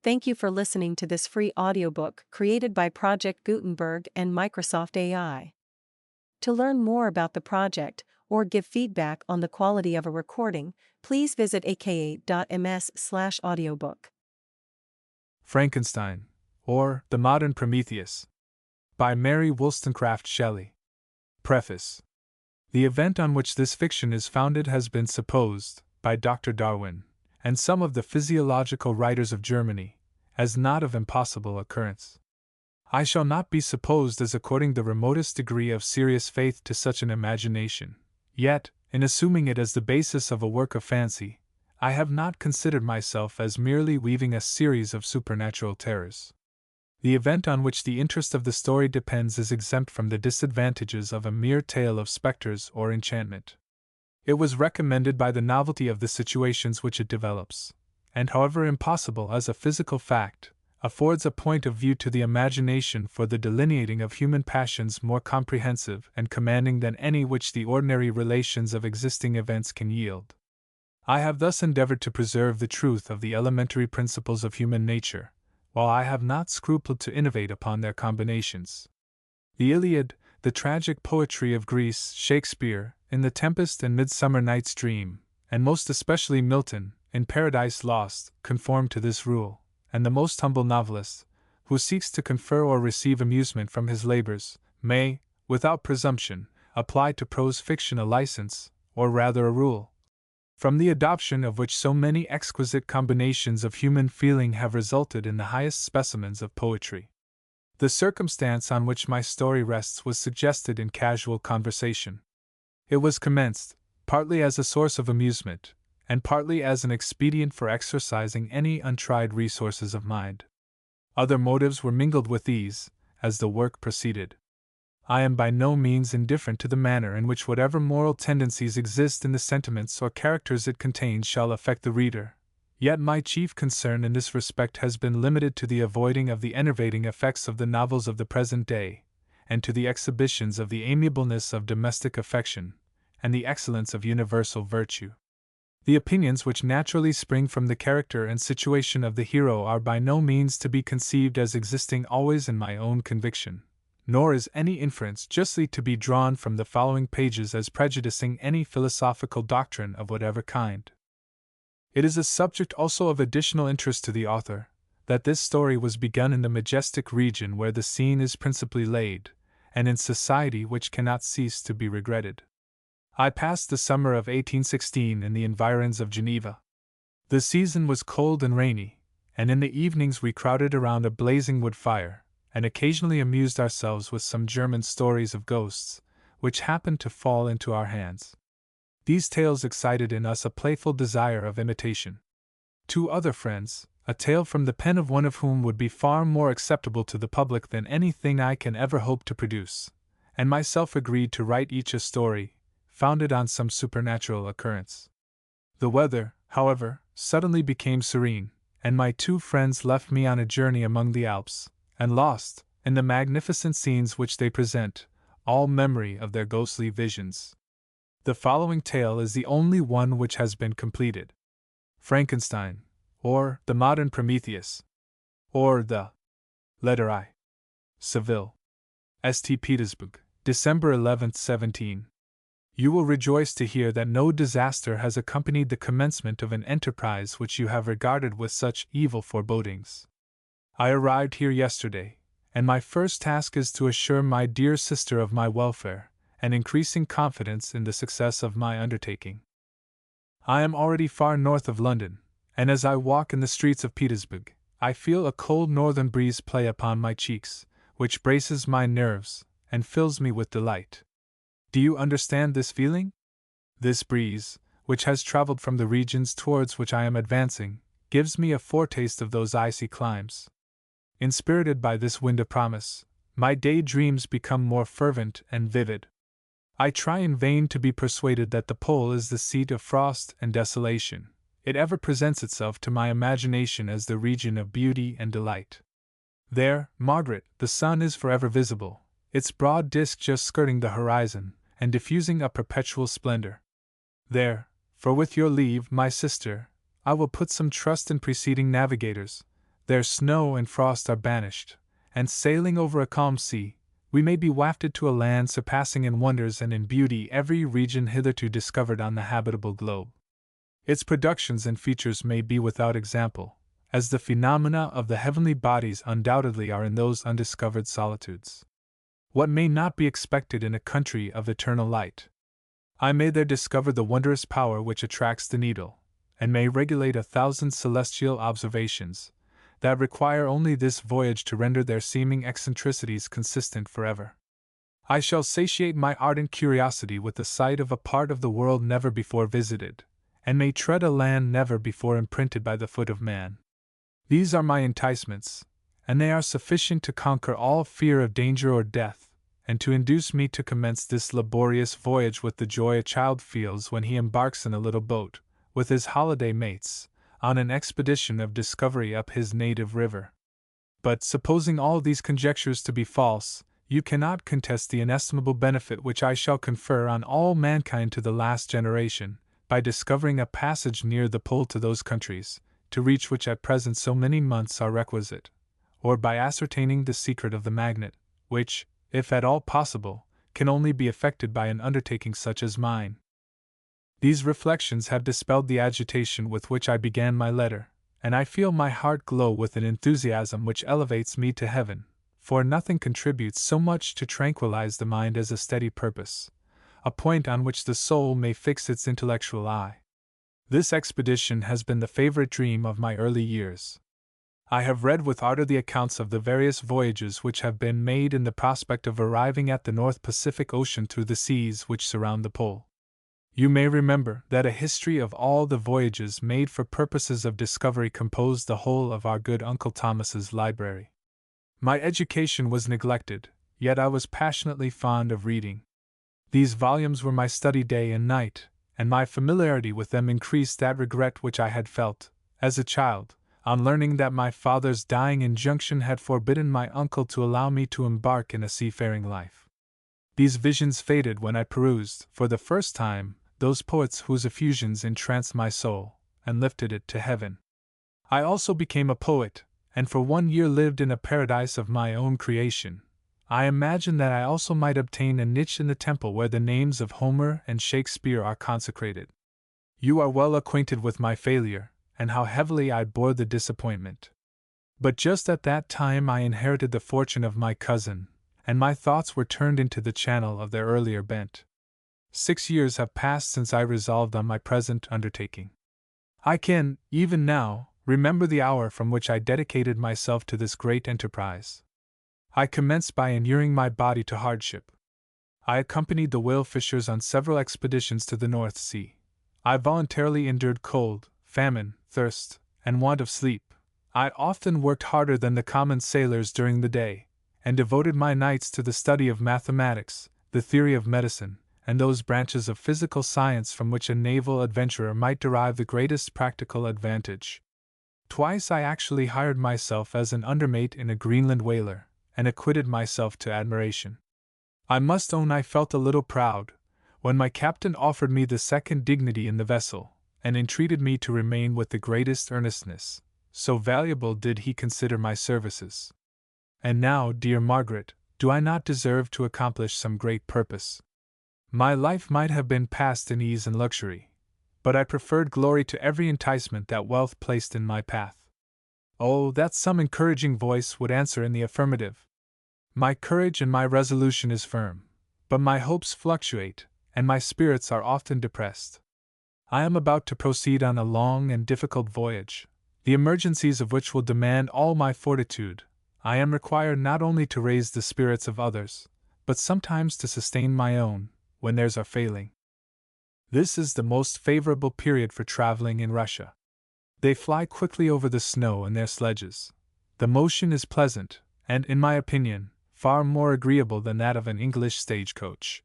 Thank you for listening to this free audiobook created by Project Gutenberg and Microsoft AI. To learn more about the project or give feedback on the quality of a recording, please visit aka.ms/audiobook. Frankenstein, or The Modern Prometheus, by Mary Shelley. Preface. The event on which this fiction is founded has been supposed, by Dr. Darwin, and some of the physiological writers of Germany, as not of impossible occurrence. I shall not be supposed as according the remotest degree of serious faith to such an imagination, yet, in assuming it as the basis of a work of fancy, I have not considered myself as merely weaving a series of supernatural terrors. The event on which the interest of the story depends is exempt from the disadvantages of a mere tale of specters or enchantment. It was recommended by the novelty of the situations which it develops, and however impossible as a physical fact, affords a point of view to the imagination for the delineating of human passions more comprehensive and commanding than any which the ordinary relations of existing events can yield. I have thus endeavored to preserve the truth of the elementary principles of human nature, while I have not scrupled to innovate upon their combinations. The Iliad, the tragic poetry of Greece, Shakespeare, in The Tempest and Midsummer Night's Dream, and most especially Milton, in Paradise Lost, conform to this rule, and the most humble novelist, who seeks to confer or receive amusement from his labors, may, without presumption, apply to prose fiction a license, or rather a rule, from the adoption of which so many exquisite combinations of human feeling have resulted in the highest specimens of poetry. The circumstance on which my story rests was suggested in casual conversation. It was commenced, partly as a source of amusement, and partly as an expedient for exercising any untried resources of mind. Other motives were mingled with these, as the work proceeded. I am by no means indifferent to the manner in which whatever moral tendencies exist in the sentiments or characters it contains shall affect the reader, yet my chief concern in this respect has been limited to the avoiding of the enervating effects of the novels of the present day, and to the exhibitions of the amiableness of domestic affection, and the excellence of universal virtue. The opinions which naturally spring from the character and situation of the hero are by no means to be conceived as existing always in my own conviction, nor is any inference justly to be drawn from the following pages as prejudicing any philosophical doctrine of whatever kind. It is a subject also of additional interest to the author, that this story was begun in the majestic region where the scene is principally laid, and in society which cannot cease to be regretted. I passed the summer of 1816 in the environs of Geneva. The season was cold and rainy, and in the evenings we crowded around a blazing wood fire, and occasionally amused ourselves with some German stories of ghosts, which happened to fall into our hands. These tales excited in us a playful desire of imitation. Two other friends, a tale from the pen of one of whom would be far more acceptable to the public than anything I can ever hope to produce, and myself agreed to write each a story, founded on some supernatural occurrence. The weather, however, suddenly became serene, and my two friends left me on a journey among the Alps, and lost, in the magnificent scenes which they present, all memory of their ghostly visions. The following tale is the only one which has been completed. Frankenstein, or The Modern Prometheus, or the letter I. Seville. St. Petersburg, December 11th, 17. You will rejoice to hear that no disaster has accompanied the commencement of an enterprise which you have regarded with such evil forebodings. I arrived here yesterday, and my first task is to assure my dear sister of my welfare, and increasing confidence in the success of my undertaking. I am already far north of London, and as I walk in the streets of Petersburg, I feel a cold northern breeze play upon my cheeks, which braces my nerves, and fills me with delight. Do you understand this feeling? This breeze, which has traveled from the regions towards which I am advancing, gives me a foretaste of those icy climes. Inspirited by this wind of promise, my daydreams become more fervent and vivid. I try in vain to be persuaded that the pole is the seat of frost and desolation. It ever presents itself to my imagination as the region of beauty and delight. There, Margaret, the sun is forever visible, its broad disk just skirting the horizon, and diffusing a perpetual splendor. There, for with your leave, my sister, I will put some trust in preceding navigators, There snow and frost are banished, and sailing over a calm sea, we may be wafted to a land surpassing in wonders and in beauty every region hitherto discovered on the habitable globe. Its productions and features may be without example, as the phenomena of the heavenly bodies undoubtedly are in those undiscovered solitudes. What may not be expected in a country of eternal light? I may there discover the wondrous power which attracts the needle, and may regulate 1,000 celestial observations, that require only this voyage to render their seeming eccentricities consistent forever. I shall satiate my ardent curiosity with the sight of a part of the world never before visited, and may tread a land never before imprinted by the foot of man. These are my enticements, and they are sufficient to conquer all fear of danger or death, and to induce me to commence this laborious voyage with the joy a child feels when he embarks in a little boat, with his holiday mates, on an expedition of discovery up his native river. But supposing all these conjectures to be false, you cannot contest the inestimable benefit which I shall confer on all mankind to the last generation, by discovering a passage near the pole to those countries, to reach which at present so many months are requisite, or by ascertaining the secret of the magnet, which, if at all possible, can only be effected by an undertaking such as mine. These reflections have dispelled the agitation with which I began my letter, and I feel my heart glow with an enthusiasm which elevates me to heaven, for nothing contributes so much to tranquilize the mind as a steady purpose, a point on which the soul may fix its intellectual eye. This expedition has been the favorite dream of my early years. I have read with ardor the accounts of the various voyages which have been made in the prospect of arriving at the North Pacific Ocean through the seas which surround the pole. You may remember that a history of all the voyages made for purposes of discovery composed the whole of our good Uncle Thomas's library. My education was neglected, yet I was passionately fond of reading. These volumes were my study day and night, and my familiarity with them increased that regret which I had felt, as a child, on learning that my father's dying injunction had forbidden my uncle to allow me to embark in a seafaring life. These visions faded when I perused, for the first time, those poets whose effusions entranced my soul, and lifted it to heaven. I also became a poet, and for 1 year lived in a paradise of my own creation. I imagine that I also might obtain a niche in the temple where the names of Homer and Shakespeare are consecrated. You are well acquainted with my failure, and how heavily I bore the disappointment. But just at that time I inherited the fortune of my cousin, and my thoughts were turned into the channel of their earlier bent. 6 years have passed since I resolved on my present undertaking. I can, even now, remember the hour from which I dedicated myself to this great enterprise. I commenced by inuring my body to hardship. I accompanied the whale fishers on several expeditions to the North Sea. I voluntarily endured cold, famine, thirst, and want of sleep. I often worked harder than the common sailors during the day, and devoted my nights to the study of mathematics, the theory of medicine, and those branches of physical science from which a naval adventurer might derive the greatest practical advantage. Twice I actually hired myself as an undermate in a Greenland whaler, and acquitted myself to admiration. I must own I felt a little proud, when my captain offered me the second dignity in the vessel, and entreated me to remain with the greatest earnestness, so valuable did he consider my services. And now, dear Margaret, do I not deserve to accomplish some great purpose? My life might have been passed in ease and luxury, but I preferred glory to every enticement that wealth placed in my path. Oh, that some encouraging voice would answer in the affirmative! My courage and my resolution is firm, but my hopes fluctuate, and my spirits are often depressed. I am about to proceed on a long and difficult voyage, the emergencies of which will demand all my fortitude. I am required not only to raise the spirits of others, but sometimes to sustain my own, when theirs are failing. This is the most favorable period for traveling in Russia. They fly quickly over the snow in their sledges. The motion is pleasant, and, in my opinion, far more agreeable than that of an English stagecoach.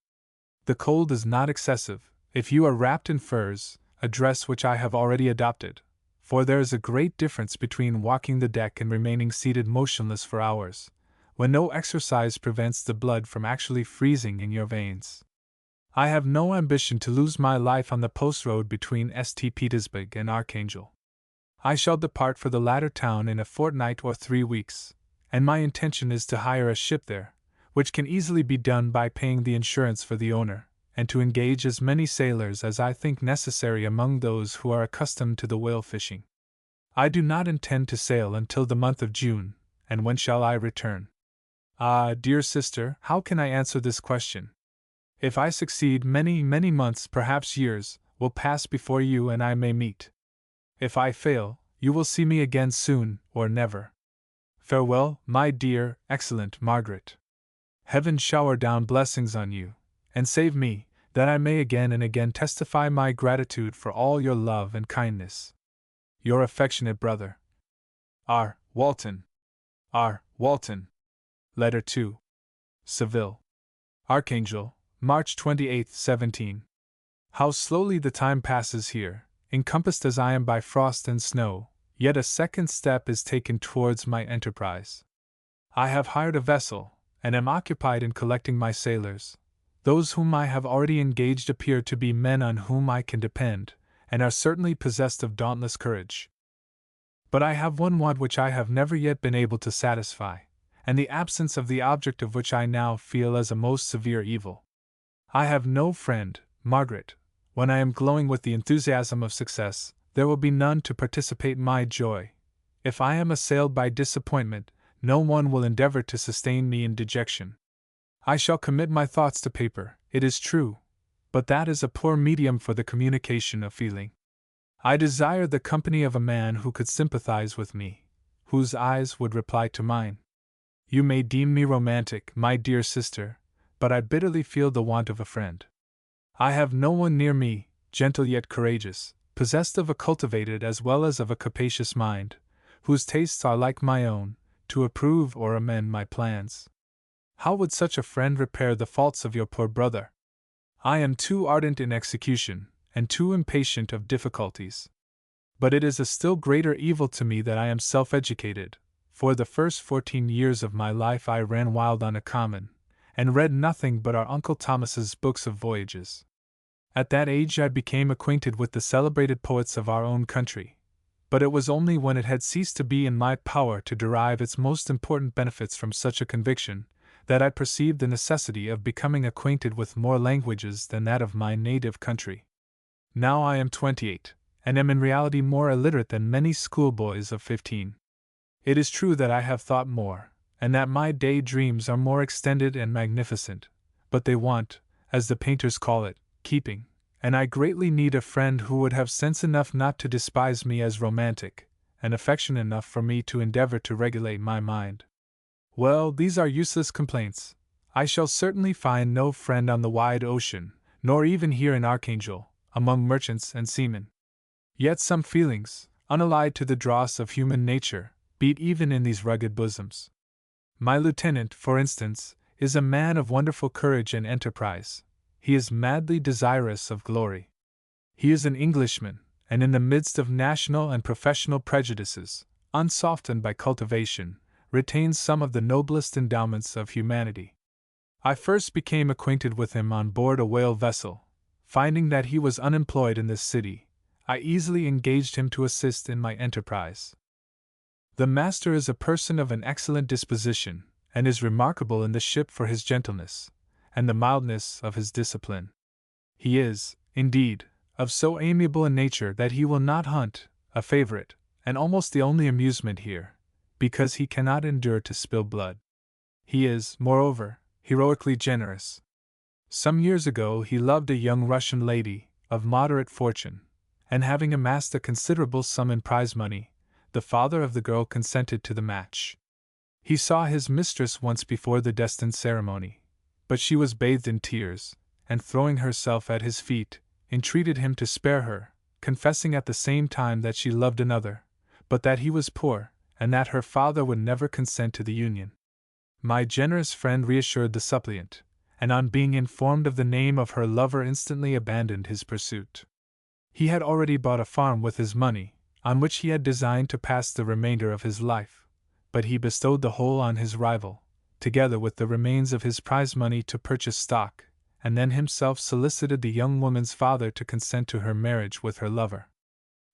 The cold is not excessive, if you are wrapped in furs, a dress which I have already adopted, for there is a great difference between walking the deck and remaining seated motionless for hours, when no exercise prevents the blood from actually freezing in your veins. I have no ambition to lose my life on the post road between St. Petersburg and Archangel. I shall depart for the latter town in a fortnight or 3 weeks, and my intention is to hire a ship there, which can easily be done by paying the insurance for the owner, and to engage as many sailors as I think necessary among those who are accustomed to the whale fishing. I do not intend to sail until the month of June, and when shall I return? Ah, dear sister, how can I answer this question? If I succeed, many, many months, perhaps years, will pass before you and I may meet. If I fail, you will see me again soon, or never. Farewell, my dear, excellent Margaret. Heaven shower down blessings on you, and save me, that I may again and again testify my gratitude for all your love and kindness. Your affectionate brother, R. Walton. R. Walton. Letter 2. Seville. Archangel, March 28, 17. How slowly the time passes here, encompassed as I am by frost and snow, yet a second step is taken towards my enterprise. I have hired a vessel, and am occupied in collecting my sailors. Those whom I have already engaged appear to be men on whom I can depend, and are certainly possessed of dauntless courage. But I have one want which I have never yet been able to satisfy, and the absence of the object of which I now feel as a most severe evil. I have no friend, Margaret. When I am glowing with the enthusiasm of success, there will be none to participate my joy. If I am assailed by disappointment, no one will endeavor to sustain me in dejection. I shall commit my thoughts to paper, it is true, but that is a poor medium for the communication of feeling. I desire the company of a man who could sympathize with me, whose eyes would reply to mine. You may deem me romantic, my dear sister, but I bitterly feel the want of a friend. I have no one near me, gentle yet courageous, possessed of a cultivated as well as of a capacious mind, whose tastes are like my own, to approve or amend my plans. How would such a friend repair the faults of your poor brother? I am too ardent in execution, and too impatient of difficulties. But it is a still greater evil to me that I am self-educated. For the first 14 years of my life I ran wild on a common, and read nothing but our Uncle Thomas's books of voyages. At that age I became acquainted with the celebrated poets of our own country, but it was only when it had ceased to be in my power to derive its most important benefits from such a conviction, that I perceived the necessity of becoming acquainted with more languages than that of my native country. Now I am 28, and am in reality more illiterate than many schoolboys of 15. It is true that I have thought more, and that my day dreams are more extended and magnificent, but they want, as the painters call it, keeping, and I greatly need a friend who would have sense enough not to despise me as romantic, and affection enough for me to endeavor to regulate my mind. Well, these are useless complaints. I shall certainly find no friend on the wide ocean, nor even here in Archangel, among merchants and seamen. Yet some feelings, unallied to the dross of human nature, beat even in these rugged bosoms. My lieutenant, for instance, is a man of wonderful courage and enterprise. He is madly desirous of glory. He is an Englishman, and in the midst of national and professional prejudices, unsoftened by cultivation, retains some of the noblest endowments of humanity. I first became acquainted with him on board a whale vessel. Finding that he was unemployed in this city, I easily engaged him to assist in my enterprise. The master is a person of an excellent disposition, and is remarkable in the ship for his gentleness, and the mildness of his discipline. He is, indeed, of so amiable a nature that he will not hunt, a favorite, and almost the only amusement here, because he cannot endure to spill blood. He is, moreover, heroically generous. Some years ago he loved a young Russian lady, of moderate fortune, and having amassed a considerable sum in prize money, the father of the girl consented to the match. He saw his mistress once before the destined ceremony, but she was bathed in tears, and throwing herself at his feet, entreated him to spare her, confessing at the same time that she loved another, but that he was poor, and that her father would never consent to the union. My generous friend reassured the suppliant, and on being informed of the name of her lover instantly abandoned his pursuit. He had already bought a farm with his money, on which he had designed to pass the remainder of his life, but he bestowed the whole on his rival, together with the remains of his prize money to purchase stock, and then himself solicited the young woman's father to consent to her marriage with her lover.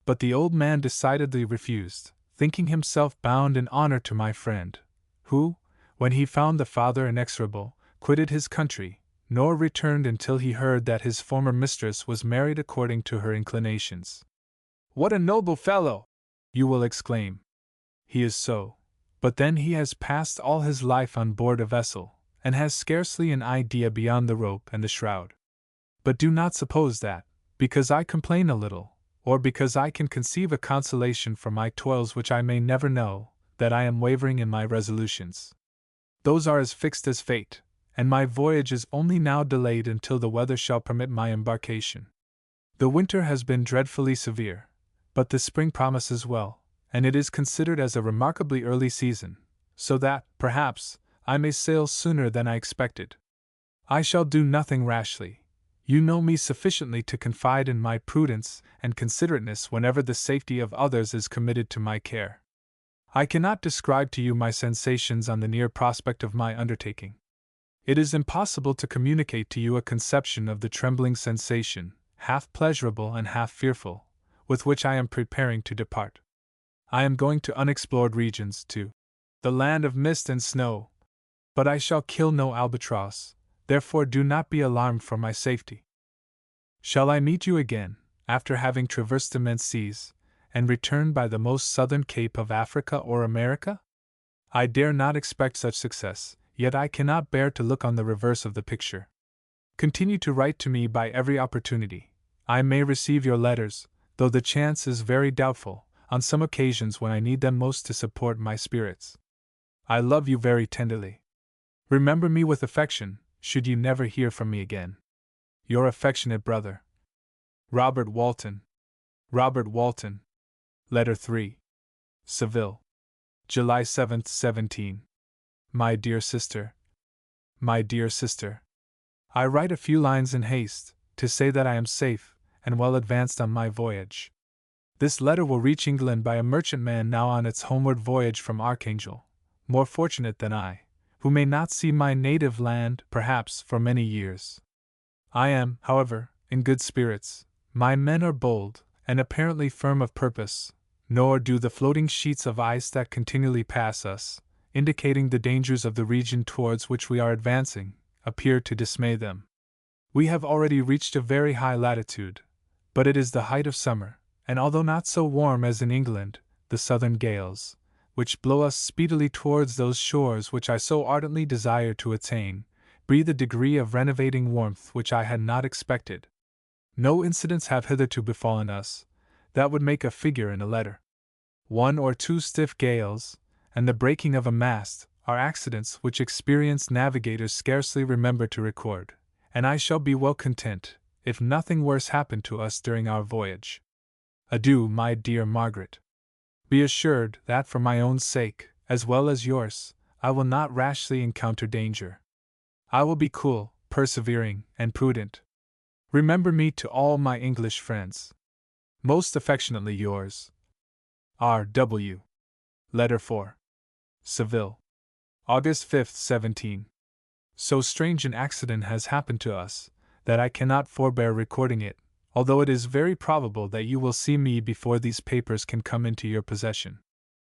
But the old man decidedly refused, thinking himself bound in honor to my friend, who, when he found the father inexorable, quitted his country, nor returned until he heard that his former mistress was married according to her inclinations. "What a noble fellow!" you will exclaim. He is so, but then he has passed all his life on board a vessel, and has scarcely an idea beyond the rope and the shroud. But do not suppose that, because I complain a little, or because I can conceive a consolation for my toils which I may never know, that I am wavering in my resolutions. Those are as fixed as fate, and my voyage is only now delayed until the weather shall permit my embarkation. The winter has been dreadfully severe, but the spring promises well, and it is considered as a remarkably early season, so that, perhaps, I may sail sooner than I expected. I shall do nothing rashly. You know me sufficiently to confide in my prudence and considerateness whenever the safety of others is committed to my care. I cannot describe to you my sensations on the near prospect of my undertaking. It is impossible to communicate to you a conception of the trembling sensation, half pleasurable and half fearful, with which I am preparing to depart. I am going to unexplored regions, to the land of mist and snow, but I shall kill no albatross. Therefore do not be alarmed for my safety. Shall I meet you again, after having traversed immense seas, and returned by the most southern cape of Africa or America? I dare not expect such success, yet I cannot bear to look on the reverse of the picture. Continue to write to me by every opportunity. I may receive your letters, though the chance is very doubtful, on some occasions when I need them most to support my spirits. I love you very tenderly. Remember me with affection, should you never hear from me again. Your affectionate brother, Robert Walton. Robert Walton. Letter 3. Seville. July 7th, 17. My dear sister. My dear sister. I write a few lines in haste, to say that I am safe, and well advanced on my voyage. This letter will reach England by a merchantman now on its homeward voyage from Archangel, more fortunate than I, who may not see my native land, perhaps, for many years. I am, however, in good spirits. My men are bold, and apparently firm of purpose, nor do the floating sheets of ice that continually pass us, indicating the dangers of the region towards which we are advancing, appear to dismay them. We have already reached a very high latitude, but it is the height of summer, and although not so warm as in England, the southern gales, which blow us speedily towards those shores which I so ardently desire to attain, breathe a degree of renovating warmth which I had not expected. No incidents have hitherto befallen us that would make a figure in a letter. 1 or 2 stiff gales, and the breaking of a mast, are accidents which experienced navigators scarcely remember to record, and I shall be well content if nothing worse happen to us during our voyage. Adieu, my dear Margaret. Be assured that for my own sake, as well as yours, I will not rashly encounter danger. I will be cool, persevering, and prudent. Remember me to all my English friends. Most affectionately yours, R. W. Letter 4. Seville. August 5th, 17. So strange an accident has happened to us, that I cannot forbear recording it, although it is very probable that you will see me before these papers can come into your possession.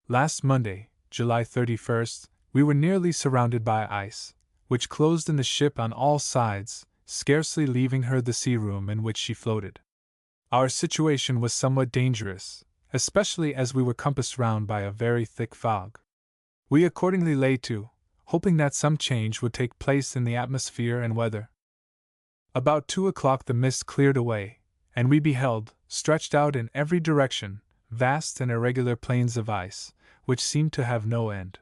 Last Monday, July 31st, we were nearly surrounded by ice, which closed in the ship on all sides, scarcely leaving her the sea room in which she floated. Our situation was somewhat dangerous, especially as we were compassed round by a very thick fog. We accordingly lay to, hoping that some change would take place in the atmosphere and weather. About 2 o'clock the mist cleared away, and we beheld, stretched out in every direction, vast and irregular plains of ice, which seemed to have no end.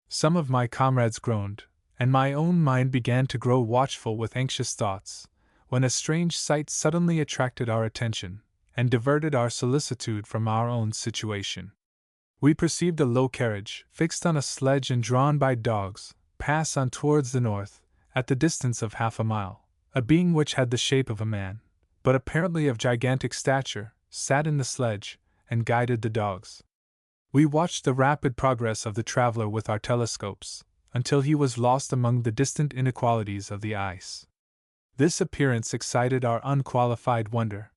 Some of my comrades groaned, and my own mind began to grow watchful with anxious thoughts, when a strange sight suddenly attracted our attention, and diverted our solicitude from our own situation. We perceived a low carriage, fixed on a sledge and drawn by dogs, pass on towards the north, at the distance of half a mile. A being which had the shape of a man, but apparently of gigantic stature, sat in the sledge, and guided the dogs. We watched the rapid progress of the traveler with our telescopes, until he was lost among the distant inequalities of the ice. This appearance excited our unqualified wonder.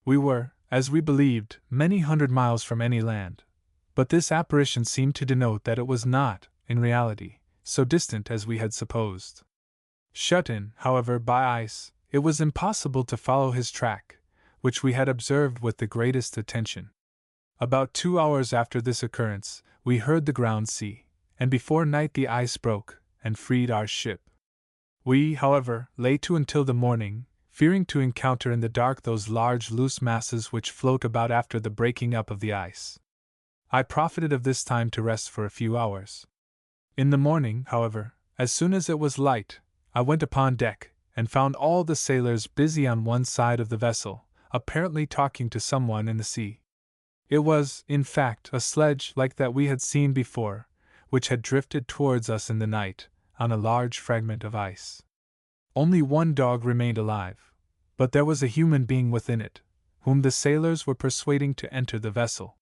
We were, as we believed, many hundred miles from any land. But this apparition seemed to denote that it was not, in reality, so distant as we had supposed. Shut in, however, by ice, it was impossible to follow his track, which we had observed with the greatest attention. About 2 hours after this occurrence, we heard the ground sea, and before night the ice broke, and freed our ship. We, however, lay to until the morning, fearing to encounter in the dark those large loose masses which float about after the breaking up of the ice. I profited of this time to rest for a few hours. In the morning, however, as soon as it was light, I went upon deck, and found all the sailors busy on one side of the vessel, apparently talking to someone in the sea. It was, in fact, a sledge like that we had seen before, which had drifted towards us in the night, on a large fragment of ice. Only one dog remained alive, but there was a human being within it, whom the sailors were persuading to enter the vessel.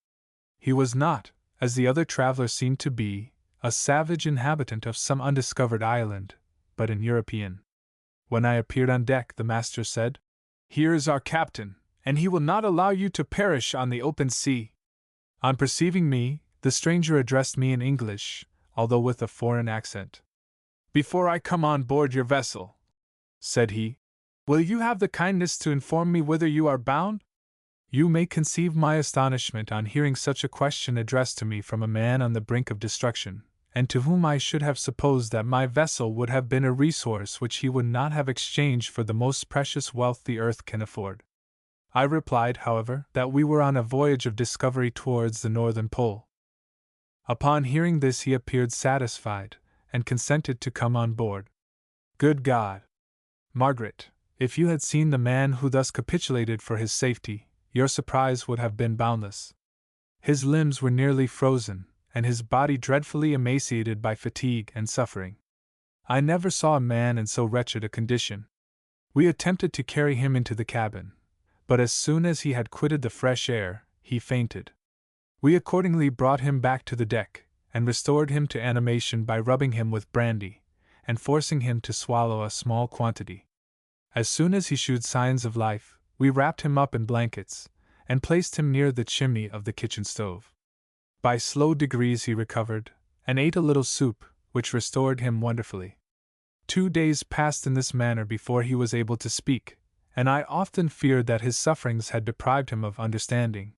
He was not, as the other travelers seemed to be, a savage inhabitant of some undiscovered island, but an European. When I appeared on deck, the master said, "Here is our captain, and he will not allow you to perish on the open sea." On perceiving me, the stranger addressed me in English, although with a foreign accent. "Before I come on board your vessel," said he, "will you have the kindness to inform me whither you are bound?" You may conceive my astonishment on hearing such a question addressed to me from a man on the brink of destruction, and to whom I should have supposed that my vessel would have been a resource which he would not have exchanged for the most precious wealth the earth can afford. I replied, however, that we were on a voyage of discovery towards the northern pole. Upon hearing this he appeared satisfied, and consented to come on board. Good God! Margaret, if you had seen the man who thus capitulated for his safety, your surprise would have been boundless. His limbs were nearly frozen, and his body dreadfully emaciated by fatigue and suffering. I never saw a man in so wretched a condition. We attempted to carry him into the cabin, but as soon as he had quitted the fresh air, he fainted. We accordingly brought him back to the deck, and restored him to animation by rubbing him with brandy, and forcing him to swallow a small quantity. As soon as he shewed signs of life, we wrapped him up in blankets, and placed him near the chimney of the kitchen stove. By slow degrees he recovered, and ate a little soup, which restored him wonderfully. 2 days passed in this manner before he was able to speak, and I often feared that his sufferings had deprived him of understanding.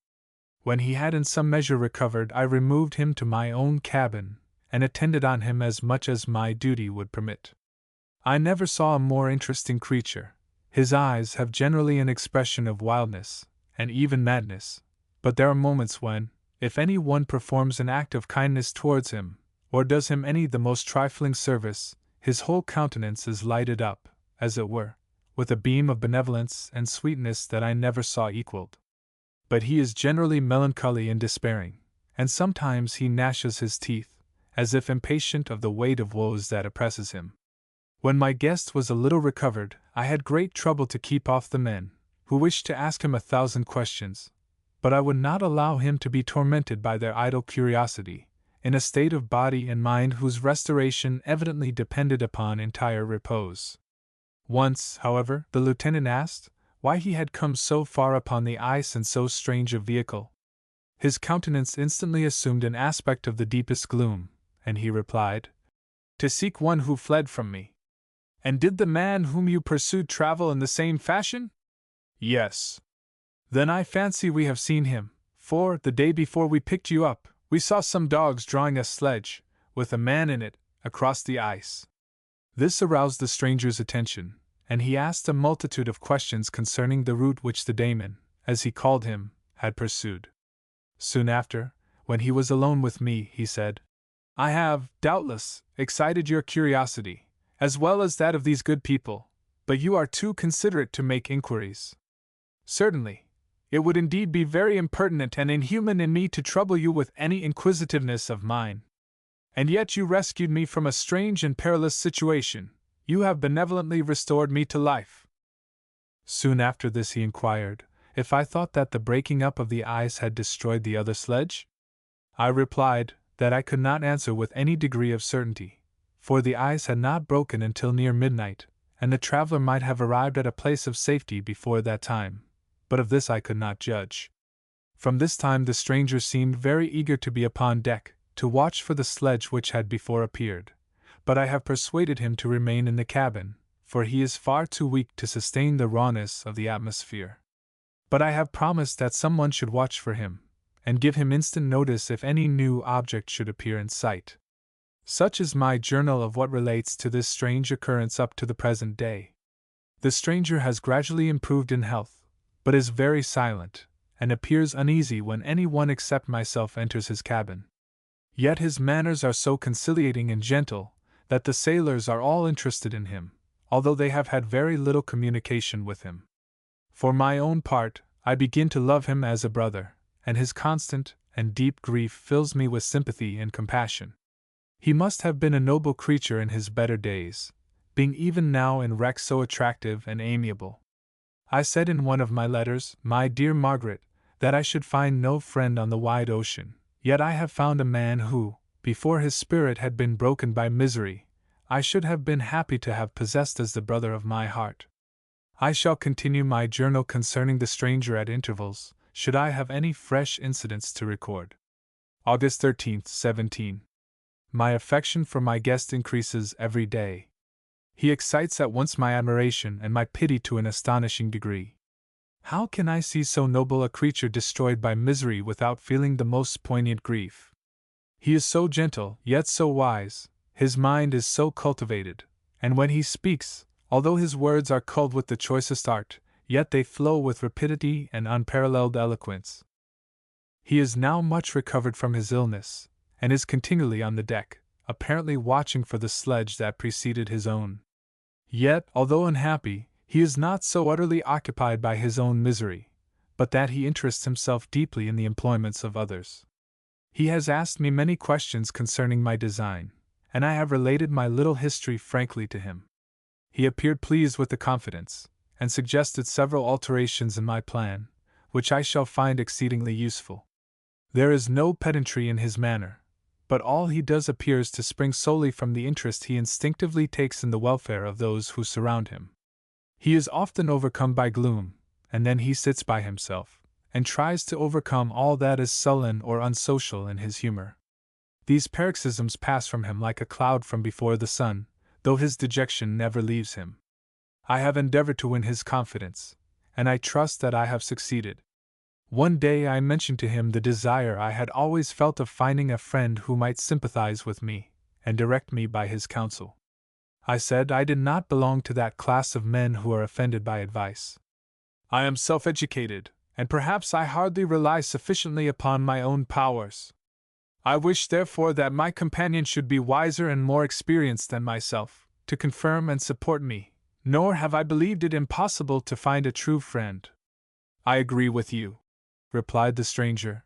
When he had in some measure recovered, I removed him to my own cabin, and attended on him as much as my duty would permit. I never saw a more interesting creature. His eyes have generally an expression of wildness, and even madness, but there are moments when, if any one performs an act of kindness towards him, or does him any the most trifling service, his whole countenance is lighted up, as it were, with a beam of benevolence and sweetness that I never saw equaled. But he is generally melancholy and despairing, and sometimes he gnashes his teeth, as if impatient of the weight of woes that oppresses him. When my guest was a little recovered, I had great trouble to keep off the men, who wished to ask him 1,000 questions, but I would not allow him to be tormented by their idle curiosity, in a state of body and mind whose restoration evidently depended upon entire repose. Once, however, the lieutenant asked why he had come so far upon the ice in so strange a vehicle. His countenance instantly assumed an aspect of the deepest gloom, and he replied, "To seek one who fled from me." "And did the man whom you pursued travel in the same fashion?" "Yes." "Then I fancy we have seen him, for, the day before we picked you up, we saw some dogs drawing a sledge, with a man in it, across the ice." This aroused the stranger's attention, and he asked a multitude of questions concerning the route which the daemon, as he called him, had pursued. Soon after, when he was alone with me, he said, "I have, doubtless, excited your curiosity, as well as that of these good people, but you are too considerate to make inquiries. Certainly, it would indeed be very impertinent and inhuman in me to trouble you with any inquisitiveness of mine. And yet you rescued me from a strange and perilous situation. You have benevolently restored me to life." Soon after this he inquired if I thought that the breaking up of the ice had destroyed the other sledge? I replied that I could not answer with any degree of certainty, for the ice had not broken until near midnight, and the traveler might have arrived at a place of safety before that time, but of this I could not judge. From this time the stranger seemed very eager to be upon deck, to watch for the sledge which had before appeared, but I have persuaded him to remain in the cabin, for he is far too weak to sustain the rawness of the atmosphere. But I have promised that someone should watch for him, and give him instant notice if any new object should appear in sight. Such is my journal of what relates to this strange occurrence up to the present day. The stranger has gradually improved in health, but is very silent, and appears uneasy when any one except myself enters his cabin. Yet his manners are so conciliating and gentle, that the sailors are all interested in him, although they have had very little communication with him. For my own part, I begin to love him as a brother, and his constant and deep grief fills me with sympathy and compassion. He must have been a noble creature in his better days, being even now in wreck so attractive and amiable. I said in one of my letters, my dear Margaret, that I should find no friend on the wide ocean, yet I have found a man who, before his spirit had been broken by misery, I should have been happy to have possessed as the brother of my heart. I shall continue my journal concerning the stranger at intervals, should I have any fresh incidents to record. August 13th, 17. My affection for my guest increases every day. He excites at once my admiration and my pity to an astonishing degree. How can I see so noble a creature destroyed by misery without feeling the most poignant grief? He is so gentle, yet so wise, his mind is so cultivated, and when he speaks, although his words are culled with the choicest art, yet they flow with rapidity and unparalleled eloquence. He is now much recovered from his illness, and is continually on the deck, apparently watching for the sledge that preceded his own. Yet, although unhappy, he is not so utterly occupied by his own misery, but that he interests himself deeply in the employments of others. He has asked me many questions concerning my design, and I have related my little history frankly to him. He appeared pleased with the confidence, and suggested several alterations in my plan, which I shall find exceedingly useful. There is no pedantry in his manner, but all he does appears to spring solely from the interest he instinctively takes in the welfare of those who surround him. He is often overcome by gloom, and then he sits by himself, and tries to overcome all that is sullen or unsocial in his humor. These paroxysms pass from him like a cloud from before the sun, though his dejection never leaves him. I have endeavored to win his confidence, and I trust that I have succeeded. One day I mentioned to him the desire I had always felt of finding a friend who might sympathize with me, and direct me by his counsel. I said I did not belong to that class of men who are offended by advice. I am self-educated, and perhaps I hardly rely sufficiently upon my own powers. I wish therefore that my companion should be wiser and more experienced than myself, to confirm and support me, nor have I believed it impossible to find a true friend. I agree with you, replied the stranger,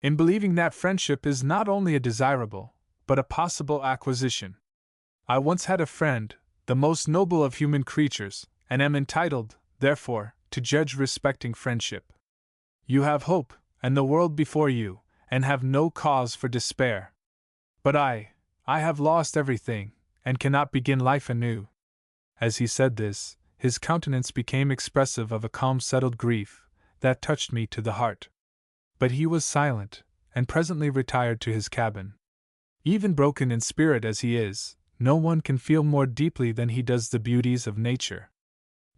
in believing that friendship is not only a desirable, but a possible acquisition. I once had a friend, the most noble of human creatures, and am entitled, therefore, to judge respecting friendship. You have hope, and the world before you, and have no cause for despair. But I have lost everything, and cannot begin life anew. As he said this, his countenance became expressive of a calm settled grief, that touched me to the heart. But he was silent, and presently retired to his cabin. Even broken in spirit as he is, no one can feel more deeply than he does the beauties of nature.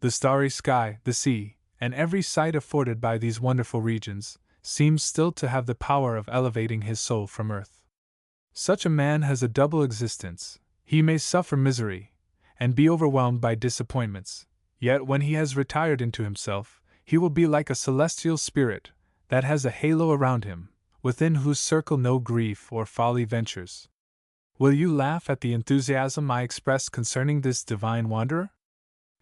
The starry sky, the sea, and every sight afforded by these wonderful regions, seems still to have the power of elevating his soul from earth. Such a man has a double existence. He may suffer misery, and be overwhelmed by disappointments, yet when he has retired into himself, he will be like a celestial spirit, that has a halo around him, within whose circle no grief or folly ventures. Will you laugh at the enthusiasm I express concerning this divine wanderer?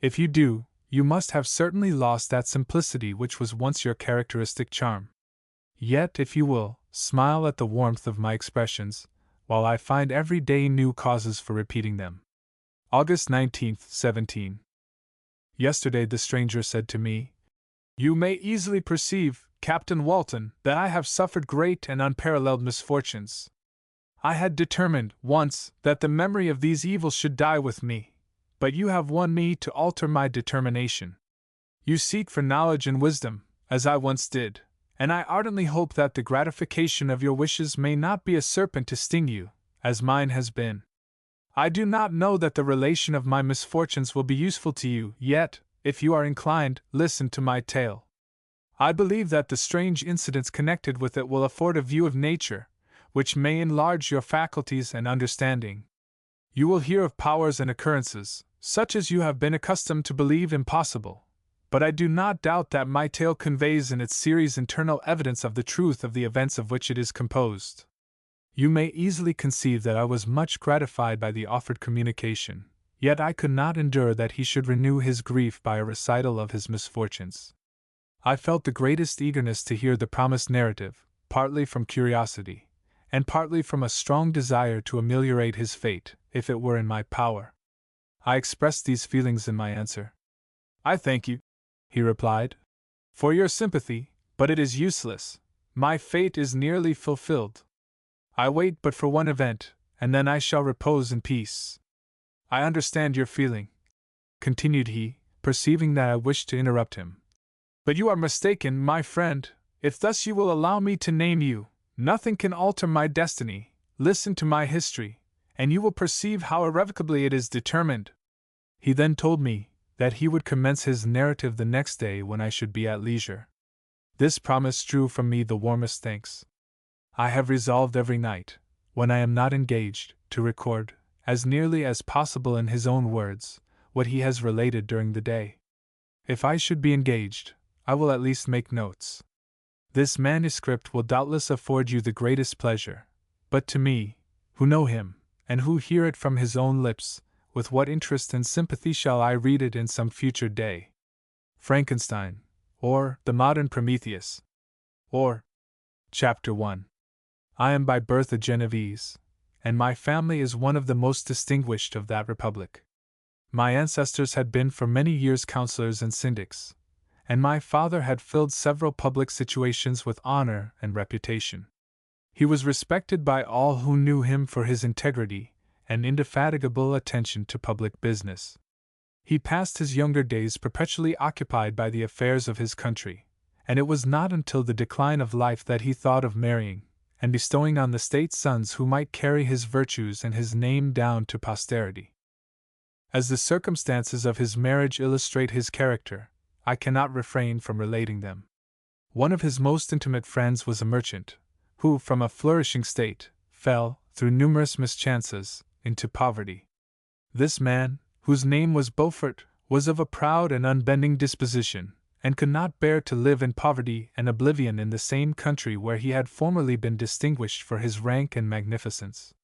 If you do, you must have certainly lost that simplicity which was once your characteristic charm. Yet, if you will, smile at the warmth of my expressions, while I find every day new causes for repeating them. August 19th, 17. Yesterday the stranger said to me, "You may easily perceive, Captain Walton, that I have suffered great and unparalleled misfortunes. I had determined, once, that the memory of these evils should die with me, but you have won me to alter my determination. You seek for knowledge and wisdom, as I once did, and I ardently hope that the gratification of your wishes may not be a serpent to sting you, as mine has been. I do not know that the relation of my misfortunes will be useful to you, yet, if you are inclined, listen to my tale. I believe that the strange incidents connected with it will afford a view of nature, which may enlarge your faculties and understanding. You will hear of powers and occurrences, such as you have been accustomed to believe impossible, but I do not doubt that my tale conveys in its series internal evidence of the truth of the events of which it is composed. You may easily conceive that I was much gratified by the offered communication, yet I could not endure that he should renew his grief by a recital of his misfortunes. I felt the greatest eagerness to hear the promised narrative, partly from curiosity, and partly from a strong desire to ameliorate his fate, if it were in my power. I expressed these feelings in my answer. "I thank you," he replied, "for your sympathy, but it is useless. My fate is nearly fulfilled. I wait but for one event, and then I shall repose in peace. I understand your feeling," continued he, perceiving that I wished to interrupt him. "But you are mistaken, my friend, if thus you will allow me to name you. Nothing can alter my destiny. Listen to my history, and you will perceive how irrevocably it is determined." He then told me that he would commence his narrative the next day when I should be at leisure. This promise drew from me the warmest thanks. I have resolved every night, when I am not engaged, to record, as nearly as possible in his own words, what he has related during the day. If I should be engaged, I will at least make notes. This manuscript will doubtless afford you the greatest pleasure, but to me, who know him, and who hear it from his own lips, with what interest and sympathy shall I read it in some future day? Frankenstein, or The Modern Prometheus, or Chapter 1. I am by birth a Genevese, and my family is one of the most distinguished of that republic. My ancestors had been for many years councillors and syndics, and my father had filled several public situations with honor and reputation. He was respected by all who knew him for his integrity and indefatigable attention to public business. He passed his younger days perpetually occupied by the affairs of his country, and it was not until the decline of life that he thought of marrying and bestowing on the state sons who might carry his virtues and his name down to posterity. As the circumstances of his marriage illustrate his character, I cannot refrain from relating them. One of his most intimate friends was a merchant, who, from a flourishing state, fell, through numerous mischances, into poverty. This man, whose name was Beaufort, was of a proud and unbending disposition, and could not bear to live in poverty and oblivion in the same country where he had formerly been distinguished for his rank and magnificence.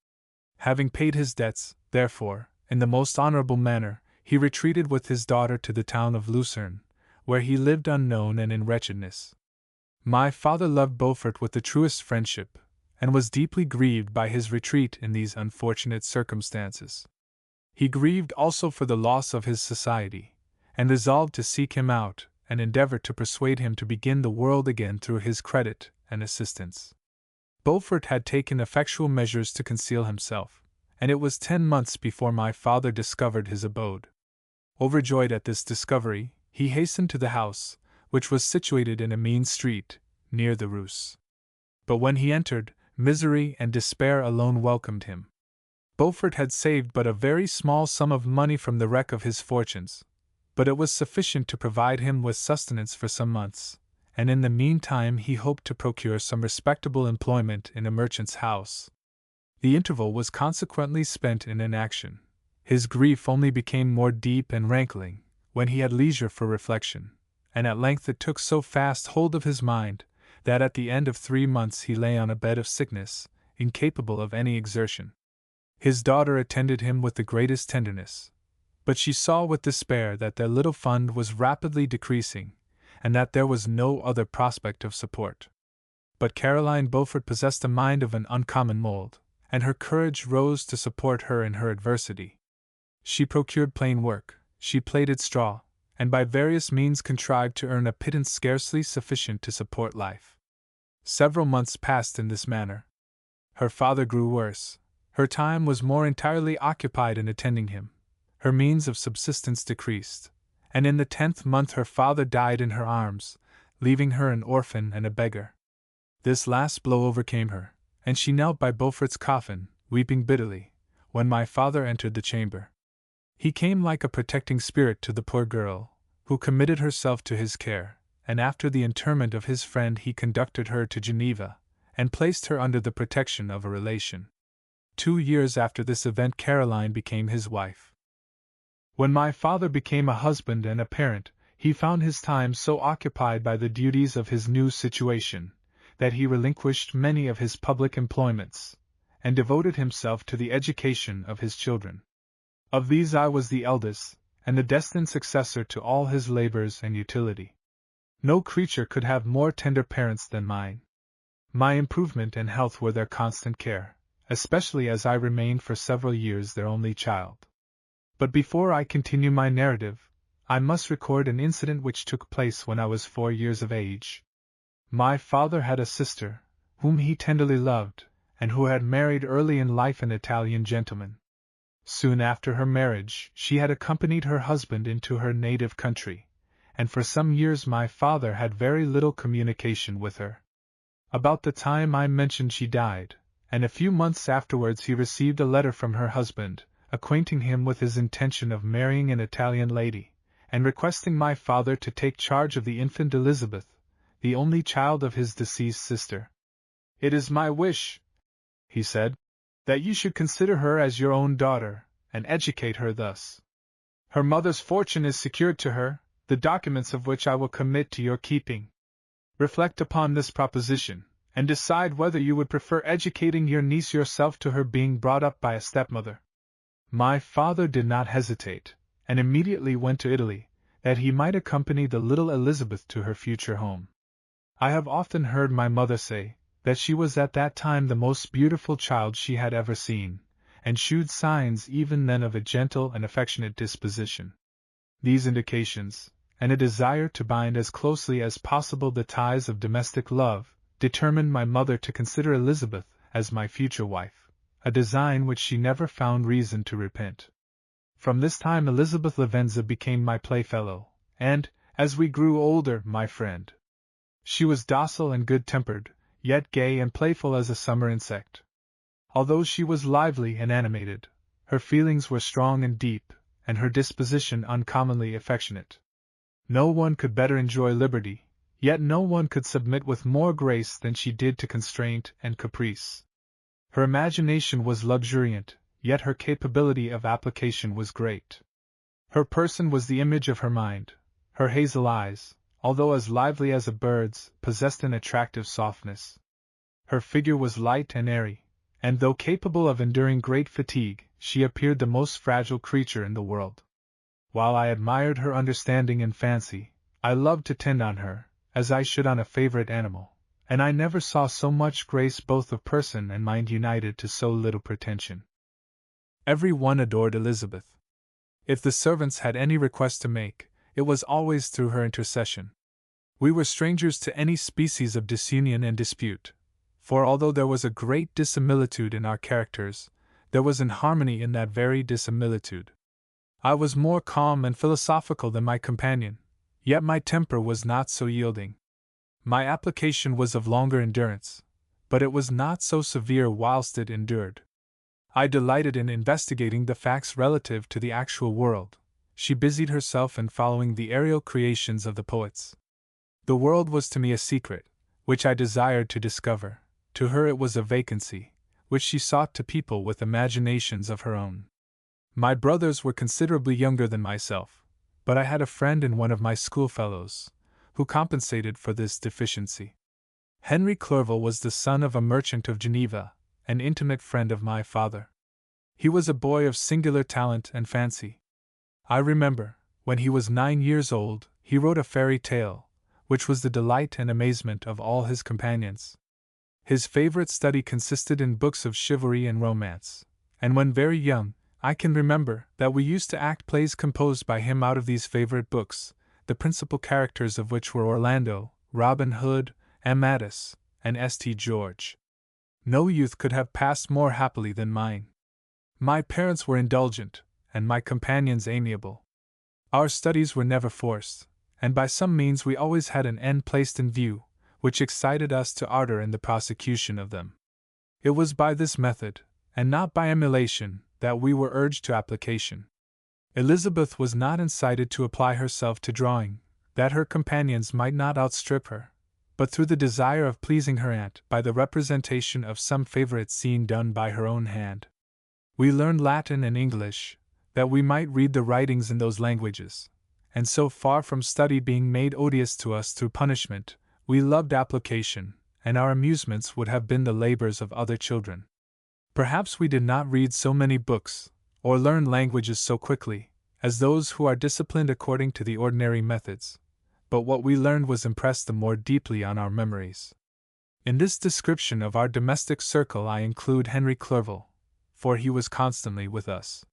Having paid his debts, therefore, in the most honorable manner, he retreated with his daughter to the town of Lucerne, where he lived unknown and in wretchedness. My father loved Beaufort with the truest friendship, and was deeply grieved by his retreat in these unfortunate circumstances. He grieved also for the loss of his society, and resolved to seek him out, and endeavor to persuade him to begin the world again through his credit and assistance. Beaufort had taken effectual measures to conceal himself, and it was 10 months before my father discovered his abode. Overjoyed at this discovery, he hastened to the house, which was situated in a mean street, near the Rus. But when he entered, misery and despair alone welcomed him. Beaufort had saved but a very small sum of money from the wreck of his fortunes, but it was sufficient to provide him with sustenance for some months, and in the meantime he hoped to procure some respectable employment in a merchant's house. The interval was consequently spent in inaction. His grief only became more deep and rankling when he had leisure for reflection, and at length it took so fast hold of his mind that at the end of 3 months he lay on a bed of sickness, incapable of any exertion. His daughter attended him with the greatest tenderness, but she saw with despair that their little fund was rapidly decreasing, and that there was no other prospect of support. But Caroline Beaufort possessed a mind of an uncommon mold, and her courage rose to support her in her adversity. She procured plain work, she plaited straw, and by various means contrived to earn a pittance scarcely sufficient to support life. Several months passed in this manner. Her father grew worse, her time was more entirely occupied in attending him, her means of subsistence decreased, and in the 10th month her father died in her arms, leaving her an orphan and a beggar. This last blow overcame her, and she knelt by Beaufort's coffin, weeping bitterly, when my father entered the chamber. He came like a protecting spirit to the poor girl, who committed herself to his care, and after the interment of his friend he conducted her to Geneva, and placed her under the protection of a relation. 2 years after this event Caroline became his wife. When my father became a husband and a parent, he found his time so occupied by the duties of his new situation, that he relinquished many of his public employments, and devoted himself to the education of his children. Of these I was the eldest, and the destined successor to all his labors and utility. No creature could have more tender parents than mine. My improvement and health were their constant care, especially as I remained for several years their only child. But before I continue my narrative, I must record an incident which took place when I was 4 years of age. My father had a sister, whom he tenderly loved, and who had married early in life an Italian gentleman. Soon after her marriage, she had accompanied her husband into her native country, and for some years my father had very little communication with her. About the time I mentioned she died, and a few months afterwards he received a letter from her husband, acquainting him with his intention of marrying an Italian lady, and requesting my father to take charge of the infant Elizabeth, the only child of his deceased sister. "It is my wish," he said, "that you should consider her as your own daughter, and educate her thus. Her mother's fortune is secured to her, the documents of which I will commit to your keeping. Reflect upon this proposition, and decide whether you would prefer educating your niece yourself to her being brought up by a stepmother." My father did not hesitate, and immediately went to Italy, that he might accompany the little Elizabeth to her future home. I have often heard my mother say that she was at that time the most beautiful child she had ever seen, and shewed signs even then of a gentle and affectionate disposition. These indications, and a desire to bind as closely as possible the ties of domestic love, determined my mother to consider Elizabeth as my future wife, a design which she never found reason to repent. From this time Elizabeth Lavenza became my playfellow, and, as we grew older, my friend. She was docile and good-tempered, yet gay and playful as a summer insect. Although she was lively and animated, her feelings were strong and deep, and her disposition uncommonly affectionate. No one could better enjoy liberty, yet no one could submit with more grace than she did to constraint and caprice. Her imagination was luxuriant, yet her capability of application was great. Her person was the image of her mind. Her hazel eyes, although as lively as a bird's, possessed an attractive softness. Her figure was light and airy, and though capable of enduring great fatigue, she appeared the most fragile creature in the world. While I admired her understanding and fancy, I loved to tend on her, as I should on a favorite animal, and I never saw so much grace both of person and mind united to so little pretension. Every one adored Elizabeth. If the servants had any request to make, it was always through her intercession. We were strangers to any species of disunion and dispute, for although there was a great dissimilitude in our characters, there was an harmony in that very dissimilitude. I was more calm and philosophical than my companion, yet my temper was not so yielding. My application was of longer endurance, but it was not so severe whilst it endured. I delighted in investigating the facts relative to the actual world. She busied herself in following the aerial creations of the poets. The world was to me a secret, which I desired to discover. To her it was a vacancy, which she sought to people with imaginations of her own. My brothers were considerably younger than myself, but I had a friend in one of my schoolfellows, who compensated for this deficiency. Henry Clerval was the son of a merchant of Geneva, an intimate friend of my father. He was a boy of singular talent and fancy. I remember, when he was 9 years old, he wrote a fairy tale, which was the delight and amazement of all his companions. His favorite study consisted in books of chivalry and romance, and when very young, I can remember that we used to act plays composed by him out of these favorite books, the principal characters of which were Orlando, Robin Hood, Amatus, and St. George. No youth could have passed more happily than mine. My parents were indulgent, and my companions amiable. Our studies were never forced, and by some means we always had an end placed in view, which excited us to ardor in the prosecution of them. It was by this method, and not by emulation, that we were urged to application. Elizabeth was not incited to apply herself to drawing, that her companions might not outstrip her, but through the desire of pleasing her aunt by the representation of some favorite scene done by her own hand. We learned Latin and English, that we might read the writings in those languages, and so far from study being made odious to us through punishment, we loved application, and our amusements would have been the labors of other children. Perhaps we did not read so many books, or learn languages so quickly, as those who are disciplined according to the ordinary methods, but what we learned was impressed the more deeply on our memories. In this description of our domestic circle I include Henry Clerval, for he was constantly with us.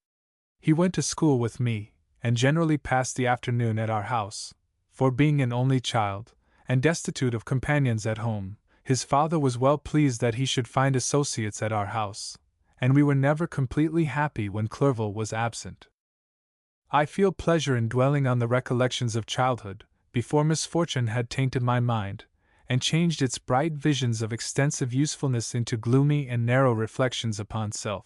He went to school with me, and generally passed the afternoon at our house, for being an only child, and destitute of companions at home, his father was well pleased that he should find associates at our house, and we were never completely happy when Clerval was absent. I feel pleasure in dwelling on the recollections of childhood, before misfortune had tainted my mind, and changed its bright visions of extensive usefulness into gloomy and narrow reflections upon self.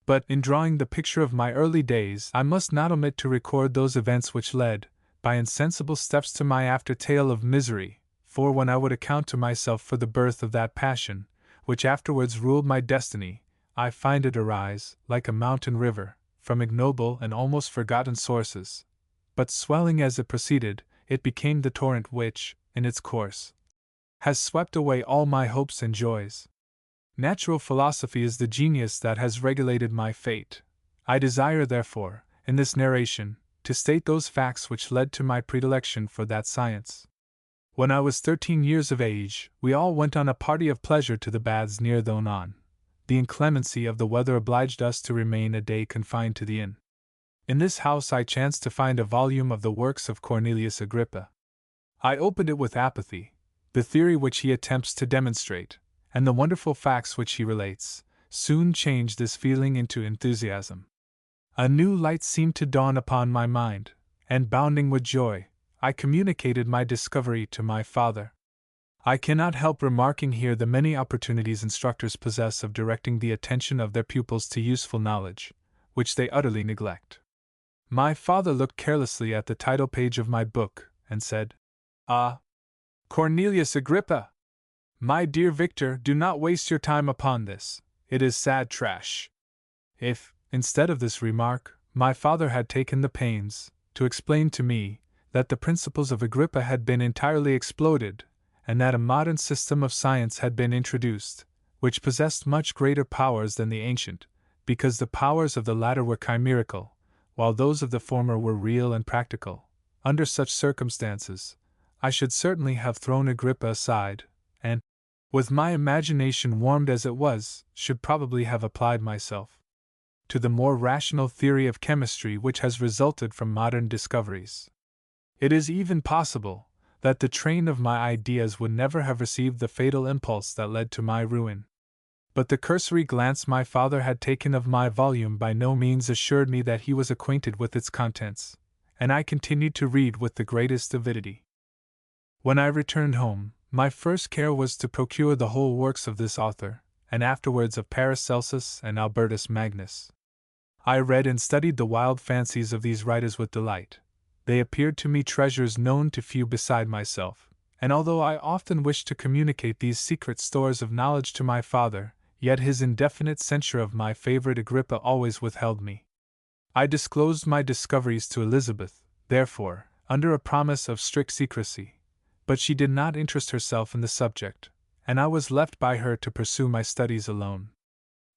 But in drawing the picture of my early days, I must not omit to record those events which led, by insensible steps, to my after tale of misery, for when I would account to myself for the birth of that passion, which afterwards ruled my destiny, I find it arise, like a mountain river, from ignoble and almost forgotten sources, but swelling as it proceeded, it became the torrent which, in its course, has swept away all my hopes and joys. Natural philosophy is the genius that has regulated my fate. I desire, therefore, in this narration, to state those facts which led to my predilection for that science. When I was 13 years of age, we all went on a party of pleasure to the baths near Thonon. The inclemency of the weather obliged us to remain a day confined to the inn. In this house I chanced to find a volume of the works of Cornelius Agrippa. I opened it with apathy. The theory which he attempts to demonstrate, and the wonderful facts which he relates, soon changed this feeling into enthusiasm. A new light seemed to dawn upon my mind, and bounding with joy, I communicated my discovery to my father. I cannot help remarking here the many opportunities instructors possess of directing the attention of their pupils to useful knowledge, which they utterly neglect. My father looked carelessly at the title page of my book, and said, "Ah, Cornelius Agrippa! My dear Victor, do not waste your time upon this, it is sad trash." If, instead of this remark, my father had taken the pains to explain to me that the principles of Agrippa had been entirely exploded, and that a modern system of science had been introduced, which possessed much greater powers than the ancient, because the powers of the latter were chimerical, while those of the former were real and practical, under such circumstances, I should certainly have thrown Agrippa aside, and, with my imagination warmed as it was, should probably have applied myself to the more rational theory of chemistry which has resulted from modern discoveries. It is even possible that the train of my ideas would never have received the fatal impulse that led to my ruin. But the cursory glance my father had taken of my volume by no means assured me that he was acquainted with its contents, and I continued to read with the greatest avidity. When I returned home, my first care was to procure the whole works of this author, and afterwards of Paracelsus and Albertus Magnus. I read and studied the wild fancies of these writers with delight. They appeared to me treasures known to few beside myself, and although I often wished to communicate these secret stores of knowledge to my father, yet his indefinite censure of my favorite Agrippa always withheld me. I disclosed my discoveries to Elizabeth, therefore, under a promise of strict secrecy, but she did not interest herself in the subject, and I was left by her to pursue my studies alone.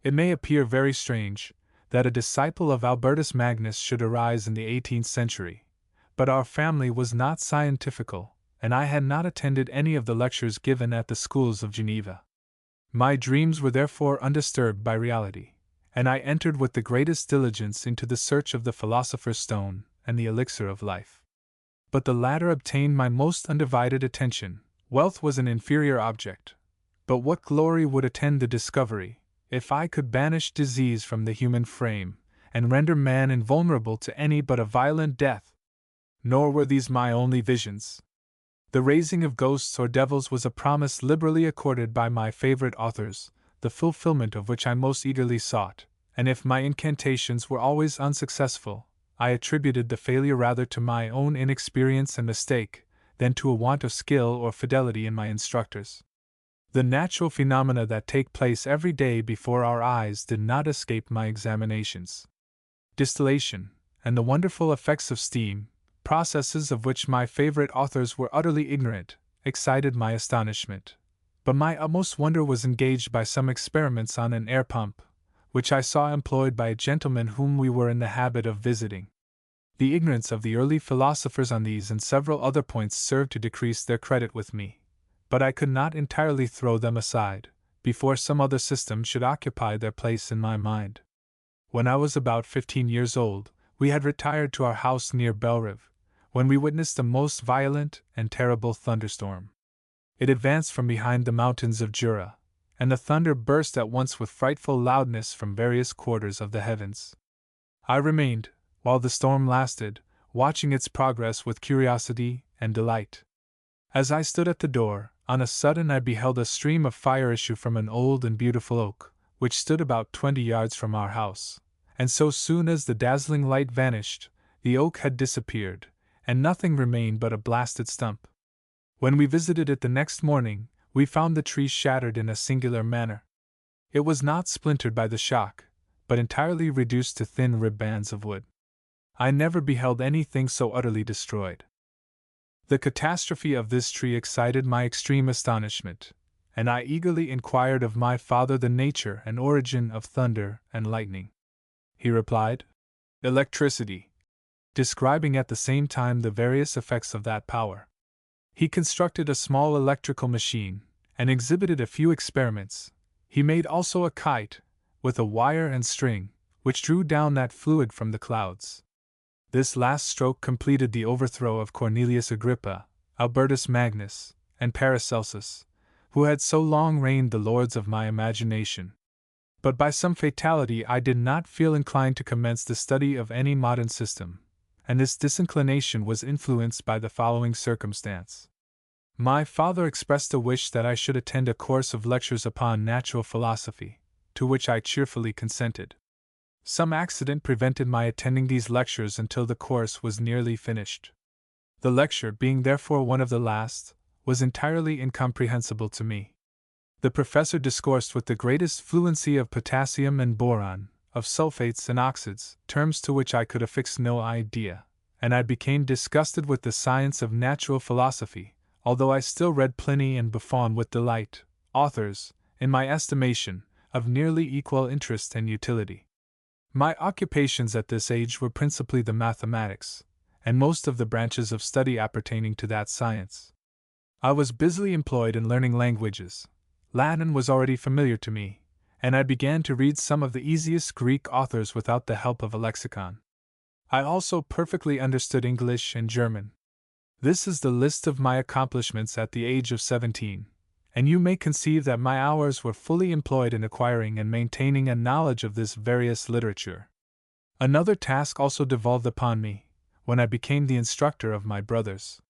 It may appear very strange that a disciple of Albertus Magnus should arise in the 18th century, but our family was not scientifical, and I had not attended any of the lectures given at the schools of Geneva. My dreams were therefore undisturbed by reality, and I entered with the greatest diligence into the search of the philosopher's stone and the elixir of life. But the latter obtained my most undivided attention. Wealth was an inferior object, but what glory would attend the discovery, if I could banish disease from the human frame, and render man invulnerable to any but a violent death? Nor were these my only visions. The raising of ghosts or devils was a promise liberally accorded by my favorite authors, the fulfillment of which I most eagerly sought, and if my incantations were always unsuccessful, I attributed the failure rather to my own inexperience and mistake than to a want of skill or fidelity in my instructors. The natural phenomena that take place every day before our eyes did not escape my examinations. Distillation, and the wonderful effects of steam, processes of which my favorite authors were utterly ignorant, excited my astonishment. But my utmost wonder was engaged by some experiments on an air pump, which I saw employed by a gentleman whom we were in the habit of visiting. The ignorance of the early philosophers on these and several other points served to decrease their credit with me, but I could not entirely throw them aside, before some other system should occupy their place in my mind. When I was about 15 years old, we had retired to our house near Belrive, when we witnessed a most violent and terrible thunderstorm. It advanced from behind the mountains of Jura, and the thunder burst at once with frightful loudness from various quarters of the heavens. I remained, while the storm lasted, watching its progress with curiosity and delight. As I stood at the door, on a sudden I beheld a stream of fire issue from an old and beautiful oak, which stood about 20 yards from our house, and so soon as the dazzling light vanished, the oak had disappeared, and nothing remained but a blasted stump. When we visited it the next morning, we found the tree shattered in a singular manner. It was not splintered by the shock, but entirely reduced to thin rib bands of wood. I never beheld anything so utterly destroyed. The catastrophe of this tree excited my extreme astonishment, and I eagerly inquired of my father the nature and origin of thunder and lightning. He replied, "Electricity," describing at the same time the various effects of that power. He constructed a small electrical machine, and exhibited a few experiments. He made also a kite, with a wire and string, which drew down that fluid from the clouds. This last stroke completed the overthrow of Cornelius Agrippa, Albertus Magnus, and Paracelsus, who had so long reigned the lords of my imagination. But by some fatality I did not feel inclined to commence the study of any modern system, and this disinclination was influenced by the following circumstance. My father expressed a wish that I should attend a course of lectures upon natural philosophy, to which I cheerfully consented. Some accident prevented my attending these lectures until the course was nearly finished. The lecture, being therefore one of the last, was entirely incomprehensible to me. The professor discoursed with the greatest fluency of potassium and boron, of sulfates and oxides, terms to which I could affix no idea, and I became disgusted with the science of natural philosophy, although I still read Pliny and Buffon with delight, authors, in my estimation, of nearly equal interest and utility. My occupations at this age were principally the mathematics, and most of the branches of study appertaining to that science. I was busily employed in learning languages. Latin was already familiar to me, and I began to read some of the easiest Greek authors without the help of a lexicon. I also perfectly understood English and German. This is the list of my accomplishments at the age of 17, and you may conceive that my hours were fully employed in acquiring and maintaining a knowledge of this various literature. Another task also devolved upon me, when I became the instructor of my brothers.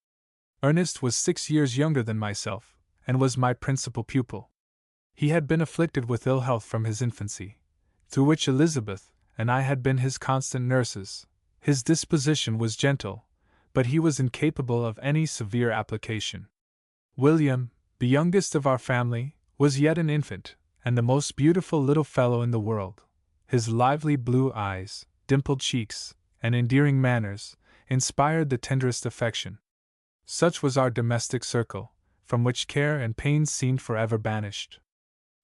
Ernest was 6 years younger than myself, and was my principal pupil. He had been afflicted with ill health from his infancy, through which Elizabeth and I had been his constant nurses. His disposition was gentle, but he was incapable of any severe application. William, the youngest of our family, was yet an infant, and the most beautiful little fellow in the world. His lively blue eyes, dimpled cheeks, and endearing manners inspired the tenderest affection. Such was our domestic circle, from which care and pains seemed forever banished.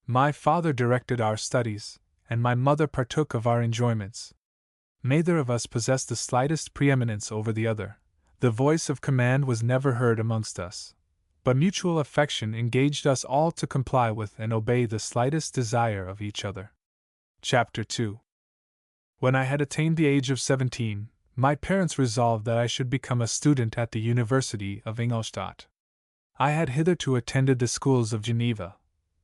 My father directed our studies, and my mother partook of our enjoyments. Neither of us possessed the slightest preeminence over the other. The voice of command was never heard amongst us, but mutual affection engaged us all to comply with and obey the slightest desire of each other. Chapter 2. When I had attained the age of 17, my parents resolved that I should become a student at the University of Ingolstadt. I had hitherto attended the schools of Geneva,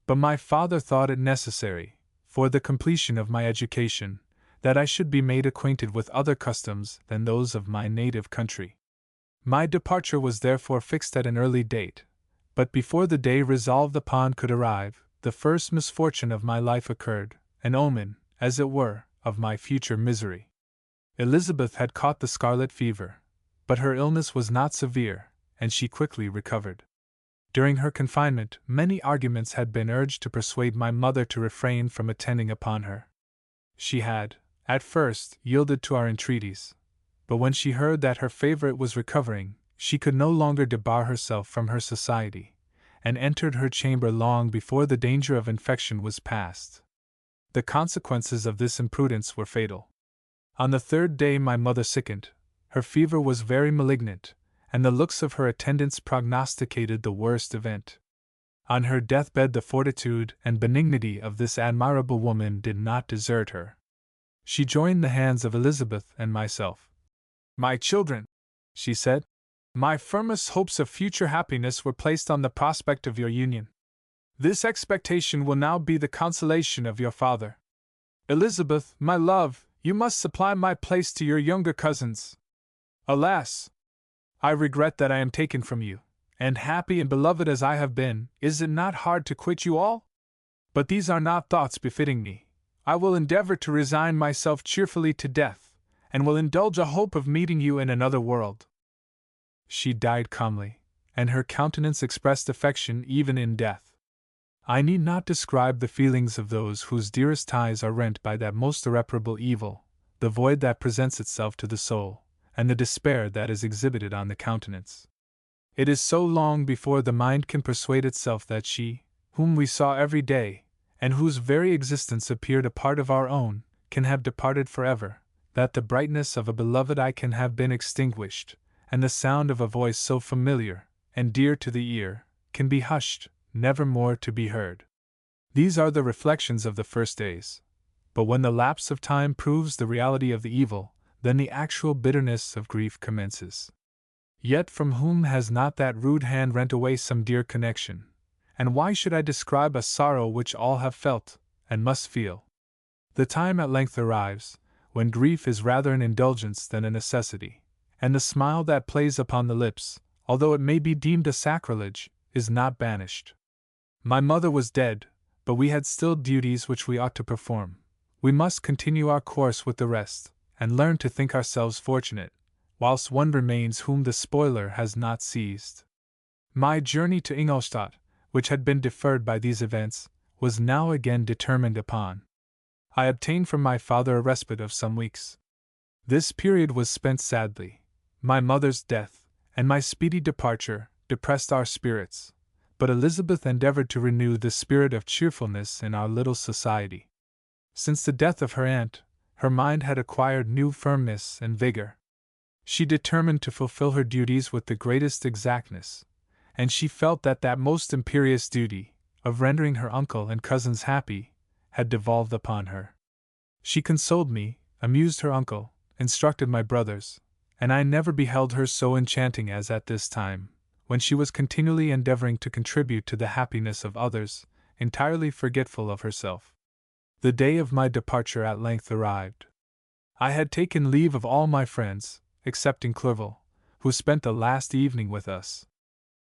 but my father thought it necessary, for the completion of my education, that I should be made acquainted with other customs than those of my native country. My departure was therefore fixed at an early date, but before the day resolved upon could arrive, the first misfortune of my life occurred, an omen, as it were, of my future misery. Elizabeth had caught the scarlet fever, but her illness was not severe, and she quickly recovered. During her confinement, many arguments had been urged to persuade my mother to refrain from attending upon her. She had, at first, yielded to our entreaties, but when she heard that her favorite was recovering, she could no longer debar herself from her society, and entered her chamber long before the danger of infection was past. The consequences of this imprudence were fatal. On the third day my mother sickened. Her fever was very malignant, and the looks of her attendants prognosticated the worst event. On her deathbed the fortitude and benignity of this admirable woman did not desert her. She joined the hands of Elizabeth and myself. "My children," she said, "my firmest hopes of future happiness were placed on the prospect of your union. This expectation will now be the consolation of your father. Elizabeth, my love, you must supply my place to your younger cousins. Alas! I regret that I am taken from you, and happy and beloved as I have been, is it not hard to quit you all? But these are not thoughts befitting me. I will endeavor to resign myself cheerfully to death, and will indulge a hope of meeting you in another world." She died calmly, and her countenance expressed affection even in death. I need not describe the feelings of those whose dearest ties are rent by that most irreparable evil, the void that presents itself to the soul, and the despair that is exhibited on the countenance. It is so long before the mind can persuade itself that she, whom we saw every day, and whose very existence appeared a part of our own, can have departed forever, that the brightness of a beloved eye can have been extinguished, and the sound of a voice so familiar and dear to the ear can be hushed, never more to be heard. These are the reflections of the first days. But when the lapse of time proves the reality of the evil, then the actual bitterness of grief commences. Yet from whom has not that rude hand rent away some dear connection? And why should I describe a sorrow which all have felt, and must feel? The time at length arrives, when grief is rather an indulgence than a necessity, and the smile that plays upon the lips, although it may be deemed a sacrilege, is not banished. My mother was dead, but we had still duties which we ought to perform. We must continue our course with the rest, and learn to think ourselves fortunate, whilst one remains whom the spoiler has not seized. My journey to Ingolstadt, which had been deferred by these events, was now again determined upon. I obtained from my father a respite of some weeks. This period was spent sadly. My mother's death, and my speedy departure, depressed our spirits, but Elizabeth endeavored to renew the spirit of cheerfulness in our little society. Since the death of her aunt, her mind had acquired new firmness and vigor. She determined to fulfill her duties with the greatest exactness, and she felt that that most imperious duty, of rendering her uncle and cousins happy, had devolved upon her. She consoled me, amused her uncle, instructed my brothers, and I never beheld her so enchanting as at this time, when she was continually endeavoring to contribute to the happiness of others, entirely forgetful of herself. The day of my departure at length arrived. I had taken leave of all my friends, excepting Clerval, who spent the last evening with us.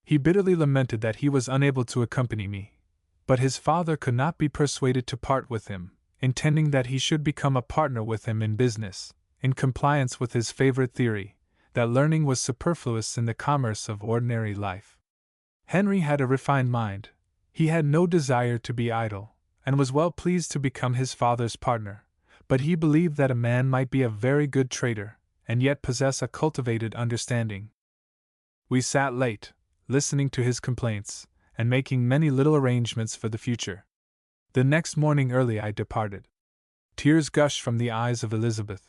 He bitterly lamented that he was unable to accompany me, but his father could not be persuaded to part with him, intending that he should become a partner with him in business, in compliance with his favorite theory, that learning was superfluous in the commerce of ordinary life. Henry had a refined mind. He had no desire to be idle, and was well pleased to become his father's partner, but he believed that a man might be a very good trader, and yet possess a cultivated understanding. We sat late, listening to his complaints, and making many little arrangements for the future. The next morning early I departed. Tears gushed from the eyes of Elizabeth.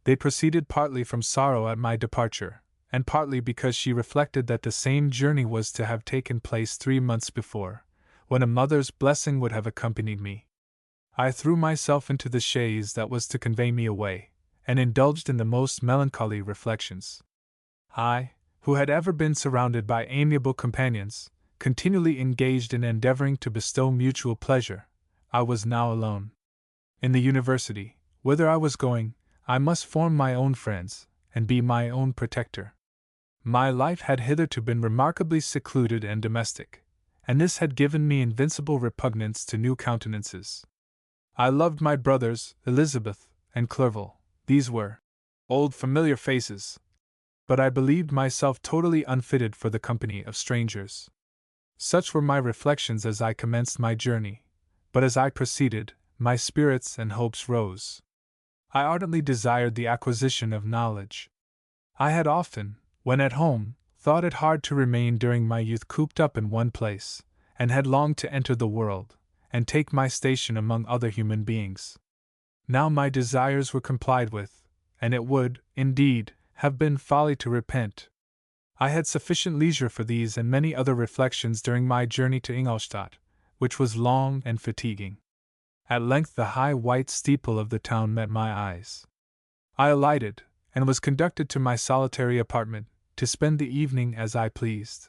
They proceeded partly from sorrow at my departure, and partly because she reflected that the same journey was to have taken place 3 months before, when a mother's blessing would have accompanied me. I threw myself into the chaise that was to convey me away, and indulged in the most melancholy reflections. I, who had ever been surrounded by amiable companions, continually engaged in endeavoring to bestow mutual pleasure, I was now alone. In the university, whither I was going, I must form my own friends, and be my own protector. My life had hitherto been remarkably secluded and domestic, and this had given me invincible repugnance to new countenances. I loved my brothers, Elizabeth and Clerval. These were old familiar faces, but I believed myself totally unfitted for the company of strangers. Such were my reflections as I commenced my journey, but as I proceeded, my spirits and hopes rose. I ardently desired the acquisition of knowledge. I had often, when at home, thought it hard to remain during my youth cooped up in one place, and had longed to enter the world, and take my station among other human beings. Now my desires were complied with, and it would, indeed, have been folly to repent. I had sufficient leisure for these and many other reflections during my journey to Ingolstadt, which was long and fatiguing. At length the high white steeple of the town met my eyes. I alighted, and was conducted to my solitary apartment, to spend the evening as I pleased.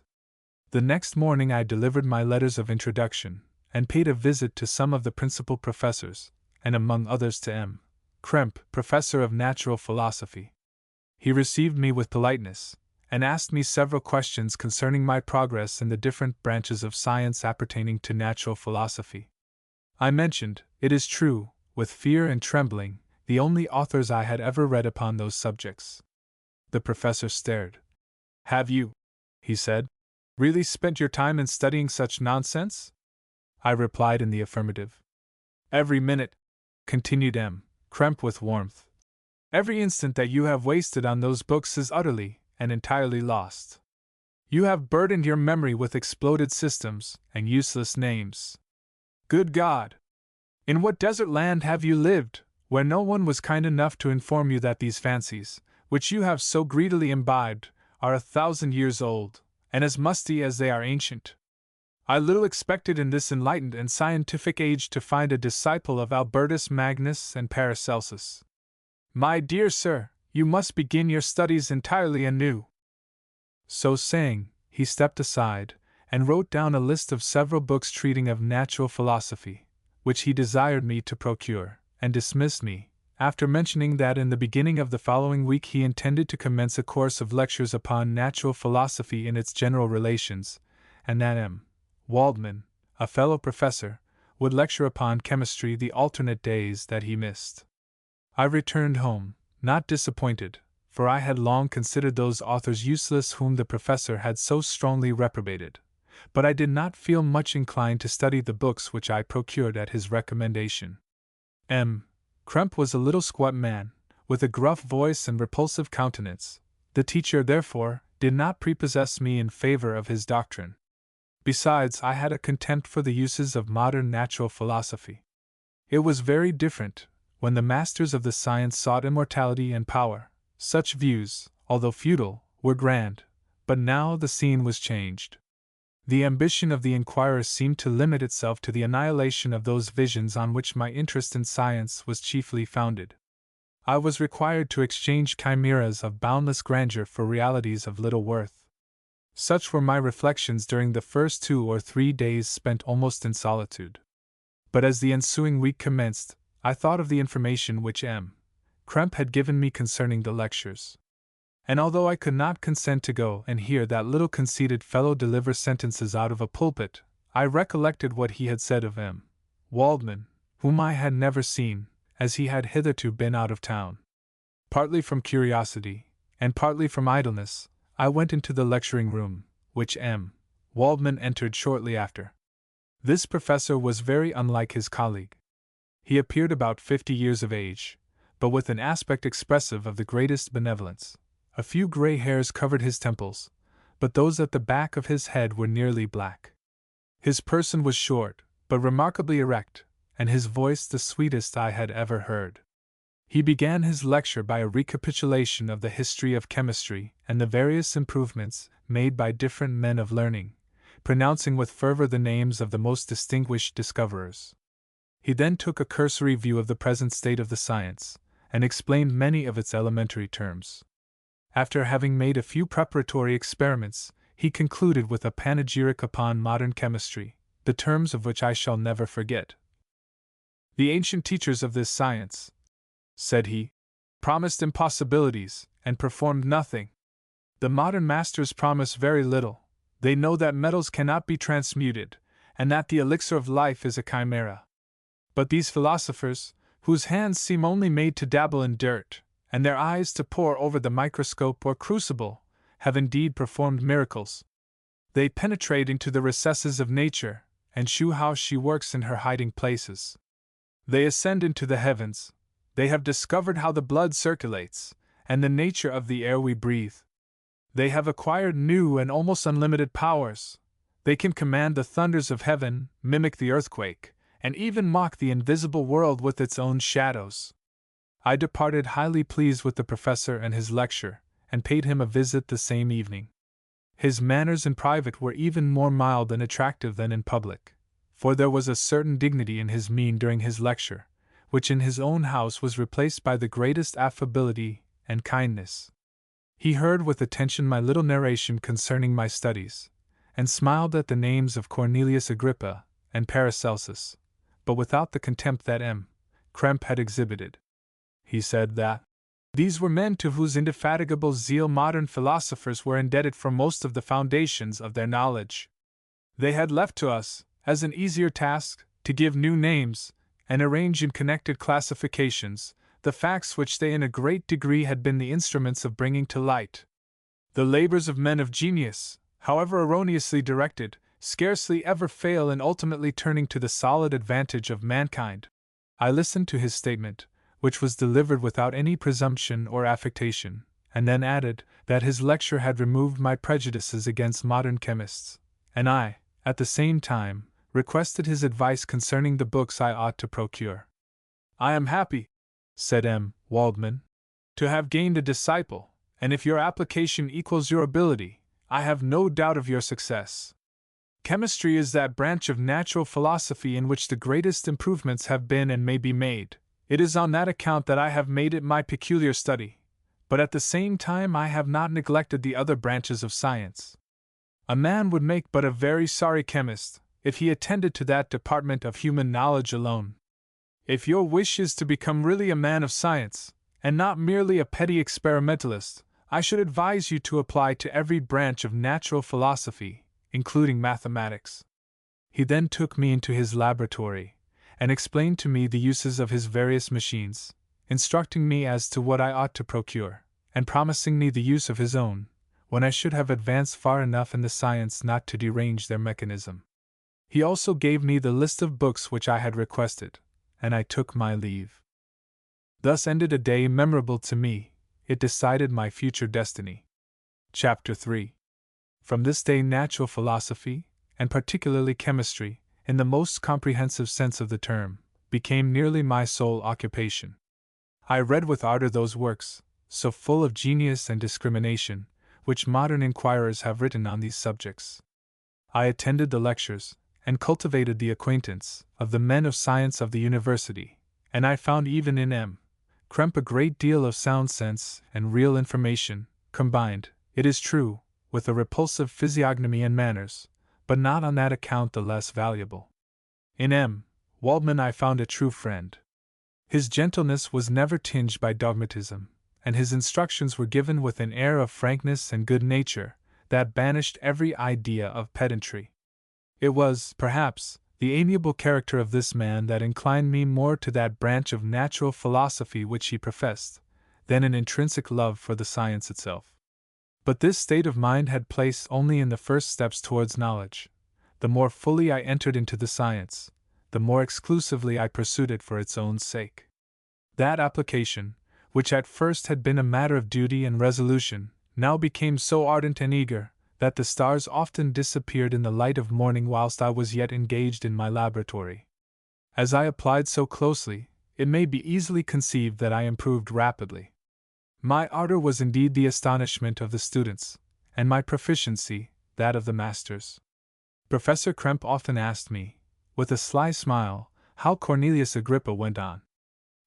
The next morning I delivered my letters of introduction, and paid a visit to some of the principal professors, and among others to M. Krempe, professor of natural philosophy. He received me with politeness, and asked me several questions concerning my progress in the different branches of science appertaining to natural philosophy. I mentioned, it is true, with fear and trembling, the only authors I had ever read upon those subjects. The professor stared. "Have you," he said, "really spent your time in studying such nonsense?" I replied in the affirmative. "Every minute," continued M. Krempe with warmth, "every instant that you have wasted on those books is utterly and entirely lost. You have burdened your memory with exploded systems and useless names. Good God! In what desert land have you lived, where no one was kind enough to inform you that these fancies, which you have so greedily imbibed, are 1,000 years old, and as musty as they are ancient? I little expected in this enlightened and scientific age to find a disciple of Albertus Magnus and Paracelsus. My dear sir, you must begin your studies entirely anew." So saying, he stepped aside, and wrote down a list of several books treating of natural philosophy, which he desired me to procure, and dismissed me, after mentioning that in the beginning of the following week he intended to commence a course of lectures upon natural philosophy in its general relations, and that M. Waldman, a fellow professor, would lecture upon chemistry the alternate days that he missed. I returned home, not disappointed, for I had long considered those authors useless whom the professor had so strongly reprobated, but I did not feel much inclined to study the books which I procured at his recommendation. M. Krempe was a little squat man, with a gruff voice and repulsive countenance. The teacher, therefore, did not prepossess me in favor of his doctrine. Besides, I had a contempt for the uses of modern natural philosophy. It was very different when the masters of the science sought immortality and power. Such views, although futile, were grand, but now the scene was changed. The ambition of the inquirer seemed to limit itself to the annihilation of those visions on which my interest in science was chiefly founded. I was required to exchange chimeras of boundless grandeur for realities of little worth. Such were my reflections during the first 2 or 3 days spent almost in solitude. But as the ensuing week commenced, I thought of the information which M. Krempe had given me concerning the lectures. And although I could not consent to go and hear that little conceited fellow deliver sentences out of a pulpit, I recollected what he had said of M. Waldman, whom I had never seen, as he had hitherto been out of town. Partly from curiosity, and partly from idleness, I went into the lecturing room, which M. Waldman entered shortly after. This professor was very unlike his colleague. He appeared about 50 years of age, but with an aspect expressive of the greatest benevolence. A few gray hairs covered his temples, but those at the back of his head were nearly black. His person was short, but remarkably erect, and his voice the sweetest I had ever heard. He began his lecture by a recapitulation of the history of chemistry and the various improvements made by different men of learning, pronouncing with fervor the names of the most distinguished discoverers. He then took a cursory view of the present state of the science, and explained many of its elementary terms. After having made a few preparatory experiments, he concluded with a panegyric upon modern chemistry, the terms of which I shall never forget. "The ancient teachers of this science," said he, "promised impossibilities, and performed nothing. The modern masters promise very little. They know that metals cannot be transmuted, and that the elixir of life is a chimera. But these philosophers, whose hands seem only made to dabble in dirt, and their eyes to pore over the microscope or crucible, have indeed performed miracles. They penetrate into the recesses of nature, and shew how she works in her hiding places. They ascend into the heavens. They have discovered how the blood circulates, and the nature of the air we breathe. They have acquired new and almost unlimited powers. They can command the thunders of heaven, mimic the earthquake, and even mock the invisible world with its own shadows. I departed highly pleased with the professor and his lecture, and paid him a visit the same evening. His manners in private were even more mild and attractive than in public, for there was a certain dignity in his mien during his lecture, which in his own house was replaced by the greatest affability and kindness. He heard with attention my little narration concerning my studies, and smiled at the names of Cornelius Agrippa and Paracelsus, but without the contempt that M. Krempe had exhibited. He said that these were men to whose indefatigable zeal modern philosophers were indebted for most of the foundations of their knowledge. They had left to us, as an easier task, to give new names, and arrange in connected classifications, the facts which they in a great degree had been the instruments of bringing to light. The labors of men of genius, however erroneously directed, scarcely ever fail in ultimately turning to the solid advantage of mankind. I listened to his statement, which was delivered without any presumption or affectation, and then added that his lecture had removed my prejudices against modern chemists, and I, at the same time, requested his advice concerning the books I ought to procure. "I am happy," said M. Waldman, "to have gained a disciple, and if your application equals your ability, I have no doubt of your success. Chemistry is that branch of natural philosophy in which the greatest improvements have been and may be made. It is on that account that I have made it my peculiar study, but at the same time I have not neglected the other branches of science. A man would make but a very sorry chemist if he attended to that department of human knowledge alone. If your wish is to become really a man of science, and not merely a petty experimentalist, I should advise you to apply to every branch of natural philosophy, including mathematics." He then took me into his laboratory, and explained to me the uses of his various machines, instructing me as to what I ought to procure, and promising me the use of his own, when I should have advanced far enough in the science not to derange their mechanism. He also gave me the list of books which I had requested, and I took my leave. Thus ended a day memorable to me. It decided my future destiny. Chapter 3. From this day natural philosophy, and particularly chemistry, in the most comprehensive sense of the term, became nearly my sole occupation. I read with ardor those works, so full of genius and discrimination, which modern inquirers have written on these subjects. I attended the lectures, and cultivated the acquaintance of the men of science of the university, and I found even in M. Krempe a great deal of sound sense and real information, combined, it is true, with a repulsive physiognomy and manners, but not on that account the less valuable. In M. Waldman I found a true friend. His gentleness was never tinged by dogmatism, and his instructions were given with an air of frankness and good nature that banished every idea of pedantry. It was, perhaps, the amiable character of this man that inclined me more to that branch of natural philosophy which he professed, than an intrinsic love for the science itself. But this state of mind had place only in the first steps towards knowledge. The more fully I entered into the science, the more exclusively I pursued it for its own sake. That application, which at first had been a matter of duty and resolution, now became so ardent and eager, that the stars often disappeared in the light of morning whilst I was yet engaged in my laboratory. As I applied so closely, it may be easily conceived that I improved rapidly. My ardor was indeed the astonishment of the students, and my proficiency that of the masters. Professor Krempe often asked me, with a sly smile, how Cornelius Agrippa went on,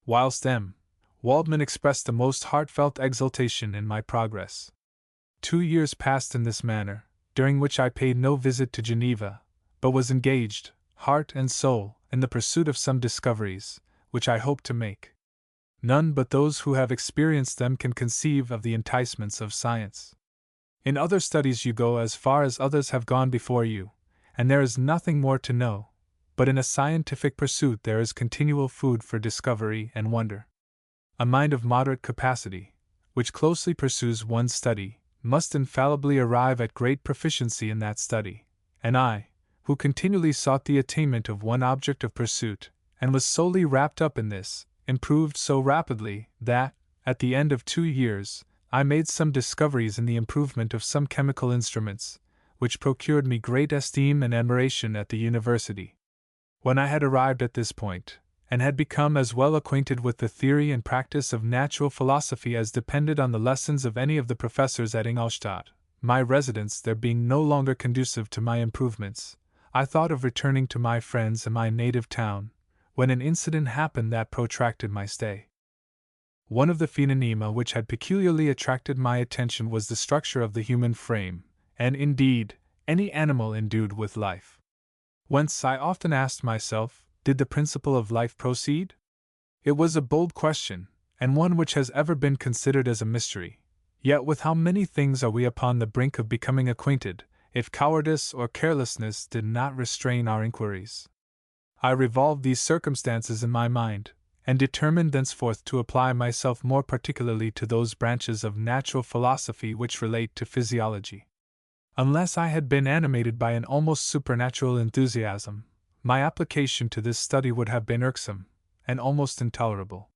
whilst M. Waldman expressed the most heartfelt exultation in my progress. 2 years passed in this manner, during which I paid no visit to Geneva, but was engaged, heart and soul, in the pursuit of some discoveries, which I hoped to make. None but those who have experienced them can conceive of the enticements of science. In other studies you go as far as others have gone before you, and there is nothing more to know, but in a scientific pursuit there is continual food for discovery and wonder. A mind of moderate capacity, which closely pursues one study, must infallibly arrive at great proficiency in that study, and I, who continually sought the attainment of one object of pursuit, and was solely wrapped up in this, improved so rapidly that, at the end of 2 years, I made some discoveries in the improvement of some chemical instruments, which procured me great esteem and admiration at the university. When I had arrived at this point, and had become as well acquainted with the theory and practice of natural philosophy as depended on the lessons of any of the professors at Ingolstadt, my residence there being no longer conducive to my improvements, I thought of returning to my friends in my native town, when an incident happened that protracted my stay. One of the phenomena which had peculiarly attracted my attention was the structure of the human frame, and indeed, any animal endued with life. Whence I often asked myself, did the principle of life proceed? It was a bold question, and one which has ever been considered as a mystery. Yet with how many things are we upon the brink of becoming acquainted, if cowardice or carelessness did not restrain our inquiries. I revolved these circumstances in my mind, and determined thenceforth to apply myself more particularly to those branches of natural philosophy which relate to physiology. Unless I had been animated by an almost supernatural enthusiasm, my application to this study would have been irksome, and almost intolerable.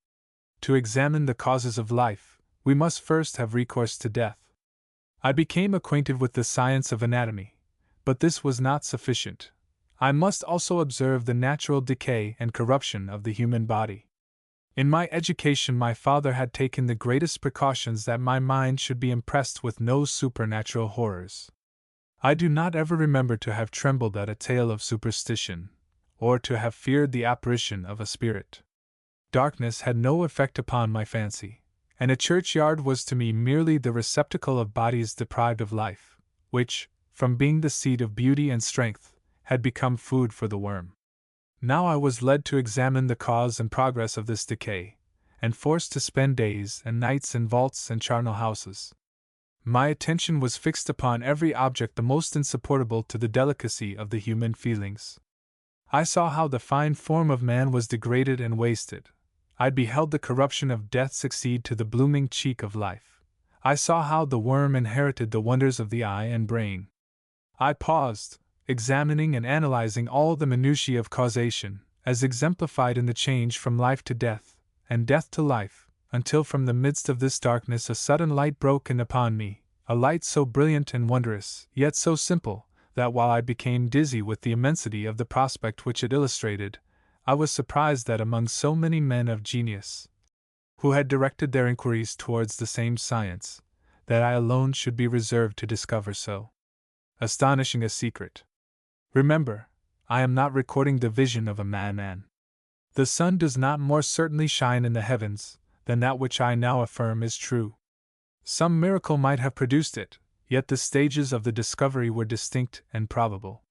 To examine the causes of life, we must first have recourse to death. I became acquainted with the science of anatomy, but this was not sufficient. I must also observe the natural decay and corruption of the human body. In my education my father had taken the greatest precautions that my mind should be impressed with no supernatural horrors. I do not ever remember to have trembled at a tale of superstition, or to have feared the apparition of a spirit. Darkness had no effect upon my fancy, and a churchyard was to me merely the receptacle of bodies deprived of life, which, from being the seat of beauty and strength, had become food for the worm. Now I was led to examine the cause and progress of this decay, and forced to spend days and nights in vaults and charnel houses. My attention was fixed upon every object the most insupportable to the delicacy of the human feelings. I saw how the fine form of man was degraded and wasted. I beheld the corruption of death succeed to the blooming cheek of life. I saw how the worm inherited the wonders of the eye and brain. I paused, examining and analyzing all the minutiae of causation, as exemplified in the change from life to death, and death to life, until from the midst of this darkness a sudden light broke in upon me, a light so brilliant and wondrous, yet so simple, that while I became dizzy with the immensity of the prospect which it illustrated, I was surprised that among so many men of genius, who had directed their inquiries towards the same science, that I alone should be reserved to discover so astonishing a secret. Remember, I am not recording the vision of a madman. The sun does not more certainly shine in the heavens than that which I now affirm is true. Some miracle might have produced it, yet the stages of the discovery were distinct and probable.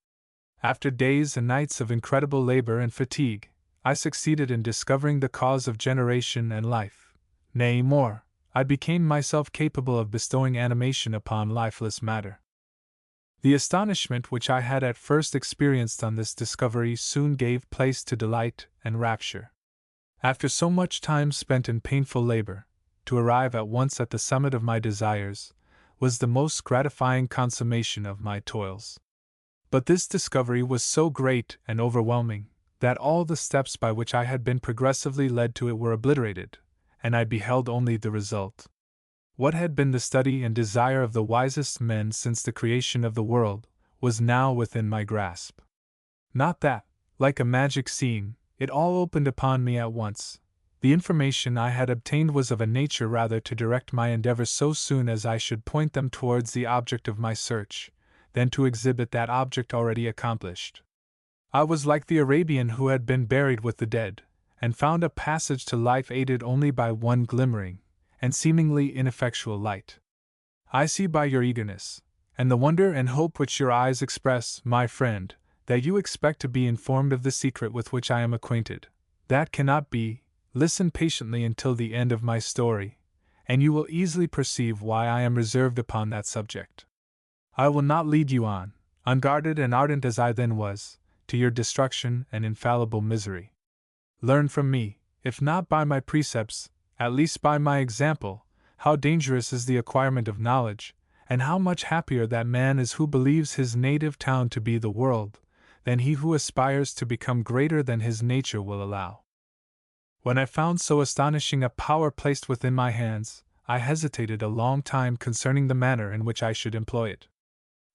After days and nights of incredible labor and fatigue, I succeeded in discovering the cause of generation and life. Nay, more, I became myself capable of bestowing animation upon lifeless matter. The astonishment which I had at first experienced on this discovery soon gave place to delight and rapture. After so much time spent in painful labor, to arrive at once at the summit of my desires was the most gratifying consummation of my toils. But this discovery was so great and overwhelming that all the steps by which I had been progressively led to it were obliterated, and I beheld only the result. What had been the study and desire of the wisest men since the creation of the world was now within my grasp. Not that, like a magic scene, it all opened upon me at once. The information I had obtained was of a nature rather to direct my endeavors so soon as I should point them towards the object of my search, than to exhibit that object already accomplished. I was like the Arabian who had been buried with the dead, and found a passage to life aided only by one glimmering, and seemingly ineffectual light. I see by your eagerness, and the wonder and hope which your eyes express, my friend, that you expect to be informed of the secret with which I am acquainted. That cannot be. Listen patiently until the end of my story, and you will easily perceive why I am reserved upon that subject. I will not lead you on, unguarded and ardent as I then was, to your destruction and infallible misery. Learn from me, if not by my precepts, at least by my example, how dangerous is the acquirement of knowledge, and how much happier that man is who believes his native town to be the world, than he who aspires to become greater than his nature will allow. When I found so astonishing a power placed within my hands, I hesitated a long time concerning the manner in which I should employ it.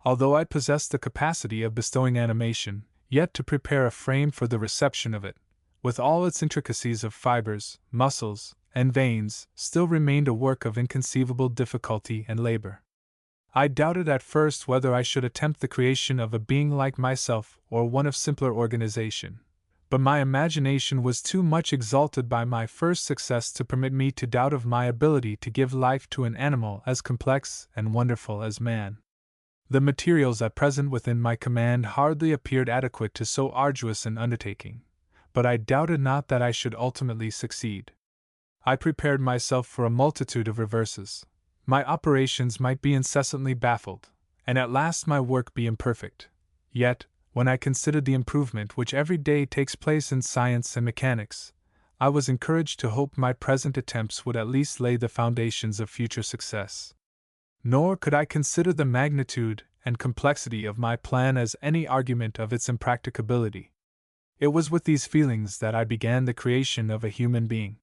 Although I possessed the capacity of bestowing animation, yet to prepare a frame for the reception of it, with all its intricacies of fibers, muscles, and veins, still remained a work of inconceivable difficulty and labor. I doubted at first whether I should attempt the creation of a being like myself or one of simpler organization, but my imagination was too much exalted by my first success to permit me to doubt of my ability to give life to an animal as complex and wonderful as man. The materials at present within my command hardly appeared adequate to so arduous an undertaking, but I doubted not that I should ultimately succeed. I prepared myself for a multitude of reverses. My operations might be incessantly baffled, and at last my work be imperfect. Yet, when I considered the improvement which every day takes place in science and mechanics, I was encouraged to hope my present attempts would at least lay the foundations of future success. Nor could I consider the magnitude and complexity of my plan as any argument of its impracticability. It was with these feelings that I began the creation of a human being.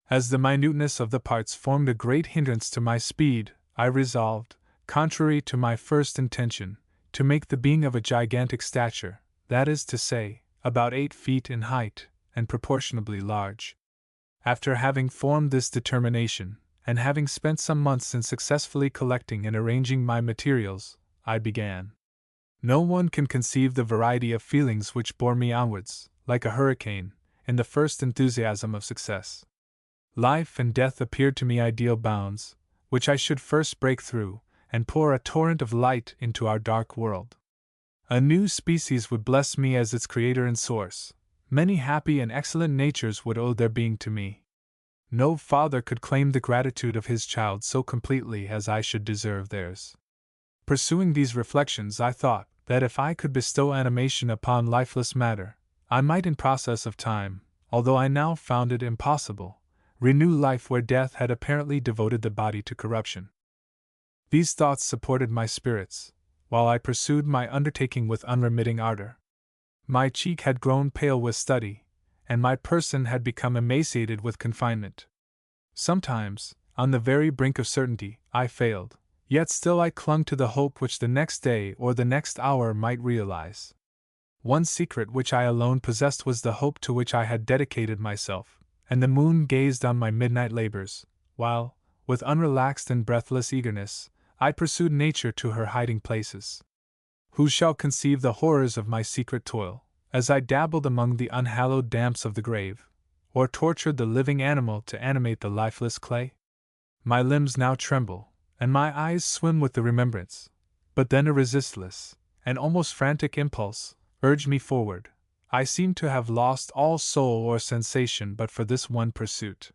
As the minuteness of the parts formed a great hindrance to my speed, I resolved, contrary to my first intention, to make the being of a gigantic stature, that is to say, about 8 feet in height, and proportionably large. After having formed this determination, and having spent some months in successfully collecting and arranging my materials, I began. No one can conceive the variety of feelings which bore me onwards, like a hurricane, in the first enthusiasm of success. Life and death appeared to me ideal bounds, which I should first break through, and pour a torrent of light into our dark world. A new species would bless me as its creator and source. Many happy and excellent natures would owe their being to me. No father could claim the gratitude of his child so completely as I should deserve theirs. Pursuing these reflections, I thought that if I could bestow animation upon lifeless matter, I might in process of time, although I now found it impossible, renew life where death had apparently devoted the body to corruption. These thoughts supported my spirits, while I pursued my undertaking with unremitting ardor. My cheek had grown pale with study, and my person had become emaciated with confinement. Sometimes, on the very brink of certainty, I failed, yet still I clung to the hope which the next day or the next hour might realize. One secret which I alone possessed was the hope to which I had dedicated myself, and the moon gazed on my midnight labors, while, with unrelaxed and breathless eagerness, I pursued nature to her hiding places. Who shall conceive the horrors of my secret toil, as I dabbled among the unhallowed damps of the grave, or tortured the living animal to animate the lifeless clay? My limbs now tremble, and my eyes swim with the remembrance, but then a resistless, and almost frantic impulse urged me forward. I seemed to have lost all soul or sensation but for this one pursuit.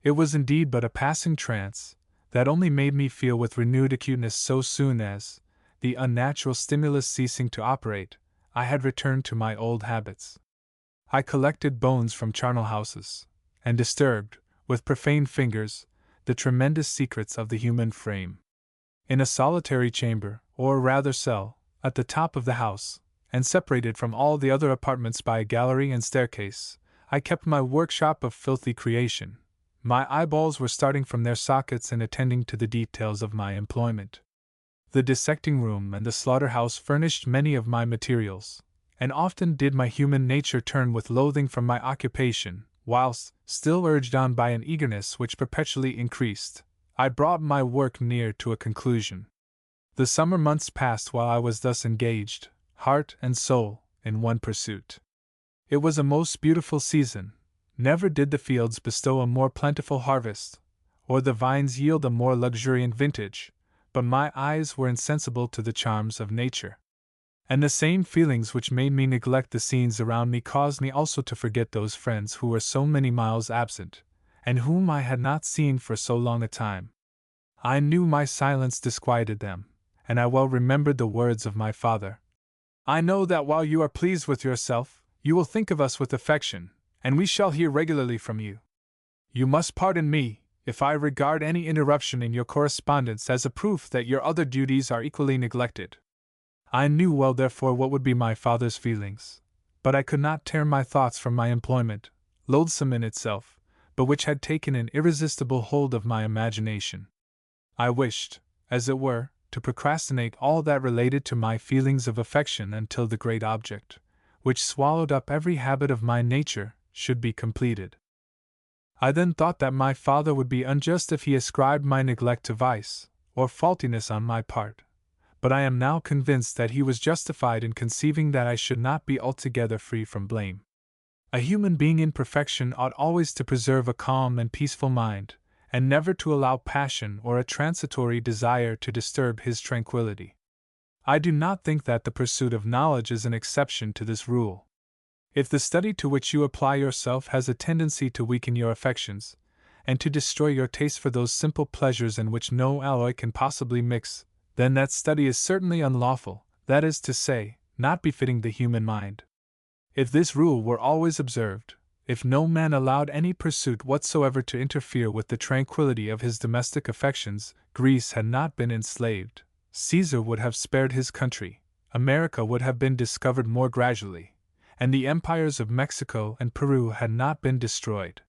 It was indeed but a passing trance, that only made me feel with renewed acuteness so soon as, the unnatural stimulus ceasing to operate, I had returned to my old habits. I collected bones from charnel houses, and disturbed, with profane fingers, the tremendous secrets of the human frame. In a solitary chamber, or rather cell, at the top of the house, and separated from all the other apartments by a gallery and staircase, I kept my workshop of filthy creation. My eyeballs were starting from their sockets and attending to the details of my employment. The dissecting room and the slaughterhouse furnished many of my materials, and often did my human nature turn with loathing from my occupation, whilst, still urged on by an eagerness which perpetually increased, I brought my work near to a conclusion. The summer months passed while I was thus engaged, heart and soul, in one pursuit. It was a most beautiful season. Never did the fields bestow a more plentiful harvest, or the vines yield a more luxuriant vintage, but my eyes were insensible to the charms of nature. And the same feelings which made me neglect the scenes around me caused me also to forget those friends who were so many miles absent, and whom I had not seen for so long a time. I knew my silence disquieted them, and I well remembered the words of my father. I know that while you are pleased with yourself, you will think of us with affection, and we shall hear regularly from you. You must pardon me if I regard any interruption in your correspondence as a proof that your other duties are equally neglected. I knew well, therefore, what would be my father's feelings, but I could not tear my thoughts from my employment, loathsome in itself, but which had taken an irresistible hold of my imagination. I wished, as it were, to procrastinate all that related to my feelings of affection until the great object, which swallowed up every habit of my nature, should be completed. I then thought that my father would be unjust if he ascribed my neglect to vice, or faultiness on my part, but I am now convinced that he was justified in conceiving that I should not be altogether free from blame. A human being in perfection ought always to preserve a calm and peaceful mind, and never to allow passion or a transitory desire to disturb his tranquility. I do not think that the pursuit of knowledge is an exception to this rule. If the study to which you apply yourself has a tendency to weaken your affections, and to destroy your taste for those simple pleasures in which no alloy can possibly mix, then that study is certainly unlawful, that is to say, not befitting the human mind. If this rule were always observed, if no man allowed any pursuit whatsoever to interfere with the tranquility of his domestic affections, Greece had not been enslaved, Caesar would have spared his country, America would have been discovered more gradually, and the empires of Mexico and Peru had not been destroyed.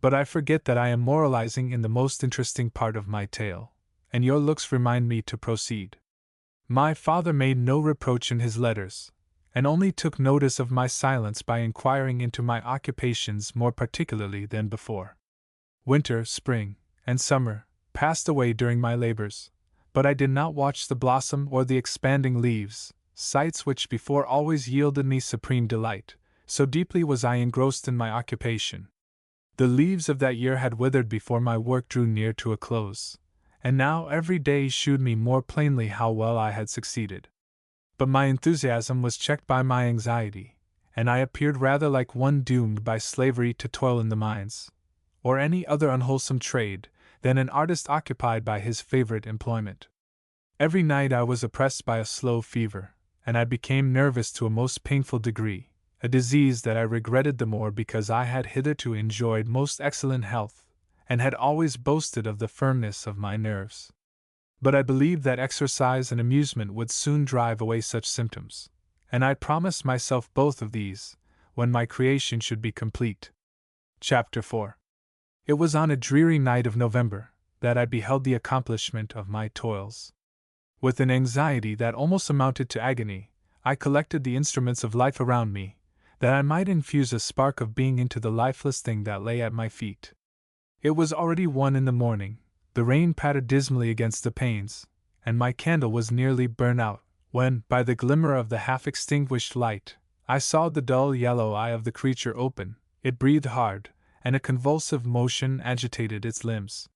But I forget that I am moralizing in the most interesting part of my tale, and your looks remind me to proceed. My father made no reproach in his letters, and only took notice of my silence by inquiring into my occupations more particularly than before. Winter, spring, and summer passed away during my labors, but I did not watch the blossom or the expanding leaves, sights which before always yielded me supreme delight, so deeply was I engrossed in my occupation. The leaves of that year had withered before my work drew near to a close, and now every day shewed me more plainly how well I had succeeded. But my enthusiasm was checked by my anxiety, and I appeared rather like one doomed by slavery to toil in the mines, or any other unwholesome trade, than an artist occupied by his favorite employment. Every night I was oppressed by a slow fever, and I became nervous to a most painful degree, a disease that I regretted the more because I had hitherto enjoyed most excellent health, and had always boasted of the firmness of my nerves. But I believed that exercise and amusement would soon drive away such symptoms, and I promised myself both of these, when my creation should be complete. Chapter 4. It was on a dreary night of November that I beheld the accomplishment of my toils. With an anxiety that almost amounted to agony, I collected the instruments of life around me, that I might infuse a spark of being into the lifeless thing that lay at my feet. It was already 1 in the morning, the rain pattered dismally against the panes, and my candle was nearly burnt out, when, by the glimmer of the half-extinguished light, I saw the dull yellow eye of the creature open. It breathed hard, and a convulsive motion agitated its limbs.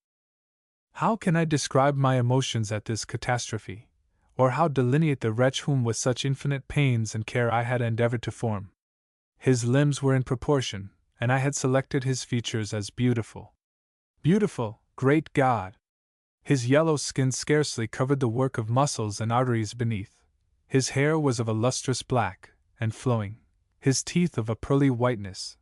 How can I describe my emotions at this catastrophe, or how delineate the wretch whom with such infinite pains and care I had endeavored to form? His limbs were in proportion, and I had selected his features as beautiful. Beautiful, great God! His yellow skin scarcely covered the work of muscles and arteries beneath. His hair was of a lustrous black, and flowing, his teeth of a pearly whiteness.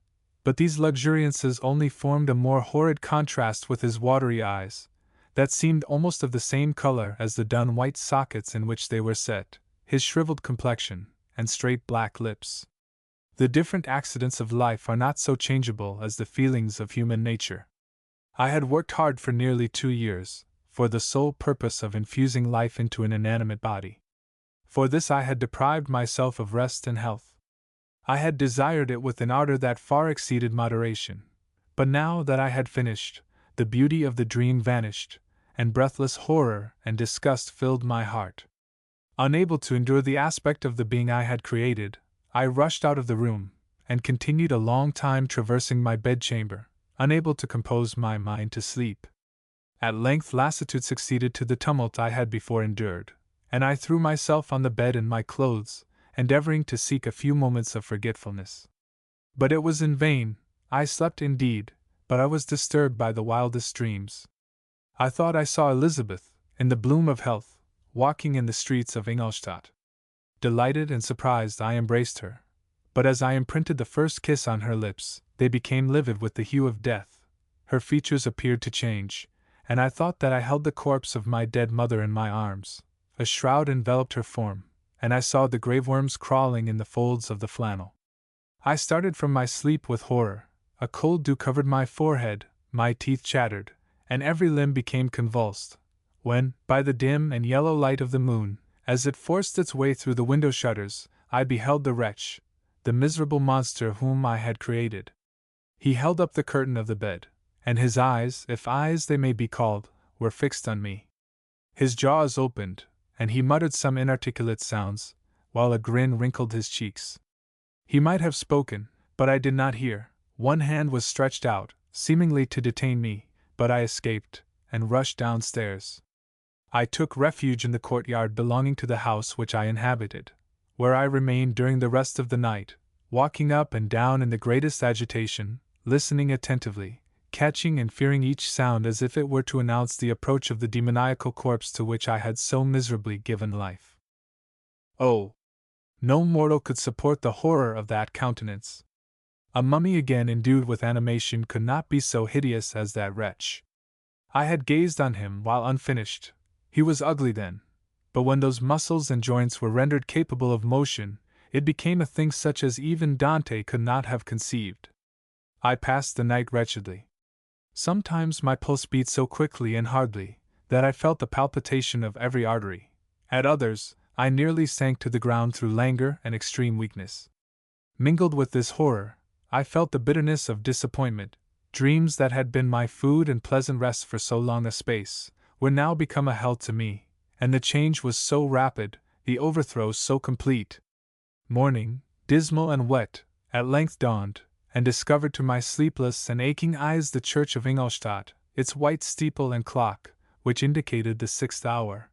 But these luxuriances only formed a more horrid contrast with his watery eyes, that seemed almost of the same color as the dun white sockets in which they were set, his shriveled complexion, and straight black lips. The different accidents of life are not so changeable as the feelings of human nature. I had worked hard for nearly 2 years, for the sole purpose of infusing life into an inanimate body. For this I had deprived myself of rest and health. I had desired it with an ardor that far exceeded moderation, but now that I had finished, the beauty of the dream vanished, and breathless horror and disgust filled my heart. Unable to endure the aspect of the being I had created, I rushed out of the room, and continued a long time traversing my bedchamber, unable to compose my mind to sleep. At length lassitude succeeded to the tumult I had before endured, and I threw myself on the bed in my clothes, endeavoring to seek a few moments of forgetfulness. But it was in vain. I slept indeed, but I was disturbed by the wildest dreams. I thought I saw Elizabeth, in the bloom of health, walking in the streets of Ingolstadt. Delighted and surprised, I embraced her. But as I imprinted the first kiss on her lips, they became livid with the hue of death. Her features appeared to change, and I thought that I held the corpse of my dead mother in my arms. A shroud enveloped her form, and I saw the graveworms crawling in the folds of the flannel. I started from my sleep with horror. A cold dew covered my forehead, my teeth chattered, and every limb became convulsed, when, by the dim and yellow light of the moon, as it forced its way through the window shutters, I beheld the wretch, the miserable monster whom I had created. He held up the curtain of the bed, and his eyes, if eyes they may be called, were fixed on me. His jaws opened, and he muttered some inarticulate sounds, while a grin wrinkled his cheeks. He might have spoken, but I did not hear. One hand was stretched out, seemingly to detain me, but I escaped, and rushed downstairs. I took refuge in the courtyard belonging to the house which I inhabited, where I remained during the rest of the night, walking up and down in the greatest agitation, listening attentively, catching and fearing each sound as if it were to announce the approach of the demoniacal corpse to which I had so miserably given life. Oh! No mortal could support the horror of that countenance. A mummy again endued with animation could not be so hideous as that wretch. I had gazed on him while unfinished. He was ugly then, but when those muscles and joints were rendered capable of motion, it became a thing such as even Dante could not have conceived. I passed the night wretchedly. Sometimes my pulse beat so quickly and hardly that I felt the palpitation of every artery. At others, I nearly sank to the ground through languor and extreme weakness. Mingled with this horror, I felt the bitterness of disappointment. Dreams that had been my food and pleasant rest for so long a space were now become a hell to me, and the change was so rapid, the overthrow so complete. Morning, dismal and wet, at length dawned, and discovered to my sleepless and aching eyes the church of Ingolstadt, its white steeple and clock, which indicated the 6th hour.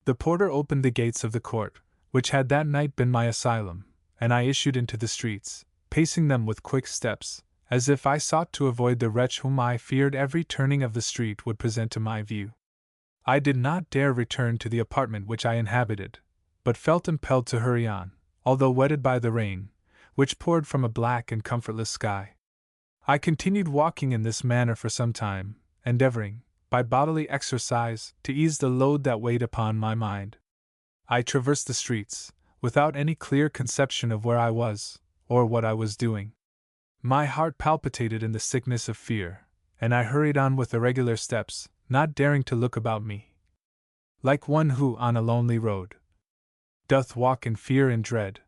The porter opened the gates of the court, which had that night been my asylum, and I issued into the streets, pacing them with quick steps, as if I sought to avoid the wretch whom I feared every turning of the street would present to my view. I did not dare return to the apartment which I inhabited, but felt impelled to hurry on, although wetted by the rain, which poured from a black and comfortless sky. I continued walking in this manner for some time, endeavoring, by bodily exercise, to ease the load that weighed upon my mind. I traversed the streets, without any clear conception of where I was, or what I was doing. My heart palpitated in the sickness of fear, and I hurried on with irregular steps, not daring to look about me. Like one who, on a lonely road, doth walk in fear and dread,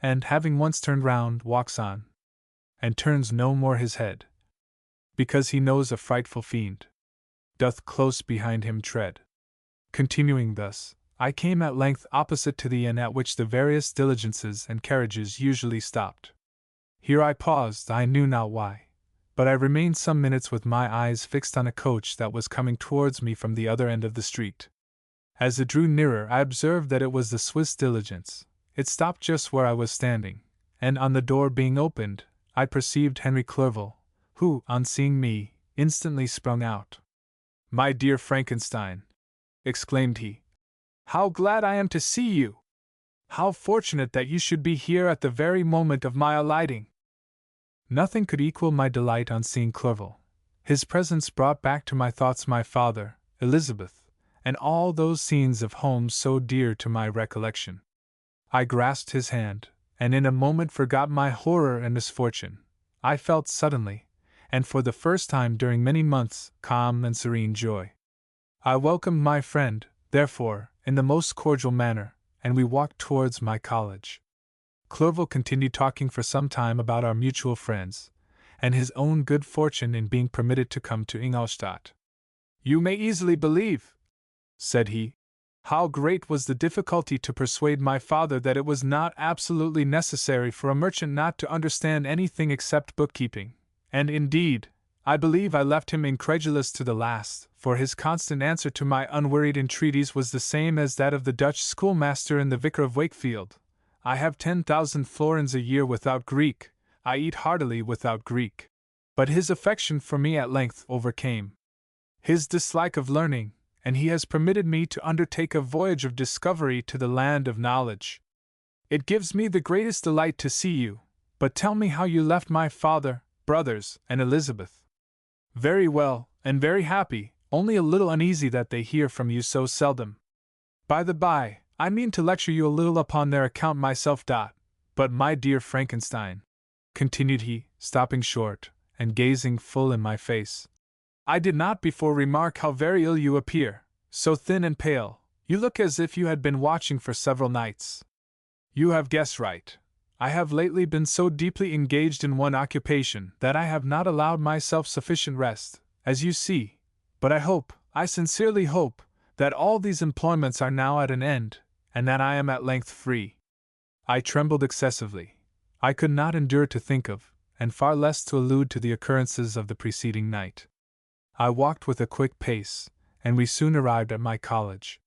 and, having once turned round, walks on, and turns no more his head, because he knows a frightful fiend doth close behind him tread. Continuing thus, I came at length opposite to the inn at which the various diligences and carriages usually stopped. Here I paused, I knew not why, but I remained some minutes with my eyes fixed on a coach that was coming towards me from the other end of the street. As it drew nearer, I observed that it was the Swiss diligence. It stopped just where I was standing, and on the door being opened, I perceived Henry Clerval, who, on seeing me, instantly sprung out. "My dear Frankenstein," exclaimed he, "how glad I am to see you! How fortunate that you should be here at the very moment of my alighting!" Nothing could equal my delight on seeing Clerval. His presence brought back to my thoughts my father, Elizabeth, and all those scenes of home so dear to my recollection. I grasped his hand, and in a moment forgot my horror and misfortune. I felt suddenly, and for the first time during many months, calm and serene joy. I welcomed my friend, therefore, in the most cordial manner, and we walked towards my college. Clerval continued talking for some time about our mutual friends, and his own good fortune in being permitted to come to Ingolstadt. "You may easily believe," said he, "how great was the difficulty to persuade my father that it was not absolutely necessary for a merchant not to understand anything except bookkeeping, and indeed, I believe I left him incredulous to the last, for his constant answer to my unwearied entreaties was the same as that of the Dutch schoolmaster in the Vicar of Wakefield. I have 10,000 florins a year without Greek, I eat heartily without Greek. But his affection for me at length overcame his dislike of learning, and he has permitted me to undertake a voyage of discovery to the land of knowledge. It gives me the greatest delight to see you, but tell me how you left my father, brothers, and Elizabeth. Very well, and very happy, only a little uneasy that they hear from you so seldom. By the by, I mean to lecture you a little upon their account myself. But my dear Frankenstein, continued he, stopping short, and gazing full in my face, I did not before remark how very ill you appear, so thin and pale, you look as if you had been watching for several nights. You have guessed right. I have lately been so deeply engaged in one occupation that I have not allowed myself sufficient rest, as you see, but I sincerely hope, that all these employments are now at an end, and that I am at length free. I trembled excessively. I could not endure to think of, and far less to allude to the occurrences of the preceding night. I walked with a quick pace, and we soon arrived at my college.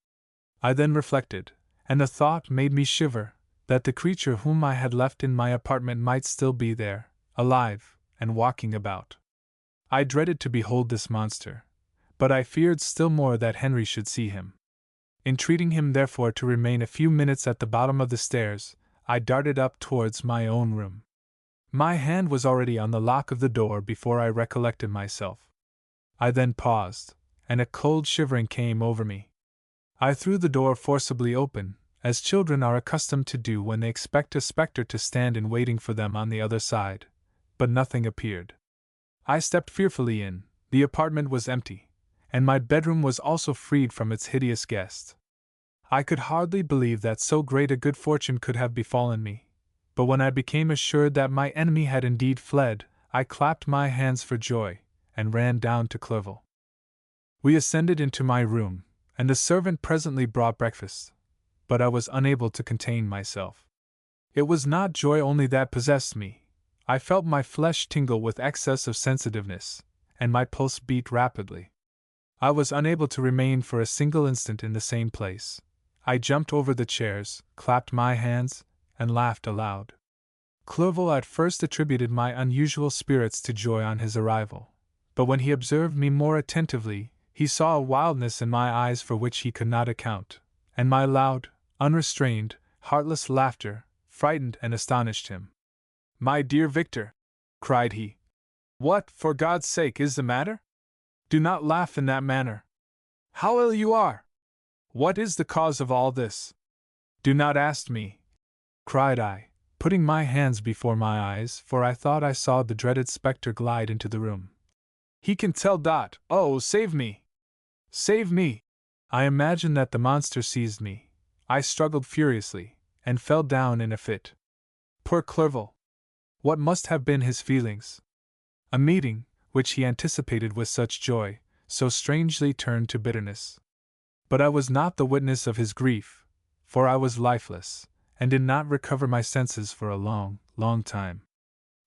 I then reflected, and the thought made me shiver, that the creature whom I had left in my apartment might still be there, alive, and walking about. I dreaded to behold this monster, but I feared still more that Henry should see him. Entreating him therefore to remain a few minutes at the bottom of the stairs, I darted up towards my own room. My hand was already on the lock of the door before I recollected myself. I then paused, and a cold shivering came over me. I threw the door forcibly open, as children are accustomed to do when they expect a spectre to stand in waiting for them on the other side, but nothing appeared. I stepped fearfully in. The apartment was empty, and my bedroom was also freed from its hideous guest. I could hardly believe that so great a good fortune could have befallen me, but when I became assured that my enemy had indeed fled, I clapped my hands for joy, and ran down to Clerval. We ascended into my room, and the servant presently brought breakfast, but I was unable to contain myself. It was not joy only that possessed me. I felt my flesh tingle with excess of sensitiveness, and my pulse beat rapidly. I was unable to remain for a single instant in the same place. I jumped over the chairs, clapped my hands, and laughed aloud. Clerval at first attributed my unusual spirits to joy on his arrival, but when he observed me more attentively, he saw a wildness in my eyes for which he could not account, and my loud, unrestrained, heartless laughter frightened and astonished him. "My dear Victor," cried he, "what, for God's sake, is the matter? Do not laugh in that manner. How ill you are! What is the cause of all this?" "Do not ask me," cried I, putting my hands before my eyes, for I thought I saw the dreaded spectre glide into the room. "He can tell. Oh, save me! Save me!" I imagined that the monster seized me. I struggled furiously, and fell down in a fit. Poor Clerval! What must have been his feelings? A meeting, which he anticipated with such joy, so strangely turned to bitterness. But I was not the witness of his grief, for I was lifeless, and did not recover my senses for a long, long time.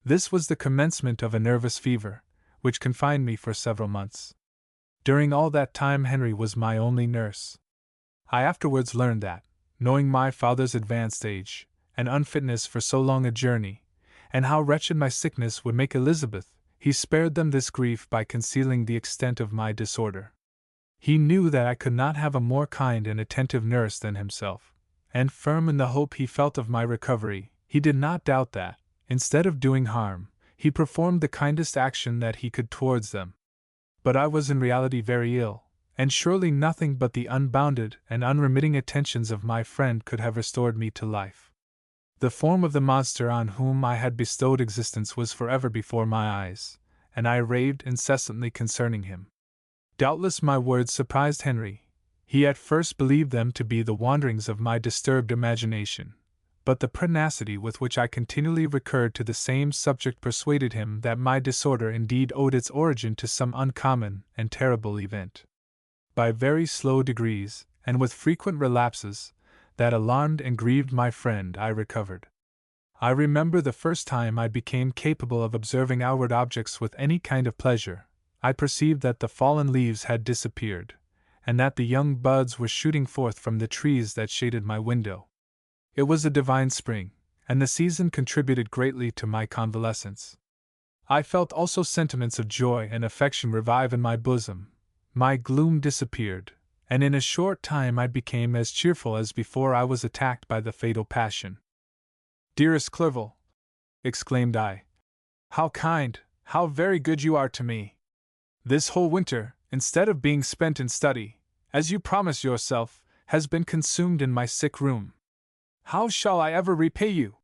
This was the commencement of a nervous fever, which confined me for several months. During all that time Henry was my only nurse. I afterwards learned that, knowing my father's advanced age, and unfitness for so long a journey, and how wretched my sickness would make Elizabeth, he spared them this grief by concealing the extent of my disorder. He knew that I could not have a more kind and attentive nurse than himself, and firm in the hope he felt of my recovery, he did not doubt that, instead of doing harm, he performed the kindest action that he could towards them. But I was in reality very ill, and surely nothing but the unbounded and unremitting attentions of my friend could have restored me to life. The form of the monster on whom I had bestowed existence was forever before my eyes, and I raved incessantly concerning him. Doubtless my words surprised Henry. He at first believed them to be the wanderings of my disturbed imagination, but the pertinacity with which I continually recurred to the same subject persuaded him that my disorder indeed owed its origin to some uncommon and terrible event. By very slow degrees, and with frequent relapses, that alarmed and grieved my friend, I recovered. I remember the first time I became capable of observing outward objects with any kind of pleasure. I perceived that the fallen leaves had disappeared, and that the young buds were shooting forth from the trees that shaded my window. It was a divine spring, and the season contributed greatly to my convalescence. I felt also sentiments of joy and affection revive in my bosom. My gloom disappeared, and in a short time I became as cheerful as before I was attacked by the fatal passion. "Dearest Clerval," exclaimed I, "how kind, how very good you are to me! This whole winter, instead of being spent in study, as you promised yourself, has been consumed in my sick room. How shall I ever repay you?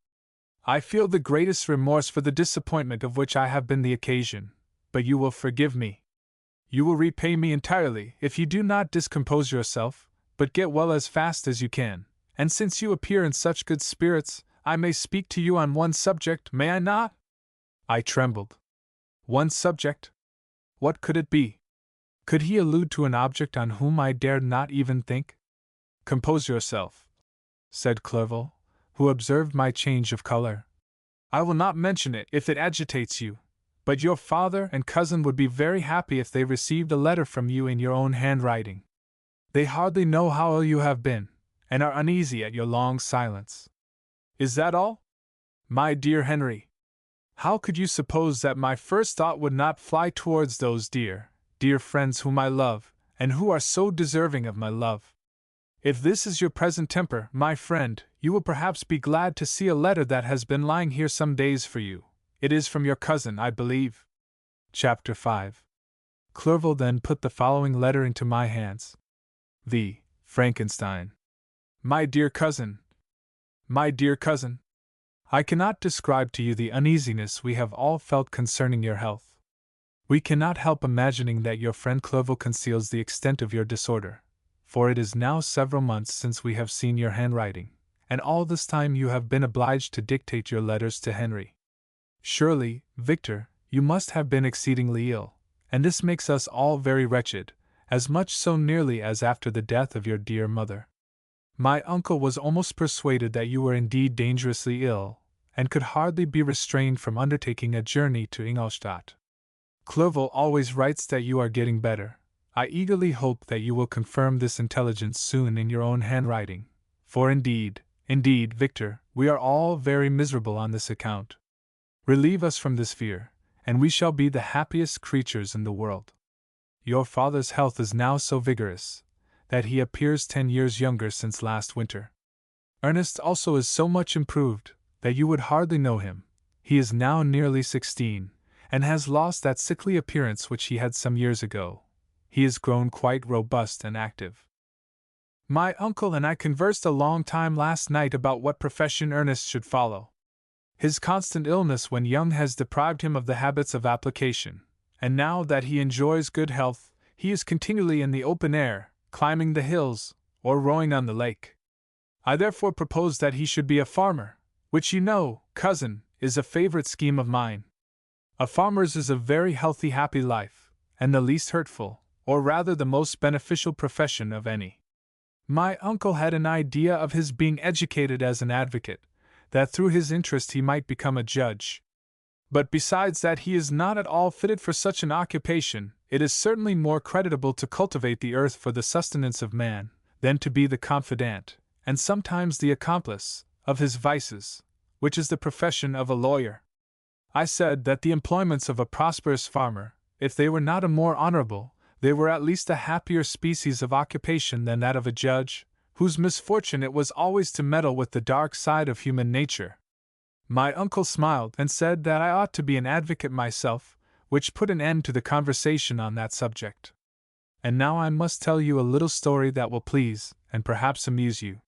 I feel the greatest remorse for the disappointment of which I have been the occasion, but you will forgive me. You will repay me entirely if you do not discompose yourself, but get well as fast as you can, and since you appear in such good spirits, I may speak to you on one subject, may I not?" I trembled. One subject? What could it be? Could he allude to an object on whom I dared not even think? "Compose yourself," said Clerval, who observed my change of color. "I will not mention it if it agitates you, but your father and cousin would be very happy if they received a letter from you in your own handwriting. They hardly know how ill you have been, and are uneasy at your long silence. Is that all? My dear Henry, how could you suppose that my first thought would not fly towards those dear, dear friends whom I love, and who are so deserving of my love? If this is your present temper, my friend, you will perhaps be glad to see a letter that has been lying here some days for you. It is from your cousin, I believe." Chapter 5. Clerval then put the following letter into my hands. The Frankenstein. My dear cousin. My dear cousin. I cannot describe to you the uneasiness we have all felt concerning your health. We cannot help imagining that your friend Clerval conceals the extent of your disorder, for it is now several months since we have seen your handwriting, and all this time you have been obliged to dictate your letters to Henry. Surely, Victor, you must have been exceedingly ill, and this makes us all very wretched, as much so nearly as after the death of your dear mother. My uncle was almost persuaded that you were indeed dangerously ill, and could hardly be restrained from undertaking a journey to Ingolstadt. Clerval always writes that you are getting better. I eagerly hope that you will confirm this intelligence soon in your own handwriting, for indeed, Victor, we are all very miserable on this account. Relieve us from this fear, and we shall be the happiest creatures in the world. Your father's health is now so vigorous that he appears 10 years younger since last winter. Ernest also is so much improved that you would hardly know him. He is now nearly 16, and has lost that sickly appearance which he had some years ago. He is grown quite robust and active. My uncle and I conversed a long time last night about what profession Ernest should follow. His constant illness when young has deprived him of the habits of application, and now that he enjoys good health, he is continually in the open air, climbing the hills, or rowing on the lake. I therefore propose that he should be a farmer, which you know, cousin, is a favorite scheme of mine. A farmer's is a very healthy, happy life, and the least hurtful, or rather the most beneficial profession of any. My uncle had an idea of his being educated as an advocate, that through his interest he might become a judge. But besides that he is not at all fitted for such an occupation, it is certainly more creditable to cultivate the earth for the sustenance of man, than to be the confidant, and sometimes the accomplice, of his vices, which is the profession of a lawyer. I said that the employments of a prosperous farmer, if they were not a more honorable, they were at least a happier species of occupation than that of a judge, whose misfortune it was always to meddle with the dark side of human nature. My uncle smiled and said that I ought to be an advocate myself, which put an end to the conversation on that subject. And now I must tell you a little story that will please, and perhaps amuse you.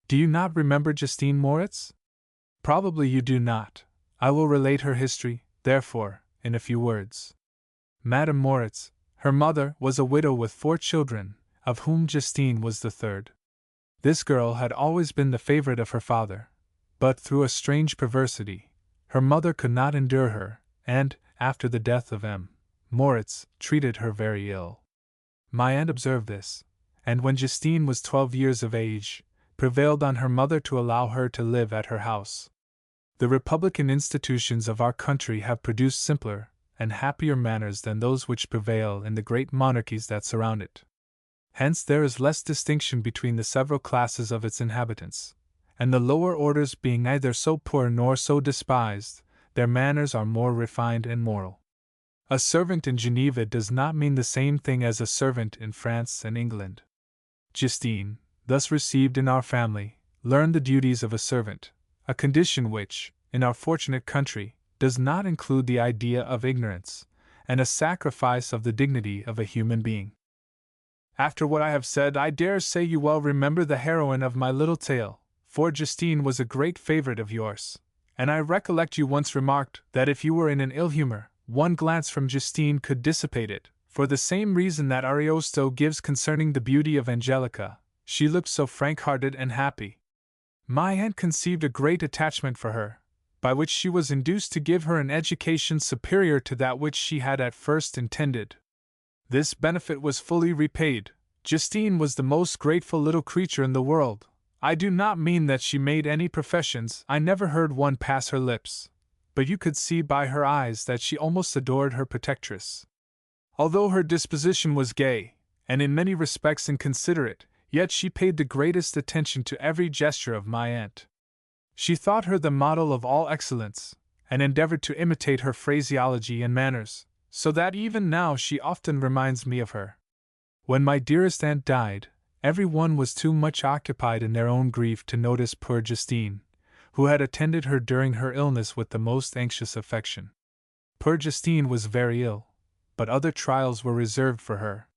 Do you not remember Justine Moritz? Probably you do not. I will relate her history, therefore, in a few words. Madame Moritz, her mother, was a widow with 4 children, of whom Justine was the third. This girl had always been the favorite of her father, but through a strange perversity, her mother could not endure her, and, after the death of M. Moritz, treated her very ill. My aunt observed this, and when Justine was 12 years of age, prevailed on her mother to allow her to live at her house. The republican institutions of our country have produced simpler and happier manners than those which prevail in the great monarchies that surround it. Hence there is less distinction between the several classes of its inhabitants, and the lower orders being neither so poor nor so despised, their manners are more refined and moral. A servant in Geneva does not mean the same thing as a servant in France and England. Justine, thus received in our family, learned the duties of a servant, a condition which, in our fortunate country, does not include the idea of ignorance, and a sacrifice of the dignity of a human being. After what I have said, I dare say you well remember the heroine of my little tale, for Justine was a great favorite of yours, and I recollect you once remarked that if you were in an ill humor, one glance from Justine could dissipate it, for the same reason that Ariosto gives concerning the beauty of Angelica. She looked so frank-hearted and happy. My aunt conceived a great attachment for her, by which she was induced to give her an education superior to that which she had at first intended. This benefit was fully repaid. Justine was the most grateful little creature in the world. I do not mean that she made any professions, I never heard one pass her lips, but you could see by her eyes that she almost adored her protectress. Although her disposition was gay, and in many respects inconsiderate, yet she paid the greatest attention to every gesture of my aunt. She thought her the model of all excellence, and endeavored to imitate her phraseology and manners, so that even now she often reminds me of her. When my dearest aunt died, every one was too much occupied in their own grief to notice poor Justine, who had attended her during her illness with the most anxious affection. Poor Justine was very ill, but other trials were reserved for her.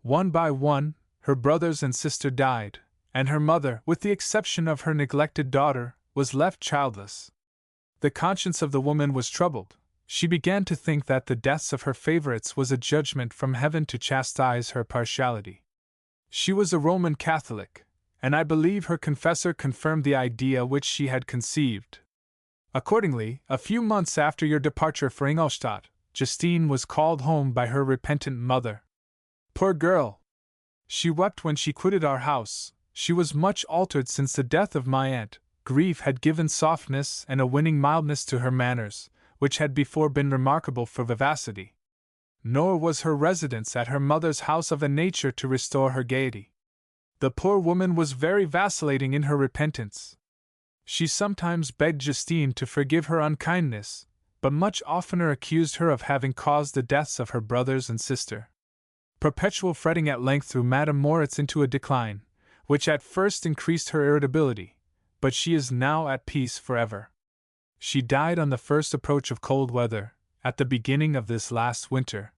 One by one, her brothers and sister died, and her mother, with the exception of her neglected daughter, was left childless. The conscience of the woman was troubled. She began to think that the deaths of her favorites was a judgment from heaven to chastise her partiality. She was a Roman Catholic, and I believe her confessor confirmed the idea which she had conceived. Accordingly, a few months after your departure for Ingolstadt, Justine was called home by her repentant mother. Poor girl! She wept when she quitted our house. She was much altered since the death of my aunt. Grief had given softness and a winning mildness to her manners, which had before been remarkable for vivacity. Nor was her residence at her mother's house of a nature to restore her gaiety. The poor woman was very vacillating in her repentance. She sometimes begged Justine to forgive her unkindness, but much oftener accused her of having caused the deaths of her brothers and sister. Perpetual fretting at length threw Madame Moritz into a decline, which at first increased her irritability, but she is now at peace forever. She died on the first approach of cold weather, at the beginning of this last winter.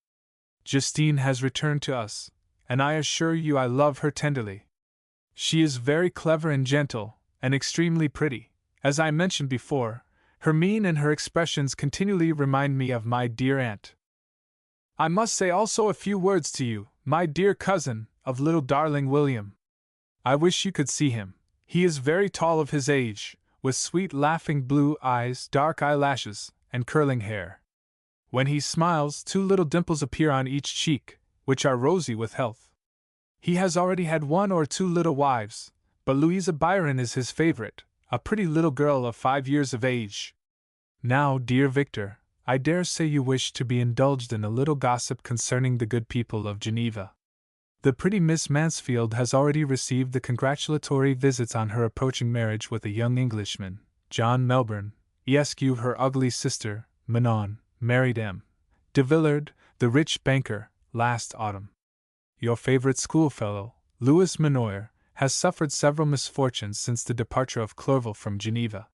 Justine has returned to us, and I assure you I love her tenderly. She is very clever and gentle, and extremely pretty. As I mentioned before, her mien and her expressions continually remind me of my dear aunt. I must say also a few words to you, my dear cousin, of little darling William. I wish you could see him. He is very tall of his age, with sweet laughing blue eyes, dark eyelashes, and curling hair. When he smiles, 2 little dimples appear on each cheek, which are rosy with health. He has already had 1 or 2 little wives, but Louisa Byron is his favorite, a pretty little girl of 5 years of age. Now, dear Victor, I dare say you wish to be indulged in a little gossip concerning the good people of Geneva. The pretty Miss Mansfield has already received the congratulatory visits on her approaching marriage with a young Englishman, John Melbourne. Esq. Her ugly sister, Manon, married M. de Villard, the rich banker, last autumn. Your favorite schoolfellow, Louis Manoir, has suffered several misfortunes since the departure of Clerval from Geneva.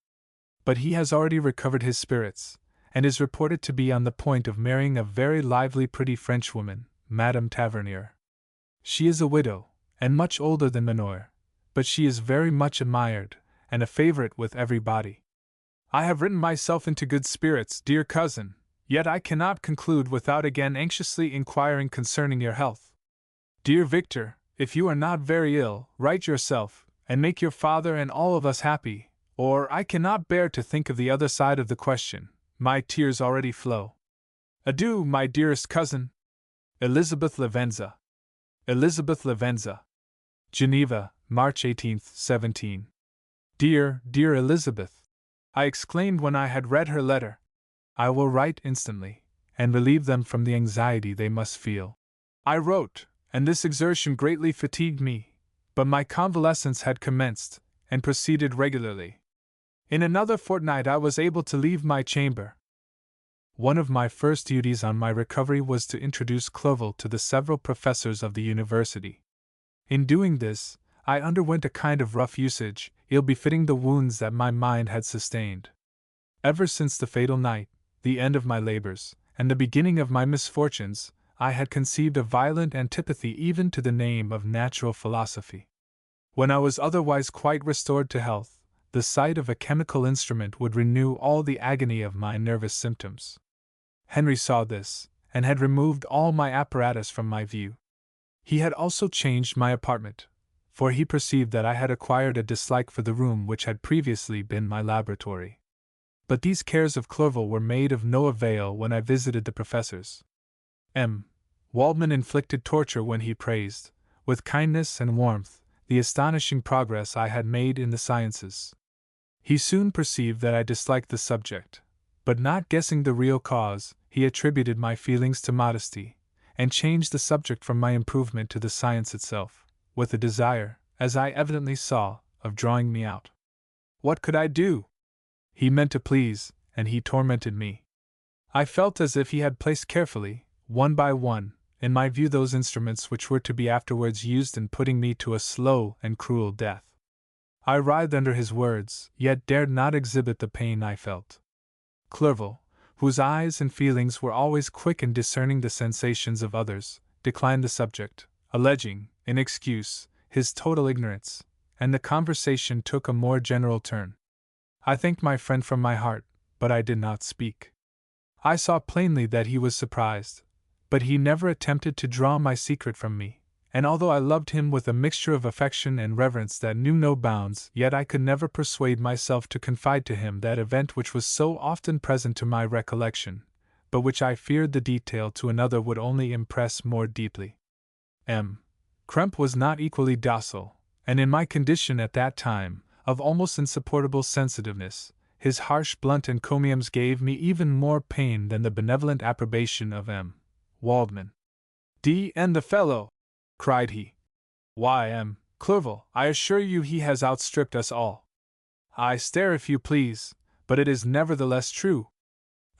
But he has already recovered his spirits, and is reported to be on the point of marrying a very lively pretty Frenchwoman, Madame Tavernier. She is a widow, and much older than Manoir, but she is very much admired, and a favorite with everybody. I have written myself into good spirits, dear cousin, yet I cannot conclude without again anxiously inquiring concerning your health. Dear Victor, if you are not very ill, write yourself, and make your father and all of us happy, or I cannot bear to think of the other side of the question. My tears already flow. Adieu, my dearest cousin. Elizabeth Lavenza. Elizabeth Lavenza. Geneva, March 18th, 17. Dear, dear Elizabeth, I exclaimed when I had read her letter. I will write instantly, and relieve them from the anxiety they must feel. I wrote, and this exertion greatly fatigued me, but my convalescence had commenced, and proceeded regularly. In another fortnight I was able to leave my chamber. One of my first duties on my recovery was to introduce Clerval to the several professors of the university. In doing this, I underwent a kind of rough usage, ill befitting the wounds that my mind had sustained. Ever since the fatal night, the end of my labors, and the beginning of my misfortunes, I had conceived a violent antipathy even to the name of natural philosophy. When I was otherwise quite restored to health, the sight of a chemical instrument would renew all the agony of my nervous symptoms. Henry saw this, and had removed all my apparatus from my view. He had also changed my apartment, for he perceived that I had acquired a dislike for the room which had previously been my laboratory. But these cares of Clerval were made of no avail when I visited the professors. Waldman inflicted torture when he praised, with kindness and warmth, the astonishing progress I had made in the sciences. He soon perceived that I disliked the subject, but not guessing the real cause, he attributed my feelings to modesty, and changed the subject from my improvement to the science itself, with a desire, as I evidently saw, of drawing me out. What could I do? He meant to please, and he tormented me. I felt as if he had placed carefully, one by one, in my view those instruments which were to be afterwards used in putting me to a slow and cruel death. I writhed under his words, yet dared not exhibit the pain I felt. Clerval, whose eyes and feelings were always quick in discerning the sensations of others, declined the subject, alleging, in excuse, his total ignorance, and the conversation took a more general turn. I thanked my friend from my heart, but I did not speak. I saw plainly that he was surprised, but he never attempted to draw my secret from me, and although I loved him with a mixture of affection and reverence that knew no bounds, yet I could never persuade myself to confide to him that event which was so often present to my recollection, but which I feared the detail to another would only impress more deeply. Krempe was not equally docile, and in my condition at that time, of almost insupportable sensitiveness, his harsh blunt encomiums gave me even more pain than the benevolent approbation of Waldman. "D.N. the fellow!" cried he. "Why, Clerval, I assure you he has outstripped us all. I stare if you please, but it is nevertheless true.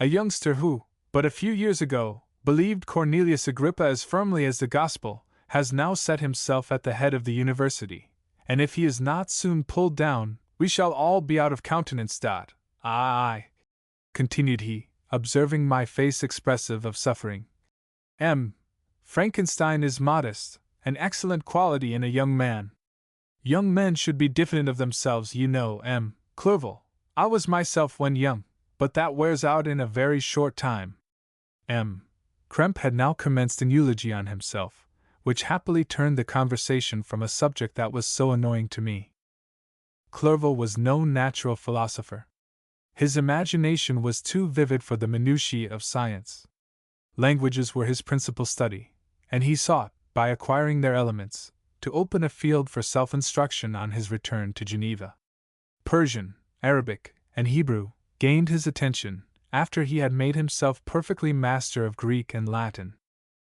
A youngster who, but a few years ago, believed Cornelius Agrippa as firmly as the gospel, has now set himself at the head of the university, and if he is not soon pulled down, we shall all be out of countenance. Aye," continued he, observing my face expressive of suffering. Frankenstein is modest, an excellent quality in a young man. Young men should be diffident of themselves, you know, Clerval. I was myself when young, but that wears out in a very short time. Krempe had now commenced an eulogy on himself, which happily turned the conversation from a subject that was so annoying to me. Clerval was no natural philosopher. His imagination was too vivid for the minutiae of science. Languages were his principal study, and he sought, by acquiring their elements, to open a field for self-instruction on his return to Geneva. Persian, Arabic, and Hebrew gained his attention after he had made himself perfectly master of Greek and Latin.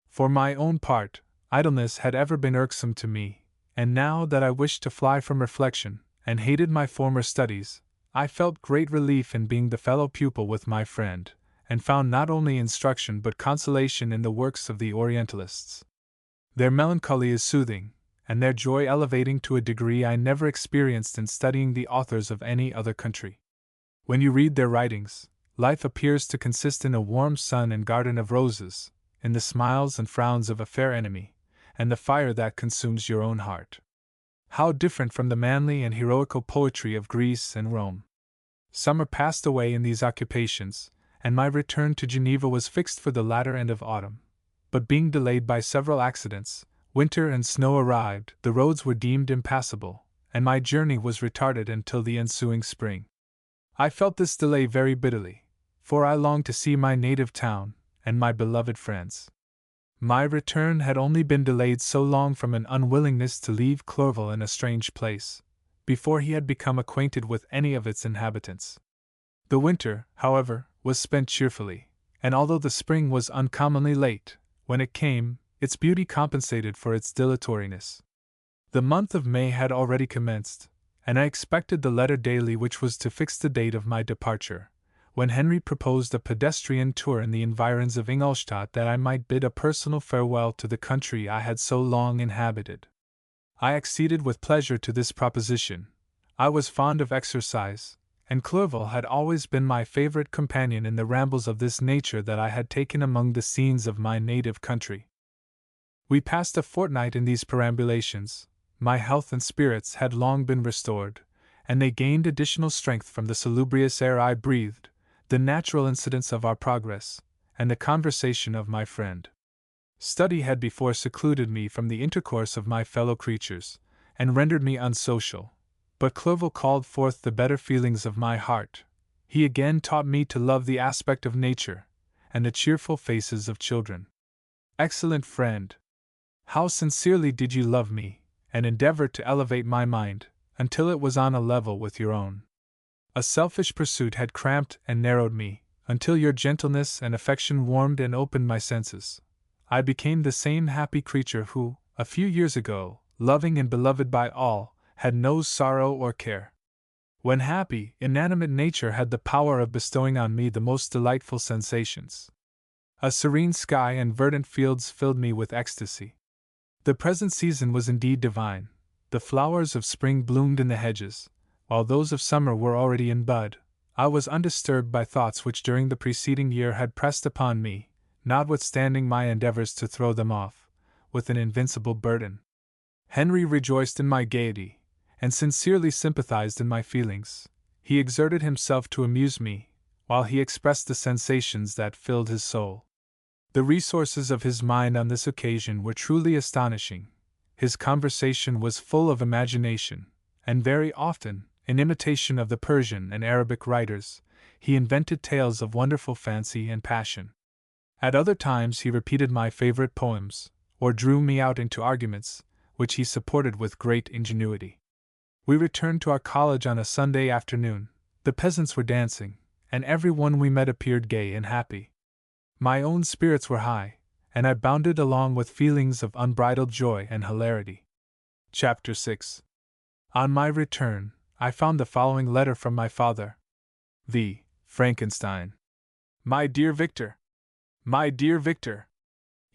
For my own part, idleness had ever been irksome to me, and now that I wished to fly from reflection, and hated my former studies, I felt great relief in being the fellow pupil with my friend, and found not only instruction but consolation in the works of the Orientalists. Their melancholy is soothing, and their joy elevating to a degree I never experienced in studying the authors of any other country. When you read their writings, life appears to consist in a warm sun and garden of roses, in the smiles and frowns of a fair enemy, and the fire that consumes your own heart. How different from the manly and heroical poetry of Greece and Rome! Summer passed away in these occupations, and my return to Geneva was fixed for the latter end of autumn. But being delayed by several accidents, winter and snow arrived, the roads were deemed impassable, and my journey was retarded until the ensuing spring. I felt this delay very bitterly, for I longed to see my native town and my beloved friends. My return had only been delayed so long from an unwillingness to leave Clerval in a strange place, before he had become acquainted with any of its inhabitants. The winter, however, was spent cheerfully, and although the spring was uncommonly late, when it came, its beauty compensated for its dilatoriness. The month of May had already commenced, and I expected the letter daily which was to fix the date of my departure, when Henry proposed a pedestrian tour in the environs of Ingolstadt that I might bid a personal farewell to the country I had so long inhabited. I acceded with pleasure to this proposition. I was fond of exercise, and Clerval had always been my favorite companion in the rambles of this nature that I had taken among the scenes of my native country. We passed a fortnight in these perambulations. My health and spirits had long been restored, and they gained additional strength from the salubrious air I breathed, the natural incidents of our progress, and the conversation of my friend. Study had before secluded me from the intercourse of my fellow creatures, and rendered me unsocial, but Clerval called forth the better feelings of my heart. He again taught me to love the aspect of nature, and the cheerful faces of children. Excellent friend! How sincerely did you love me, and endeavor to elevate my mind, until it was on a level with your own. A selfish pursuit had cramped and narrowed me, until your gentleness and affection warmed and opened my senses. I became the same happy creature who, a few years ago, loving and beloved by all, had no sorrow or care. When happy, inanimate nature had the power of bestowing on me the most delightful sensations. A serene sky and verdant fields filled me with ecstasy. The present season was indeed divine. The flowers of spring bloomed in the hedges, while those of summer were already in bud. I was undisturbed by thoughts which during the preceding year had pressed upon me, notwithstanding my endeavors to throw them off, with an invincible burden. Henry rejoiced in my gaiety, and sincerely sympathized in my feelings. He exerted himself to amuse me, while he expressed the sensations that filled his soul. The resources of his mind on this occasion were truly astonishing. His conversation was full of imagination, and very often, in imitation of the Persian and Arabic writers, he invented tales of wonderful fancy and passion. At other times he repeated my favorite poems, or drew me out into arguments, which he supported with great ingenuity. We returned to our college on a Sunday afternoon. The peasants were dancing, and every one we met appeared gay and happy. My own spirits were high, and I bounded along with feelings of unbridled joy and hilarity. Chapter 6. On my return, I found the following letter from my father. V. Frankenstein. My dear Victor. My dear Victor.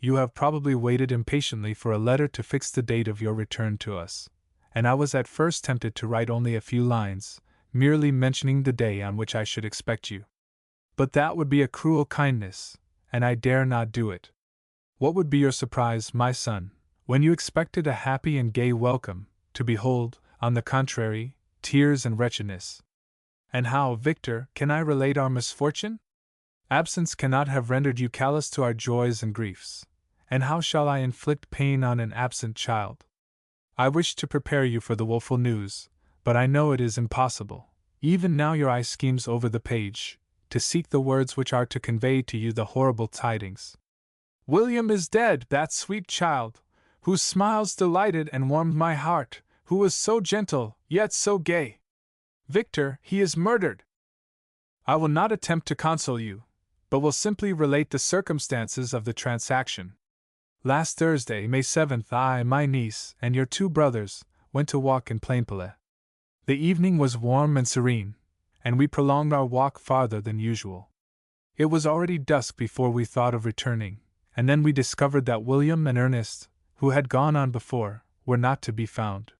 You have probably waited impatiently for a letter to fix the date of your return to us, and I was at first tempted to write only a few lines, merely mentioning the day on which I should expect you. But that would be a cruel kindness, and I dare not do it. What would be your surprise, my son, when you expected a happy and gay welcome, to behold, on the contrary, tears and wretchedness? And how, Victor, can I relate our misfortune? Absence cannot have rendered you callous to our joys and griefs, and how shall I inflict pain on an absent child? I wish to prepare you for the woeful news, but I know it is impossible. Even now your eye schemes over the page, to seek the words which are to convey to you the horrible tidings. William is dead, that sweet child, whose smiles delighted and warmed my heart, who was so gentle, yet so gay. Victor, he is murdered. I will not attempt to console you, but will simply relate the circumstances of the transaction. Last Thursday, May 7th, I, my niece, and your 2 brothers, went to walk in Plainpalais. The evening was warm and serene, and we prolonged our walk farther than usual. It was already dusk before we thought of returning, and then we discovered that William and Ernest, who had gone on before, were not to be found.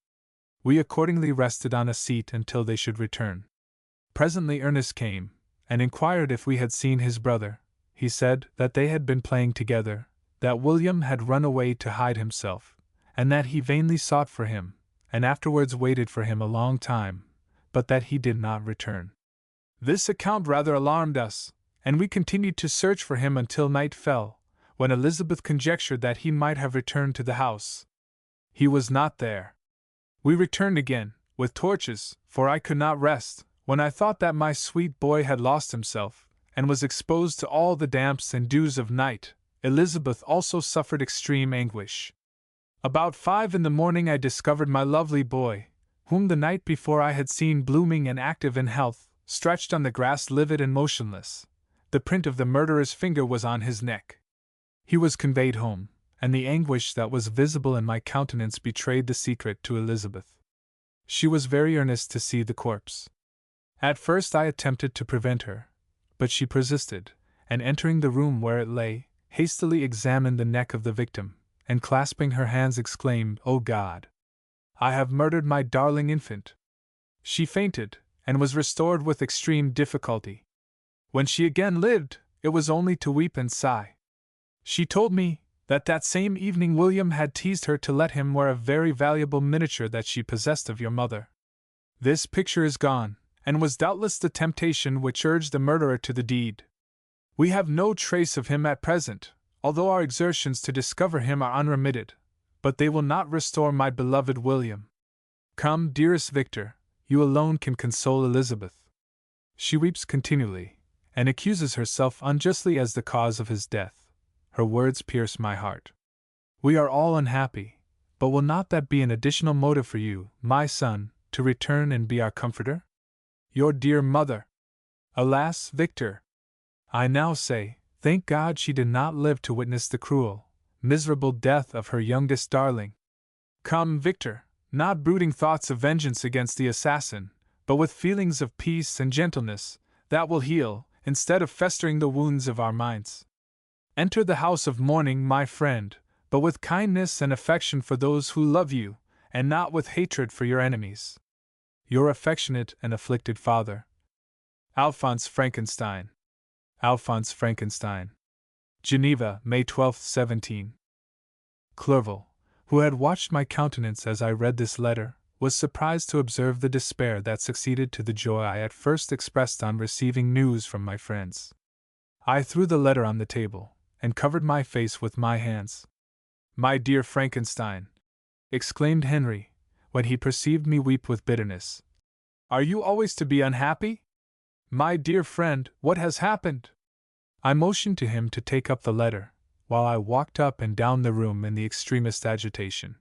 We accordingly rested on a seat until they should return. Presently Ernest came, and inquired if we had seen his brother. He said that they had been playing together, that William had run away to hide himself, and that he vainly sought for him, and afterwards waited for him a long time, but that he did not return. This account rather alarmed us, and we continued to search for him until night fell, when Elizabeth conjectured that he might have returned to the house. He was not there. We returned again, with torches, for I could not rest, when I thought that my sweet boy had lost himself, and was exposed to all the damps and dews of night. Elizabeth also suffered extreme anguish. About 5 in the morning I discovered my lovely boy, whom the night before I had seen blooming and active in health, stretched on the grass livid and motionless. The print of the murderer's finger was on his neck. He was conveyed home, and the anguish that was visible in my countenance betrayed the secret to Elizabeth. She was very earnest to see the corpse. At first I attempted to prevent her, but she persisted, and entering the room where it lay, hastily examined the neck of the victim, and clasping her hands exclaimed, "O God! I have murdered my darling infant. She fainted, and was restored with extreme difficulty. When she again lived, it was only to weep and sigh. She told me that same evening William had teased her to let him wear a very valuable miniature that she possessed of your mother. This picture is gone, and was doubtless the temptation which urged the murderer to the deed. We have no trace of him at present, although our exertions to discover him are unremitted, but they will not restore my beloved William. Come, dearest Victor, you alone can console Elizabeth. She weeps continually, and accuses herself unjustly as the cause of his death. Her words pierce my heart. We are all unhappy, but will not that be an additional motive for you, my son, to return and be our comforter? Your dear mother! Alas, Victor! I now say, thank God she did not live to witness the cruel, miserable death of her youngest darling. Come, Victor, not brooding thoughts of vengeance against the assassin, but with feelings of peace and gentleness, that will heal, instead of festering the wounds of our minds. Enter the house of mourning, my friend, but with kindness and affection for those who love you, and not with hatred for your enemies. Your affectionate and afflicted father, Alphonse Frankenstein. Alphonse Frankenstein. Geneva, May 12, 17. Clerval, who had watched my countenance as I read this letter, was surprised to observe the despair that succeeded to the joy I at first expressed on receiving news from my friends. I threw the letter on the table, and covered my face with my hands. My dear Frankenstein, exclaimed Henry, when he perceived me weep with bitterness, are you always to be unhappy? My dear friend, what has happened? I motioned to him to take up the letter, while I walked up and down the room in the extremest agitation.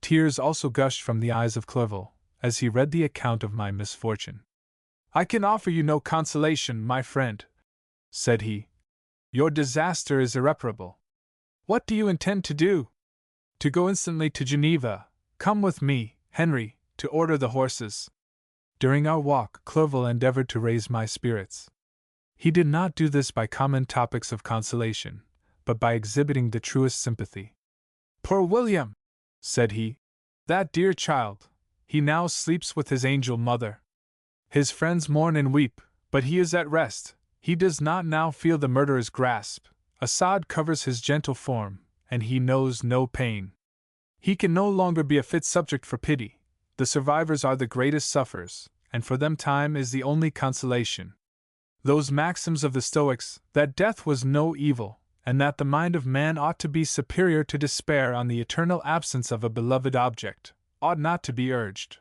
Tears also gushed from the eyes of Clerval, as he read the account of my misfortune. I can offer you no consolation, my friend, said he. Your disaster is irreparable. What do you intend to do? To go instantly to Geneva. Come with me, Henry, to order the horses. During our walk, Clerval endeavored to raise my spirits. He did not do this by common topics of consolation, but by exhibiting the truest sympathy. Poor William, said he, that dear child, he now sleeps with his angel mother. His friends mourn and weep, but he is at rest. He does not now feel the murderer's grasp, a sod covers his gentle form, and he knows no pain. He can no longer be a fit subject for pity. The survivors are the greatest sufferers, and for them time is the only consolation. Those maxims of the Stoics, that death was no evil, and that the mind of man ought to be superior to despair on the eternal absence of a beloved object, ought not to be urged.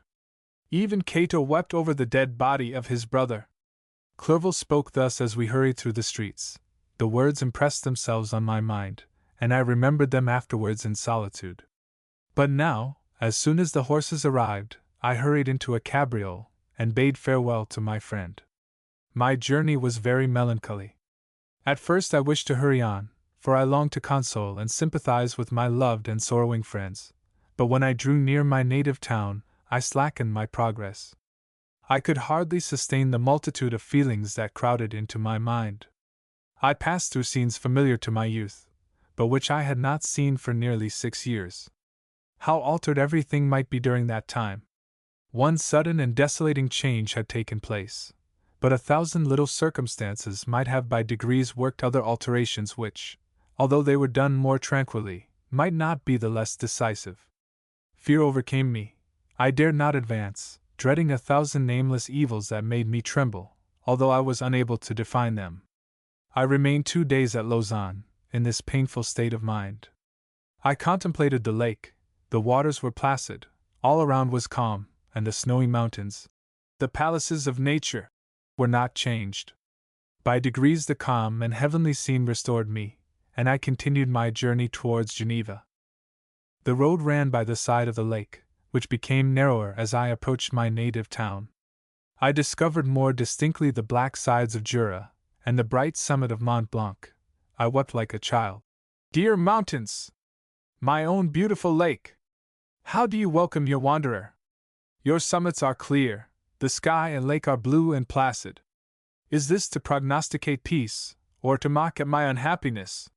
Even Cato wept over the dead body of his brother. Clerval spoke thus as we hurried through the streets. The words impressed themselves on my mind, and I remembered them afterwards in solitude. But now, as soon as the horses arrived, I hurried into a cabriole, and bade farewell to my friend. My journey was very melancholy. At first I wished to hurry on, for I longed to console and sympathize with my loved and sorrowing friends, but when I drew near my native town, I slackened my progress. I could hardly sustain the multitude of feelings that crowded into my mind. I passed through scenes familiar to my youth, but which I had not seen for nearly 6 years. How altered everything might be during that time! One sudden and desolating change had taken place, but 1,000 little circumstances might have by degrees worked other alterations which, although they were done more tranquilly, might not be the less decisive. Fear overcame me. I dared not advance, dreading 1,000 nameless evils that made me tremble, although I was unable to define them. I remained 2 days at Lausanne, in this painful state of mind. I contemplated the lake. The waters were placid, all around was calm, and the snowy mountains, the palaces of nature, were not changed. By degrees the calm and heavenly scene restored me, and I continued my journey towards Geneva. The road ran by the side of the lake, which became narrower as I approached my native town. I discovered more distinctly the black sides of Jura, and the bright summit of Mont Blanc. I wept like a child. Dear mountains! My own beautiful lake! How do you welcome your wanderer? Your summits are clear, the sky and lake are blue and placid. Is this to prognosticate peace, or to mock at my unhappiness?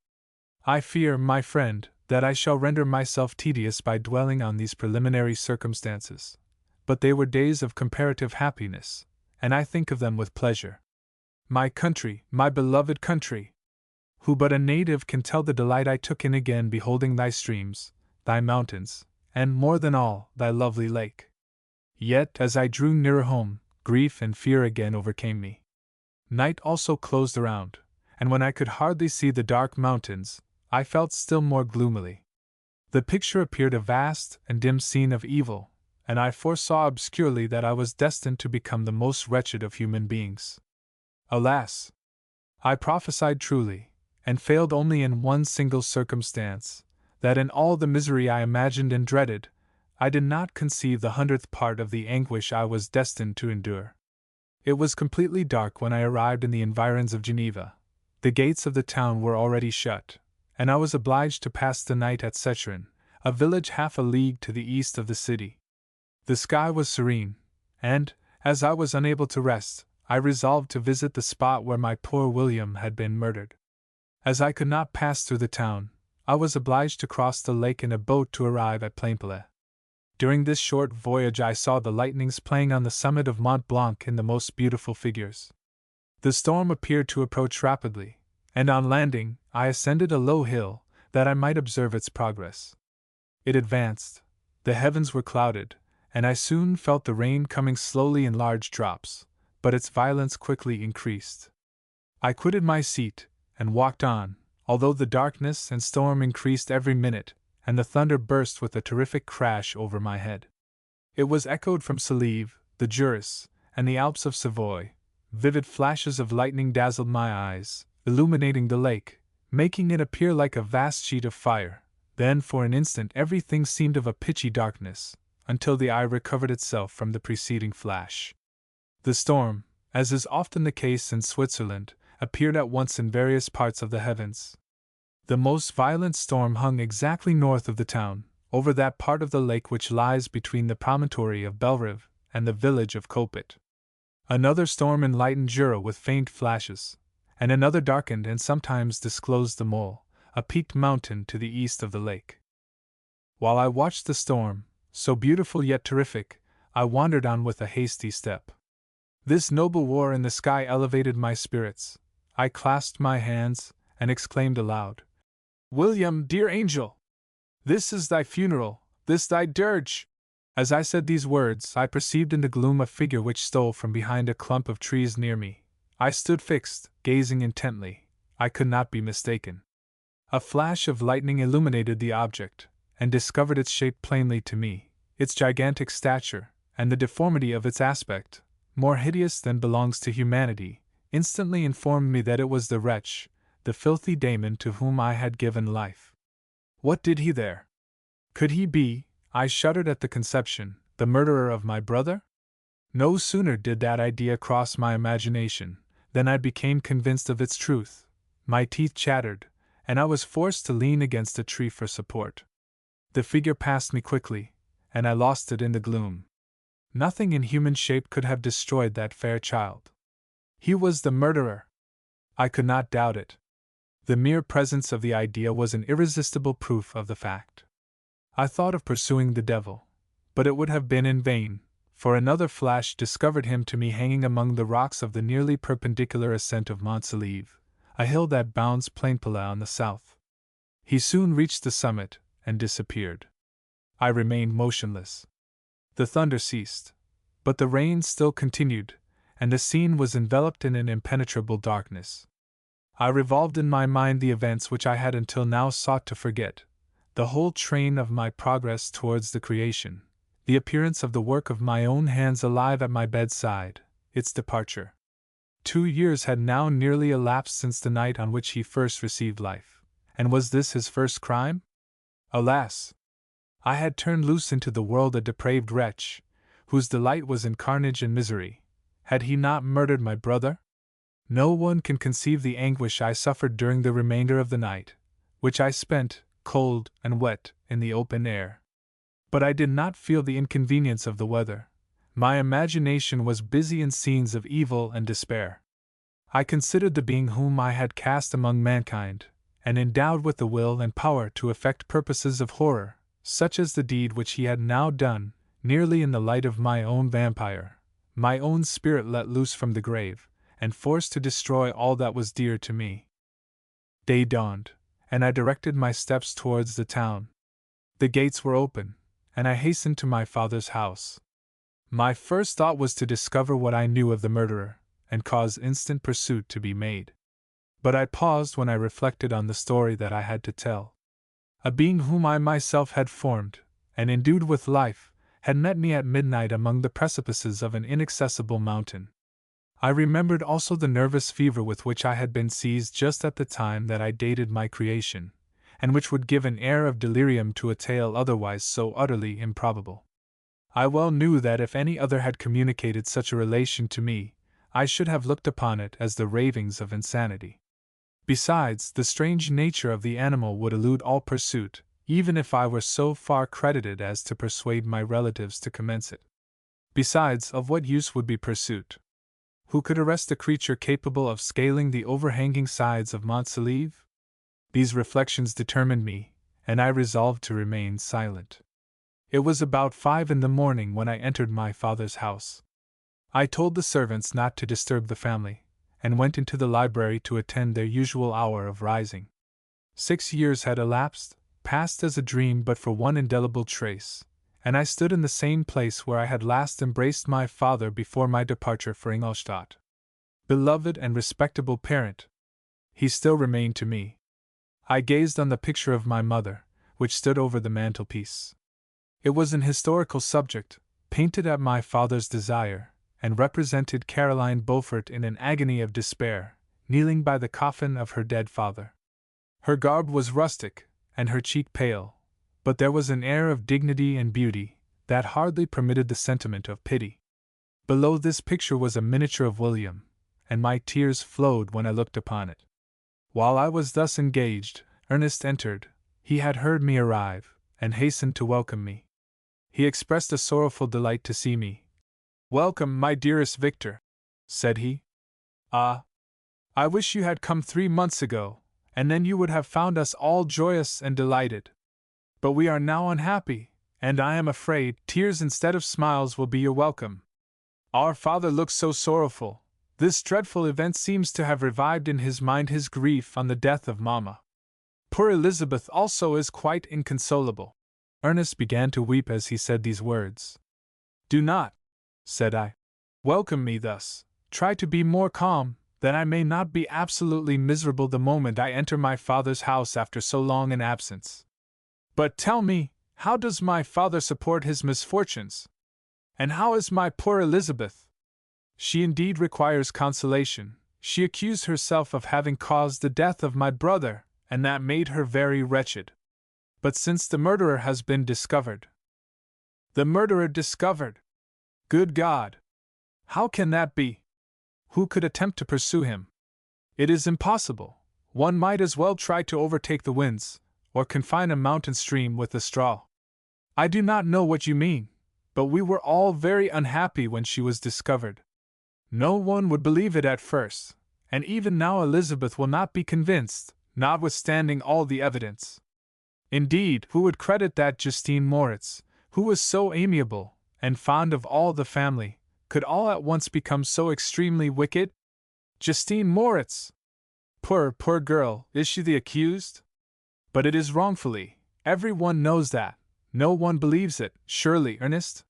I fear, my friend, that I shall render myself tedious by dwelling on these preliminary circumstances. But they were days of comparative happiness, and I think of them with pleasure. My country, my beloved country! Who but a native can tell the delight I took in again beholding thy streams, thy mountains, and, more than all, thy lovely lake? Yet, as I drew nearer home, grief and fear again overcame me. Night also closed around, and when I could hardly see the dark mountains, I felt still more gloomily. The picture appeared a vast and dim scene of evil, and I foresaw obscurely that I was destined to become the most wretched of human beings. Alas! I prophesied truly, and failed only in one single circumstance, that in all the misery I imagined and dreaded, I did not conceive the 100th part of the anguish I was destined to endure. It was completely dark when I arrived in the environs of Geneva. The gates of the town were already shut, and I was obliged to pass the night at Sechren, a village half a league to the east of the city. The sky was serene, and, as I was unable to rest, I resolved to visit the spot where my poor William had been murdered. As I could not pass through the town, I was obliged to cross the lake in a boat to arrive at Plainpalais. During this short voyage I saw the lightnings playing on the summit of Mont Blanc in the most beautiful figures. The storm appeared to approach rapidly, and on landing, I ascended a low hill, that I might observe its progress. It advanced, the heavens were clouded, and I soon felt the rain coming slowly in large drops, but its violence quickly increased. I quitted my seat, and walked on, although the darkness and storm increased every minute, and the thunder burst with a terrific crash over my head. It was echoed from Salive, the Jura, and the Alps of Savoy. Vivid flashes of lightning dazzled my eyes, illuminating the lake, making it appear like a vast sheet of fire. Then for an instant everything seemed of a pitchy darkness, until the eye recovered itself from the preceding flash. The storm, as is often the case in Switzerland, appeared at once in various parts of the heavens. The most violent storm hung exactly north of the town, over that part of the lake which lies between the promontory of Bellerive and the village of Copet. Another storm enlightened Jura with faint flashes, and another darkened and sometimes disclosed the Mole, a peaked mountain to the east of the lake. While I watched the storm, so beautiful yet terrific, I wandered on with a hasty step. This noble war in the sky elevated my spirits. I clasped my hands, and exclaimed aloud, "William, dear angel! This is thy funeral, this thy dirge!" As I said these words, I perceived in the gloom a figure which stole from behind a clump of trees near me. I stood fixed, gazing intently. I could not be mistaken. A flash of lightning illuminated the object, and discovered its shape plainly to me. Its gigantic stature, and the deformity of its aspect, more hideous than belongs to humanity, instantly informed me that it was the wretch, the filthy Damon to whom I had given life. What did he there? Could he be, I shuddered at the conception, the murderer of my brother? No sooner did that idea cross my imagination, than I became convinced of its truth. My teeth chattered, and I was forced to lean against a tree for support. The figure passed me quickly, and I lost it in the gloom. Nothing in human shape could have destroyed that fair child. He was the murderer. I could not doubt it. The mere presence of the idea was an irresistible proof of the fact. I thought of pursuing the devil, but it would have been in vain, for another flash discovered him to me hanging among the rocks of the nearly perpendicular ascent of Mont Salive, a hill that bounds Plainpalais on the south. He soon reached the summit, and disappeared. I remained motionless. The thunder ceased, but the rain still continued, and the scene was enveloped in an impenetrable darkness. I revolved in my mind the events which I had until now sought to forget, the whole train of my progress towards the creation, the appearance of the work of my own hands alive at my bedside, its departure. 2 years had now nearly elapsed since the night on which he first received life, and was this his first crime? Alas! I had turned loose into the world a depraved wretch, whose delight was in carnage and misery. Had he not murdered my brother? No one can conceive the anguish I suffered during the remainder of the night, which I spent, cold and wet, in the open air. But I did not feel the inconvenience of the weather. My imagination was busy in scenes of evil and despair. I considered the being whom I had cast among mankind, and endowed with the will and power to effect purposes of horror, such as the deed which he had now done, nearly in the light of my own vampire, my own spirit let loose from the grave, and forced to destroy all that was dear to me. Day dawned, and I directed my steps towards the town. The gates were open, and I hastened to my father's house. My first thought was to discover what I knew of the murderer, and cause instant pursuit to be made. But I paused when I reflected on the story that I had to tell. A being whom I myself had formed, and endued with life, had met me at midnight among the precipices of an inaccessible mountain. I remembered also the nervous fever with which I had been seized just at the time that I dated my creation, and which would give an air of delirium to a tale otherwise so utterly improbable. I well knew that if any other had communicated such a relation to me, I should have looked upon it as the ravings of insanity. Besides, the strange nature of the animal would elude all pursuit, even if I were so far credited as to persuade my relatives to commence it. Besides, of what use would be pursuit? Who could arrest a creature capable of scaling the overhanging sides of Mont Saleve? These reflections determined me, and I resolved to remain silent. It was about 5 in the morning when I entered my father's house. I told the servants not to disturb the family, and went into the library to attend their usual hour of rising. 6 years had elapsed, passed as a dream but for one indelible trace, and I stood in the same place where I had last embraced my father before my departure for Ingolstadt. Beloved and respectable parent! He still remained to me. I gazed on the picture of my mother, which stood over the mantelpiece. It was an historical subject, painted at my father's desire, and represented Caroline Beaufort in an agony of despair, kneeling by the coffin of her dead father. Her garb was rustic, and her cheek pale, but there was an air of dignity and beauty that hardly permitted the sentiment of pity. Below this picture was a miniature of William, and my tears flowed when I looked upon it. While I was thus engaged, Ernest entered. He had heard me arrive, and hastened to welcome me. He expressed a sorrowful delight to see me. "Welcome, my dearest Victor," said he. "Ah, I wish you had come 3 months ago, and then you would have found us all joyous and delighted. But we are now unhappy, and I am afraid tears instead of smiles will be your welcome. Our father looks so sorrowful. This dreadful event seems to have revived in his mind his grief on the death of Mamma. Poor Elizabeth also is quite inconsolable." Ernest began to weep as he said these words. "Do not," said I, "welcome me thus. Try to be more calm, that I may not be absolutely miserable the moment I enter my father's house after so long an absence. But tell me, how does my father support his misfortunes? And how is my poor Elizabeth? She indeed requires consolation. She accused herself of having caused the death of my brother, and that made her very wretched. But since the murderer has been discovered—" "The murderer discovered! Good God! How can that be? Who could attempt to pursue him? It is impossible. One might as well try to overtake the winds, or confine a mountain stream with a straw. I do not know what you mean, but we were all very unhappy when she was discovered. No one would believe it at first, and even now Elizabeth will not be convinced, notwithstanding all the evidence. Indeed, who would credit that Justine Moritz, who was so amiable, and fond of all the family, could all at once become so extremely wicked? Justine Moritz! Poor girl, is she the accused? But it is wrongfully. Every one knows that. No one believes it, surely, Ernest?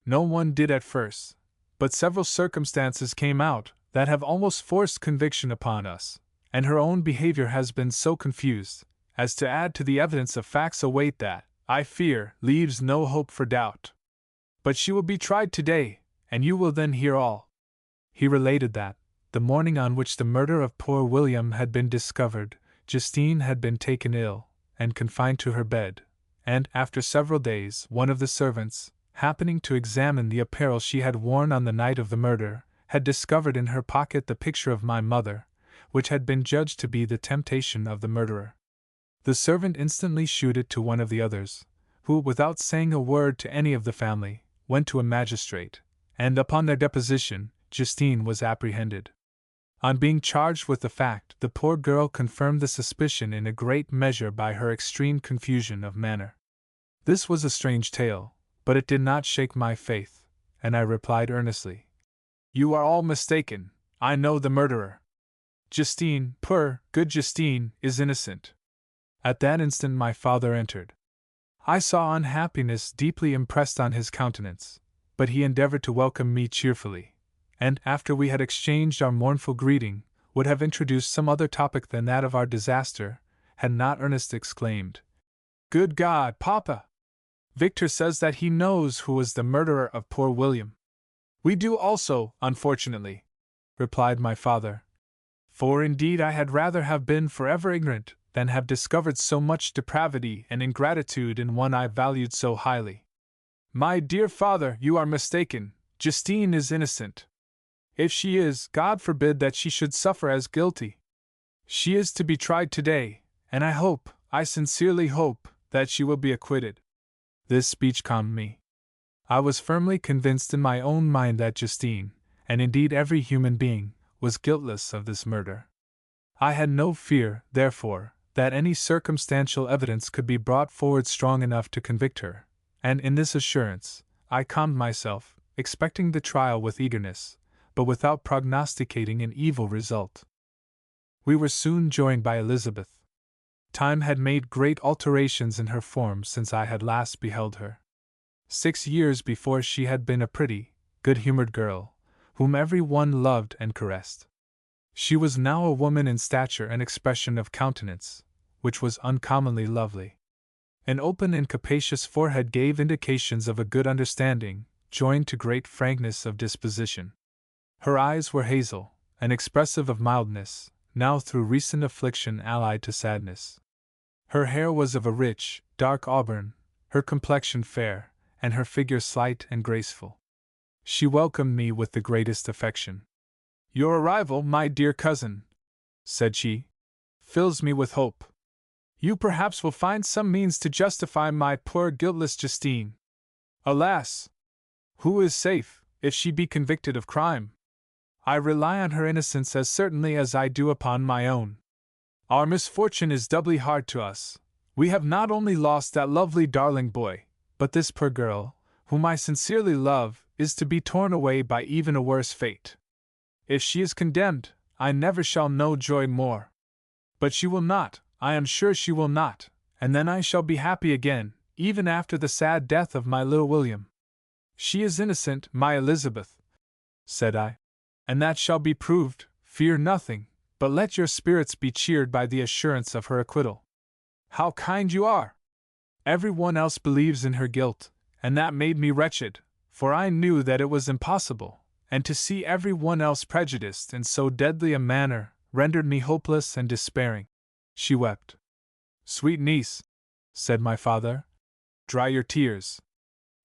No one did at first, but several circumstances came out that have almost forced conviction upon us, and her own behavior has been so confused as to add to the evidence of facts a weight that, I fear, leaves no hope for doubt. But she will be tried today, and you will then hear all." He related that, the morning on which the murder of poor William had been discovered, Justine had been taken ill, and confined to her bed, and, after several days, one of the servants, happening to examine the apparel she had worn on the night of the murder, had discovered in her pocket the picture of my mother, which had been judged to be the temptation of the murderer. The servant instantly shewed it to one of the others, who, without saying a word to any of the family, went to a magistrate, and upon their deposition, Justine was apprehended. On being charged with the fact, the poor girl confirmed the suspicion in a great measure by her extreme confusion of manner. This was a strange tale, but it did not shake my faith, and I replied earnestly, "You are all mistaken. I know the murderer. Justine, poor, good Justine, is innocent." At that instant my father entered. I saw unhappiness deeply impressed on his countenance, but he endeavored to welcome me cheerfully, and, after we had exchanged our mournful greeting, would have introduced some other topic than that of our disaster, had not Ernest exclaimed, "Good God, Papa! Victor says that he knows who was the murderer of poor William." "We do also, unfortunately," replied my father, "for indeed I had rather have been forever ignorant than have discovered so much depravity and ingratitude in one I valued so highly." "My dear father, you are mistaken. Justine is innocent. If she is, God forbid that she should suffer as guilty. She is to be tried today, and I sincerely hope, that she will be acquitted." This speech calmed me. I was firmly convinced in my own mind that Justine, and indeed every human being, was guiltless of this murder. I had no fear, therefore, that any circumstantial evidence could be brought forward strong enough to convict her, and in this assurance, I calmed myself, expecting the trial with eagerness, but without prognosticating an evil result. We were soon joined by Elizabeth. Time had made great alterations in her form since I had last beheld her. 6 years before she had been a pretty, good-humored girl, whom every one loved and caressed. She was now a woman in stature and expression of countenance, which was uncommonly lovely. An open and capacious forehead gave indications of a good understanding, joined to great frankness of disposition. Her eyes were hazel, and expressive of mildness, now through recent affliction allied to sadness. Her hair was of a rich, dark auburn, her complexion fair, and her figure slight and graceful. She welcomed me with the greatest affection. "Your arrival, my dear cousin," said she, "fills me with hope. You perhaps will find some means to justify my poor guiltless Justine. Alas! Who is safe, if she be convicted of crime? I rely on her innocence as certainly as I do upon my own. Our misfortune is doubly hard to us. We have not only lost that lovely darling boy, but this poor girl, whom I sincerely love, is to be torn away by even a worse fate. If she is condemned, I never shall know joy more. But she will not, I am sure she will not, and then I shall be happy again, even after the sad death of my little William." "She is innocent, my Elizabeth," said I, "and that shall be proved. Fear nothing, but let your spirits be cheered by the assurance of her acquittal." "How kind you are! Every one else believes in her guilt, and that made me wretched, for I knew that it was impossible, and to see every one else prejudiced in so deadly a manner rendered me hopeless and despairing." She wept. "Sweet niece," said my father, "dry your tears.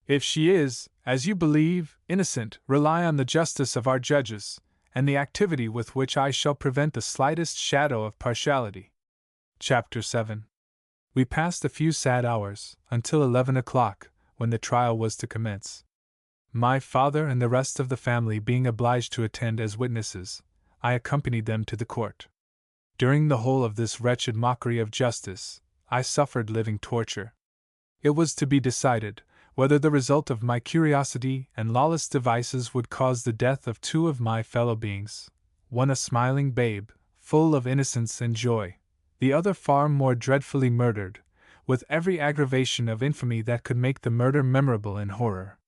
If she is, as you believe, innocent, rely on the justice of our judges, and the activity with which I shall prevent the slightest shadow of partiality." Chapter 7. We passed a few sad hours, until 11 o'clock, when the trial was to commence. My father and the rest of the family being obliged to attend as witnesses, I accompanied them to the court. During the whole of this wretched mockery of justice, I suffered living torture. It was to be decided whether the result of my curiosity and lawless devices would cause the death of 2 of my fellow beings, one a smiling babe, full of innocence and joy, the other far more dreadfully murdered, with every aggravation of infamy that could make the murder memorable in horror.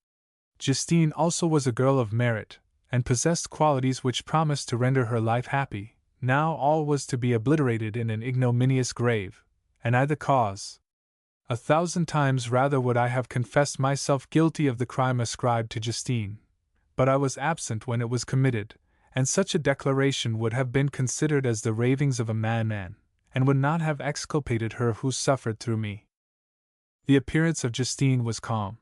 Justine also was a girl of merit, and possessed qualities which promised to render her life happy. Now all was to be obliterated in an ignominious grave, and I the cause. 1,000 times rather would I have confessed myself guilty of the crime ascribed to Justine, but I was absent when it was committed, and such a declaration would have been considered as the ravings of a madman, and would not have exculpated her who suffered through me. The appearance of Justine was calm.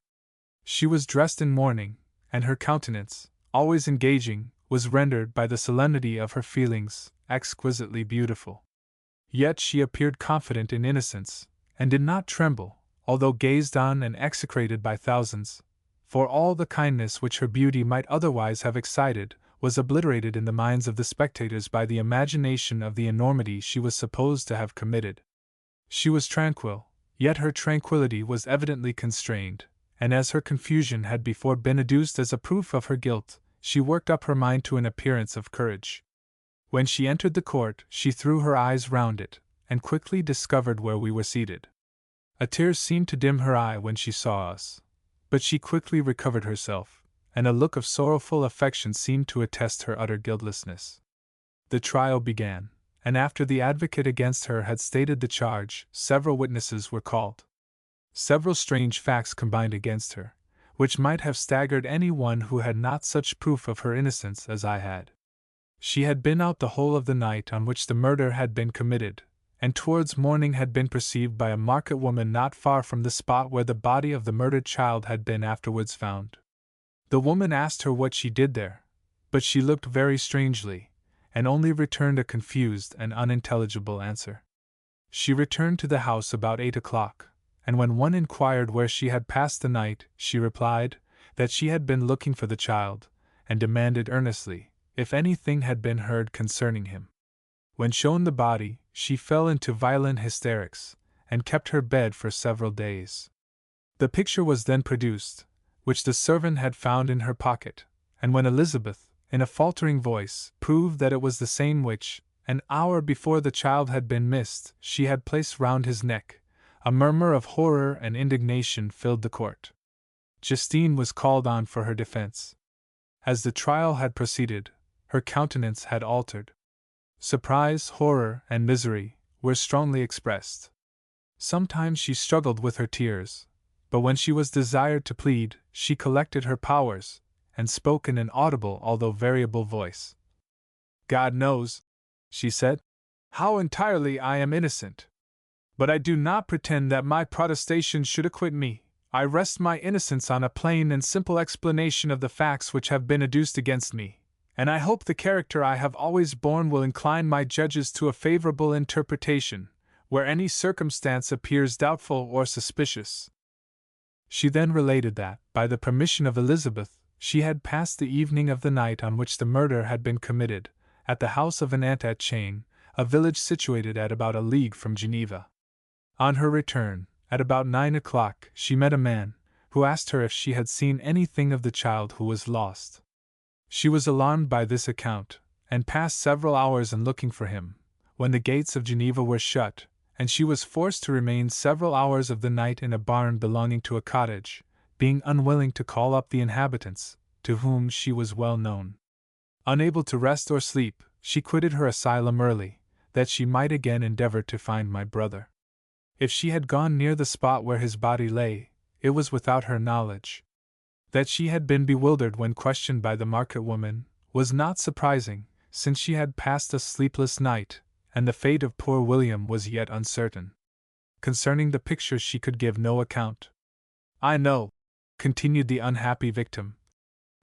She was dressed in mourning, and her countenance, always engaging, was rendered by the solemnity of her feelings exquisitely beautiful. Yet she appeared confident in innocence, and did not tremble, although gazed on and execrated by thousands, for all the kindness which her beauty might otherwise have excited was obliterated in the minds of the spectators by the imagination of the enormity she was supposed to have committed. She was tranquil, yet her tranquillity was evidently constrained, and as her confusion had before been adduced as a proof of her guilt, she worked up her mind to an appearance of courage. When she entered the court, she threw her eyes round it, and quickly discovered where we were seated. A tear seemed to dim her eye when she saw us, but she quickly recovered herself, and a look of sorrowful affection seemed to attest her utter guiltlessness. The trial began, and after the advocate against her had stated the charge, several witnesses were called. Several strange facts combined against her, which might have staggered any one who had not such proof of her innocence as I had. She had been out the whole of the night on which the murder had been committed, and towards morning had been perceived by a market woman not far from the spot where the body of the murdered child had been afterwards found. The woman asked her what she did there, but she looked very strangely, and only returned a confused and unintelligible answer. She returned to the house about 8 o'clock, and when one inquired where she had passed the night, she replied that she had been looking for the child, and demanded earnestly if anything had been heard concerning him. When shown the body, she fell into violent hysterics, and kept her bed for several days. The picture was then produced, which the servant had found in her pocket, and when Elizabeth, in a faltering voice, proved that it was the same which, an hour before the child had been missed, she had placed round his neck, a murmur of horror and indignation filled the court. Justine was called on for her defense. As the trial had proceeded, her countenance had altered. Surprise, horror, and misery were strongly expressed. Sometimes she struggled with her tears, but when she was desired to plead, she collected her powers, and spoke in an audible although variable voice. "God knows," she said, "how entirely I am innocent. But I do not pretend that my protestations should acquit me. I rest my innocence on a plain and simple explanation of the facts which have been adduced against me, and I hope the character I have always borne will incline my judges to a favorable interpretation, where any circumstance appears doubtful or suspicious." She then related that, by the permission of Elizabeth, she had passed the evening of the night on which the murder had been committed, at the house of an aunt at Chain, a village situated at about a league from Geneva. On her return, at about 9 o'clock, she met a man, who asked her if she had seen anything of the child who was lost. She was alarmed by this account, and passed several hours in looking for him, when the gates of Geneva were shut, and she was forced to remain several hours of the night in a barn belonging to a cottage, being unwilling to call up the inhabitants, to whom she was well known. Unable to rest or sleep, she quitted her asylum early, that she might again endeavor to find my brother. If she had gone near the spot where his body lay, it was without her knowledge. That she had been bewildered when questioned by the market woman was not surprising, since she had passed a sleepless night, and the fate of poor William was yet uncertain. Concerning the picture she could give no account. "I know," continued the unhappy victim,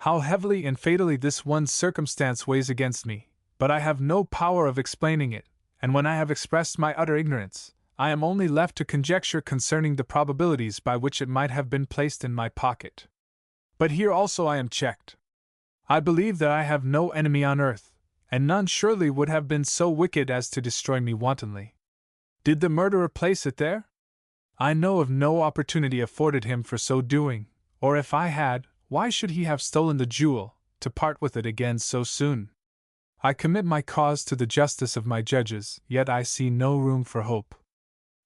"how heavily and fatally this one circumstance weighs against me, but I have no power of explaining it, and when I have expressed my utter ignorance, I am only left to conjecture concerning the probabilities by which it might have been placed in my pocket. But here also I am checked. I believe that I have no enemy on earth, and none surely would have been so wicked as to destroy me wantonly. Did the murderer place it there? I know of no opportunity afforded him for so doing, or if I had, why should he have stolen the jewel, to part with it again so soon? I commit my cause to the justice of my judges, yet I see no room for hope.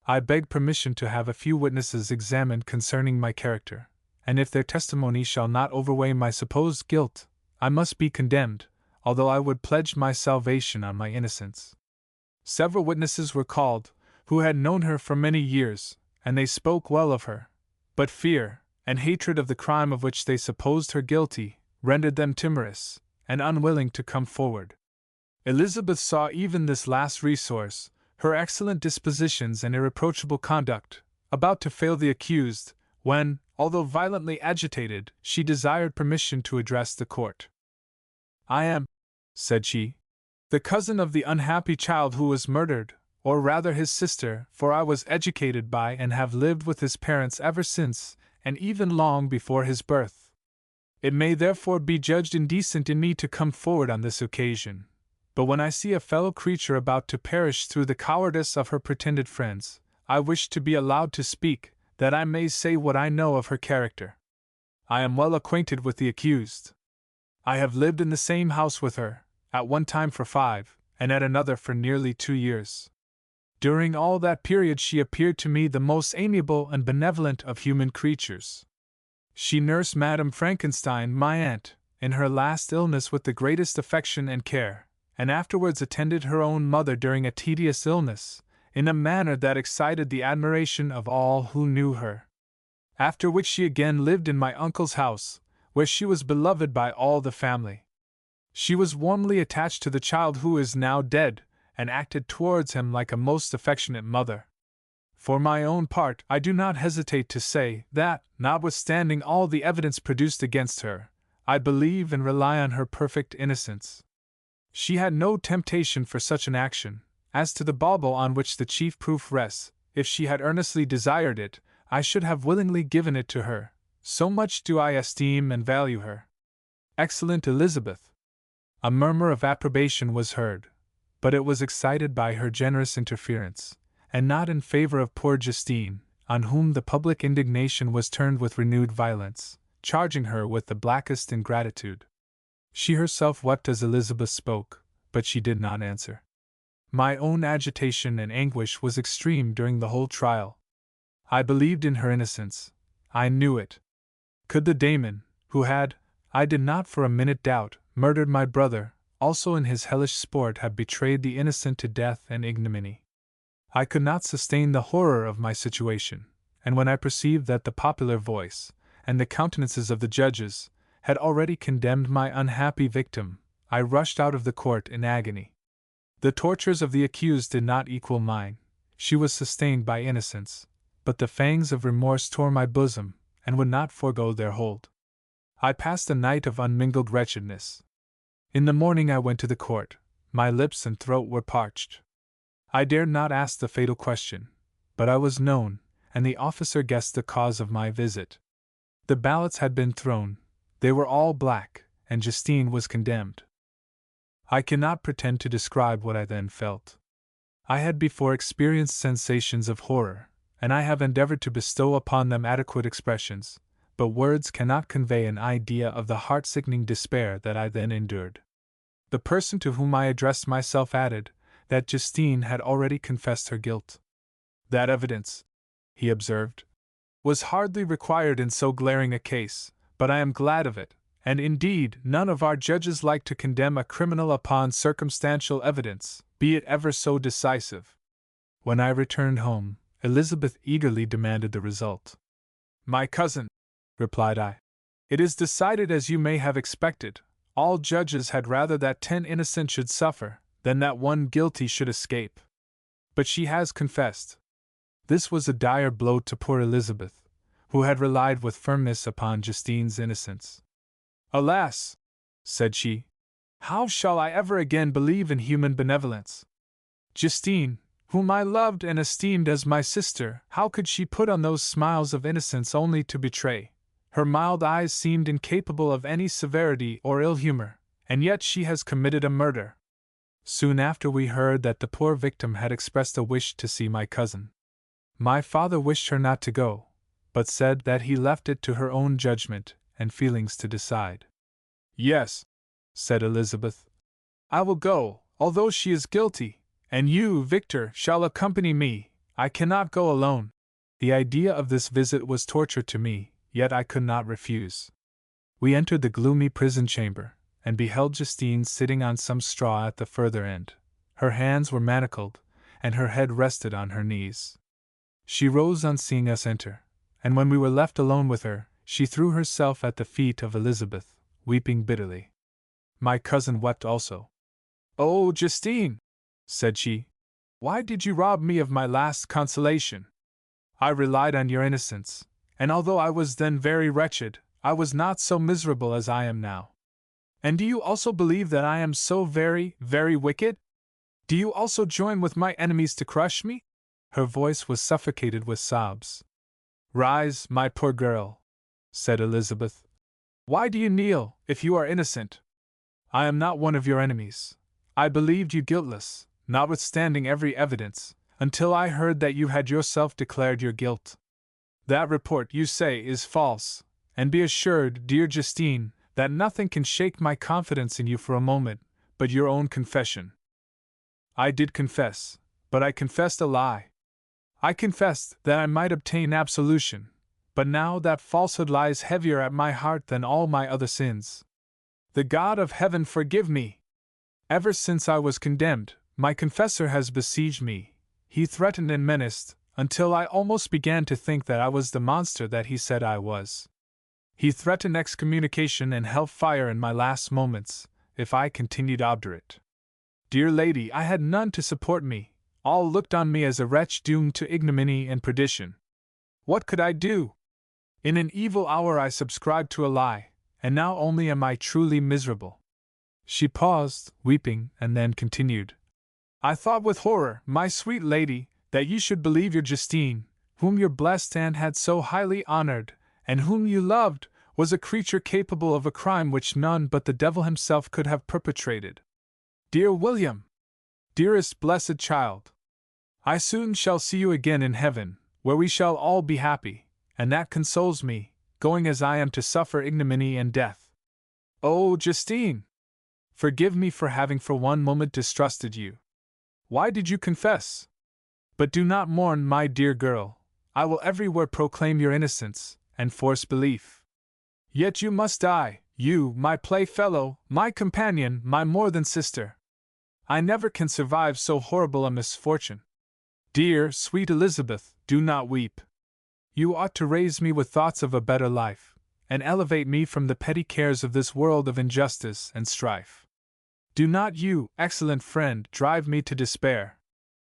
I beg permission to have a few witnesses examined concerning my character, and if their testimony shall not overweigh my supposed guilt, I must be condemned, although I would pledge my salvation on my innocence." Several witnesses were called, who had known her for many years, and they spoke well of her, but fear, and hatred of the crime of which they supposed her guilty, rendered them timorous, and unwilling to come forward. Elizabeth saw even this last resource, her excellent dispositions and irreproachable conduct, about to fail the accused, when, although violently agitated, she desired permission to address the court. "I am," said she, "the cousin of the unhappy child who was murdered, or rather his sister, for I was educated by and have lived with his parents ever since, and even long before his birth. It may therefore be judged indecent in me to come forward on this occasion. But when I see a fellow creature about to perish through the cowardice of her pretended friends, I wish to be allowed to speak, that I may say what I know of her character. I am well acquainted with the accused. I have lived in the same house with her, at one time for 5, and at another for nearly 2 years. During all that period she appeared to me the most amiable and benevolent of human creatures. She nursed Madame Frankenstein, my aunt, in her last illness with the greatest affection and care, and afterwards attended her own mother during a tedious illness, in a manner that excited the admiration of all who knew her. After which she again lived in my uncle's house, where she was beloved by all the family. She was warmly attached to the child who is now dead, and acted towards him like a most affectionate mother. For my own part, I do not hesitate to say that, notwithstanding all the evidence produced against her, I believe and rely on her perfect innocence. She had no temptation for such an action. As to the bauble on which the chief proof rests, if she had earnestly desired it, I should have willingly given it to her, so much do I esteem and value her. Excellent Elizabeth! A murmur of approbation was heard, but it was excited by her generous interference, and not in favor of poor Justine, on whom the public indignation was turned with renewed violence, charging her with the blackest ingratitude. She herself wept as Elizabeth spoke, but she did not answer. My own agitation and anguish was extreme during the whole trial. I believed in her innocence. I knew it. Could the Daemon, who had, I did not for a minute doubt, murdered my brother, also in his hellish sport have betrayed the innocent to death and ignominy? I could not sustain the horror of my situation, and when I perceived that the popular voice, and the countenances of the judges, had already condemned my unhappy victim, I rushed out of the court in agony. The tortures of the accused did not equal mine. She was sustained by innocence, but the fangs of remorse tore my bosom, and would not forego their hold. I passed a night of unmingled wretchedness. In the morning I went to the court. My lips and throat were parched. I dared not ask the fatal question, but I was known, and the officer guessed the cause of my visit. The ballots had been thrown, they were all black, and Justine was condemned. I cannot pretend to describe what I then felt. I had before experienced sensations of horror, and I have endeavored to bestow upon them adequate expressions, but words cannot convey an idea of the heart-sickening despair that I then endured. The person to whom I addressed myself added that Justine had already confessed her guilt. That evidence, he observed, was hardly required in so glaring a case, but I am glad of it, and indeed none of our judges like to condemn a criminal upon circumstantial evidence, be it ever so decisive. When I returned home, Elizabeth eagerly demanded the result. My cousin, replied I, it is decided as you may have expected. All judges had rather that 10 innocent should suffer, than that 1 guilty should escape. But she has confessed. This was a dire blow to poor Elizabeth, who had relied with firmness upon Justine's innocence. Alas, said she, how shall I ever again believe in human benevolence? Justine, whom I loved and esteemed as my sister, how could she put on those smiles of innocence only to betray? Her mild eyes seemed incapable of any severity or ill humor, and yet she has committed a murder. Soon after we heard that the poor victim had expressed a wish to see my cousin. My father wished her not to go, but said that he left it to her own judgment and feelings to decide. Yes, said Elizabeth, I will go, although she is guilty, and you, Victor, shall accompany me. I cannot go alone. The idea of this visit was torture to me, yet I could not refuse. We entered the gloomy prison chamber, and beheld Justine sitting on some straw at the further end. Her hands were manacled, and her head rested on her knees. She rose on seeing us enter, and when we were left alone with her, she threw herself at the feet of Elizabeth, weeping bitterly. My cousin wept also. Oh, Justine, said she, why did you rob me of my last consolation? I relied on your innocence, and although I was then very wretched, I was not so miserable as I am now. And do you also believe that I am so very, very wicked? Do you also join with my enemies to crush me? Her voice was suffocated with sobs. Rise, my poor girl, said Elizabeth. Why do you kneel, if you are innocent? I am not one of your enemies. I believed you guiltless, notwithstanding every evidence, until I heard that you had yourself declared your guilt. That report, you say, is false, and be assured, dear Justine, that nothing can shake my confidence in you for a moment, but your own confession. I did confess, but I confessed a lie. I confessed that I might obtain absolution, but now that falsehood lies heavier at my heart than all my other sins. The God of heaven forgive me! Ever since I was condemned, my confessor has besieged me. He threatened and menaced, until I almost began to think that I was the monster that he said I was. He threatened excommunication and hell fire in my last moments, if I continued obdurate. Dear lady, I had none to support me. All looked on me as a wretch doomed to ignominy and perdition. What could I do? In an evil hour I subscribed to a lie, and now only am I truly miserable. She paused, weeping, and then continued. I thought with horror, my sweet lady, that you should believe your Justine, whom your blessed aunt had so highly honored, and whom you loved, was a creature capable of a crime which none but the devil himself could have perpetrated. Dear William! Dearest blessed child! I soon shall see you again in heaven, where we shall all be happy, and that consoles me, going as I am to suffer ignominy and death. Oh, Justine! Forgive me for having for one moment distrusted you. Why did you confess? But do not mourn, my dear girl. I will everywhere proclaim your innocence, and force belief. Yet you must die, you, my playfellow, my companion, my more than sister. I never can survive so horrible a misfortune. Dear, sweet Elizabeth, do not weep. You ought to raise me with thoughts of a better life, and elevate me from the petty cares of this world of injustice and strife. Do not you, excellent friend, drive me to despair.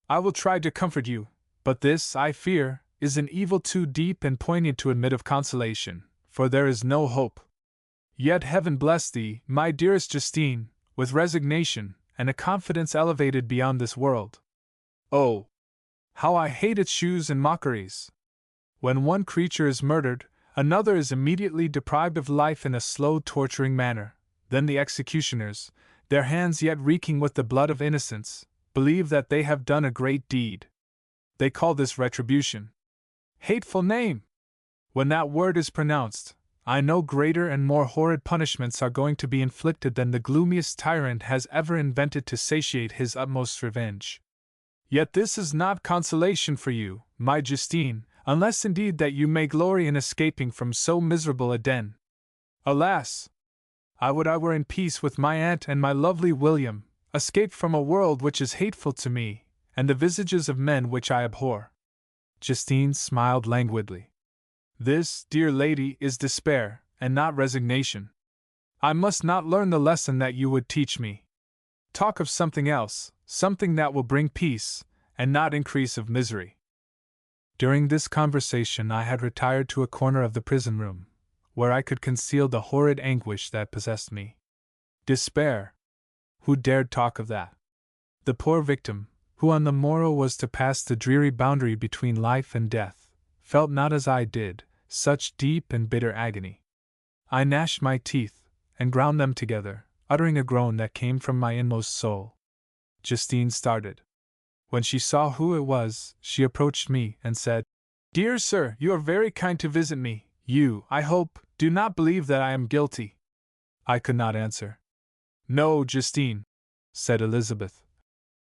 I will try to comfort you, but this, I fear, is an evil too deep and poignant to admit of consolation, for there is no hope. Yet heaven bless thee, my dearest Justine, with resignation, and a confidence elevated beyond this world. Oh! How I hate its shoes and mockeries! When one creature is murdered, another is immediately deprived of life in a slow, torturing manner. Then the executioners, their hands yet reeking with the blood of innocence, believe that they have done a great deed. They call this retribution. Hateful name! When that word is pronounced, I know greater and more horrid punishments are going to be inflicted than the gloomiest tyrant has ever invented to satiate his utmost revenge. Yet this is not consolation for you, my Justine, unless indeed that you may glory in escaping from so miserable a den. Alas! I would I were in peace with my aunt and my lovely William, escaped from a world which is hateful to me, and the visages of men which I abhor. Justine smiled languidly. This, dear lady, is despair, and not resignation. I must not learn the lesson that you would teach me. Talk of something else, something that will bring peace, and not increase of misery. During this conversation I had retired to a corner of the prison room, where I could conceal the horrid anguish that possessed me. Despair! Who dared talk of that? The poor victim, who on the morrow was to pass the dreary boundary between life and death, felt not as I did, such deep and bitter agony. I gnashed my teeth, and ground them together, uttering a groan that came from my inmost soul. Justine started. When she saw who it was, she approached me and said, Dear sir, you are very kind to visit me. You, I hope, do not believe that I am guilty. I could not answer. No, Justine, said Elizabeth.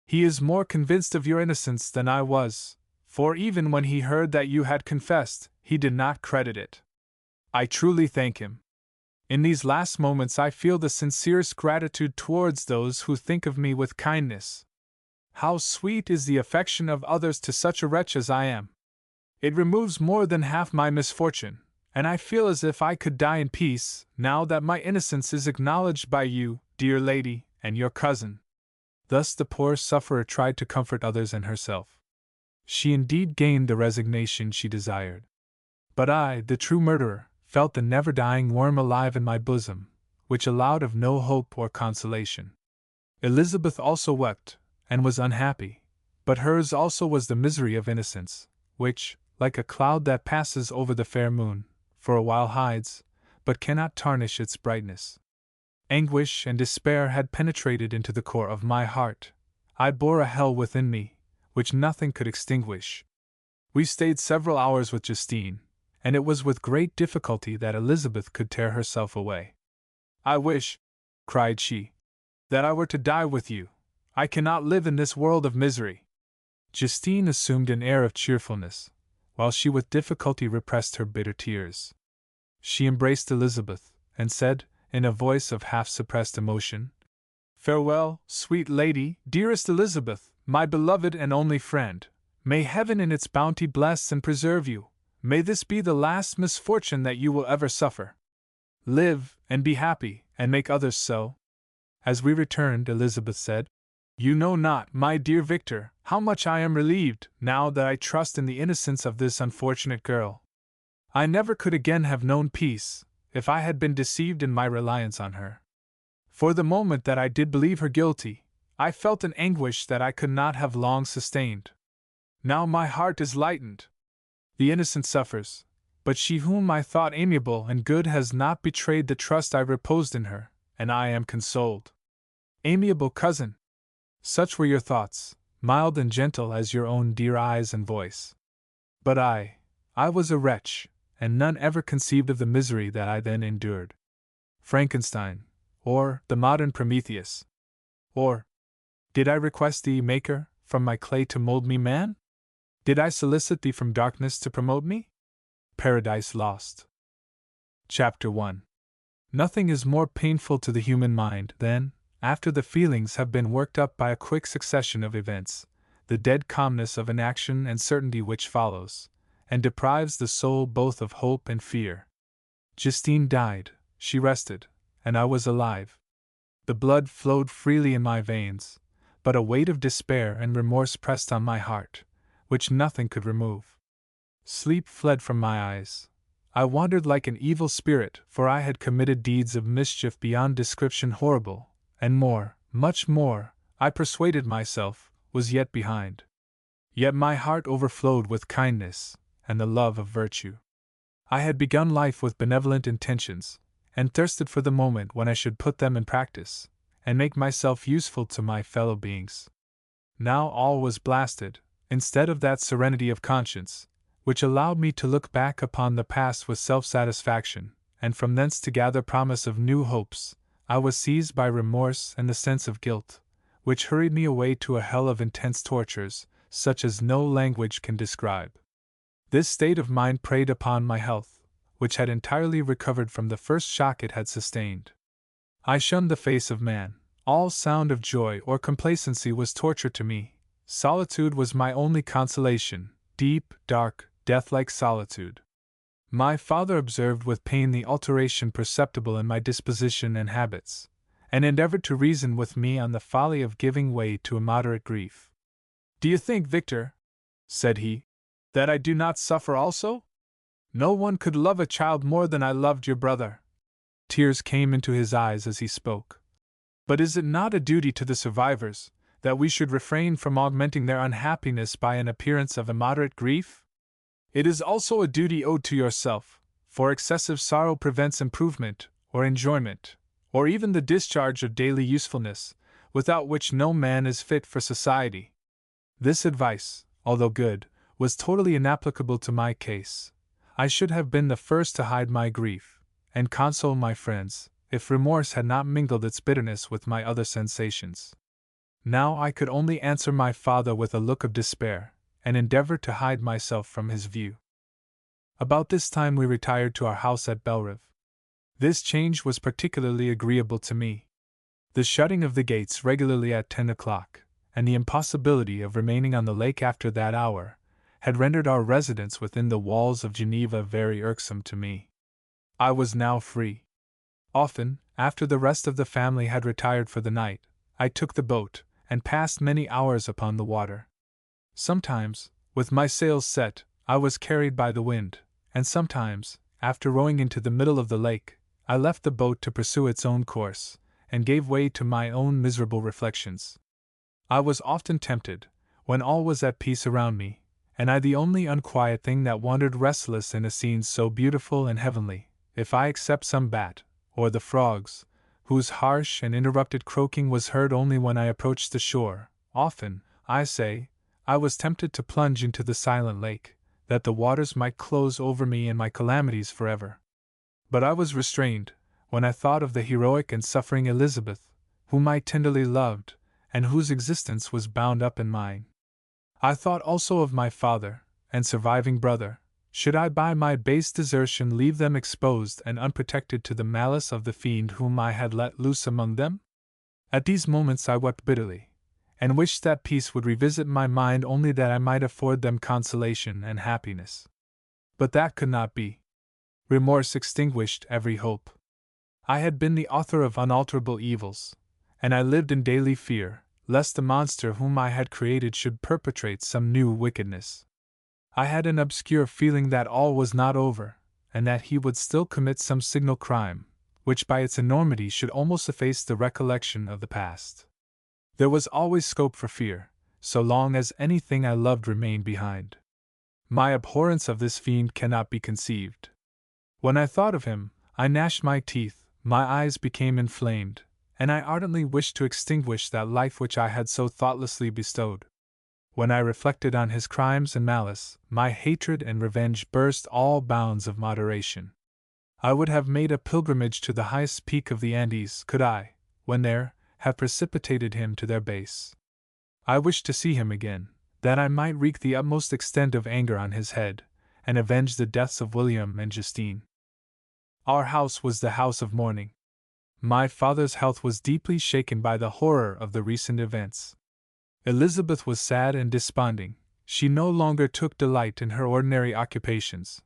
He is more convinced of your innocence than I was, for even when he heard that you had confessed, he did not credit it. I truly thank him. In these last moments I feel the sincerest gratitude towards those who think of me with kindness. How sweet is the affection of others to such a wretch as I am! It removes more than half my misfortune, and I feel as if I could die in peace, now that my innocence is acknowledged by you, dear lady, and your cousin. Thus the poor sufferer tried to comfort others and herself. She indeed gained the resignation she desired. But I, the true murderer, felt the never-dying worm alive in my bosom, which allowed of no hope or consolation. Elizabeth also wept, and was unhappy, but hers also was the misery of innocence, which, like a cloud that passes over the fair moon, for a while hides, but cannot tarnish its brightness. Anguish and despair had penetrated into the core of my heart. I bore a hell within me, which nothing could extinguish. We stayed several hours with Justine, and it was with great difficulty that Elizabeth could tear herself away. "I wish," cried she, "that I were to die with you. I cannot live in this world of misery." Justine assumed an air of cheerfulness, while she with difficulty repressed her bitter tears. She embraced Elizabeth, and said, in a voice of half-suppressed emotion, "Farewell, sweet lady, dearest Elizabeth, my beloved and only friend. May heaven in its bounty bless and preserve you. May this be the last misfortune that you will ever suffer. Live, and be happy, and make others so." As we returned, Elizabeth said, "You know not, my dear Victor, how much I am relieved, now that I trust in the innocence of this unfortunate girl. I never could again have known peace, if I had been deceived in my reliance on her. For the moment that I did believe her guilty, I felt an anguish that I could not have long sustained. Now my heart is lightened. The innocent suffers, but she whom I thought amiable and good has not betrayed the trust I reposed in her, and I am consoled. Amiable cousin! Such were your thoughts, mild and gentle as your own dear eyes and voice. But I was a wretch, and none ever conceived of the misery that I then endured. Frankenstein, or the modern Prometheus. Or, did I request thee, Maker, from my clay to mold me man? Did I solicit thee from darkness to promote me? Paradise Lost. Chapter 1. Nothing is more painful to the human mind than, after the feelings have been worked up by a quick succession of events, the dead calmness of inaction and certainty which follows, and deprives the soul both of hope and fear. Justine died, she rested, and I was alive. The blood flowed freely in my veins, but a weight of despair and remorse pressed on my heart, which nothing could remove. Sleep fled from my eyes. I wandered like an evil spirit, for I had committed deeds of mischief beyond description horrible, and more, much more, I persuaded myself, was yet behind. Yet my heart overflowed with kindness, and the love of virtue. I had begun life with benevolent intentions, and thirsted for the moment when I should put them in practice, and make myself useful to my fellow beings. Now all was blasted, instead of that serenity of conscience, which allowed me to look back upon the past with self-satisfaction, and from thence to gather promise of new hopes. I was seized by remorse and the sense of guilt, which hurried me away to a hell of intense tortures, such as no language can describe. This state of mind preyed upon my health, which had entirely recovered from the first shock it had sustained. I shunned the face of man. All sound of joy or complacency was torture to me. Solitude was my only consolation, deep, dark, death-like solitude. My father observed with pain the alteration perceptible in my disposition and habits, and endeavored to reason with me on the folly of giving way to immoderate grief. "Do you think, Victor," said he, "that I do not suffer also? No one could love a child more than I loved your brother." Tears came into his eyes as he spoke. "But is it not a duty to the survivors, that we should refrain from augmenting their unhappiness by an appearance of immoderate grief? It is also a duty owed to yourself, for excessive sorrow prevents improvement, or enjoyment, or even the discharge of daily usefulness, without which no man is fit for society." This advice, although good, was totally inapplicable to my case. I should have been the first to hide my grief, and console my friends, if remorse had not mingled its bitterness with my other sensations. Now I could only answer my father with a look of despair, and endeavor to hide myself from his view. About this time we retired to our house at Belrive. This change was particularly agreeable to me. The shutting of the gates regularly at 10 o'clock, and the impossibility of remaining on the lake after that hour, had rendered our residence within the walls of Geneva very irksome to me. I was now free. Often, after the rest of the family had retired for the night, I took the boat, and passed many hours upon the water. Sometimes, with my sails set, I was carried by the wind, and sometimes, after rowing into the middle of the lake, I left the boat to pursue its own course, and gave way to my own miserable reflections. I was often tempted, when all was at peace around me, and I the only unquiet thing that wandered restless in a scene so beautiful and heavenly, if I except some bat, or the frogs, whose harsh and interrupted croaking was heard only when I approached the shore. Often, I say, I was tempted to plunge into the silent lake, that the waters might close over me and my calamities forever. But I was restrained, when I thought of the heroic and suffering Elizabeth, whom I tenderly loved, and whose existence was bound up in mine. I thought also of my father and surviving brother. Should I by my base desertion leave them exposed and unprotected to the malice of the fiend whom I had let loose among them? At these moments I wept bitterly, and wished that peace would revisit my mind only that I might afford them consolation and happiness. But that could not be. Remorse extinguished every hope. I had been the author of unalterable evils, and I lived in daily fear, lest the monster whom I had created should perpetrate some new wickedness. I had an obscure feeling that all was not over, and that he would still commit some signal crime, which by its enormity should almost efface the recollection of the past. There was always scope for fear, so long as anything I loved remained behind. My abhorrence of this fiend cannot be conceived. When I thought of him, I gnashed my teeth, my eyes became inflamed, and I ardently wished to extinguish that life which I had so thoughtlessly bestowed. When I reflected on his crimes and malice, my hatred and revenge burst all bounds of moderation. I would have made a pilgrimage to the highest peak of the Andes could I, when there, have precipitated him to their base. I wished to see him again, that I might wreak the utmost extent of anger on his head, and avenge the deaths of William and Justine. Our house was the house of mourning. My father's health was deeply shaken by the horror of the recent events. Elizabeth was sad and desponding. She no longer took delight in her ordinary occupations.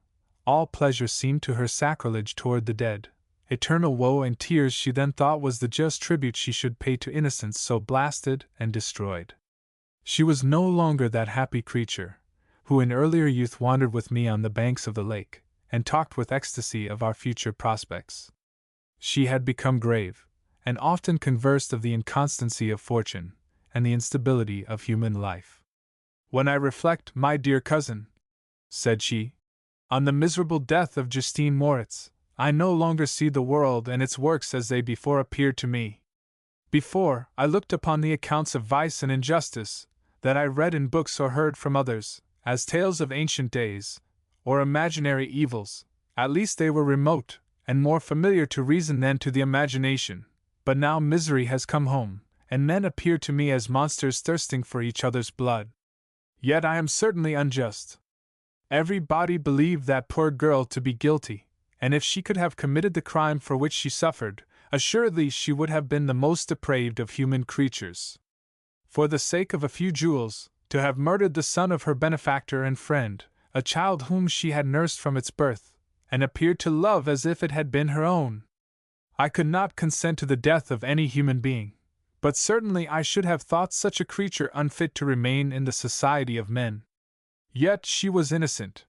All pleasure seemed to her sacrilege toward the dead. Eternal woe and tears she then thought was the just tribute she should pay to innocence so blasted and destroyed. She was no longer that happy creature, who in earlier youth wandered with me on the banks of the lake, and talked with ecstasy of our future prospects. She had become grave, and often conversed of the inconstancy of fortune, and the instability of human life. When I reflect, my dear cousin, said she, on the miserable death of Justine Moritz, I no longer see the world and its works as they before appeared to me. Before, I looked upon the accounts of vice and injustice, that I read in books or heard from others, as tales of ancient days, or imaginary evils. At least they were remote, and more familiar to reason than to the imagination. But now misery has come home, and men appear to me as monsters thirsting for each other's blood. Yet I am certainly unjust. Everybody believed that poor girl to be guilty, and if she could have committed the crime for which she suffered, assuredly she would have been the most depraved of human creatures. For the sake of a few jewels, to have murdered the son of her benefactor and friend, a child whom she had nursed from its birth, and appeared to love as if it had been her own. I could not consent to the death of any human being, but certainly I should have thought such a creature unfit to remain in the society of men. Yet she was innocent.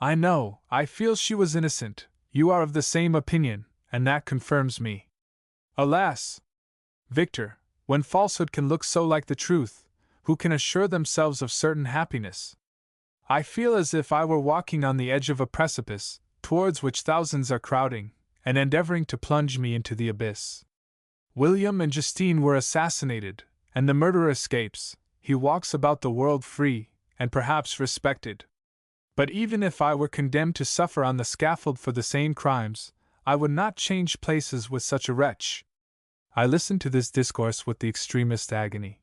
I know, I feel she was innocent. You are of the same opinion, and that confirms me. Alas! Victor, when falsehood can look so like the truth, who can assure themselves of certain happiness? I feel as if I were walking on the edge of a precipice, towards which thousands are crowding, and endeavoring to plunge me into the abyss. William and Justine were assassinated, and the murderer escapes. He walks about the world free, and perhaps respected. But even if I were condemned to suffer on the scaffold for the same crimes, I would not change places with such a wretch. I listened to this discourse with the extremest agony.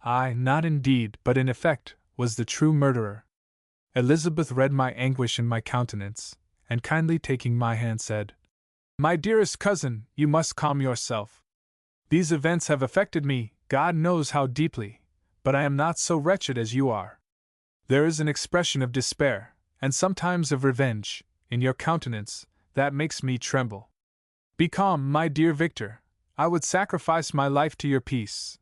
I, not indeed, but in effect, was the true murderer. Elizabeth read my anguish in my countenance, and kindly taking my hand said, "My dearest cousin, you must calm yourself. These events have affected me, God knows how deeply, but I am not so wretched as you are. There is an expression of despair, and sometimes of revenge, in your countenance, that makes me tremble. Be calm, my dear Victor. I would sacrifice my life to your peace.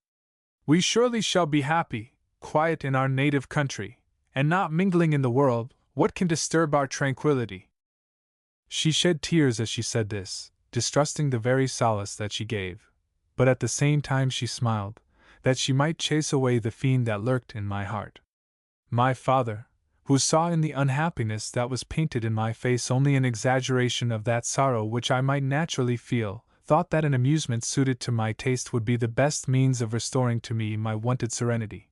We surely shall be happy, quiet in our native country, and not mingling in the world. What can disturb our tranquility?" She shed tears as she said this, distrusting the very solace that she gave, but at the same time she smiled, that she might chase away the fiend that lurked in my heart. My father, who saw in the unhappiness that was painted in my face only an exaggeration of that sorrow which I might naturally feel, thought that an amusement suited to my taste would be the best means of restoring to me my wonted serenity.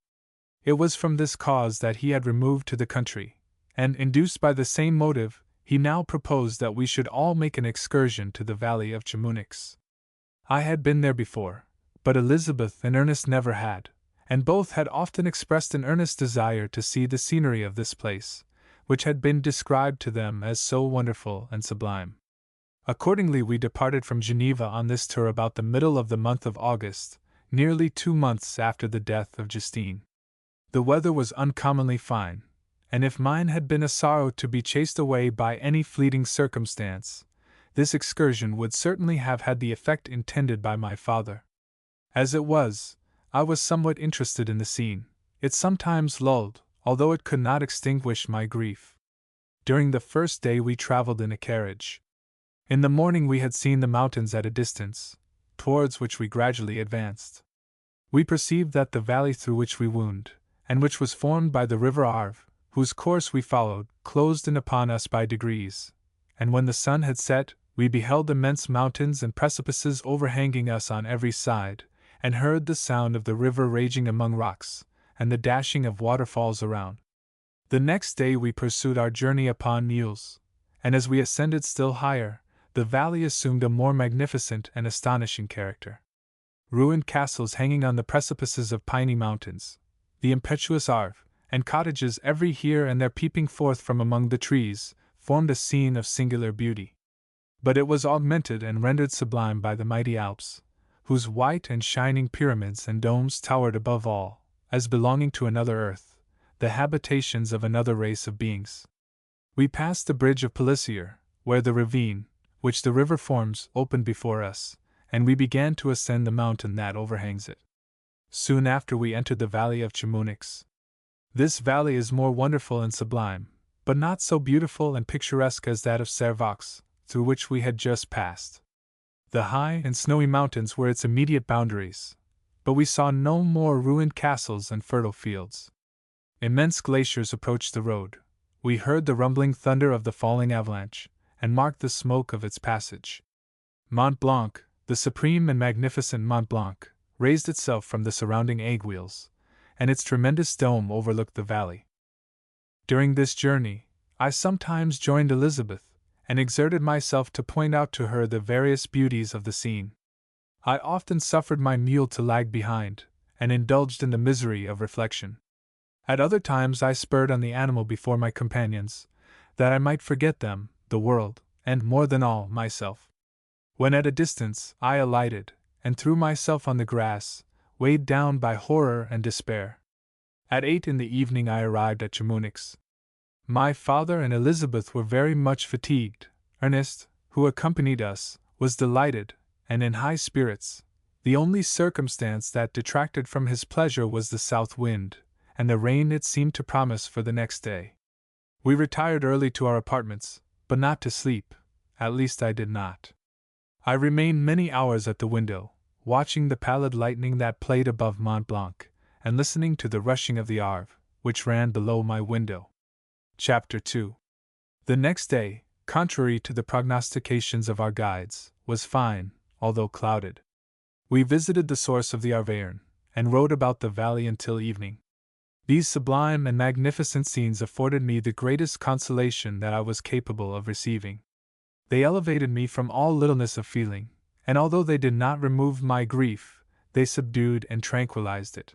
It was from this cause that he had removed to the country, and, induced by the same motive, he now proposed that we should all make an excursion to the valley of Chamonix. I had been there before, but Elizabeth and Ernest never had, and both had often expressed an earnest desire to see the scenery of this place, which had been described to them as so wonderful and sublime. Accordingly, we departed from Geneva on this tour about the middle of the month of August, nearly 2 months after the death of Justine. The weather was uncommonly fine, and if mine had been a sorrow to be chased away by any fleeting circumstance, this excursion would certainly have had the effect intended by my father. As it was, I was somewhat interested in the scene. It sometimes lulled, although it could not extinguish my grief. During the first day we traveled in a carriage. In the morning we had seen the mountains at a distance, towards which we gradually advanced. We perceived that the valley through which we wound, and which was formed by the river Arve, whose course we followed, closed in upon us by degrees, and when the sun had set, we beheld immense mountains and precipices overhanging us on every side, and heard the sound of the river raging among rocks, and the dashing of waterfalls around. The next day we pursued our journey upon mules, and as we ascended still higher, the valley assumed a more magnificent and astonishing character. Ruined castles hanging on the precipices of piny mountains, the impetuous Arve, and cottages every here and there peeping forth from among the trees, formed a scene of singular beauty. But it was augmented and rendered sublime by the mighty Alps, whose white and shining pyramids and domes towered above all, as belonging to another earth, the habitations of another race of beings. We passed the bridge of Pelissier, where the ravine, which the river forms, opened before us, and we began to ascend the mountain that overhangs it. Soon after we entered the valley of Chamonix. This valley is more wonderful and sublime, but not so beautiful and picturesque as that of Servox, through which we had just passed. The high and snowy mountains were its immediate boundaries, but we saw no more ruined castles and fertile fields. Immense glaciers approached the road. We heard the rumbling thunder of the falling avalanche, and marked the smoke of its passage. Mont Blanc, the supreme and magnificent Mont Blanc, raised itself from the surrounding aiguilles, and its tremendous dome overlooked the valley. During this journey, I sometimes joined Elizabeth, and exerted myself to point out to her the various beauties of the scene. I often suffered my mule to lag behind, and indulged in the misery of reflection. At other times I spurred on the animal before my companions, that I might forget them, the world, and more than all, myself. When at a distance, I alighted, and threw myself on the grass, weighed down by horror and despair. At 8 in the evening I arrived at Chamonix. My father and Elizabeth were very much fatigued. Ernest, who accompanied us, was delighted, and in high spirits. The only circumstance that detracted from his pleasure was the south wind, and the rain it seemed to promise for the next day. We retired early to our apartments, but not to sleep, at least I did not. I remained many hours at the window, watching the pallid lightning that played above Mont Blanc, and listening to the rushing of the Arve, which ran below my window. Chapter 2. The next day, contrary to the prognostications of our guides, was fine, although clouded. We visited the source of the Arverne, and rode about the valley until evening. These sublime and magnificent scenes afforded me the greatest consolation that I was capable of receiving. They elevated me from all littleness of feeling, and although they did not remove my grief, they subdued and tranquilized it.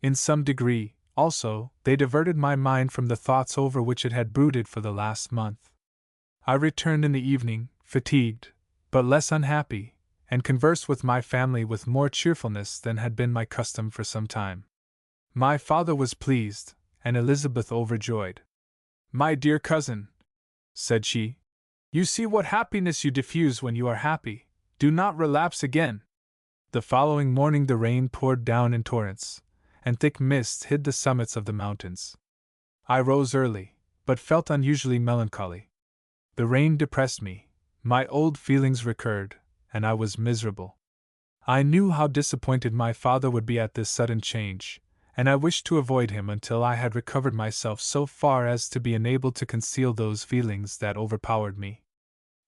In some degree, also, they diverted my mind from the thoughts over which it had brooded for the last month. I returned in the evening, fatigued, but less unhappy, and conversed with my family with more cheerfulness than had been my custom for some time. My father was pleased, and Elizabeth overjoyed. "My dear cousin," said she, "you see what happiness you diffuse when you are happy. Do not relapse again." The following morning the rain poured down in torrents, and thick mists hid the summits of the mountains. I rose early, but felt unusually melancholy. The rain depressed me, my old feelings recurred, and I was miserable. I knew how disappointed my father would be at this sudden change, and I wished to avoid him until I had recovered myself so far as to be enabled to conceal those feelings that overpowered me.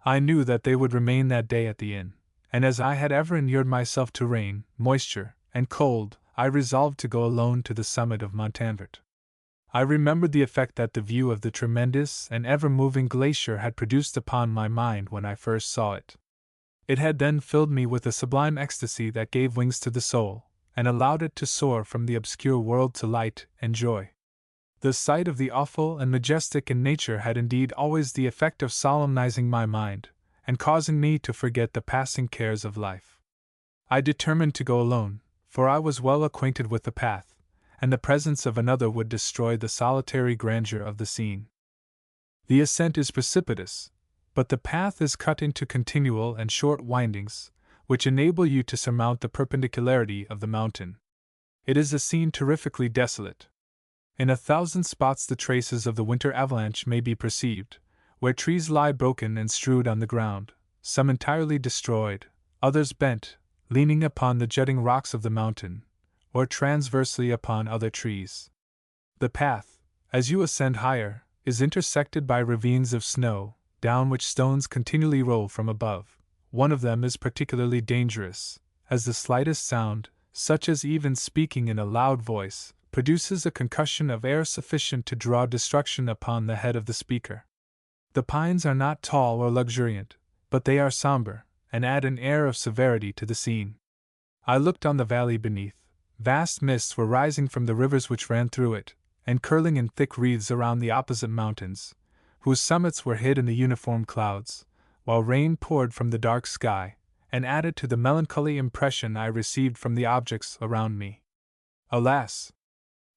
I knew that they would remain that day at the inn, and as I had ever inured myself to rain, moisture, and cold, I resolved to go alone to the summit of Montanvert. I remembered the effect that the view of the tremendous and ever-moving glacier had produced upon my mind when I first saw it. It had then filled me with a sublime ecstasy that gave wings to the soul, and allowed it to soar from the obscure world to light and joy. The sight of the awful and majestic in nature had indeed always the effect of solemnizing my mind, and causing me to forget the passing cares of life. I determined to go alone, for I was well acquainted with the path, and the presence of another would destroy the solitary grandeur of the scene. The ascent is precipitous, but the path is cut into continual and short windings, which enable you to surmount the perpendicularity of the mountain. It is a scene terrifically desolate. In 1,000 spots the traces of the winter avalanche may be perceived, where trees lie broken and strewed on the ground, some entirely destroyed, others bent, leaning upon the jutting rocks of the mountain, or transversely upon other trees. The path, as you ascend higher, is intersected by ravines of snow, down which stones continually roll from above. One of them is particularly dangerous, as the slightest sound, such as even speaking in a loud voice, produces a concussion of air sufficient to draw destruction upon the head of the speaker. The pines are not tall or luxuriant, but they are somber, and add an air of severity to the scene. I looked on the valley beneath. Vast mists were rising from the rivers which ran through it, and curling in thick wreaths around the opposite mountains, whose summits were hid in the uniform clouds, while rain poured from the dark sky, and added to the melancholy impression I received from the objects around me. Alas!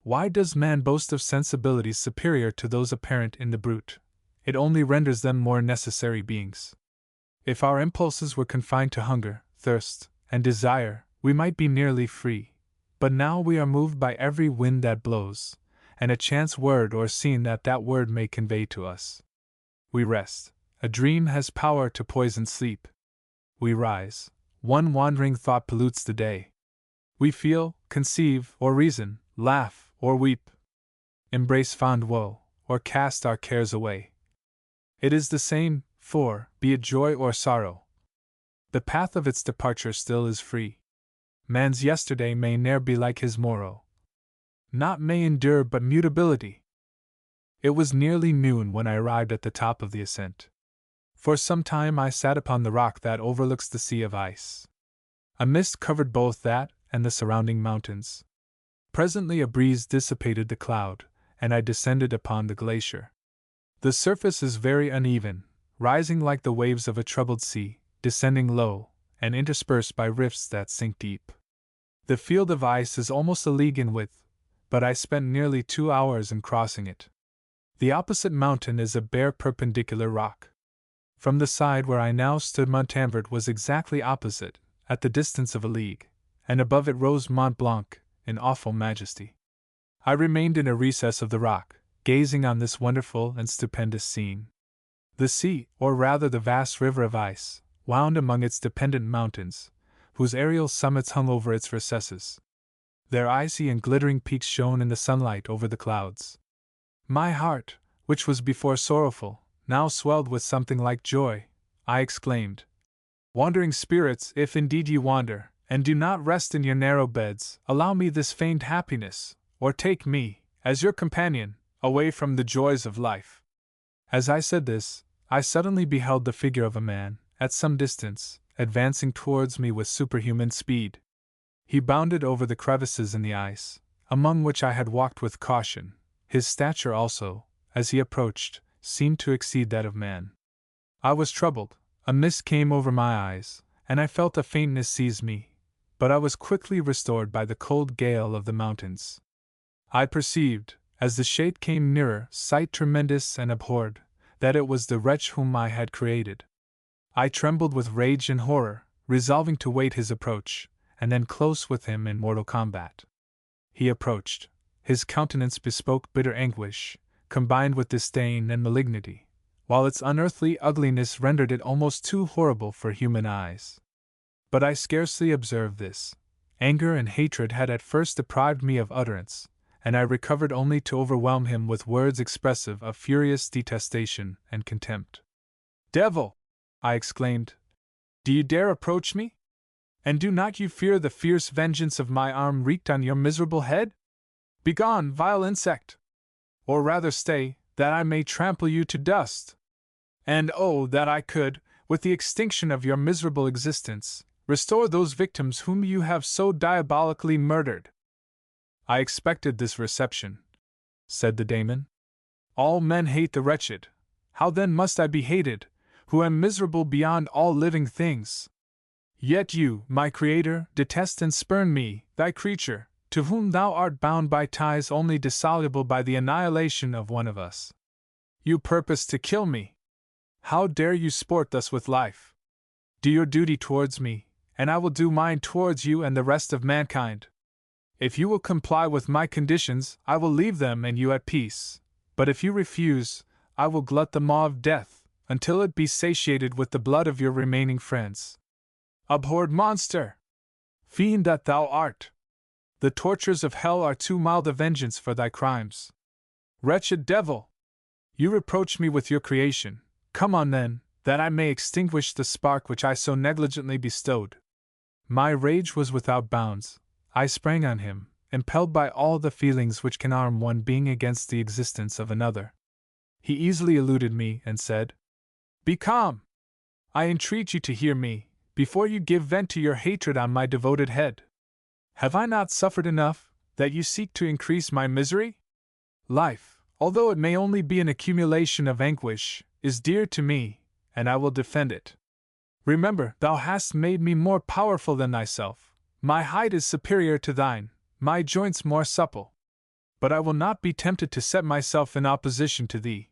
Why does man boast of sensibilities superior to those apparent in the brute? It only renders them more necessary beings. If our impulses were confined to hunger, thirst, and desire, we might be nearly free. But now we are moved by every wind that blows, and a chance word or scene that word may convey to us. We rest. A dream has power to poison sleep. We rise. One wandering thought pollutes the day. We feel, conceive, or reason, laugh, or weep, embrace fond woe, or cast our cares away. It is the same, for, be it joy or sorrow, the path of its departure still is free. Man's yesterday may ne'er be like his morrow. Naught may endure but mutability. It was nearly noon when I arrived at the top of the ascent. For some time I sat upon the rock that overlooks the sea of ice. A mist covered both that and the surrounding mountains. Presently a breeze dissipated the cloud, and I descended upon the glacier. The surface is very uneven, rising like the waves of a troubled sea, descending low, and interspersed by rifts that sink deep. The field of ice is almost a league in width, but I spent nearly 2 hours in crossing it. The opposite mountain is a bare perpendicular rock. From the side where I now stood Montanvert was exactly opposite, at the distance of a league, and above it rose Mont Blanc, in awful majesty. I remained in a recess of the rock, gazing on this wonderful and stupendous scene. The sea, or rather the vast river of ice, wound among its dependent mountains, whose aerial summits hung over its recesses. Their icy and glittering peaks shone in the sunlight over the clouds. My heart, which was before sorrowful, now swelled with something like joy. I exclaimed, "Wandering spirits, if indeed ye wander, and do not rest in your narrow beds, allow me this feigned happiness, or take me, as your companion, away from the joys of life." As I said this, I suddenly beheld the figure of a man, at some distance, advancing towards me with superhuman speed. He bounded over the crevices in the ice, among which I had walked with caution. His stature also, as he approached, seemed to exceed that of man. I was troubled, a mist came over my eyes, and I felt a faintness seize me, but I was quickly restored by the cold gale of the mountains. I perceived, as the shade came nearer, sight tremendous and abhorred, that it was the wretch whom I had created. I trembled with rage and horror, resolving to wait his approach, and then close with him in mortal combat. He approached. His countenance bespoke bitter anguish, combined with disdain and malignity, while its unearthly ugliness rendered it almost too horrible for human eyes. But I scarcely observed this. Anger and hatred had at first deprived me of utterance, and I recovered only to overwhelm him with words expressive of furious detestation and contempt. "Devil!" I exclaimed. "Do you dare approach me? And do not you fear the fierce vengeance of my arm wreaked on your miserable head? Begone, vile insect! Or rather stay, that I may trample you to dust! And oh, that I could, with the extinction of your miserable existence, restore those victims whom you have so diabolically murdered!" "I expected this reception," said the daemon. "All men hate the wretched. How then must I be hated, who am miserable beyond all living things? Yet you, my Creator, detest and spurn me, thy creature, to whom thou art bound by ties only dissoluble by the annihilation of one of us. You purpose to kill me. How dare you sport thus with life? Do your duty towards me, and I will do mine towards you and the rest of mankind. If you will comply with my conditions, I will leave them and you at peace, but if you refuse, I will glut the maw of death, until it be satiated with the blood of your remaining friends. Abhorred monster! Fiend that thou art! The tortures of hell are too mild a vengeance for thy crimes. Wretched devil! You reproach me with your creation. Come on then, that I may extinguish the spark which I so negligently bestowed." My rage was without bounds. I sprang on him, impelled by all the feelings which can arm one being against the existence of another. He easily eluded me and said, "Be calm! I entreat you to hear me, before you give vent to your hatred on my devoted head. Have I not suffered enough, that you seek to increase my misery? Life, although it may only be an accumulation of anguish, is dear to me, and I will defend it. Remember, thou hast made me more powerful than thyself. My height is superior to thine, my joints more supple. But I will not be tempted to set myself in opposition to thee.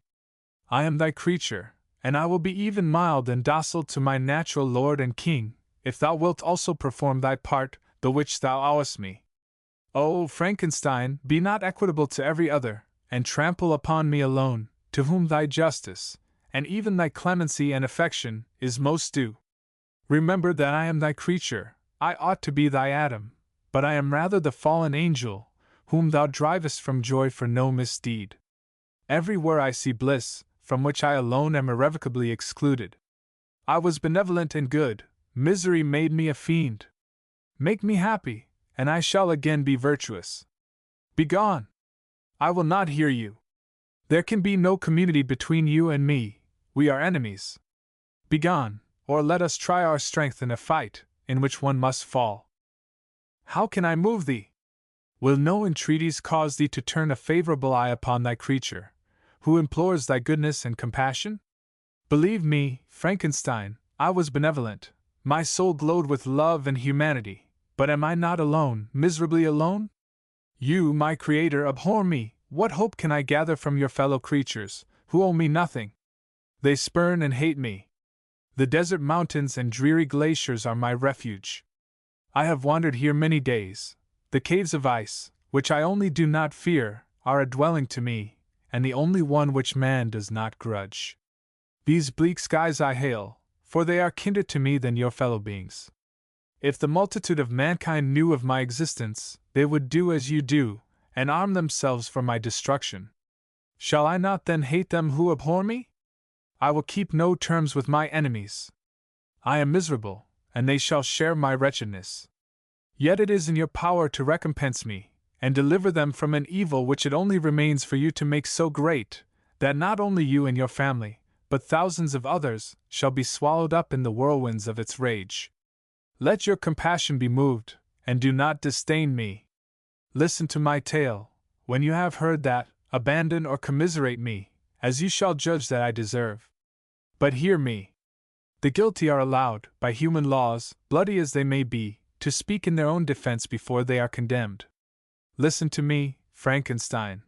I am thy creature, and I will be even mild and docile to my natural lord and king, if thou wilt also perform thy part, the which thou owest me. O Frankenstein, be not equitable to every other, and trample upon me alone, to whom thy justice, and even thy clemency and affection, is most due. Remember that I am thy creature, I ought to be thy Adam, but I am rather the fallen angel, whom thou drivest from joy for no misdeed. Everywhere I see bliss, from which I alone am irrevocably excluded. I was benevolent and good, misery made me a fiend. Make me happy, and I shall again be virtuous. Begone! I will not hear you. There can be no community between you and me, we are enemies. Begone, or let us try our strength in a fight, in which one must fall. How can I move thee? Will no entreaties cause thee to turn a favorable eye upon thy creature, who implores thy goodness and compassion? Believe me, Frankenstein, I was benevolent, my soul glowed with love and humanity, but am I not alone, miserably alone? You, my Creator, abhor me. What hope can I gather from your fellow creatures, who owe me nothing? They spurn and hate me. The desert mountains and dreary glaciers are my refuge. I have wandered here many days. The caves of ice, which I only do not fear, are a dwelling to me, and the only one which man does not grudge. These bleak skies I hail, for they are kinder to me than your fellow beings. If the multitude of mankind knew of my existence, they would do as you do, and arm themselves for my destruction. Shall I not then hate them who abhor me? I will keep no terms with my enemies. I am miserable, and they shall share my wretchedness. Yet it is in your power to recompense me, and deliver them from an evil which it only remains for you to make so great, that not only you and your family, but thousands of others, shall be swallowed up in the whirlwinds of its rage. Let your compassion be moved, and do not disdain me. Listen to my tale. When you have heard that, abandon or commiserate me, as you shall judge that I deserve. But hear me. The guilty are allowed, by human laws, bloody as they may be, to speak in their own defense before they are condemned. Listen to me, Frankenstein.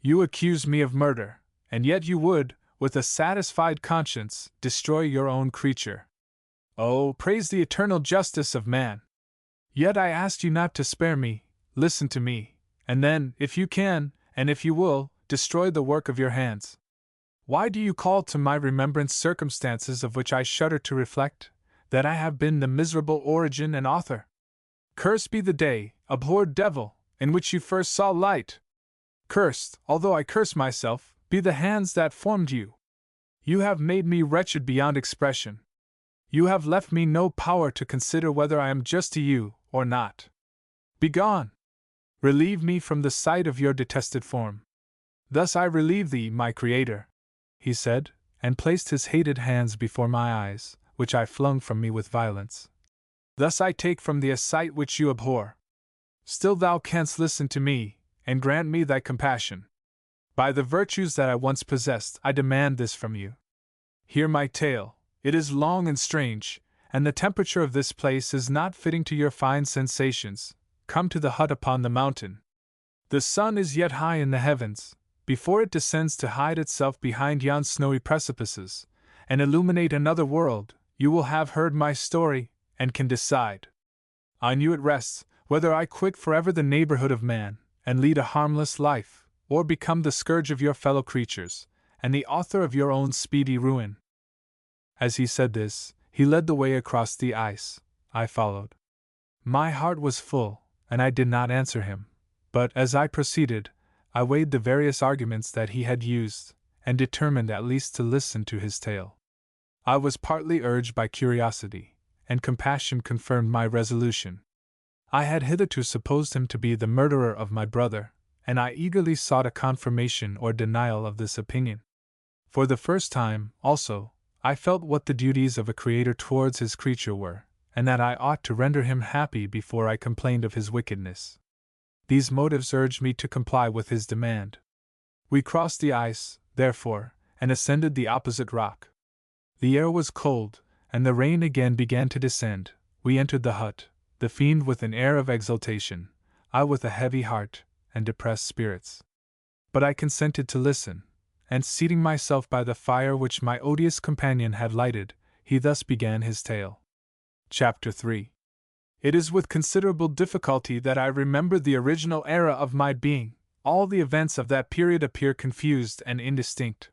You accuse me of murder, and yet you would, with a satisfied conscience, destroy your own creature. Oh, praise the eternal justice of man! Yet I asked you not to spare me. Listen to me, and then, if you can, and if you will, destroy the work of your hands. Why do you call to my remembrance circumstances of which I shudder to reflect, that I have been the miserable origin and author? Cursed be the day, abhorred devil, in which you first saw light. Cursed, although I curse myself, be the hands that formed you. You have made me wretched beyond expression. You have left me no power to consider whether I am just to you or not. Begone! Relieve me from the sight of your detested form. Thus I relieve thee, my Creator, he said, and placed his hated hands before my eyes, which I flung from me with violence. Thus I take from thee a sight which you abhor. Still thou canst listen to me, and grant me thy compassion. By the virtues that I once possessed, I demand this from you. Hear my tale. It is long and strange, and the temperature of this place is not fitting to your fine sensations. Come to the hut upon the mountain. The sun is yet high in the heavens, before it descends to hide itself behind yon snowy precipices, and illuminate another world. You will have heard my story, and can decide. On you it rests, whether I quit forever the neighborhood of man, and lead a harmless life, or become the scourge of your fellow creatures, and the author of your own speedy ruin. As he said this, he led the way across the ice. I followed. My heart was full, and I did not answer him, but as I proceeded, I weighed the various arguments that he had used, and determined at least to listen to his tale. I was partly urged by curiosity, and compassion confirmed my resolution. I had hitherto supposed him to be the murderer of my brother, and I eagerly sought a confirmation or denial of this opinion. For the first time, also, I felt what the duties of a creator towards his creature were, and that I ought to render him happy before I complained of his wickedness. These motives urged me to comply with his demand. We crossed the ice, therefore, and ascended the opposite rock. The air was cold, and the rain again began to descend. We entered the hut, the fiend with an air of exultation, I with a heavy heart and depressed spirits. But I consented to listen, and seating myself by the fire which my odious companion had lighted, he thus began his tale. Chapter 3. It is with considerable difficulty that I remember the original era of my being. All the events of that period appear confused and indistinct.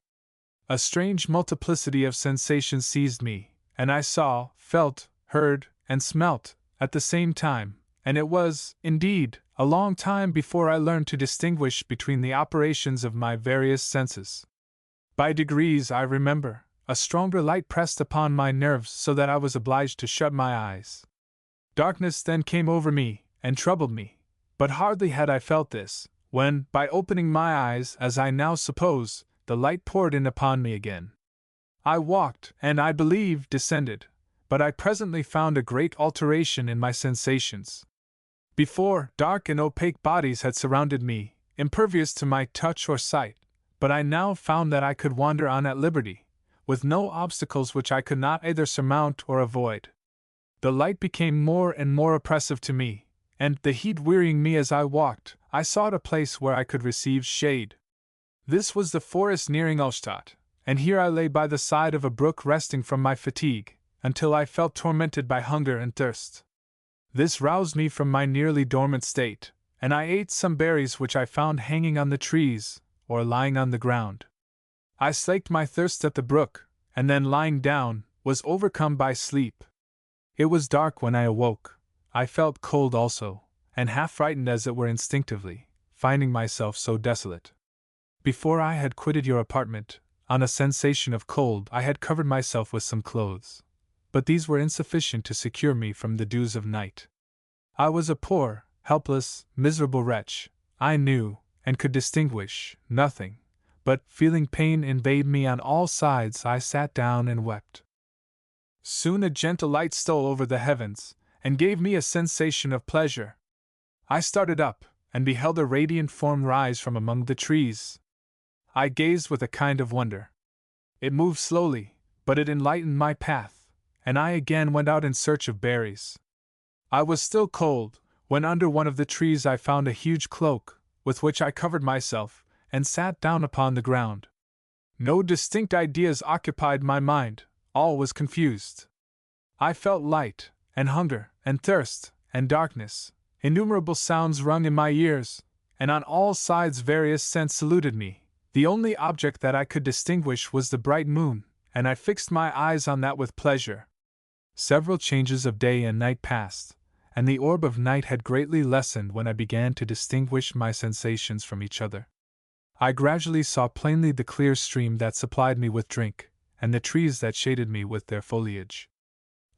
A strange multiplicity of sensations seized me, and I saw, felt, heard, and smelt, at the same time, and it was, indeed, a long time before I learned to distinguish between the operations of my various senses. By degrees, I remember, a stronger light pressed upon my nerves so that I was obliged to shut my eyes. Darkness then came over me, and troubled me, but hardly had I felt this, when, by opening my eyes, as I now suppose, the light poured in upon me again. I walked, and I believe descended, but I presently found a great alteration in my sensations. Before, dark and opaque bodies had surrounded me, impervious to my touch or sight, but I now found that I could wander on at liberty, with no obstacles which I could not either surmount or avoid. The light became more and more oppressive to me, and, the heat wearying me as I walked, I sought a place where I could receive shade. This was the forest nearing Ulstadt, and here I lay by the side of a brook resting from my fatigue, until I felt tormented by hunger and thirst. This roused me from my nearly dormant state, and I ate some berries which I found hanging on the trees, or lying on the ground. I slaked my thirst at the brook, and then lying down, was overcome by sleep. It was dark when I awoke. I felt cold also, and half frightened as it were instinctively, finding myself so desolate. Before I had quitted your apartment, on a sensation of cold I had covered myself with some clothes, but these were insufficient to secure me from the dews of night. I was a poor, helpless, miserable wretch, I knew, and could distinguish, nothing, but, feeling pain invade me on all sides, I sat down and wept. Soon a gentle light stole over the heavens, and gave me a sensation of pleasure. I started up, and beheld a radiant form rise from among the trees. I gazed with a kind of wonder. It moved slowly, but it enlightened my path, and I again went out in search of berries. I was still cold, when under one of the trees I found a huge cloak, with which I covered myself, and sat down upon the ground. No distinct ideas occupied my mind, all was confused. I felt light, and hunger, and thirst, and darkness. Innumerable sounds rung in my ears, and on all sides various scents saluted me. The only object that I could distinguish was the bright moon, and I fixed my eyes on that with pleasure. Several changes of day and night passed, and the orb of night had greatly lessened when I began to distinguish my sensations from each other. I gradually saw plainly the clear stream that supplied me with drink, and the trees that shaded me with their foliage.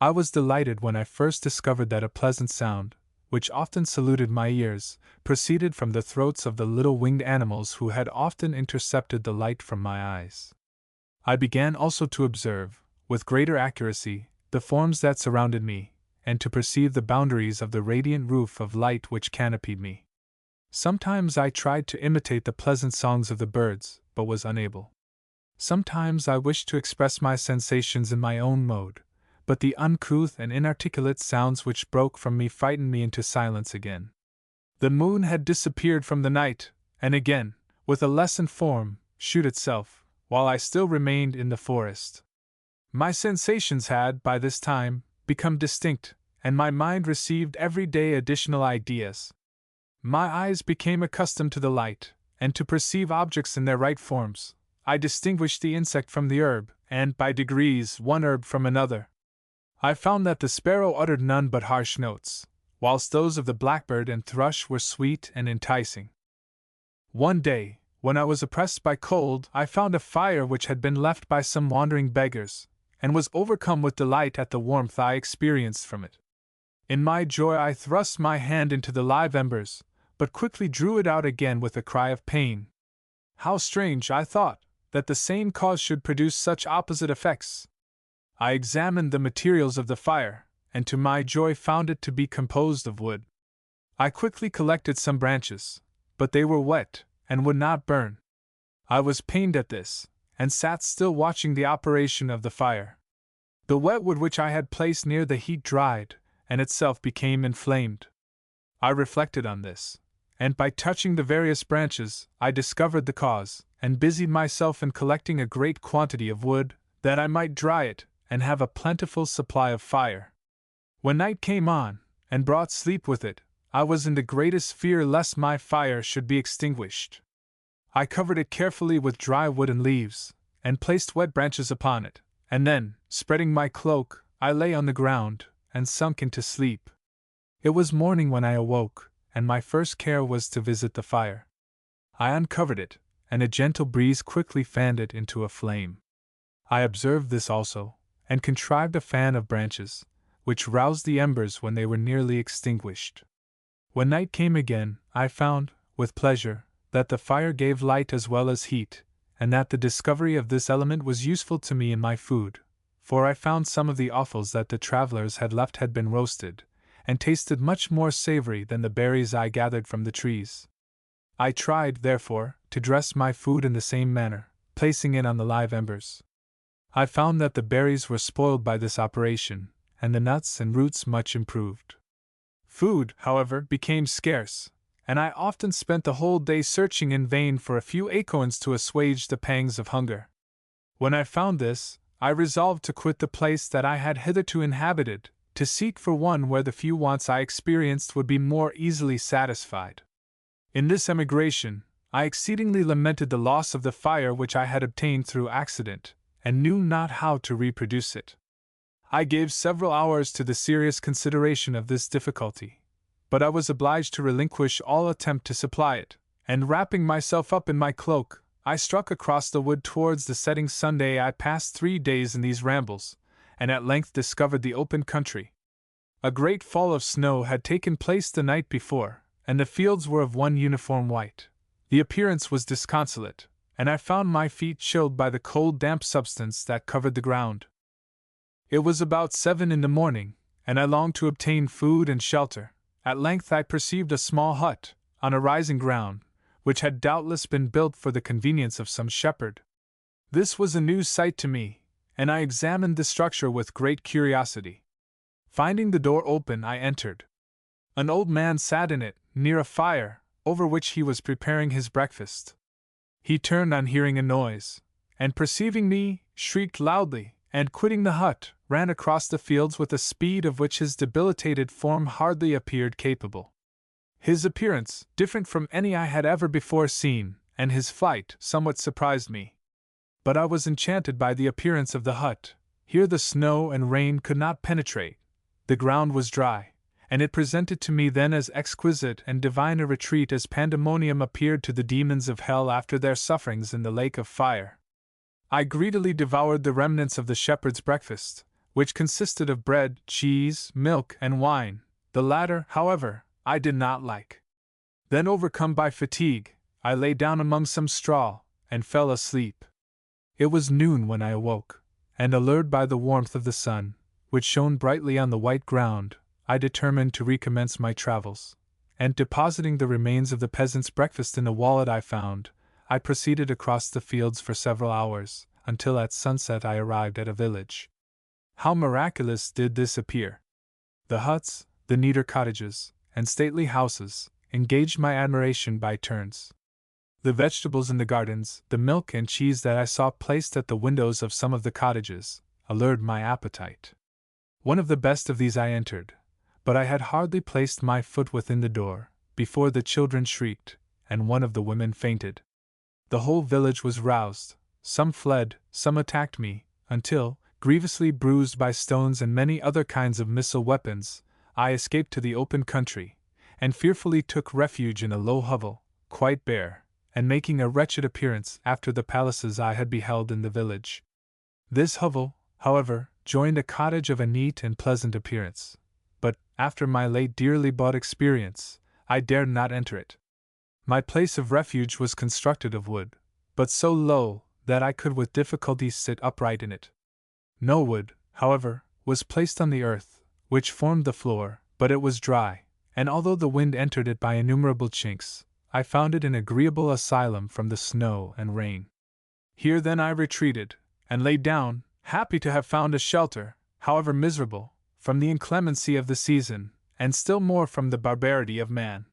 I was delighted when I first discovered that a pleasant sound, which often saluted my ears, proceeded from the throats of the little winged animals who had often intercepted the light from my eyes. I began also to observe, with greater accuracy, the forms that surrounded me, and to perceive the boundaries of the radiant roof of light which canopied me. Sometimes I tried to imitate the pleasant songs of the birds, but was unable. Sometimes I wished to express my sensations in my own mode, but the uncouth and inarticulate sounds which broke from me frightened me into silence again. The moon had disappeared from the night, and again, with a lessened form, shewed itself, while I still remained in the forest. My sensations had, by this time, become distinct, and my mind received every day additional ideas. My eyes became accustomed to the light, and to perceive objects in their right forms. I distinguished the insect from the herb, and, by degrees, one herb from another. I found that the sparrow uttered none but harsh notes, whilst those of the blackbird and thrush were sweet and enticing. One day, when I was oppressed by cold, I found a fire which had been left by some wandering beggars, and was overcome with delight at the warmth I experienced from it. In my joy I thrust my hand into the live embers, but quickly drew it out again with a cry of pain. How strange, I thought, that the same cause should produce such opposite effects. I examined the materials of the fire, and to my joy found it to be composed of wood. I quickly collected some branches, but they were wet, and would not burn. I was pained at this, and sat still watching the operation of the fire. The wet wood which I had placed near the heat dried, and itself became inflamed. I reflected on this, and by touching the various branches, I discovered the cause, and busied myself in collecting a great quantity of wood, that I might dry it, and have a plentiful supply of fire. When night came on, and brought sleep with it, I was in the greatest fear lest my fire should be extinguished. I covered it carefully with dry wood and leaves, and placed wet branches upon it, and then, spreading my cloak, I lay on the ground, and sunk into sleep. It was morning when I awoke, and my first care was to visit the fire. I uncovered it, and a gentle breeze quickly fanned it into a flame. I observed this also, and contrived a fan of branches, which roused the embers when they were nearly extinguished. When night came again, I found, with pleasure, that the fire gave light as well as heat, and that the discovery of this element was useful to me in my food, for I found some of the offals that the travelers had left had been roasted, and tasted much more savory than the berries I gathered from the trees. I tried, therefore, to dress my food in the same manner, placing it on the live embers. I found that the berries were spoiled by this operation, and the nuts and roots much improved. Food, however, became scarce, and I often spent the whole day searching in vain for a few acorns to assuage the pangs of hunger. When I found this, I resolved to quit the place that I had hitherto inhabited, to seek for one where the few wants I experienced would be more easily satisfied. In this emigration, I exceedingly lamented the loss of the fire which I had obtained through accident, and knew not how to reproduce it. I gave several hours to the serious consideration of this difficulty, but I was obliged to relinquish all attempt to supply it, and wrapping myself up in my cloak, I struck across the wood towards the setting sun. I passed 3 days in these rambles, and at length discovered the open country. A great fall of snow had taken place the night before, and the fields were of one uniform white. The appearance was disconsolate, and I found my feet chilled by the cold damp substance that covered the ground. It was about 7 in the morning, and I longed to obtain food and shelter. At length I perceived a small hut, on a rising ground, which had doubtless been built for the convenience of some shepherd. This was a new sight to me, and I examined the structure with great curiosity. Finding the door open, I entered. An old man sat in it, near a fire, over which he was preparing his breakfast. He turned on hearing a noise, and perceiving me, shrieked loudly, and quitting the hut, ran across the fields with a speed of which his debilitated form hardly appeared capable. His appearance, different from any I had ever before seen, and his flight somewhat surprised me. But I was enchanted by the appearance of the hut. Here the snow and rain could not penetrate, the ground was dry, and it presented to me then as exquisite and divine a retreat as pandemonium appeared to the demons of hell after their sufferings in the lake of fire. I greedily devoured the remnants of the shepherd's breakfast, which consisted of bread, cheese, milk, and wine. The latter, however, I did not like. Then, overcome by fatigue, I lay down among some straw, and fell asleep. It was noon when I awoke, and allured by the warmth of the sun, which shone brightly on the white ground, I determined to recommence my travels, and depositing the remains of the peasant's breakfast in a wallet I found, I proceeded across the fields for several hours, until at sunset I arrived at a village. How miraculous did this appear! The huts, the neater cottages, and stately houses, engaged my admiration by turns. The vegetables in the gardens, the milk and cheese that I saw placed at the windows of some of the cottages, allured my appetite. One of the best of these I entered, but I had hardly placed my foot within the door, before the children shrieked, and one of the women fainted. The whole village was roused, some fled, some attacked me, until, grievously bruised by stones and many other kinds of missile weapons, I escaped to the open country, and fearfully took refuge in a low hovel, quite bare, and making a wretched appearance after the palaces I had beheld in the village. This hovel, however, joined a cottage of a neat and pleasant appearance, but, after my late dearly bought experience, I dared not enter it. My place of refuge was constructed of wood, but so low that I could with difficulty sit upright in it. No wood, however, was placed on the earth, which formed the floor, but it was dry, and although the wind entered it by innumerable chinks, I found it an agreeable asylum from the snow and rain. Here then I retreated, and lay down, happy to have found a shelter, however miserable, from the inclemency of the season, and still more from the barbarity of man.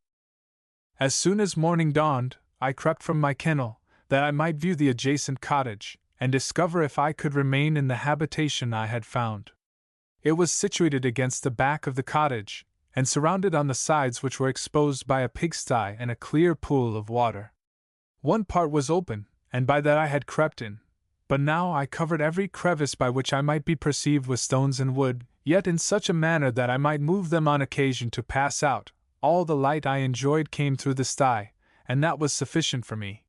As soon as morning dawned, I crept from my kennel, that I might view the adjacent cottage, and discover if I could remain in the habitation I had found. It was situated against the back of the cottage, and surrounded on the sides which were exposed by a pigsty and a clear pool of water. One part was open, and by that I had crept in, but now I covered every crevice by which I might be perceived with stones and wood, yet in such a manner that I might move them on occasion to pass out. All the light I enjoyed came through the sty, and that was sufficient for me.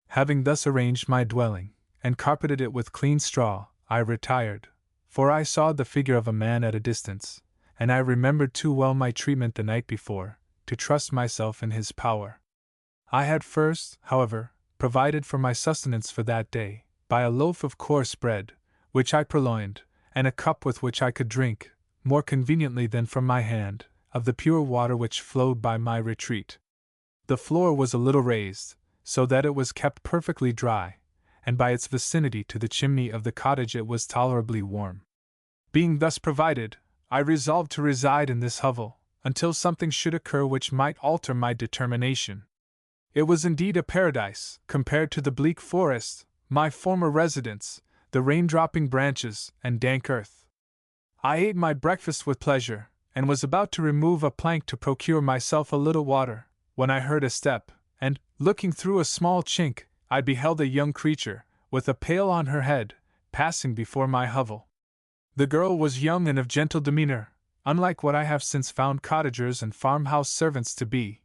Having thus arranged my dwelling, and carpeted it with clean straw, I retired, for I saw the figure of a man at a distance, and I remembered too well my treatment the night before, to trust myself in his power. I had first, however, provided for my sustenance for that day, by a loaf of coarse bread, which I purloined, and a cup with which I could drink, more conveniently than from my hand, of the pure water which flowed by my retreat. The floor was a little raised, so that it was kept perfectly dry, and by its vicinity to the chimney of the cottage it was tolerably warm. Being thus provided, I resolved to reside in this hovel, until something should occur which might alter my determination. It was indeed a paradise, compared to the bleak forest, my former residence, the rain-dropping branches, and dank earth. I ate my breakfast with pleasure, and was about to remove a plank to procure myself a little water, when I heard a step, and, looking through a small chink, I beheld a young creature, with a pail on her head, passing before my hovel. The girl was young and of gentle demeanor, unlike what I have since found cottagers and farmhouse servants to be.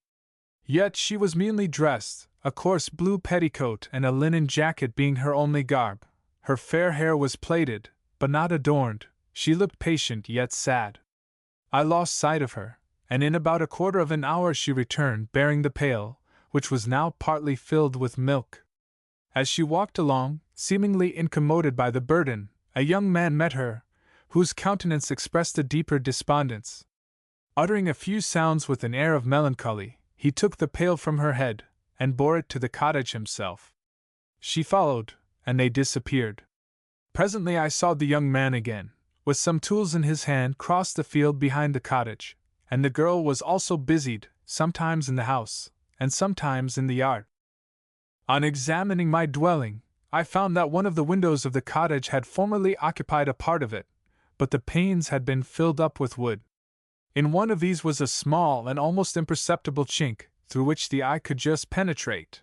Yet she was meanly dressed, a coarse blue petticoat and a linen jacket being her only garb. Her fair hair was plaited, but not adorned. She looked patient yet sad. I lost sight of her, and in about a quarter of an hour she returned, bearing the pail, which was now partly filled with milk. As she walked along, seemingly incommoded by the burden, a young man met her, whose countenance expressed a deeper despondence. Uttering a few sounds with an air of melancholy, he took the pail from her head, and bore it to the cottage himself. She followed, and they disappeared. Presently I saw the young man again, with some tools in his hand, cross the field behind the cottage, and the girl was also busied, sometimes in the house, and sometimes in the yard. On examining my dwelling, I found that one of the windows of the cottage had formerly occupied a part of it, but the panes had been filled up with wood. In one of these was a small and almost imperceptible chink, through which the eye could just penetrate.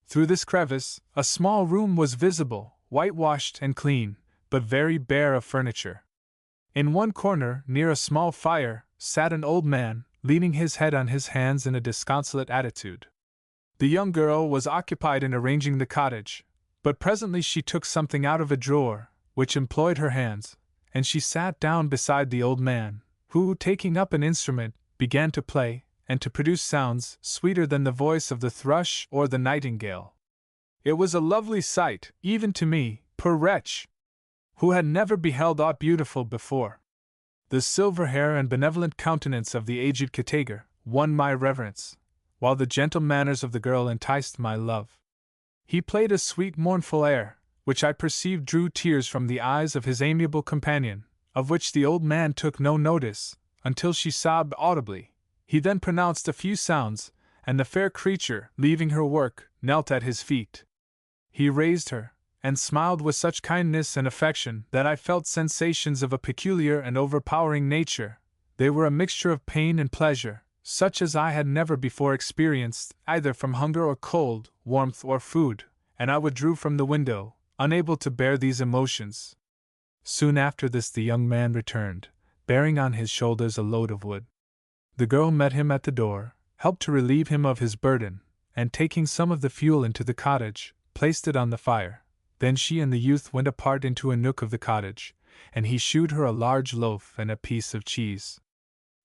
Through this crevice, a small room was visible, whitewashed and clean, but very bare of furniture. In one corner, near a small fire, sat an old man, leaning his head on his hands in a disconsolate attitude. The young girl was occupied in arranging the cottage, but presently she took something out of a drawer, which employed her hands, and she sat down beside the old man, who, taking up an instrument, began to play, and to produce sounds sweeter than the voice of the thrush or the nightingale. It was a lovely sight, even to me, poor wretch, who had never beheld aught beautiful before. The silver hair and benevolent countenance of the aged Katager won my reverence, while the gentle manners of the girl enticed my love. He played a sweet mournful air, which I perceived drew tears from the eyes of his amiable companion, of which the old man took no notice, until she sobbed audibly. He then pronounced a few sounds, and the fair creature, leaving her work, knelt at his feet. He raised her, and smiled with such kindness and affection that I felt sensations of a peculiar and overpowering nature. They were a mixture of pain and pleasure, such as I had never before experienced, either from hunger or cold, warmth or food, and I withdrew from the window, unable to bear these emotions. Soon after this the young man returned, bearing on his shoulders a load of wood. The girl met him at the door, helped to relieve him of his burden, and taking some of the fuel into the cottage, placed it on the fire. Then she and the youth went apart into a nook of the cottage, and he shewed her a large loaf and a piece of cheese.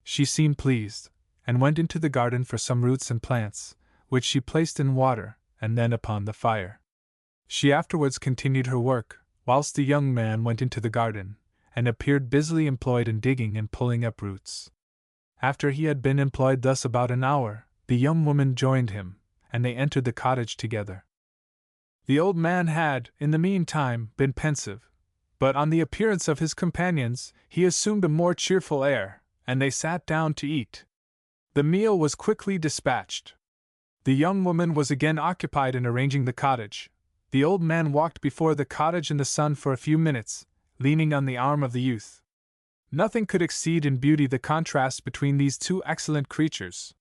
She seemed pleased, and went into the garden for some roots and plants, which she placed in water, and then upon the fire. She afterwards continued her work, whilst the young man went into the garden, and appeared busily employed in digging and pulling up roots. After he had been employed thus about an hour, the young woman joined him, and they entered the cottage together. The old man had, in the meantime, been pensive, but on the appearance of his companions, he assumed a more cheerful air, and they sat down to eat. The meal was quickly dispatched. The young woman was again occupied in arranging the cottage. The old man walked before the cottage in the sun for a few minutes, leaning on the arm of the youth. Nothing could exceed in beauty the contrast between these two excellent creatures.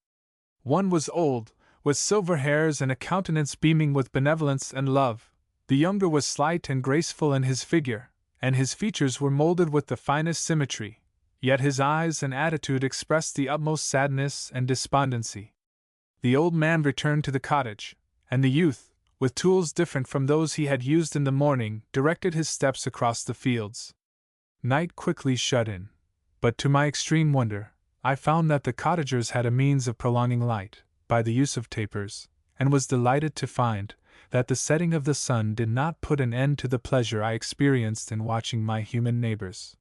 One was old, with silver hairs and a countenance beaming with benevolence and love. The younger was slight and graceful in his figure, and his features were molded with the finest symmetry, yet his eyes and attitude expressed the utmost sadness and despondency. The old man returned to the cottage, and the youth, with tools different from those he had used in the morning, directed his steps across the fields. Night quickly shut in, but to my extreme wonder, I found that the cottagers had a means of prolonging light, by the use of tapers, and was delighted to find that the setting of the sun did not put an end to the pleasure I experienced in watching my human neighbors.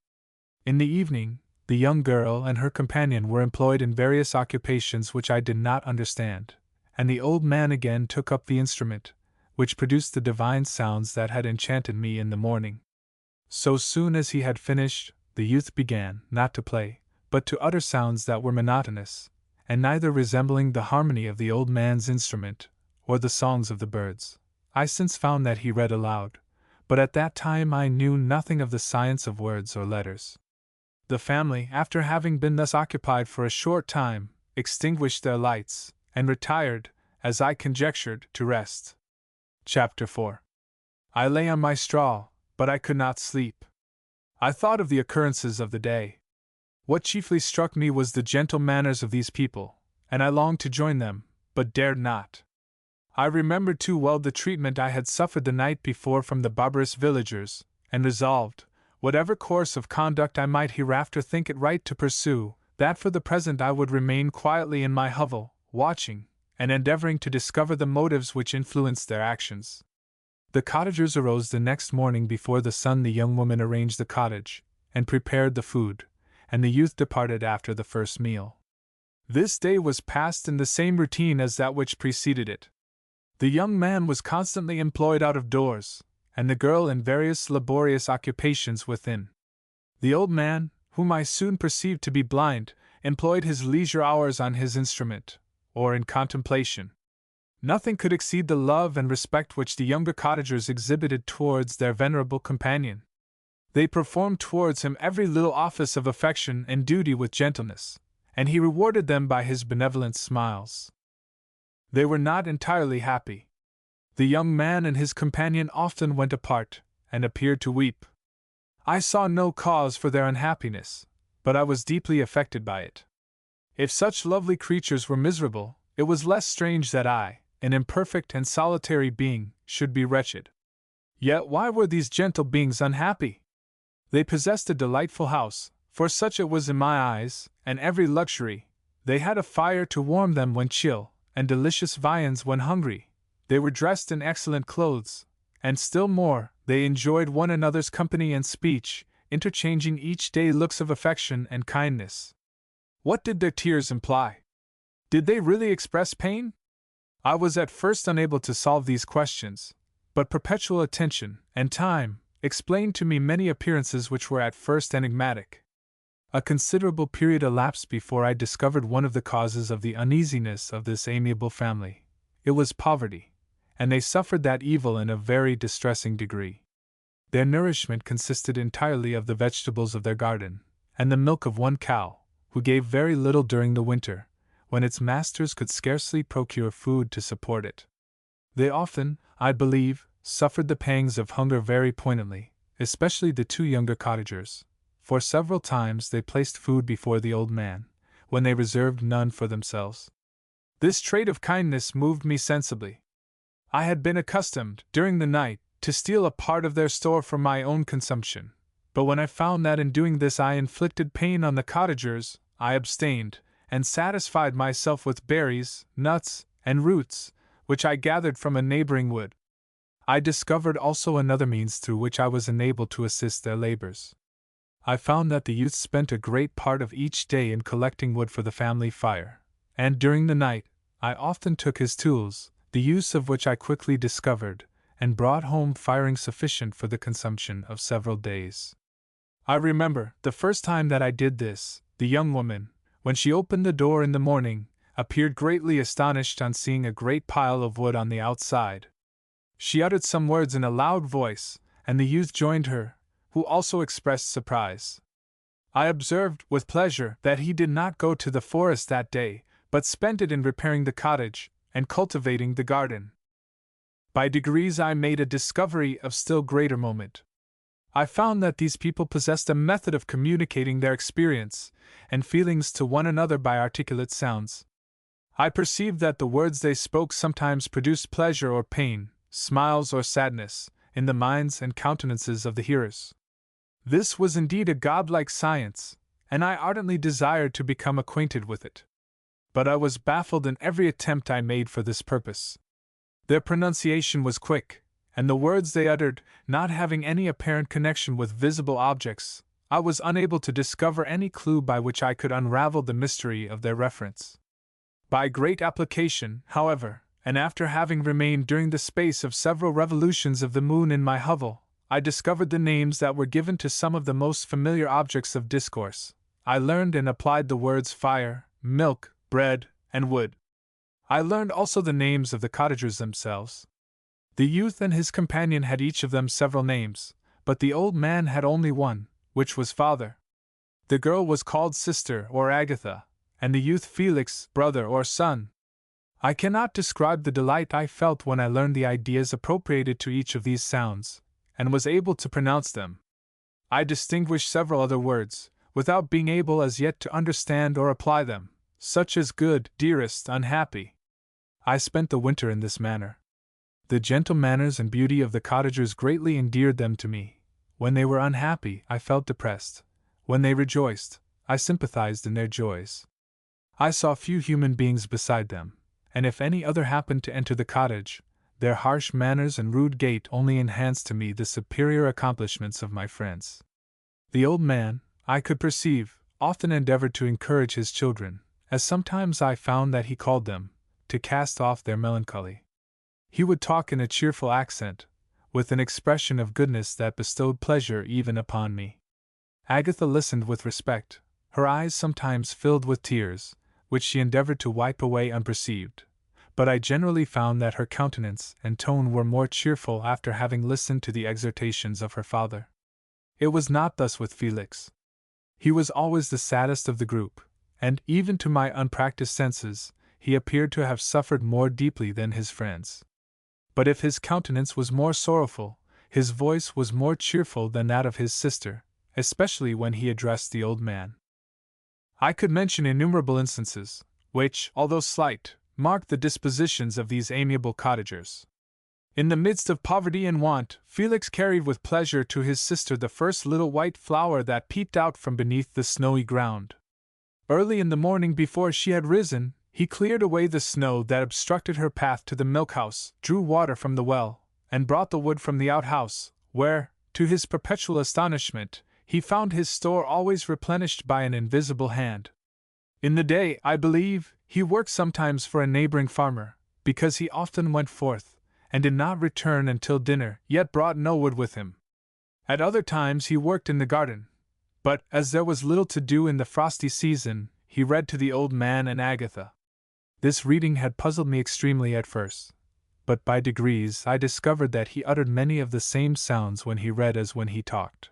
In the evening, the young girl and her companion were employed in various occupations which I did not understand, and the old man again took up the instrument, which produced the divine sounds that had enchanted me in the morning. So soon as he had finished, the youth began, not to play, but to utter sounds that were monotonous, and neither resembling the harmony of the old man's instrument, or the songs of the birds. I since found that he read aloud, but at that time I knew nothing of the science of words or letters. The family, after having been thus occupied for a short time, extinguished their lights, and retired, as I conjectured, to rest. Chapter 4. I lay on my straw, but I could not sleep. I thought of the occurrences of the day. What chiefly struck me was the gentle manners of these people, and I longed to join them, but dared not. I remembered too well the treatment I had suffered the night before from the barbarous villagers, and resolved, whatever course of conduct I might hereafter think it right to pursue, that for the present I would remain quietly in my hovel, watching, and endeavoring to discover the motives which influenced their actions. The cottagers arose the next morning before the sun. The young woman arranged the cottage, and prepared the food, and the youth departed after the first meal. This day was passed in the same routine as that which preceded it. The young man was constantly employed out of doors, and the girl in various laborious occupations within. The old man, whom I soon perceived to be blind, employed his leisure hours on his instrument, or in contemplation. Nothing could exceed the love and respect which the younger cottagers exhibited towards their venerable companion. They performed towards him every little office of affection and duty with gentleness, and he rewarded them by his benevolent smiles. They were not entirely happy. The young man and his companion often went apart, and appeared to weep. I saw no cause for their unhappiness, but I was deeply affected by it. If such lovely creatures were miserable, it was less strange that I, an imperfect and solitary being, should be wretched. Yet why were these gentle beings unhappy? They possessed a delightful house, for such it was in my eyes, and every luxury. They had a fire to warm them when chill, and delicious viands when hungry. They were dressed in excellent clothes, and still more, they enjoyed one another's company and speech, interchanging each day looks of affection and kindness. What did their tears imply? Did they really express pain? I was at first unable to solve these questions, but perpetual attention and time explained to me many appearances which were at first enigmatic. A considerable period elapsed before I discovered one of the causes of the uneasiness of this amiable family. It was poverty, and they suffered that evil in a very distressing degree. Their nourishment consisted entirely of the vegetables of their garden, and the milk of one cow, who gave very little during the winter, when its masters could scarcely procure food to support it. They often, I believe, suffered the pangs of hunger very poignantly, especially the two younger cottagers, for several times they placed food before the old man, when they reserved none for themselves. This trait of kindness moved me sensibly. I had been accustomed, during the night, to steal a part of their store for my own consumption, but when I found that in doing this I inflicted pain on the cottagers, I abstained, and satisfied myself with berries, nuts, and roots, which I gathered from a neighboring wood. I discovered also another means through which I was enabled to assist their labors. I found that the youth spent a great part of each day in collecting wood for the family fire, and during the night, I often took his tools, the use of which I quickly discovered, and brought home firing sufficient for the consumption of several days. I remember, the first time that I did this, the young woman, when she opened the door in the morning, appeared greatly astonished on seeing a great pile of wood on the outside. She uttered some words in a loud voice, and the youth joined her, who also expressed surprise. I observed, with pleasure, that he did not go to the forest that day, but spent it in repairing the cottage, and cultivating the garden. By degrees I made a discovery of still greater moment. I found that these people possessed a method of communicating their experience and feelings to one another by articulate sounds. I perceived that the words they spoke sometimes produced pleasure or pain, smiles or sadness, in the minds and countenances of the hearers. This was indeed a godlike science, and I ardently desired to become acquainted with it. But I was baffled in every attempt I made for this purpose. Their pronunciation was quick, and the words they uttered, not having any apparent connection with visible objects, I was unable to discover any clue by which I could unravel the mystery of their reference. By great application, however, and after having remained during the space of several revolutions of the moon in my hovel, I discovered the names that were given to some of the most familiar objects of discourse. I learned and applied the words fire, milk, bread, and wood. I learned also the names of the cottagers themselves. The youth and his companion had each of them several names, but the old man had only one, which was father. The girl was called sister or Agatha, and the youth Felix, brother or son. I cannot describe the delight I felt when I learned the ideas appropriated to each of these sounds, and was able to pronounce them. I distinguished several other words, without being able as yet to understand or apply them, such as good, dearest, unhappy. I spent the winter in this manner. The gentle manners and beauty of the cottagers greatly endeared them to me. When they were unhappy, I felt depressed. When they rejoiced, I sympathized in their joys. I saw few human beings beside them, and if any other happened to enter the cottage, their harsh manners and rude gait only enhanced to me the superior accomplishments of my friends. The old man, I could perceive, often endeavored to encourage his children, as sometimes I found that he called them, to cast off their melancholy. He would talk in a cheerful accent, with an expression of goodness that bestowed pleasure even upon me. Agatha listened with respect, her eyes sometimes filled with tears, which she endeavored to wipe away unperceived, but I generally found that her countenance and tone were more cheerful after having listened to the exhortations of her father. It was not thus with Felix. He was always the saddest of the group, and, even to my unpracticed senses, he appeared to have suffered more deeply than his friends. But if his countenance was more sorrowful, his voice was more cheerful than that of his sister, especially when he addressed the old man. I could mention innumerable instances, which, although slight, marked the dispositions of these amiable cottagers. In the midst of poverty and want, Felix carried with pleasure to his sister the first little white flower that peeped out from beneath the snowy ground. Early in the morning, before she had risen, he cleared away the snow that obstructed her path to the milk-house, drew water from the well, and brought the wood from the outhouse, where, to his perpetual astonishment, he found his store always replenished by an invisible hand. In the day, I believe, he worked sometimes for a neighboring farmer, because he often went forth, and did not return until dinner, yet brought no wood with him. At other times he worked in the garden, but, as there was little to do in the frosty season, he read to the old man and Agatha. This reading had puzzled me extremely at first, but by degrees I discovered that he uttered many of the same sounds when he read as when he talked.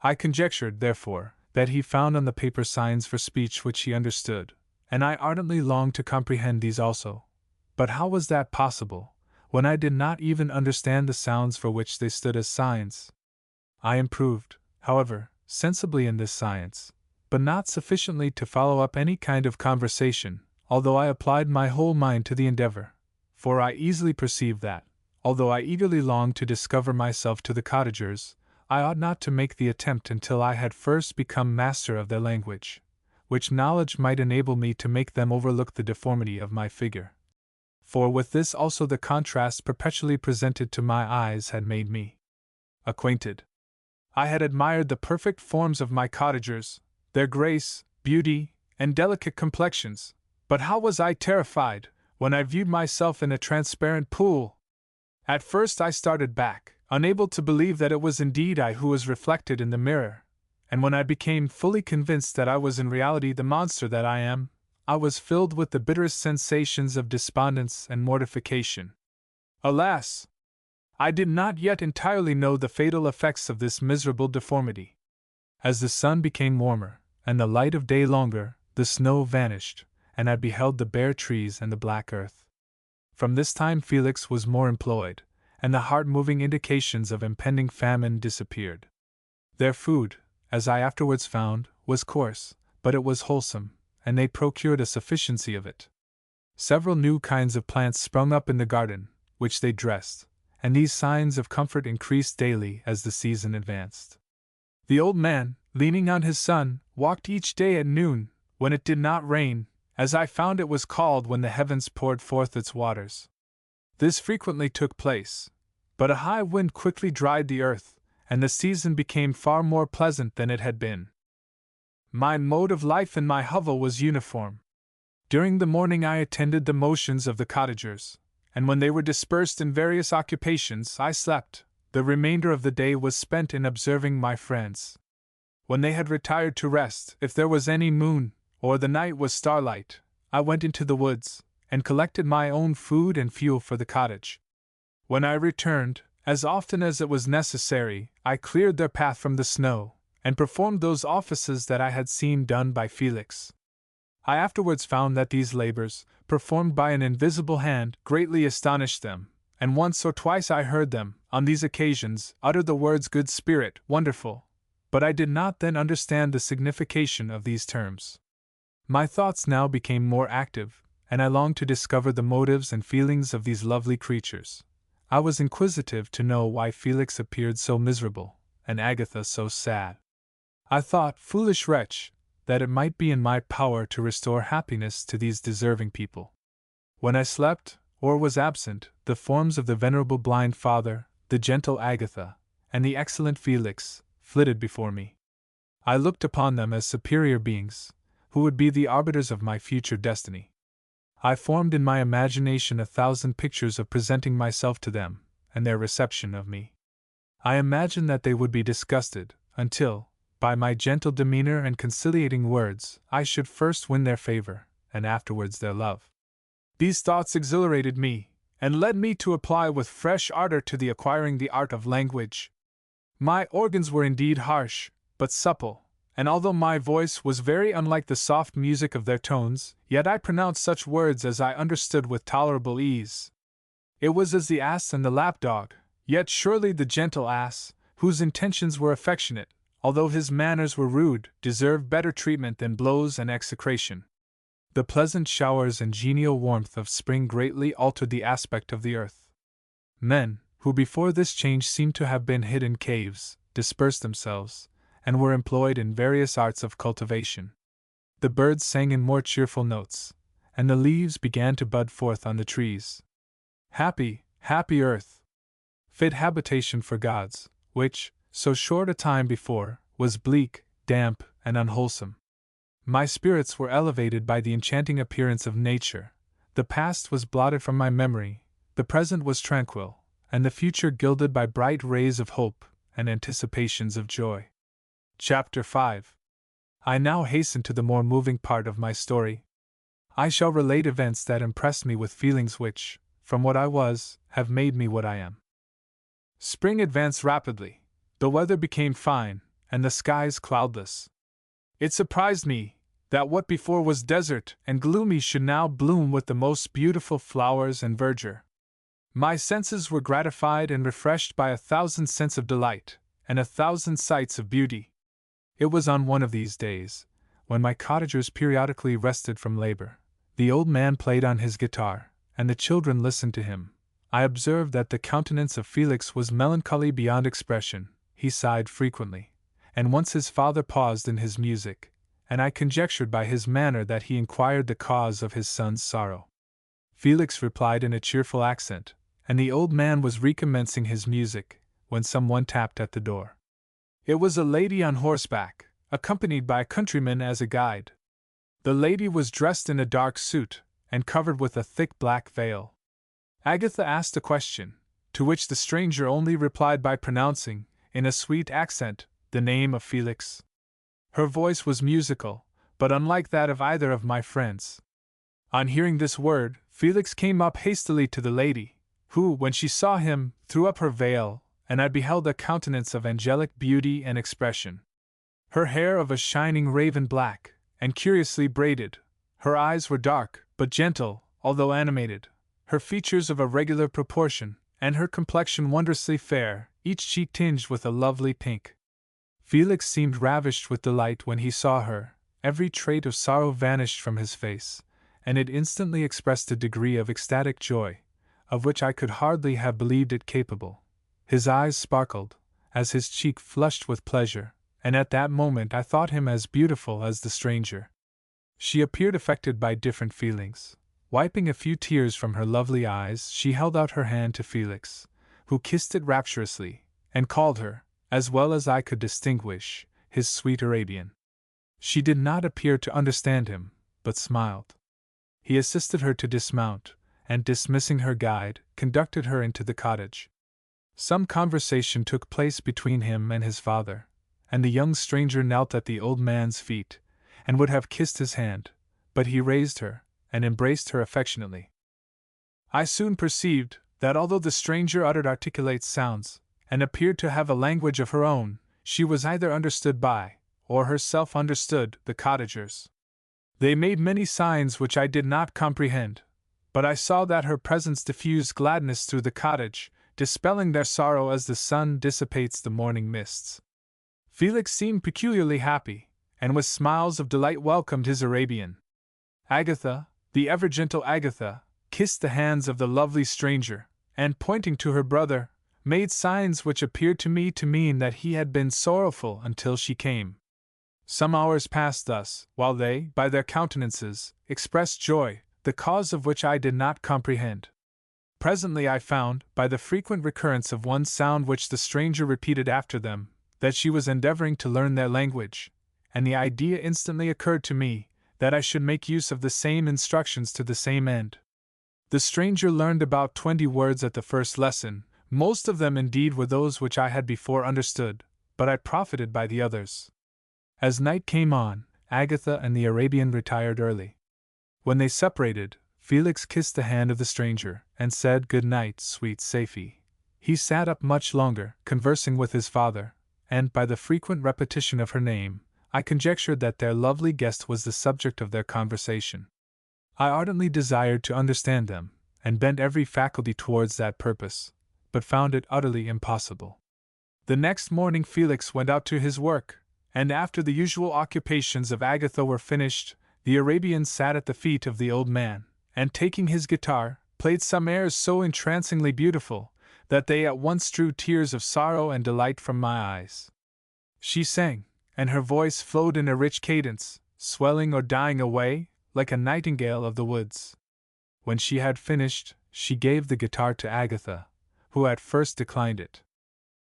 I conjectured, therefore, that he found on the paper signs for speech which he understood, and I ardently longed to comprehend these also. But how was that possible, when I did not even understand the sounds for which they stood as signs? I improved, however, sensibly in this science, but not sufficiently to follow up any kind of conversation, although I applied my whole mind to the endeavor, for I easily perceived that, although I eagerly longed to discover myself to the cottagers, I ought not to make the attempt until I had first become master of their language, which knowledge might enable me to make them overlook the deformity of my figure. For with this also the contrast perpetually presented to my eyes had made me acquainted. I had admired the perfect forms of my cottagers, their grace, beauty, and delicate complexions, but how was I terrified when I viewed myself in a transparent pool! At first I started back, unable to believe that it was indeed I who was reflected in the mirror, and when I became fully convinced that I was in reality the monster that I am, I was filled with the bitterest sensations of despondence and mortification. Alas! I did not yet entirely know the fatal effects of this miserable deformity. As the sun became warmer, and the light of day longer, the snow vanished, and I beheld the bare trees and the black earth. From this time Felix was more employed, and the heart-moving indications of impending famine disappeared. Their food, as I afterwards found, was coarse, but it was wholesome, and they procured a sufficiency of it. Several new kinds of plants sprung up in the garden, which they dressed, and these signs of comfort increased daily as the season advanced. The old man, leaning on his son, walked each day at noon, when it did not rain, as I found it was called when the heavens poured forth its waters. This frequently took place, but a high wind quickly dried the earth, and the season became far more pleasant than it had been. My mode of life in my hovel was uniform. During the morning I attended the motions of the cottagers, and when they were dispersed in various occupations I slept. The remainder of the day was spent in observing my friends. When they had retired to rest, if there was any moon, or the night was starlight, I went into the woods, and collected my own food and fuel for the cottage. When I returned, as often as it was necessary, I cleared their path from the snow, and performed those offices that I had seen done by Felix. I afterwards found that these labors, performed by an invisible hand, greatly astonished them, and once or twice I heard them, on these occasions, utter the words good spirit, wonderful, but I did not then understand the signification of these terms. My thoughts now became more active, and I longed to discover the motives and feelings of these lovely creatures. I was inquisitive to know why Felix appeared so miserable, and Agatha so sad. I thought, foolish wretch, that it might be in my power to restore happiness to these deserving people. When I slept, or was absent, the forms of the venerable blind father, the gentle Agatha, and the excellent Felix, flitted before me. I looked upon them as superior beings, who would be the arbiters of my future destiny. I formed in my imagination 1,000 pictures of presenting myself to them, and their reception of me. I imagined that they would be disgusted, until, by my gentle demeanor and conciliating words, I should first win their favor, and afterwards their love. These thoughts exhilarated me, and led me to apply with fresh ardor to the acquiring the art of language. My organs were indeed harsh, but supple, and although my voice was very unlike the soft music of their tones, yet I pronounced such words as I understood with tolerable ease. It was as the ass and the lapdog, yet surely the gentle ass, whose intentions were affectionate, although his manners were rude, deserved better treatment than blows and execration. The pleasant showers and genial warmth of spring greatly altered the aspect of the earth. Men, who before this change seemed to have been hid in caves, dispersed themselves, and were employed in various arts of cultivation. The birds sang in more cheerful notes, and the leaves began to bud forth on the trees. Happy, happy earth! Fit habitation for gods, which, so short a time before, was bleak, damp, and unwholesome. My spirits were elevated by the enchanting appearance of nature. The past was blotted from my memory, the present was tranquil, and the future gilded by bright rays of hope and anticipations of joy. Chapter 5. I now hasten to the more moving part of my story. I shall relate events that impressed me with feelings which, from what I was, have made me what I am. Spring advanced rapidly, the weather became fine, and the skies cloudless. It surprised me that what before was desert and gloomy should now bloom with the most beautiful flowers and verdure. My senses were gratified and refreshed by 1,000 scents of delight, and 1,000 sights of beauty. It was on one of these days, when my cottagers periodically rested from labor, the old man played on his guitar, and the children listened to him. I observed that the countenance of Felix was melancholy beyond expression. He sighed frequently, and once his father paused in his music, and I conjectured by his manner that he inquired the cause of his son's sorrow. Felix replied in a cheerful accent, and the old man was recommencing his music, when someone tapped at the door. It was a lady on horseback, accompanied by a countryman as a guide. The lady was dressed in a dark suit, and covered with a thick black veil. Agatha asked a question, to which the stranger only replied by pronouncing, in a sweet accent, the name of Felix. Her voice was musical, but unlike that of either of my friends. On hearing this word, Felix came up hastily to the lady, who, when she saw him, threw up her veil, and I beheld a countenance of angelic beauty and expression. Her hair of a shining raven black, and curiously braided, her eyes were dark, but gentle, although animated, her features of a regular proportion, and her complexion wondrously fair, each cheek tinged with a lovely pink. Felix seemed ravished with delight when he saw her, every trait of sorrow vanished from his face, and it instantly expressed a degree of ecstatic joy, of which I could hardly have believed it capable. His eyes sparkled, as his cheek flushed with pleasure, and at that moment I thought him as beautiful as the stranger. She appeared affected by different feelings. Wiping a few tears from her lovely eyes, she held out her hand to Felix, who kissed it rapturously, and called her, as well as I could distinguish, his sweet Arabian. She did not appear to understand him, but smiled. He assisted her to dismount, and dismissing her guide, conducted her into the cottage. Some conversation took place between him and his father, and the young stranger knelt at the old man's feet, and would have kissed his hand, but he raised her, and embraced her affectionately. I soon perceived that although the stranger uttered articulate sounds, and appeared to have a language of her own, she was either understood by, or herself understood, the cottagers. They made many signs which I did not comprehend, but I saw that her presence diffused gladness through the cottage, dispelling their sorrow as the sun dissipates the morning mists. Felix seemed peculiarly happy, and with smiles of delight welcomed his Arabian. Agatha, the ever-gentle Agatha, kissed the hands of the lovely stranger, and pointing to her brother, made signs which appeared to me to mean that he had been sorrowful until she came. Some hours passed thus, while they, by their countenances, expressed joy, the cause of which I did not comprehend. Presently I found, by the frequent recurrence of one sound which the stranger repeated after them, that she was endeavoring to learn their language, and the idea instantly occurred to me that I should make use of the same instructions to the same end. The stranger learned about 20 words at the first lesson. Most of them indeed were those which I had before understood, but I profited by the others. As night came on, Agatha and the Arabian retired early. When they separated, Felix kissed the hand of the stranger, and said, "Good night, sweet Safie." He sat up much longer, conversing with his father, and, by the frequent repetition of her name, I conjectured that their lovely guest was the subject of their conversation. I ardently desired to understand them, and bent every faculty towards that purpose, but found it utterly impossible. The next morning Felix went out to his work, and after the usual occupations of Agatha were finished, the Arabian sat at the feet of the old man, and taking his guitar, played some airs so entrancingly beautiful that they at once drew tears of sorrow and delight from my eyes. She sang, and her voice flowed in a rich cadence, swelling or dying away, like a nightingale of the woods. When she had finished, she gave the guitar to Agatha, who at first declined it.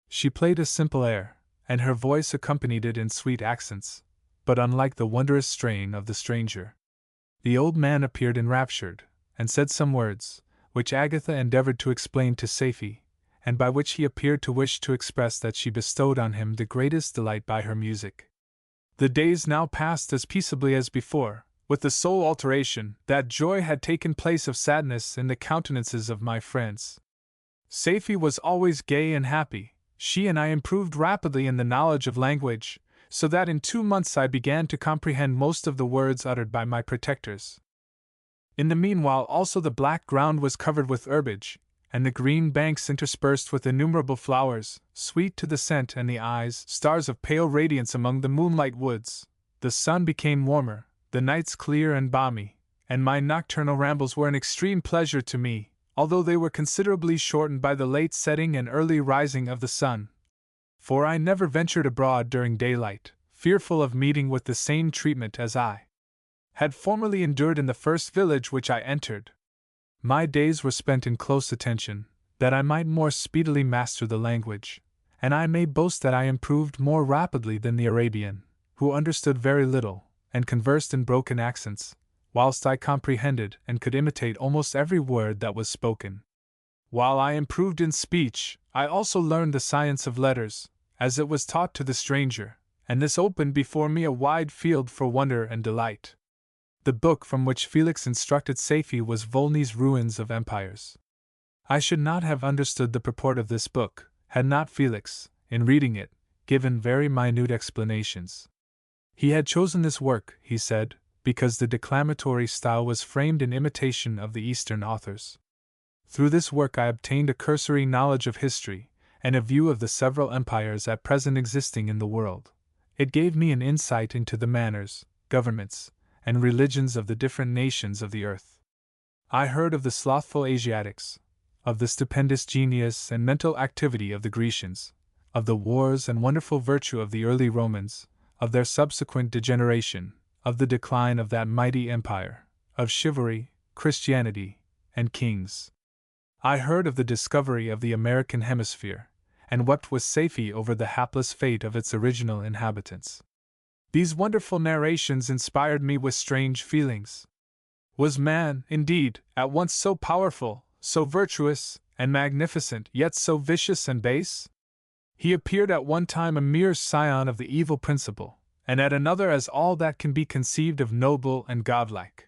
She played a simple air, and her voice accompanied it in sweet accents, but unlike the wondrous strain of the stranger. The old man appeared enraptured, and said some words, which Agatha endeavored to explain to Safie, and by which he appeared to wish to express that she bestowed on him the greatest delight by her music. The days now passed as peaceably as before, with the sole alteration that joy had taken place of sadness in the countenances of my friends. Safie was always gay and happy. She and I improved rapidly in the knowledge of language, so that in 2 months I began to comprehend most of the words uttered by my protectors. In the meanwhile also the black ground was covered with herbage, and the green banks interspersed with innumerable flowers, sweet to the scent and the eyes, stars of pale radiance among the moonlight woods. The sun became warmer, the nights clear and balmy, and my nocturnal rambles were an extreme pleasure to me, although they were considerably shortened by the late setting and early rising of the sun. For I never ventured abroad during daylight, fearful of meeting with the same treatment as I had formerly endured in the first village which I entered. My days were spent in close attention, that I might more speedily master the language, and I may boast that I improved more rapidly than the Arabian, who understood very little, and conversed in broken accents, whilst I comprehended and could imitate almost every word that was spoken. While I improved in speech, I also learned the science of letters, as it was taught to the stranger, and this opened before me a wide field for wonder and delight. The book from which Felix instructed Safie was Volney's Ruins of Empires. I should not have understood the purport of this book, had not Felix, in reading it, given very minute explanations. He had chosen this work, he said, because the declamatory style was framed in imitation of the Eastern authors. Through this work I obtained a cursory knowledge of history, and a view of the several empires at present existing in the world. It gave me an insight into the manners, governments, and religions of the different nations of the earth. I heard of the slothful Asiatics, of the stupendous genius and mental activity of the Grecians, of the wars and wonderful virtue of the early Romans, of their subsequent degeneration, of the decline of that mighty empire, of chivalry, Christianity, and kings. I heard of the discovery of the American hemisphere, and wept with Safie over the hapless fate of its original inhabitants. These wonderful narrations inspired me with strange feelings. Was man, indeed, at once so powerful, so virtuous, and magnificent, yet so vicious and base? He appeared at one time a mere scion of the evil principle, and at another as all that can be conceived of noble and godlike.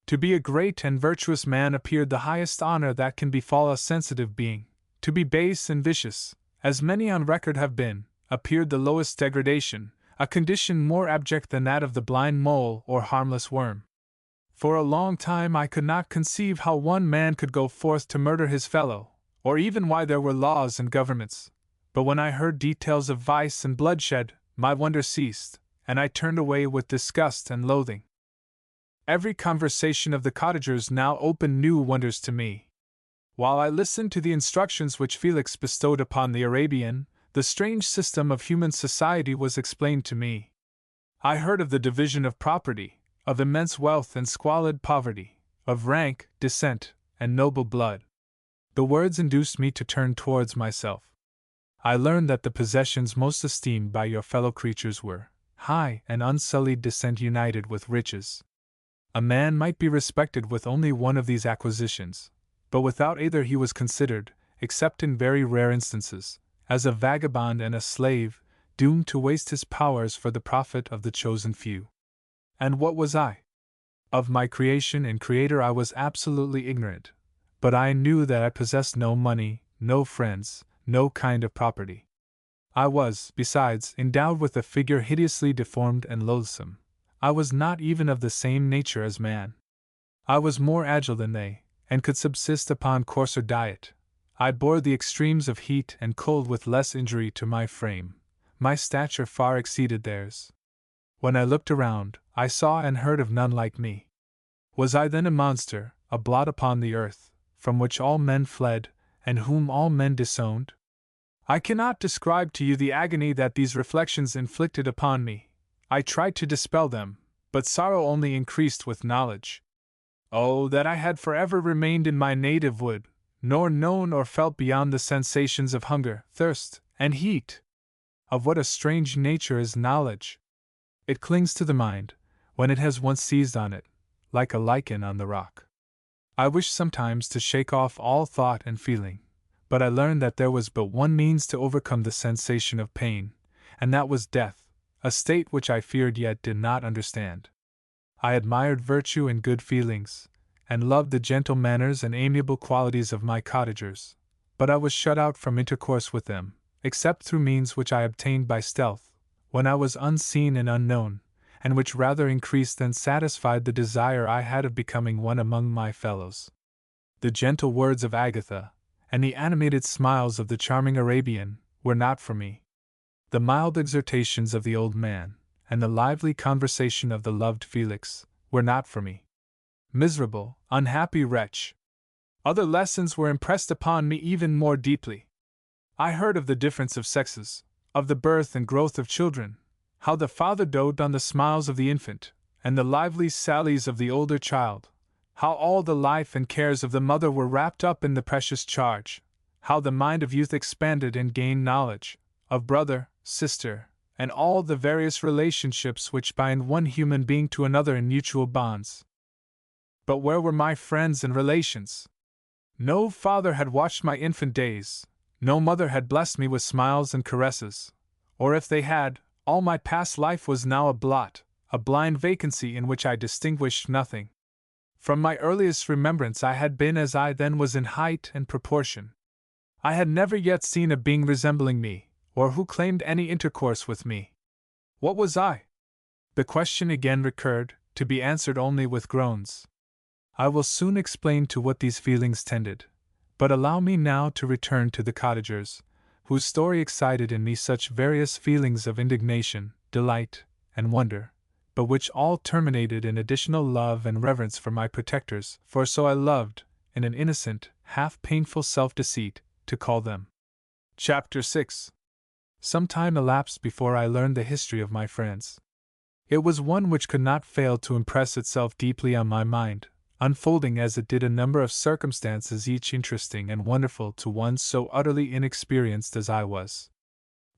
To be a great and virtuous man appeared the highest honor that can befall a sensitive being. To be base and vicious, as many on record have been, appeared the lowest degradation, a condition more abject than that of the blind mole or harmless worm. For a long time I could not conceive how one man could go forth to murder his fellow, or even why there were laws and governments. But when I heard details of vice and bloodshed, my wonder ceased, and I turned away with disgust and loathing. Every conversation of the cottagers now opened new wonders to me. While I listened to the instructions which Felix bestowed upon the Arabian, the strange system of human society was explained to me. I heard of the division of property, of immense wealth and squalid poverty, of rank, descent, and noble blood. The words induced me to turn towards myself. I learned that the possessions most esteemed by your fellow creatures were high and unsullied descent united with riches. A man might be respected with only one of these acquisitions, but without either he was considered, except in very rare instances, as a vagabond and a slave, doomed to waste his powers for the profit of the chosen few. And what was I? Of my creation and creator I was absolutely ignorant, but I knew that I possessed no money, no friends, no kind of property. I was, besides, endowed with a figure hideously deformed and loathsome. I was not even of the same nature as man. I was more agile than they, and could subsist upon coarser diet. I bore the extremes of heat and cold with less injury to my frame. My stature far exceeded theirs. When I looked around, I saw and heard of none like me. Was I then a monster, a blot upon the earth, from which all men fled, and whom all men disowned? I cannot describe to you the agony that these reflections inflicted upon me. I tried to dispel them, but sorrow only increased with knowledge. Oh, that I had forever remained in my native wood, nor known or felt beyond the sensations of hunger, thirst, and heat! Of what a strange nature is knowledge! It clings to the mind, when it has once seized on it, like a lichen on the rock. I wished sometimes to shake off all thought and feeling, but I learned that there was but one means to overcome the sensation of pain, and that was death, a state which I feared yet did not understand. I admired virtue and good feelings, and loved the gentle manners and amiable qualities of my cottagers, but I was shut out from intercourse with them, except through means which I obtained by stealth, when I was unseen and unknown, and which rather increased than satisfied the desire I had of becoming one among my fellows. The gentle words of Agatha, and the animated smiles of the charming Arabian, were not for me. The mild exhortations of the old man, and the lively conversation of the loved Felix, were not for me. Miserable, unhappy wretch! Other lessons were impressed upon me even more deeply. I heard of the difference of sexes, of the birth and growth of children, how the father doted on the smiles of the infant, and the lively sallies of the older child, how all the life and cares of the mother were wrapped up in the precious charge, how the mind of youth expanded and gained knowledge, of brother, sister, and all the various relationships which bind one human being to another in mutual bonds. But where were my friends and relations? No father had watched my infant days, no mother had blessed me with smiles and caresses, or if they had, all my past life was now a blot, a blind vacancy in which I distinguished nothing. From my earliest remembrance I had been as I then was in height and proportion. I had never yet seen a being resembling me, or who claimed any intercourse with me. What was I? The question again recurred, to be answered only with groans. I will soon explain to what these feelings tended, but allow me now to return to the cottagers, whose story excited in me such various feelings of indignation, delight, and wonder, but which all terminated in additional love and reverence for my protectors, for so I loved, in an innocent, half-painful self-deceit, to call them. Chapter 6. Some time elapsed before I learned the history of my friends. It was one which could not fail to impress itself deeply on my mind, unfolding as it did a number of circumstances each interesting and wonderful to one so utterly inexperienced as I was.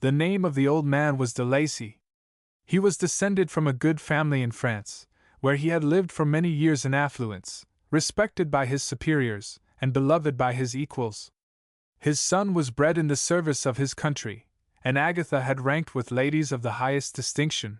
The name of the old man was de Lacy. He was descended from a good family in France, where he had lived for many years in affluence, respected by his superiors, and beloved by his equals. His son was bred in the service of his country, and Agatha had ranked with ladies of the highest distinction.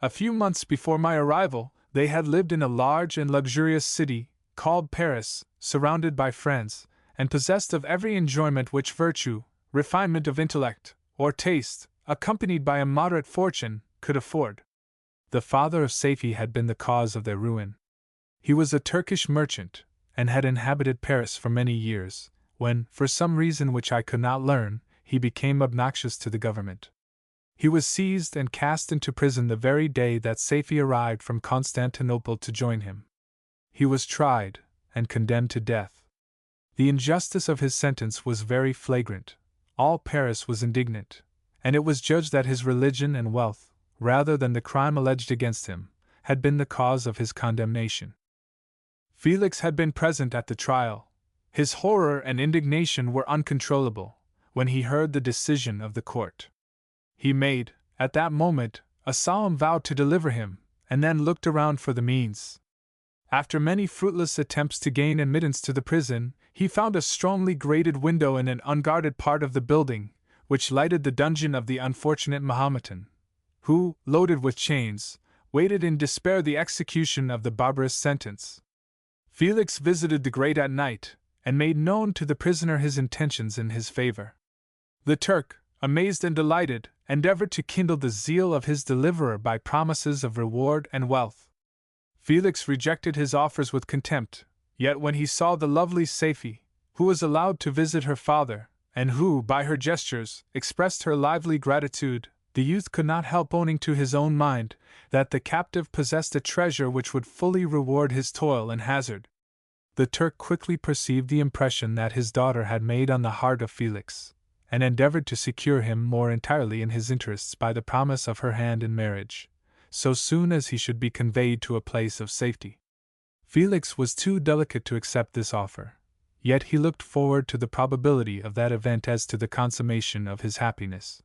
A few months before my arrival, they had lived in a large and luxurious city, called Paris, surrounded by friends, and possessed of every enjoyment which virtue, refinement of intellect, or taste, accompanied by a moderate fortune, could afford. The father of Safie had been the cause of their ruin. He was a Turkish merchant, and had inhabited Paris for many years, when, for some reason which I could not learn, he became obnoxious to the government. He was seized and cast into prison the very day that Safie arrived from Constantinople to join him. He was tried, and condemned to death. The injustice of his sentence was very flagrant. All Paris was indignant, and it was judged that his religion and wealth, rather than the crime alleged against him, had been the cause of his condemnation. Felix had been present at the trial. His horror and indignation were uncontrollable, when he heard the decision of the court. He made, at that moment, a solemn vow to deliver him, and then looked around for the means. After many fruitless attempts to gain admittance to the prison, he found a strongly grated window in an unguarded part of the building, which lighted the dungeon of the unfortunate Mahometan, who, loaded with chains, waited in despair the execution of the barbarous sentence. Felix visited the grate at night, and made known to the prisoner his intentions in his favor. The Turk, amazed and delighted, endeavored to kindle the zeal of his deliverer by promises of reward and wealth. Felix rejected his offers with contempt, yet when he saw the lovely Safie, who was allowed to visit her father, and who, by her gestures, expressed her lively gratitude, the youth could not help owning to his own mind that the captive possessed a treasure which would fully reward his toil and hazard. The Turk quickly perceived the impression that his daughter had made on the heart of Felix, and endeavored to secure him more entirely in his interests by the promise of her hand in marriage, so soon as he should be conveyed to a place of safety. Felix was too delicate to accept this offer, yet he looked forward to the probability of that event as to the consummation of his happiness.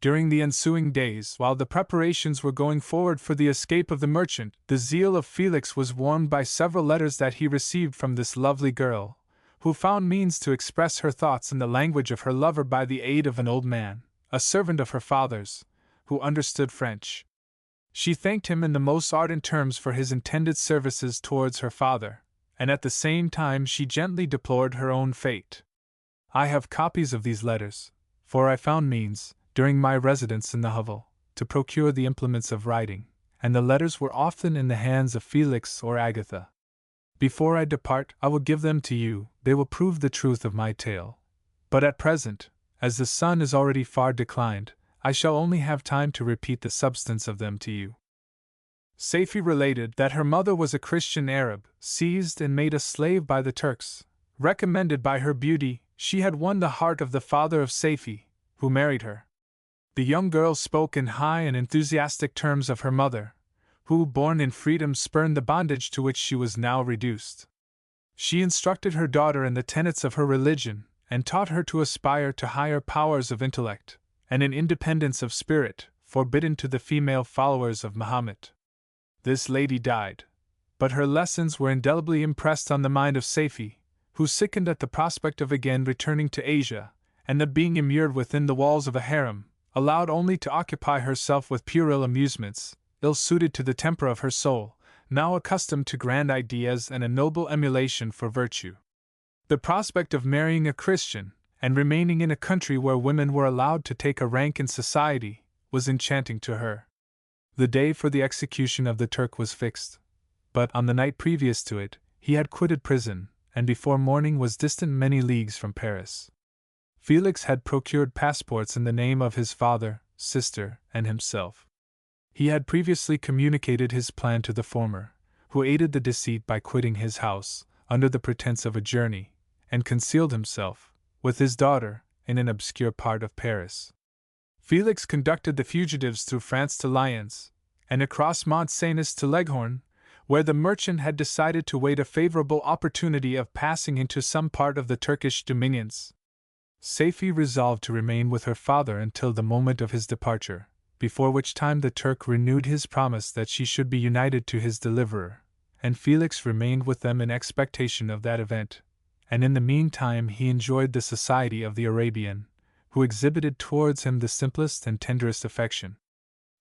During the ensuing days, while the preparations were going forward for the escape of the merchant, the zeal of Felix was warmed by several letters that he received from this lovely girl, who found means to express her thoughts in the language of her lover by the aid of an old man, a servant of her father's, who understood French. She thanked him in the most ardent terms for his intended services towards her father, and at the same time she gently deplored her own fate. I have copies of these letters, for I found means, during my residence in the hovel, to procure the implements of writing, and the letters were often in the hands of Felix or Agatha. Before I depart, I will give them to you, they will prove the truth of my tale. But at present, as the sun is already far declined, I shall only have time to repeat the substance of them to you. Safie related that her mother was a Christian Arab, seized and made a slave by the Turks. Recommended by her beauty, she had won the heart of the father of Safie, who married her. The young girl spoke in high and enthusiastic terms of her mother, who, born in freedom, spurned the bondage to which she was now reduced. She instructed her daughter in the tenets of her religion, and taught her to aspire to higher powers of intellect, and an independence of spirit, forbidden to the female followers of Mahomet. This lady died, but her lessons were indelibly impressed on the mind of Safie, who sickened at the prospect of again returning to Asia, and of being immured within the walls of a harem, allowed only to occupy herself with puerile amusements, ill-suited to the temper of her soul, now accustomed to grand ideas and a noble emulation for virtue. The prospect of marrying a Christian, and remaining in a country where women were allowed to take a rank in society, was enchanting to her. The day for the execution of the Turk was fixed, but on the night previous to it, he had quitted prison, and before morning was distant many leagues from Paris. Felix had procured passports in the name of his father, sister, and himself. He had previously communicated his plan to the former, who aided the deceit by quitting his house, under the pretense of a journey, and concealed himself, with his daughter, in an obscure part of Paris. Felix conducted the fugitives through France to Lyons, and across Mont Cenis to Leghorn, where the merchant had decided to wait a favorable opportunity of passing into some part of the Turkish dominions. Safie resolved to remain with her father until the moment of his departure, before which time the Turk renewed his promise that she should be united to his deliverer, and Felix remained with them in expectation of that event, and in the meantime he enjoyed the society of the Arabian, who exhibited towards him the simplest and tenderest affection.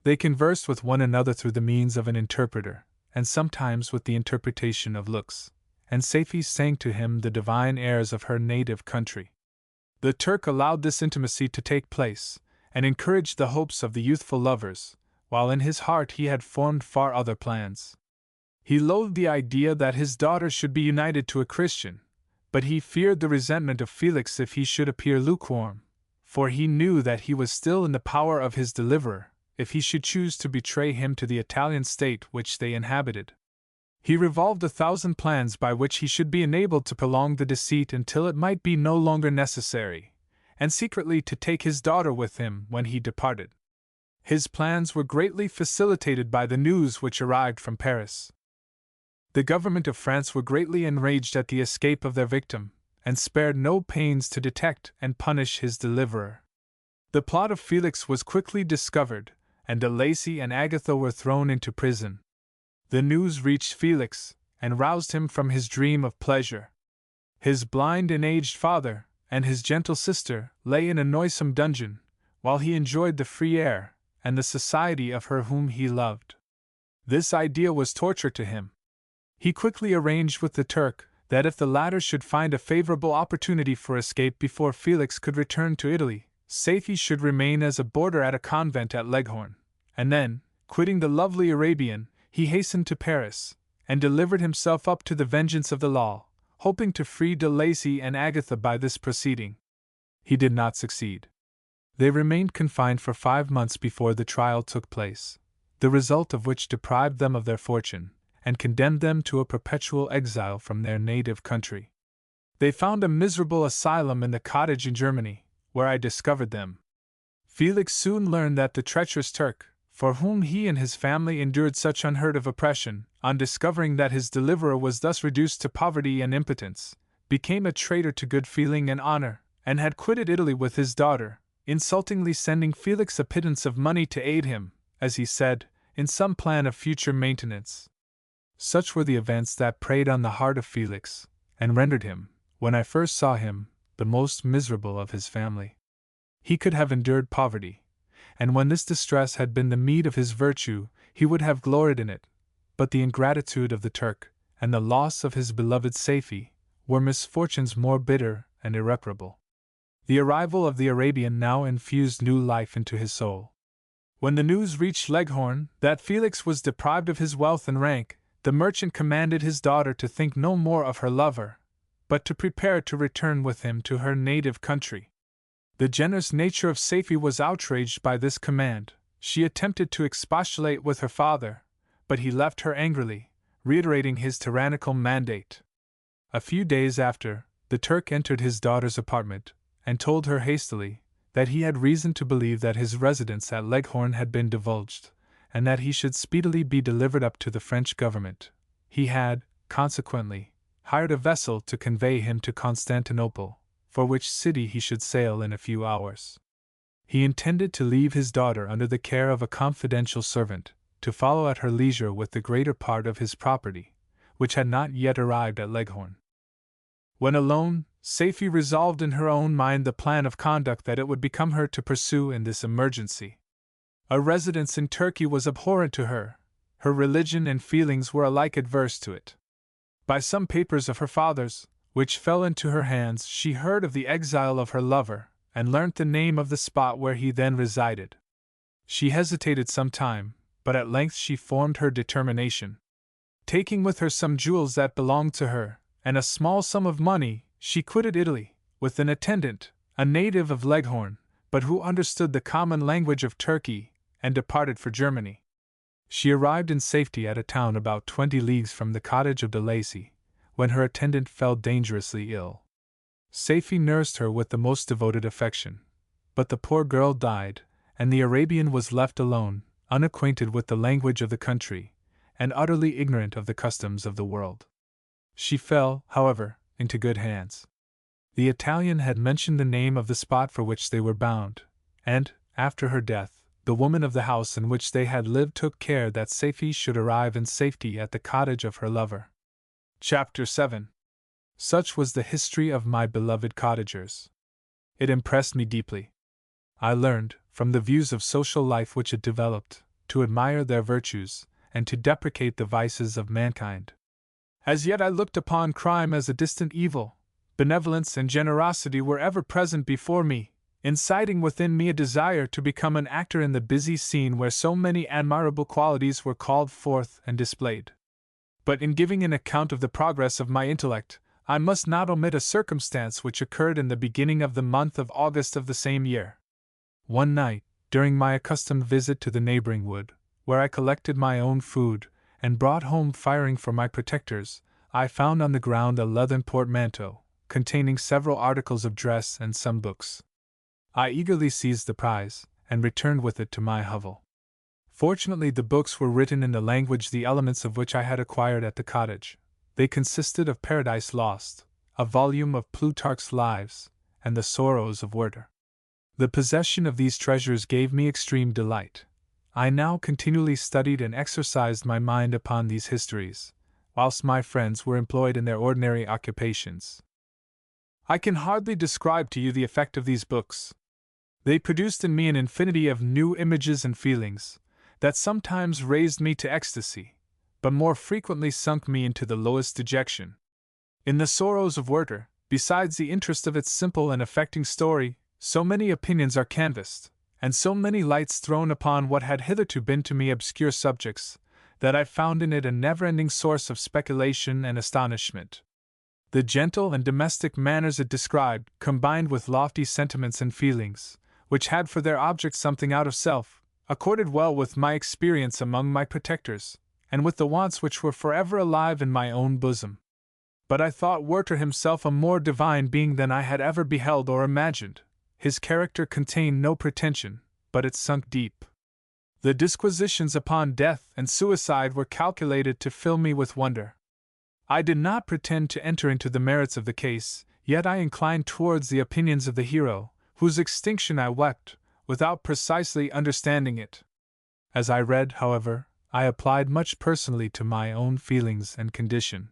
They conversed with one another through the means of an interpreter, and sometimes with the interpretation of looks, and Safie sang to him the divine airs of her native country. The Turk allowed this intimacy to take place, and encouraged the hopes of the youthful lovers, while in his heart he had formed far other plans. He loathed the idea that his daughter should be united to a Christian, but he feared the resentment of Felix if he should appear lukewarm, for he knew that he was still in the power of his deliverer, if he should choose to betray him to the Italian state which they inhabited. He revolved 1,000 plans by which he should be enabled to prolong the deceit until it might be no longer necessary, and secretly to take his daughter with him when he departed. His plans were greatly facilitated by the news which arrived from Paris. The government of France were greatly enraged at the escape of their victim, and spared no pains to detect and punish his deliverer. The plot of Felix was quickly discovered, and de Lacy and Agatha were thrown into prison. The news reached Felix, and roused him from his dream of pleasure. His blind and aged father, and his gentle sister, lay in a noisome dungeon, while he enjoyed the free air, and the society of her whom he loved. This idea was torture to him. He quickly arranged with the Turk, that if the latter should find a favorable opportunity for escape before Felix could return to Italy, Safie should remain as a boarder at a convent at Leghorn, and then, quitting the lovely Arabian, he hastened to Paris, and delivered himself up to the vengeance of the law, hoping to free de Lacy and Agatha by this proceeding. He did not succeed. They remained confined for 5 months before the trial took place, the result of which deprived them of their fortune, and condemned them to a perpetual exile from their native country. They found a miserable asylum in the cottage in Germany, where I discovered them. Felix soon learned that the treacherous Turk, for whom he and his family endured such unheard of oppression, on discovering that his deliverer was thus reduced to poverty and impotence, became a traitor to good feeling and honor, and had quitted Italy with his daughter, insultingly sending Felix a pittance of money to aid him, as he said, in some plan of future maintenance. Such were the events that preyed on the heart of Felix, and rendered him, when I first saw him, the most miserable of his family. He could have endured poverty, and when this distress had been the meed of his virtue, he would have gloried in it, but the ingratitude of the Turk, and the loss of his beloved Safie, were misfortunes more bitter and irreparable. The arrival of the Arabian now infused new life into his soul. When the news reached Leghorn that Felix was deprived of his wealth and rank, the merchant commanded his daughter to think no more of her lover, but to prepare to return with him to her native country. The generous nature of Safie was outraged by this command. She attempted to expostulate with her father, but he left her angrily, reiterating his tyrannical mandate. A few days after, the Turk entered his daughter's apartment, and told her hastily that he had reason to believe that his residence at Leghorn had been divulged, and that he should speedily be delivered up to the French government. He had, consequently, hired a vessel to convey him to Constantinople, for which city he should sail in a few hours. He intended to leave his daughter under the care of a confidential servant, to follow at her leisure with the greater part of his property, which had not yet arrived at Leghorn. When alone, Safie resolved in her own mind the plan of conduct that it would become her to pursue in this emergency. A residence in Turkey was abhorrent to her. Her religion and feelings were alike adverse to it. By some papers of her father's, which fell into her hands, she heard of the exile of her lover, and learnt the name of the spot where he then resided. She hesitated some time, but at length she formed her determination. Taking with her some jewels that belonged to her, and a small sum of money, she quitted Italy, with an attendant, a native of Leghorn, but who understood the common language of Turkey, and departed for Germany. She arrived in safety at a town about 20 leagues from the cottage of de Lacy, when her attendant fell dangerously ill. Safie nursed her with the most devoted affection, but the poor girl died, and the Arabian was left alone, unacquainted with the language of the country, and utterly ignorant of the customs of the world. She fell, however, into good hands. The Italian had mentioned the name of the spot for which they were bound, and, after her death, the woman of the house in which they had lived took care that Safie should arrive in safety at the cottage of her lover. Chapter 7. Such was the history of my beloved cottagers. It impressed me deeply. I learned, from the views of social life which it developed, to admire their virtues, and to deprecate the vices of mankind. As yet I looked upon crime as a distant evil. Benevolence and generosity were ever present before me, inciting within me a desire to become an actor in the busy scene where so many admirable qualities were called forth and displayed. But in giving an account of the progress of my intellect, I must not omit a circumstance which occurred in the beginning of the month of August of the same year. One night, during my accustomed visit to the neighboring wood, where I collected my own food, and brought home firing for my protectors, I found on the ground a leathern portmanteau, containing several articles of dress and some books. I eagerly seized the prize, and returned with it to my hovel. Fortunately, the books were written in the language the elements of which I had acquired at the cottage. They consisted of Paradise Lost, a volume of Plutarch's Lives, and the Sorrows of Werther. The possession of these treasures gave me extreme delight. I now continually studied and exercised my mind upon these histories, whilst my friends were employed in their ordinary occupations. I can hardly describe to you the effect of these books. They produced in me an infinity of new images and feelings, that sometimes raised me to ecstasy, but more frequently sunk me into the lowest dejection. In the Sorrows of Werther, besides the interest of its simple and affecting story, so many opinions are canvassed, and so many lights thrown upon what had hitherto been to me obscure subjects, that I found in it a never-ending source of speculation and astonishment. The gentle and domestic manners it described, combined with lofty sentiments and feelings, which had for their object something out of self, accorded well with my experience among my protectors, and with the wants which were forever alive in my own bosom. But I thought Werther himself a more divine being than I had ever beheld or imagined. His character contained no pretension, but it sunk deep. The disquisitions upon death and suicide were calculated to fill me with wonder. I did not pretend to enter into the merits of the case, yet I inclined towards the opinions of the hero, whose extinction I wept, without precisely understanding it. As I read, however, I applied much personally to my own feelings and condition.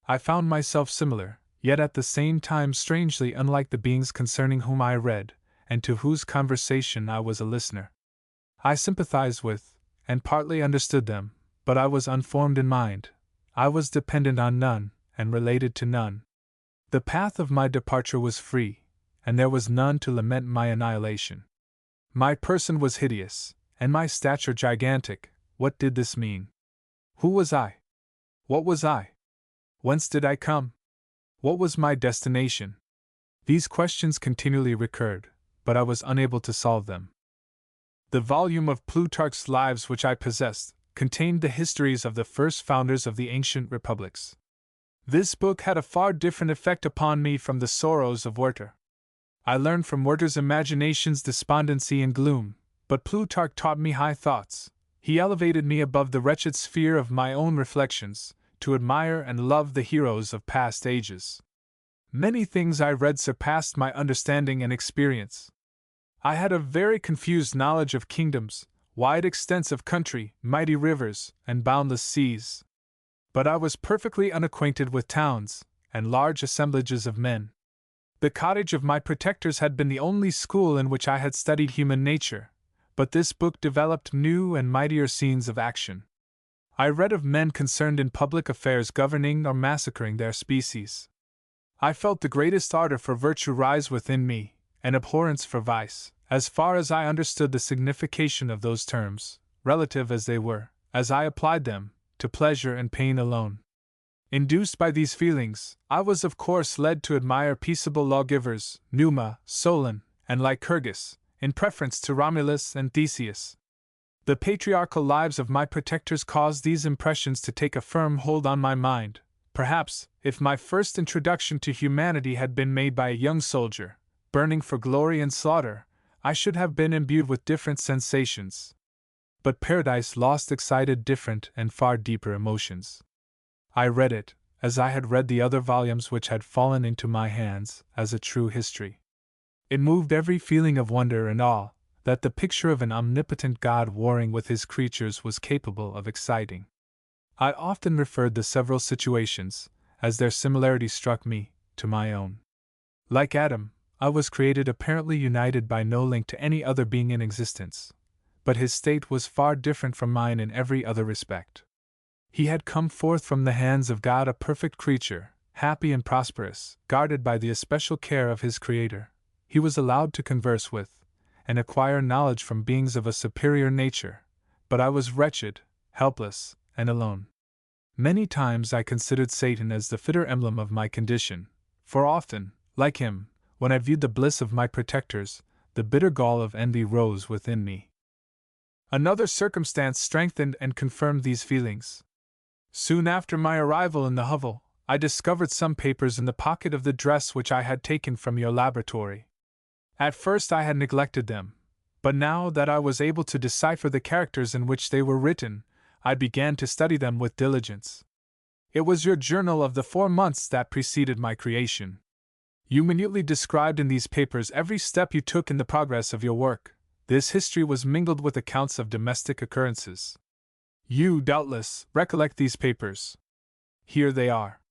I found myself similar, yet at the same time strangely unlike the beings concerning whom I read, and to whose conversation I was a listener. I sympathized with, and partly understood them, but I was unformed in mind. I was dependent on none, and related to none. The path of my departure was free, and there was none to lament my annihilation. My person was hideous, and my stature gigantic. What did this mean? Who was I? What was I? Whence did I come? What was my destination? These questions continually recurred, but I was unable to solve them. The volume of Plutarch's Lives which I possessed contained the histories of the first founders of the ancient republics. This book had a far different effect upon me from the Sorrows of Werther. I learned from Werther's imaginations despondency and gloom, but Plutarch taught me high thoughts. He elevated me above the wretched sphere of my own reflections, to admire and love the heroes of past ages. Many things I read surpassed my understanding and experience. I had a very confused knowledge of kingdoms, wide extents of country, mighty rivers, and boundless seas. But I was perfectly unacquainted with towns, and large assemblages of men. The cottage of my protectors had been the only school in which I had studied human nature, but this book developed new and mightier scenes of action. I read of men concerned in public affairs governing or massacring their species. I felt the greatest ardor for virtue rise within me, and abhorrence for vice, as far as I understood the signification of those terms, relative as they were, as I applied them, to pleasure and pain alone. Induced by these feelings, I was of course led to admire peaceable lawgivers, Numa, Solon, and Lycurgus, in preference to Romulus and Theseus. The patriarchal lives of my protectors caused these impressions to take a firm hold on my mind. Perhaps, if my first introduction to humanity had been made by a young soldier, burning for glory and slaughter, I should have been imbued with different sensations. But Paradise Lost excited different and far deeper emotions. I read it, as I had read the other volumes which had fallen into my hands, as a true history. It moved every feeling of wonder and awe that the picture of an omnipotent God warring with his creatures was capable of exciting. I often referred the several situations, as their similarity struck me, to my own. Like Adam, I was created apparently united by no link to any other being in existence, but his state was far different from mine in every other respect. He had come forth from the hands of God a perfect creature, happy and prosperous, guarded by the especial care of his Creator. He was allowed to converse with, and acquire knowledge from beings of a superior nature, but I was wretched, helpless, and alone. Many times I considered Satan as the fitter emblem of my condition, for often, like him, when I viewed the bliss of my protectors, the bitter gall of envy rose within me. Another circumstance strengthened and confirmed these feelings. Soon after my arrival in the hovel, I discovered some papers in the pocket of the dress which I had taken from your laboratory. At first I had neglected them, but now that I was able to decipher the characters in which they were written, I began to study them with diligence. It was your journal of the 4 months that preceded my creation. You minutely described in these papers every step you took in the progress of your work. This history was mingled with accounts of domestic occurrences. You, doubtless, recollect these papers. Here they are.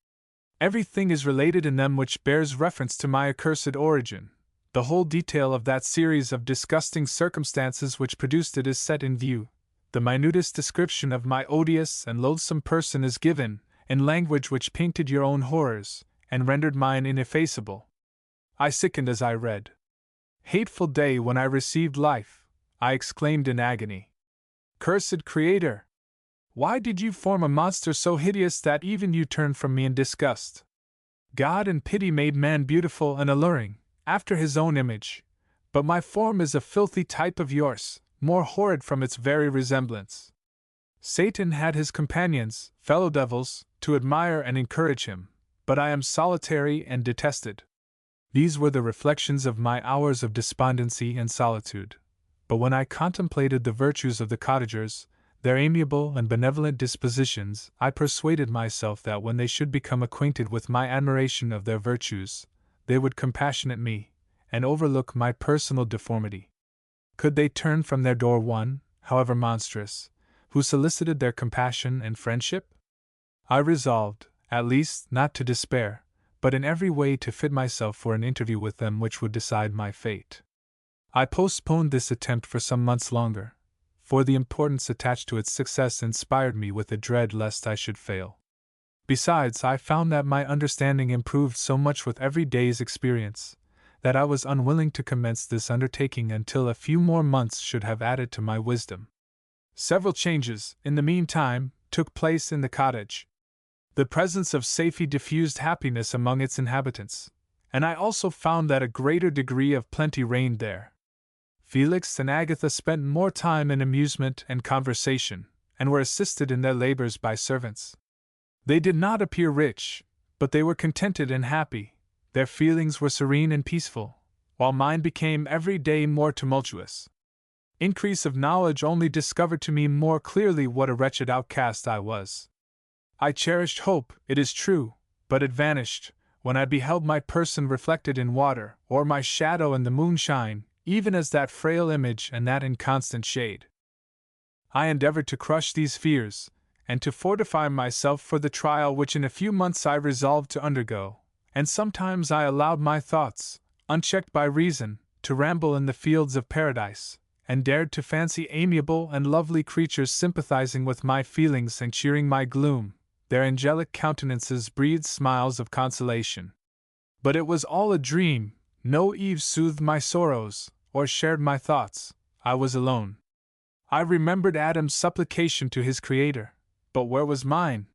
Everything is related in them which bears reference to my accursed origin. The whole detail of that series of disgusting circumstances which produced it is set in view. The minutest description of my odious and loathsome person is given, in language which painted your own horrors, and rendered mine ineffaceable. I sickened as I read. Hateful day when I received life, I exclaimed in agony. Cursed Creator! Why did you form a monster so hideous that even you turned from me in disgust? God in pity made man beautiful and alluring, after his own image, but my form is a filthy type of yours, more horrid from its very resemblance. Satan had his companions, fellow devils, to admire and encourage him, but I am solitary and detested. These were the reflections of my hours of despondency and solitude. But when I contemplated the virtues of the cottagers, their amiable and benevolent dispositions, I persuaded myself that when they should become acquainted with my admiration of their virtues, they would compassionate me, and overlook my personal deformity. Could they turn from their door one, however monstrous, who solicited their compassion and friendship? I resolved, at least, not to despair, but in every way to fit myself for an interview with them which would decide my fate. I postponed this attempt for some months longer, for the importance attached to its success inspired me with a dread lest I should fail. Besides, I found that my understanding improved so much with every day's experience, that I was unwilling to commence this undertaking until a few more months should have added to my wisdom. Several changes, in the meantime, took place in the cottage. The presence of safety diffused happiness among its inhabitants, and I also found that a greater degree of plenty reigned there. Felix and Agatha spent more time in amusement and conversation, and were assisted in their labors by servants. They did not appear rich, but they were contented and happy, their feelings were serene and peaceful, while mine became every day more tumultuous. Increase of knowledge only discovered to me more clearly what a wretched outcast I was. I cherished hope, it is true, but it vanished when I beheld my person reflected in water, or my shadow in the moonshine, even as that frail image and that inconstant shade. I endeavored to crush these fears, and to fortify myself for the trial which in a few months I resolved to undergo, and sometimes I allowed my thoughts, unchecked by reason, to ramble in the fields of paradise, and dared to fancy amiable and lovely creatures sympathizing with my feelings and cheering my gloom. Their angelic countenances breathed smiles of consolation. But it was all a dream. No Eve soothed my sorrows, or shared my thoughts. I was alone. I remembered Adam's supplication to his Creator, but where was mine?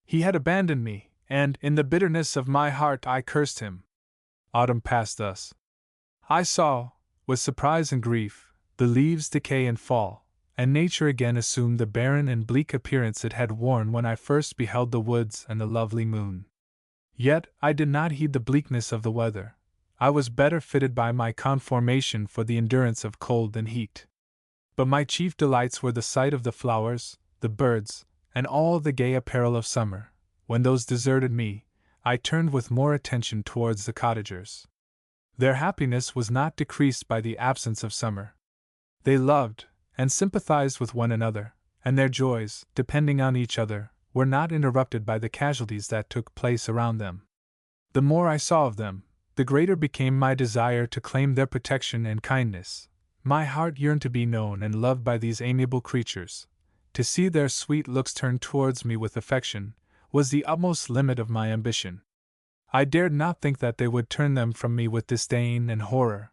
He had abandoned me, and, in the bitterness of my heart, I cursed him. Autumn passed thus. I saw, with surprise and grief, the leaves decay and fall, and nature again assumed the barren and bleak appearance it had worn when I first beheld the woods and the lovely moon. Yet I did not heed the bleakness of the weather. I was better fitted by my conformation for the endurance of cold and heat. But my chief delights were the sight of the flowers, the birds, and all the gay apparel of summer. When those deserted me, I turned with more attention towards the cottagers. Their happiness was not decreased by the absence of summer. They loved and sympathized with one another, and their joys, depending on each other, were not interrupted by the casualties that took place around them. The more I saw of them, the greater became my desire to claim their protection and kindness. My heart yearned to be known and loved by these amiable creatures. To see their sweet looks turned towards me with affection was the utmost limit of my ambition. I dared not think that they would turn them from me with disdain and horror.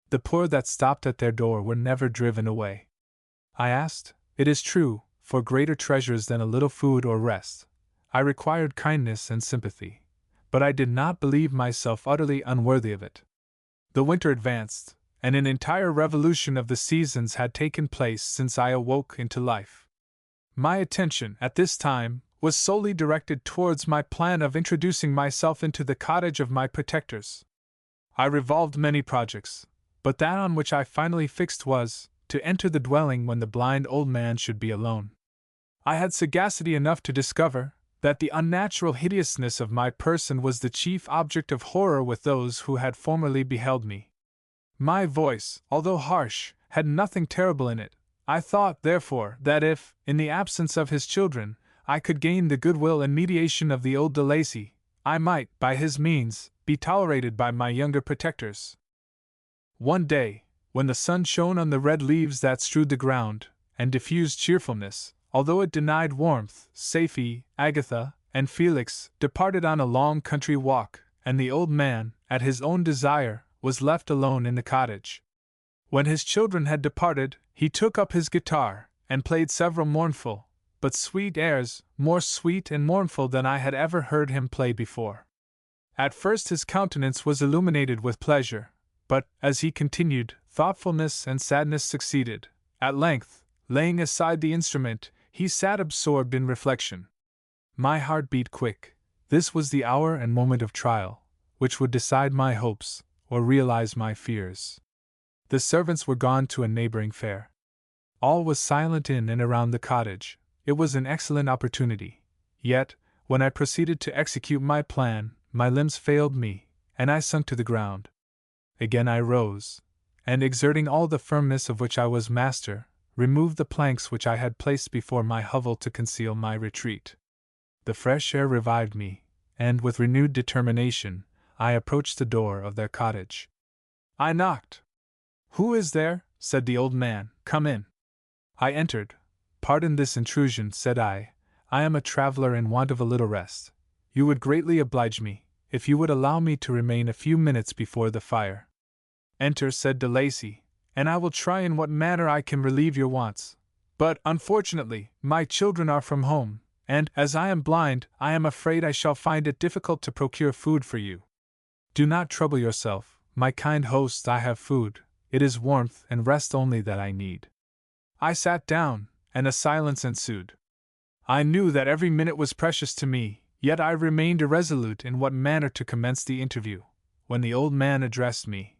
The poor that stopped at their door were never driven away. I asked, it is true, for greater treasures than a little food or rest. I required kindness and sympathy, but I did not believe myself utterly unworthy of it. The winter advanced, and an entire revolution of the seasons had taken place since I awoke into life. My attention, at this time, was solely directed towards my plan of introducing myself into the cottage of my protectors. I revolved many projects, but that on which I finally fixed was, to enter the dwelling when the blind old man should be alone. I had sagacity enough to discover that the unnatural hideousness of my person was the chief object of horror with those who had formerly beheld me. My voice, although harsh, had nothing terrible in it. I thought, therefore, that if, in the absence of his children, I could gain the goodwill and mediation of the old de Lacy, I might, by his means, be tolerated by my younger protectors. One day, when the sun shone on the red leaves that strewed the ground, and diffused cheerfulness, although it denied warmth, Safie, Agatha, and Felix departed on a long country walk, and the old man, at his own desire, was left alone in the cottage. When his children had departed, he took up his guitar, and played several mournful, but sweet airs, more sweet and mournful than I had ever heard him play before. At first his countenance was illuminated with pleasure, but, as he continued, thoughtfulness and sadness succeeded. At length, laying aside the instrument, he sat absorbed in reflection. My heart beat quick. This was the hour and moment of trial, which would decide my hopes, or realize my fears. The servants were gone to a neighboring fair. All was silent in and around the cottage. It was an excellent opportunity. Yet, when I proceeded to execute my plan, my limbs failed me, and I sunk to the ground. Again I rose, and exerting all the firmness of which I was master, removed the planks which I had placed before my hovel to conceal my retreat. The fresh air revived me, and with renewed determination, I approached the door of their cottage. I knocked. "Who is there?" said the old man. "Come in." I entered. "Pardon this intrusion," said I am a traveler in want of a little rest. You would greatly oblige me, if you would allow me to remain a few minutes before the fire. "Enter," said De Lacy, "and I will try in what manner I can relieve your wants. But, unfortunately, my children are from home, and, as I am blind, I am afraid I shall find it difficult to procure food for you." "Do not trouble yourself, my kind host, I have food. It is warmth and rest only that I need." I sat down, and a silence ensued. I knew that every minute was precious to me, yet I remained irresolute in what manner to commence the interview, when the old man addressed me.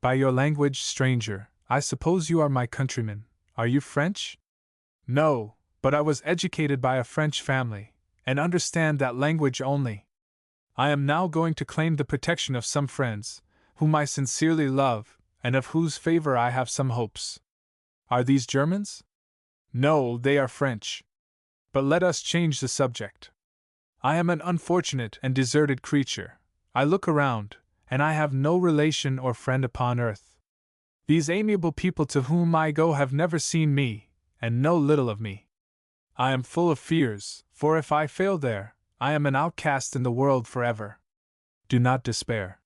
"By your language, stranger, I suppose you are my countryman. Are you French?" "No, but I was educated by a French family, and understand that language only. I am now going to claim the protection of some friends, whom I sincerely love, and of whose favor I have some hopes." "Are these Germans?" "No, they are French. But let us change the subject. I am an unfortunate and deserted creature. I look around, and I have no relation or friend upon earth. These amiable people to whom I go have never seen me, and know little of me. I am full of fears, for if I fail there, I am an outcast in the world forever. Do not despair.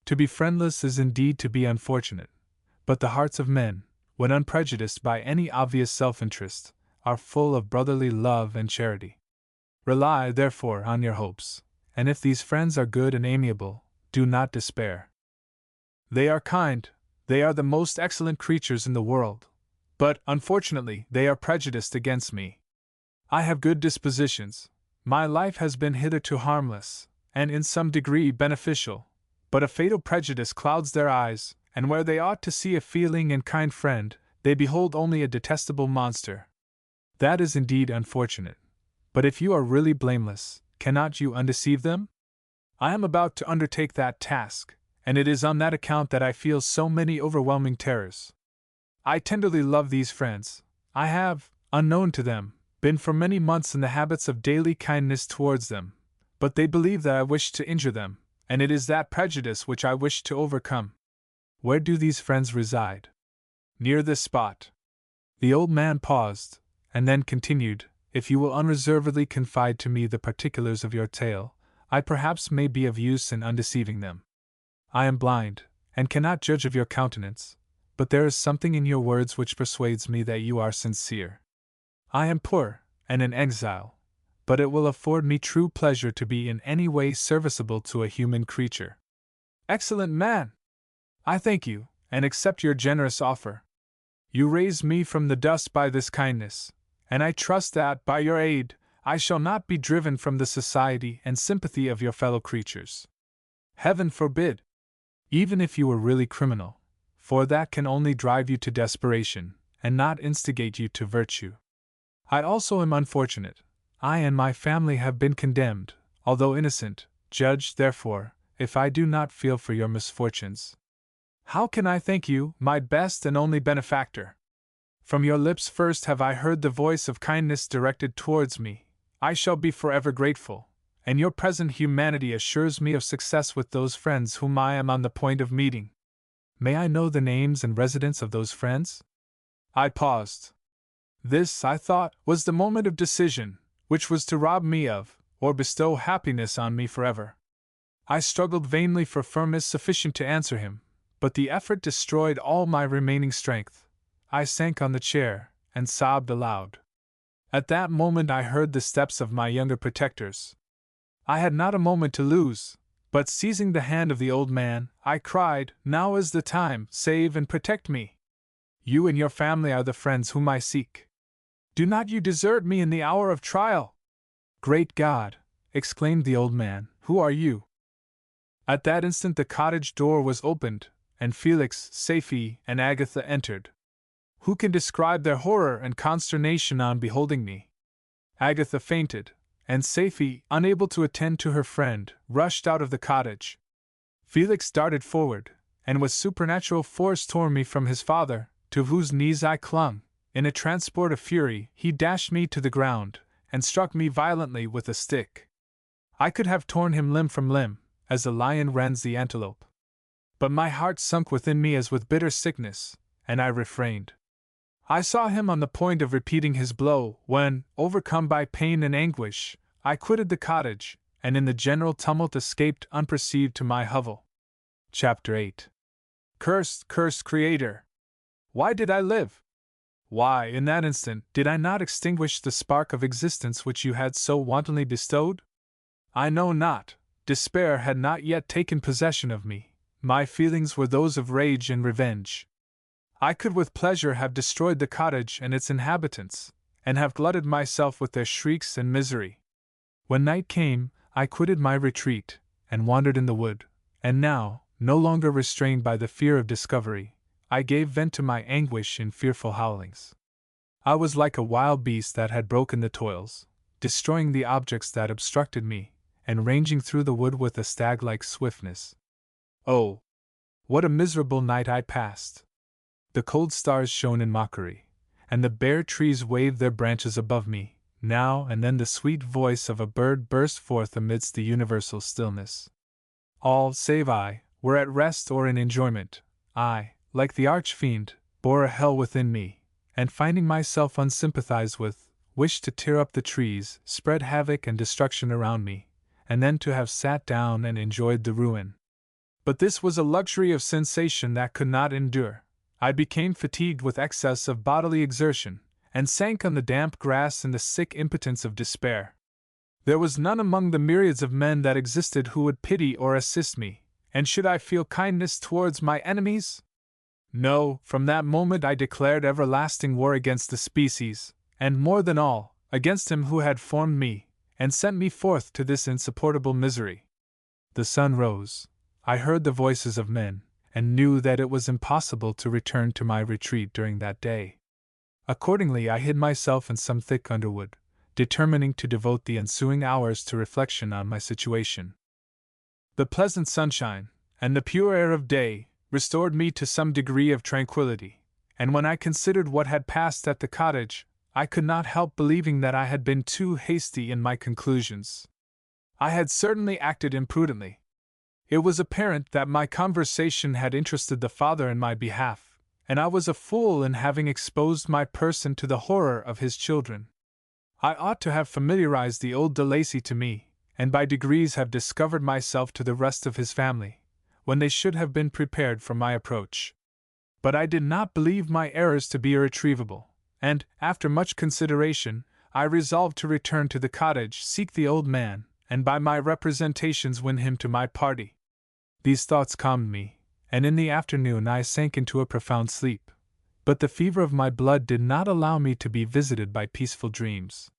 To be friendless is indeed to be unfortunate, but the hearts of men, when unprejudiced by any obvious self-interest, are full of brotherly love and charity. Rely, therefore, on your hopes, and if these friends are good and amiable, do not despair. They are kind, they are the most excellent creatures in the world, but, unfortunately, they are prejudiced against me. I have good dispositions, my life has been hitherto harmless, and in some degree beneficial, but a fatal prejudice clouds their eyes, and where they ought to see a feeling and kind friend, they behold only a detestable monster. That is indeed unfortunate. But if you are really blameless, cannot you undeceive them? I am about to undertake that task, and it is on that account that I feel so many overwhelming terrors. I tenderly love these friends. I have, unknown to them, been for many months in the habits of daily kindness towards them, but they believe that I wish to injure them, and it is that prejudice which I wish to overcome. Where do these friends reside? Near this spot." The old man paused, and then continued, "If you will unreservedly confide to me the particulars of your tale, I perhaps may be of use in undeceiving them. I am blind, and cannot judge of your countenance, but there is something in your words which persuades me that you are sincere. I am poor, and in exile, but it will afford me true pleasure to be in any way serviceable to a human creature." "Excellent man! I thank you, and accept your generous offer. You raise me from the dust by this kindness, and I trust that, by your aid, I shall not be driven from the society and sympathy of your fellow creatures. Heaven forbid! Even if you were really criminal, for that can only drive you to desperation, and not instigate you to virtue. I also am unfortunate. I and my family have been condemned, although innocent. Judge, therefore, if I do not feel for your misfortunes. How can I thank you, my best and only benefactor? From your lips first have I heard the voice of kindness directed towards me. I shall be forever grateful, and your present humanity assures me of success with those friends whom I am on the point of meeting. May I know the names and residence of those friends?" I paused. This, I thought, was the moment of decision, which was to rob me of, or bestow happiness on me forever. I struggled vainly for firmness sufficient to answer him, but the effort destroyed all my remaining strength. I sank on the chair, and sobbed aloud. At that moment I heard the steps of my younger protectors. I had not a moment to lose. But seizing the hand of the old man, I cried, "Now is the time, save and protect me. You and your family are the friends whom I seek. Do not you desert me in the hour of trial!" "Great God!" exclaimed the old man, "who are you?" At that instant the cottage door was opened, and Felix, Safie, and Agatha entered. Who can describe their horror and consternation on beholding me? Agatha fainted, and Safie, unable to attend to her friend, rushed out of the cottage. Felix darted forward, and with supernatural force tore me from his father, to whose knees I clung. In a transport of fury, he dashed me to the ground, and struck me violently with a stick. I could have torn him limb from limb, as the lion rends the antelope. But my heart sunk within me as with bitter sickness, and I refrained. I saw him on the point of repeating his blow, when, overcome by pain and anguish, I quitted the cottage, and in the general tumult escaped unperceived to my hovel. Chapter 8. Cursed, cursed Creator! Why did I live? Why, in that instant, did I not extinguish the spark of existence which you had so wantonly bestowed? I know not. Despair had not yet taken possession of me. My feelings were those of rage and revenge. I could with pleasure have destroyed the cottage and its inhabitants, and have glutted myself with their shrieks and misery. When night came, I quitted my retreat, and wandered in the wood, and now, no longer restrained by the fear of discovery, I gave vent to my anguish in fearful howlings. I was like a wild beast that had broken the toils, destroying the objects that obstructed me, and ranging through the wood with a stag-like swiftness. Oh, what a miserable night I passed! The cold stars shone in mockery, and the bare trees waved their branches above me. Now and then the sweet voice of a bird burst forth amidst the universal stillness. All, save I, were at rest or in enjoyment. I, like the arch-fiend, bore a hell within me, and finding myself unsympathized with, wished to tear up the trees, spread havoc and destruction around me, and then to have sat down and enjoyed the ruin. But this was a luxury of sensation that could not endure. I became fatigued with excess of bodily exertion, and sank on the damp grass in the sick impotence of despair. There was none among the myriads of men that existed who would pity or assist me, and should I feel kindness towards my enemies? No, from that moment I declared everlasting war against the species, and more than all, against him who had formed me, and sent me forth to this insupportable misery. The sun rose. I heard the voices of men, and knew that it was impossible to return to my retreat during that day. Accordingly, I hid myself in some thick underwood, determining to devote the ensuing hours to reflection on my situation. The pleasant sunshine, and the pure air of day, restored me to some degree of tranquillity, and when I considered what had passed at the cottage, I could not help believing that I had been too hasty in my conclusions. I had certainly acted imprudently. It was apparent that my conversation had interested the father in my behalf, and I was a fool in having exposed my person to the horror of his children. I ought to have familiarized the old de Lacy to me, and by degrees have discovered myself to the rest of his family, when they should have been prepared for my approach. But I did not believe my errors to be irretrievable, and, after much consideration, I resolved to return to the cottage, seek the old man, and by my representations win him to my party. These thoughts calmed me, and in the afternoon I sank into a profound sleep. But the fever of my blood did not allow me to be visited by peaceful dreams.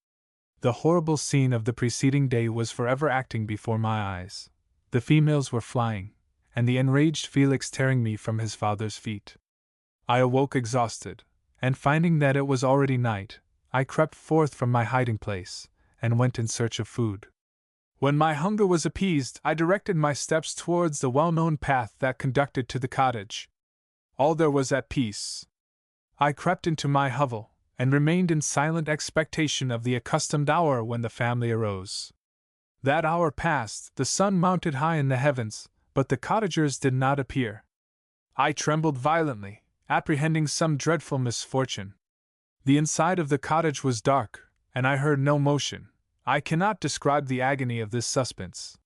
The horrible scene of the preceding day was forever acting before my eyes. The females were flying, and the enraged Felix tearing me from his father's feet. I awoke exhausted, and finding that it was already night, I crept forth from my hiding place, and went in search of food. When my hunger was appeased, I directed my steps towards the well-known path that conducted to the cottage. All there was at peace. I crept into my hovel, and remained in silent expectation of the accustomed hour when the family arose. That hour passed, the sun mounted high in the heavens, but the cottagers did not appear. I trembled violently, apprehending some dreadful misfortune. The inside of the cottage was dark, and I heard no motion. I cannot describe the agony of this suspense.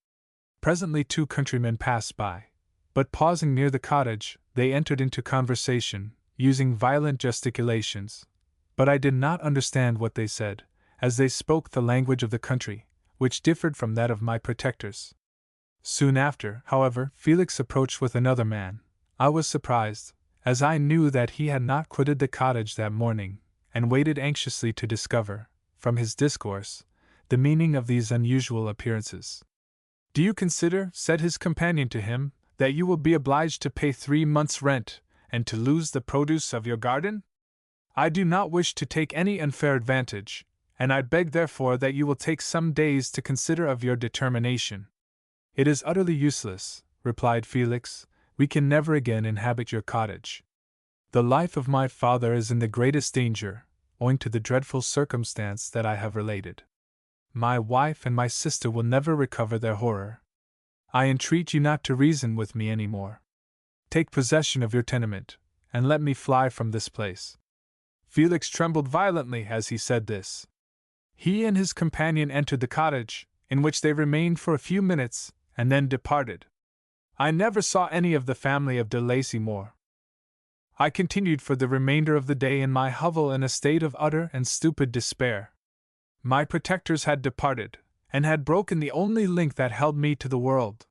Presently 2 countrymen passed by, but pausing near the cottage, they entered into conversation, using violent gesticulations. But I did not understand what they said, as they spoke the language of the country, which differed from that of my protectors. Soon after, however, Felix approached with another man. I was surprised, as I knew that he had not quitted the cottage that morning, and waited anxiously to discover, from his discourse, the meaning of these unusual appearances. "Do you consider," said his companion to him, "that you will be obliged to pay 3 months' rent, and to lose the produce of your garden? I do not wish to take any unfair advantage, and I beg therefore that you will take some days to consider of your determination." "It is utterly useless," replied Felix. "We can never again inhabit your cottage. The life of my father is in the greatest danger, owing to the dreadful circumstance that I have related. My wife and my sister will never recover their horror. I entreat you not to reason with me any more. Take possession of your tenement, and let me fly from this place." Felix trembled violently as he said this. He and his companion entered the cottage, in which they remained for a few minutes, and then departed. I never saw any of the family of de Lacy more. I continued for the remainder of the day in my hovel in a state of utter and stupid despair. My protectors had departed, and had broken the only link that held me to the world.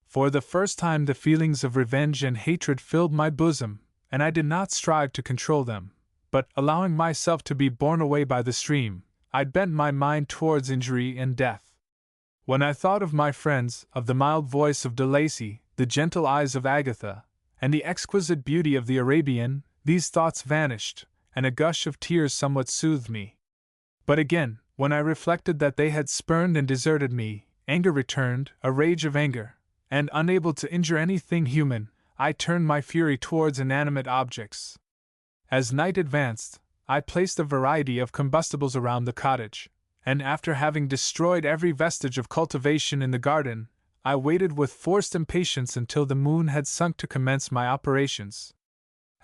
For the first time the feelings of revenge and hatred filled my bosom, and I did not strive to control them, but, allowing myself to be borne away by the stream, I bent my mind towards injury and death. When I thought of my friends, of the mild voice of de Lacy, the gentle eyes of Agatha, and the exquisite beauty of the Arabian, these thoughts vanished, and a gush of tears somewhat soothed me. But again, when I reflected that they had spurned and deserted me, anger returned, a rage of anger, and unable to injure anything human, I turned my fury towards inanimate objects. As night advanced, I placed a variety of combustibles around the cottage, and after having destroyed every vestige of cultivation in the garden, I waited with forced impatience until the moon had sunk to commence my operations.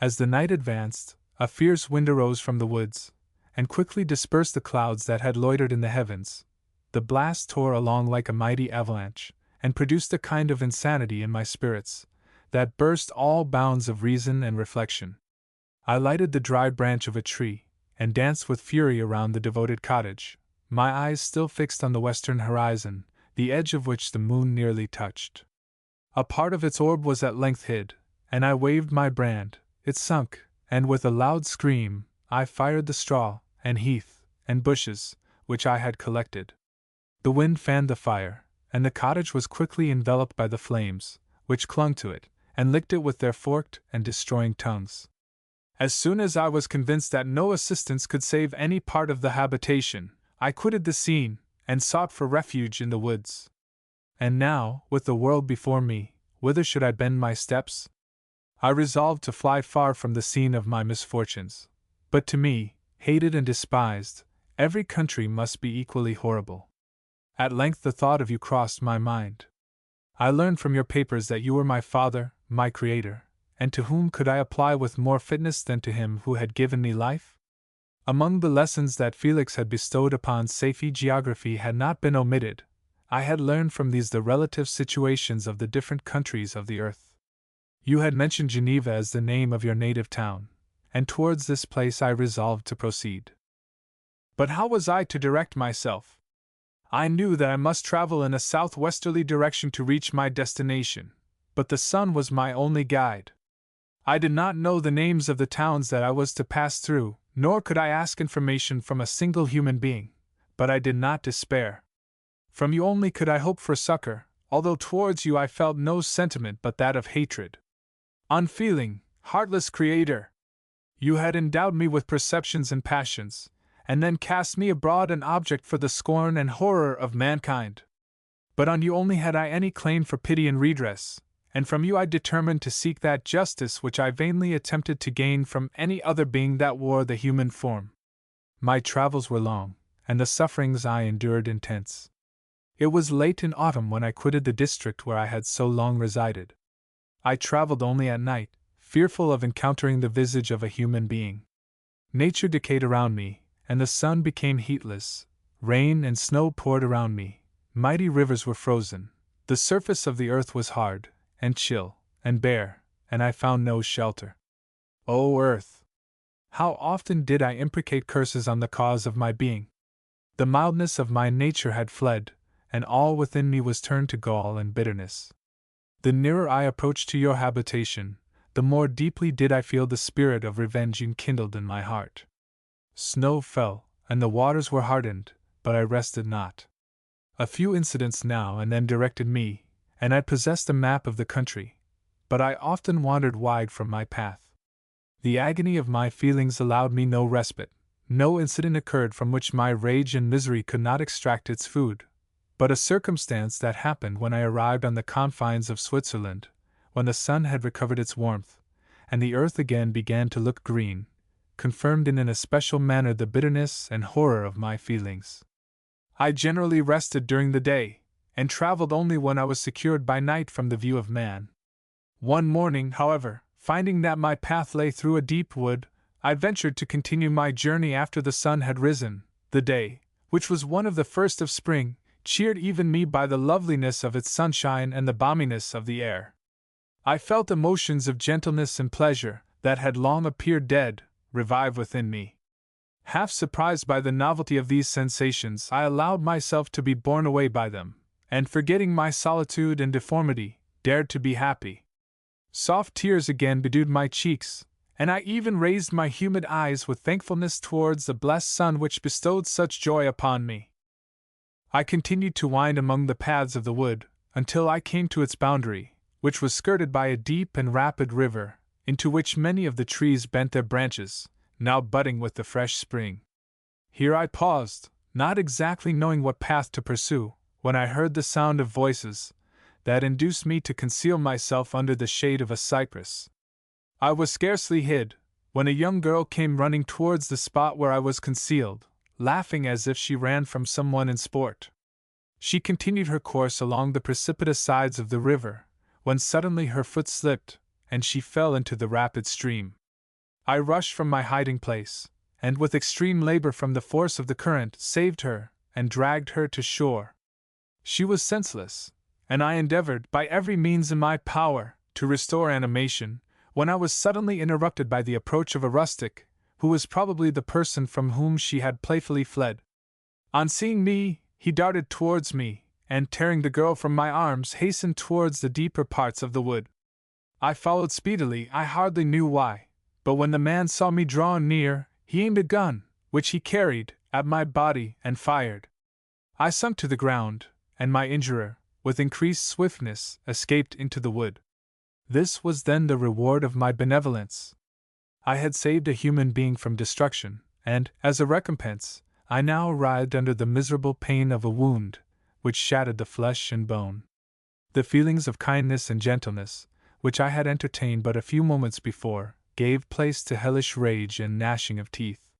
As the night advanced, a fierce wind arose from the woods, and quickly dispersed the clouds that had loitered in the heavens. The blast tore along like a mighty avalanche, and produced a kind of insanity in my spirits, that burst all bounds of reason and reflection. I lighted the dry branch of a tree, and danced with fury around the devoted cottage, my eyes still fixed on the western horizon, the edge of which the moon nearly touched. A part of its orb was at length hid, and I waved my brand. It sunk, and with a loud scream, I fired the straw, and heath, and bushes, which I had collected. The wind fanned the fire, and the cottage was quickly enveloped by the flames, which clung to it, and licked it with their forked and destroying tongues. As soon as I was convinced that no assistance could save any part of the habitation, I quitted the scene, and sought for refuge in the woods. And now, with the world before me, whither should I bend my steps? I resolved to fly far from the scene of my misfortunes. But to me, hated and despised, every country must be equally horrible. At length the thought of you crossed my mind. I learned from your papers that you were my father, my creator, and to whom could I apply with more fitness than to him who had given me life? Among the lessons that Felix had bestowed upon Safie, geography had not been omitted. I had learned from these the relative situations of the different countries of the earth. You had mentioned Geneva as the name of your native town, and towards this place I resolved to proceed. But how was I to direct myself? I knew that I must travel in a southwesterly direction to reach my destination, but the sun was my only guide. I did not know the names of the towns that I was to pass through, nor could I ask information from a single human being, but I did not despair. From you only could I hope for succor, although towards you I felt no sentiment but that of hatred. Unfeeling, heartless creator! You had endowed me with perceptions and passions, and then cast me abroad an object for the scorn and horror of mankind. But on you only had I any claim for pity and redress, and from you I determined to seek that justice which I vainly attempted to gain from any other being that wore the human form. My travels were long, and the sufferings I endured intense. It was late in autumn when I quitted the district where I had so long resided. I traveled only at night, fearful of encountering the visage of a human being. Nature decayed around me, and the sun became heatless. Rain and snow poured around me. Mighty rivers were frozen. The surface of the earth was hard, and chill, and bare, and I found no shelter. O earth! How often did I imprecate curses on the cause of my being! The mildness of my nature had fled, and all within me was turned to gall and bitterness. The nearer I approached to your habitation, the more deeply did I feel the spirit of revenge enkindled in my heart. Snow fell, and the waters were hardened, but I rested not. A few incidents now and then directed me, and I possessed a map of the country, but I often wandered wide from my path. The agony of my feelings allowed me no respite. No incident occurred from which my rage and misery could not extract its food, but a circumstance that happened when I arrived on the confines of Switzerland, when the sun had recovered its warmth, and the earth again began to look green, confirmed in an especial manner the bitterness and horror of my feelings. I generally rested during the day, and traveled only when I was secured by night from the view of man. One morning, however, finding that my path lay through a deep wood, I ventured to continue my journey after the sun had risen. The day, which was one of the first of spring, cheered even me by the loveliness of its sunshine and the balminess of the air. I felt emotions of gentleness and pleasure, that had long appeared dead, revive within me. Half surprised by the novelty of these sensations, I allowed myself to be borne away by them, and forgetting my solitude and deformity, dared to be happy. Soft tears again bedewed my cheeks, and I even raised my humid eyes with thankfulness towards the blessed sun which bestowed such joy upon me. I continued to wind among the paths of the wood, until I came to its boundary, which was skirted by a deep and rapid river, into which many of the trees bent their branches, now budding with the fresh spring. Here I paused, not exactly knowing what path to pursue, when I heard the sound of voices, that induced me to conceal myself under the shade of a cypress. I was scarcely hid, when a young girl came running towards the spot where I was concealed, laughing as if she ran from someone in sport. She continued her course along the precipitous sides of the river, when suddenly her foot slipped, and she fell into the rapid stream. I rushed from my hiding place, and with extreme labor from the force of the current saved her, and dragged her to shore. She was senseless, and I endeavored, by every means in my power, to restore animation, when I was suddenly interrupted by the approach of a rustic, who was probably the person from whom she had playfully fled. On seeing me, he darted towards me, and tearing the girl from my arms, hastened towards the deeper parts of the wood. I followed speedily, I hardly knew why, but when the man saw me draw near, he aimed a gun, which he carried, at my body, and fired. I sunk to the ground, and my injurer, with increased swiftness, escaped into the wood. This was then the reward of my benevolence. I had saved a human being from destruction, and, as a recompense, I now writhed under the miserable pain of a wound, which shattered the flesh and bone. The feelings of kindness and gentleness, which I had entertained but a few moments before, gave place to hellish rage and gnashing of teeth.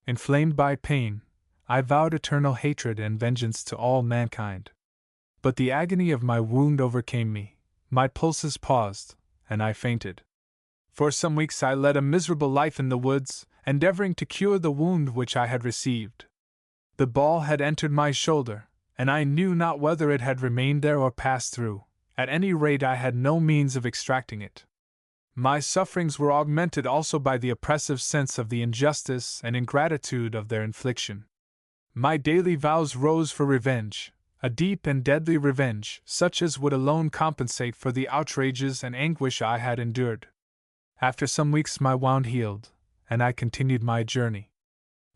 Inflamed by pain, I vowed eternal hatred and vengeance to all mankind. But the agony of my wound overcame me. My pulses paused, and I fainted. For some weeks I led a miserable life in the woods, endeavoring to cure the wound which I had received. The ball had entered my shoulder, and I knew not whether it had remained there or passed through. At any rate, I had no means of extracting it. My sufferings were augmented also by the oppressive sense of the injustice and ingratitude of their infliction. My daily vows rose for revenge, a deep and deadly revenge, such as would alone compensate for the outrages and anguish I had endured. After some weeks my wound healed, and I continued my journey.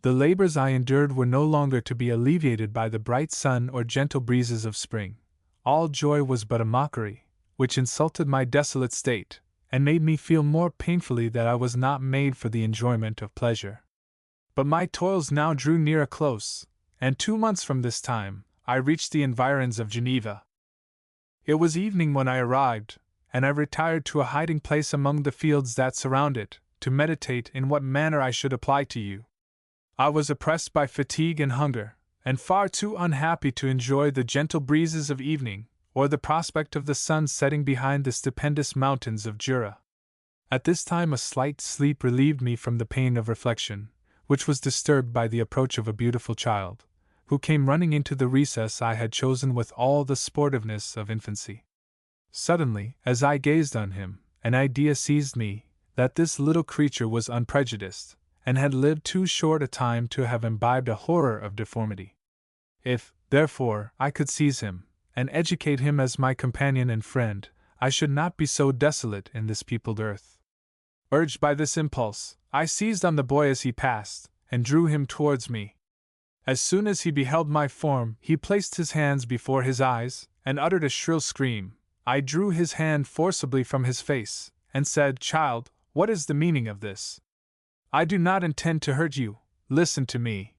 The labors I endured were no longer to be alleviated by the bright sun or gentle breezes of spring. All joy was but a mockery, which insulted my desolate state, and made me feel more painfully that I was not made for the enjoyment of pleasure. But my toils now drew near a close, and 2 months from this time, I reached the environs of Geneva. It was evening when I arrived, and I retired to a hiding place among the fields that surround it, to meditate in what manner I should apply to you. I was oppressed by fatigue and hunger, and far too unhappy to enjoy the gentle breezes of evening, or the prospect of the sun setting behind the stupendous mountains of Jura. At this time a slight sleep relieved me from the pain of reflection, which was disturbed by the approach of a beautiful child, who came running into the recess I had chosen with all the sportiveness of infancy. Suddenly, as I gazed on him, an idea seized me, that this little creature was unprejudiced, and had lived too short a time to have imbibed a horror of deformity. If, Therefore, I could seize him, and educate him as my companion and friend. I should not be so desolate in this peopled earth. Urged by this impulse, I seized on the boy as he passed, and drew him towards me. As soon as he beheld my form, he placed his hands before his eyes, and uttered a shrill scream. I drew his hand forcibly from his face, and said, "Child, what is the meaning of this? I do not intend to hurt you, listen to me."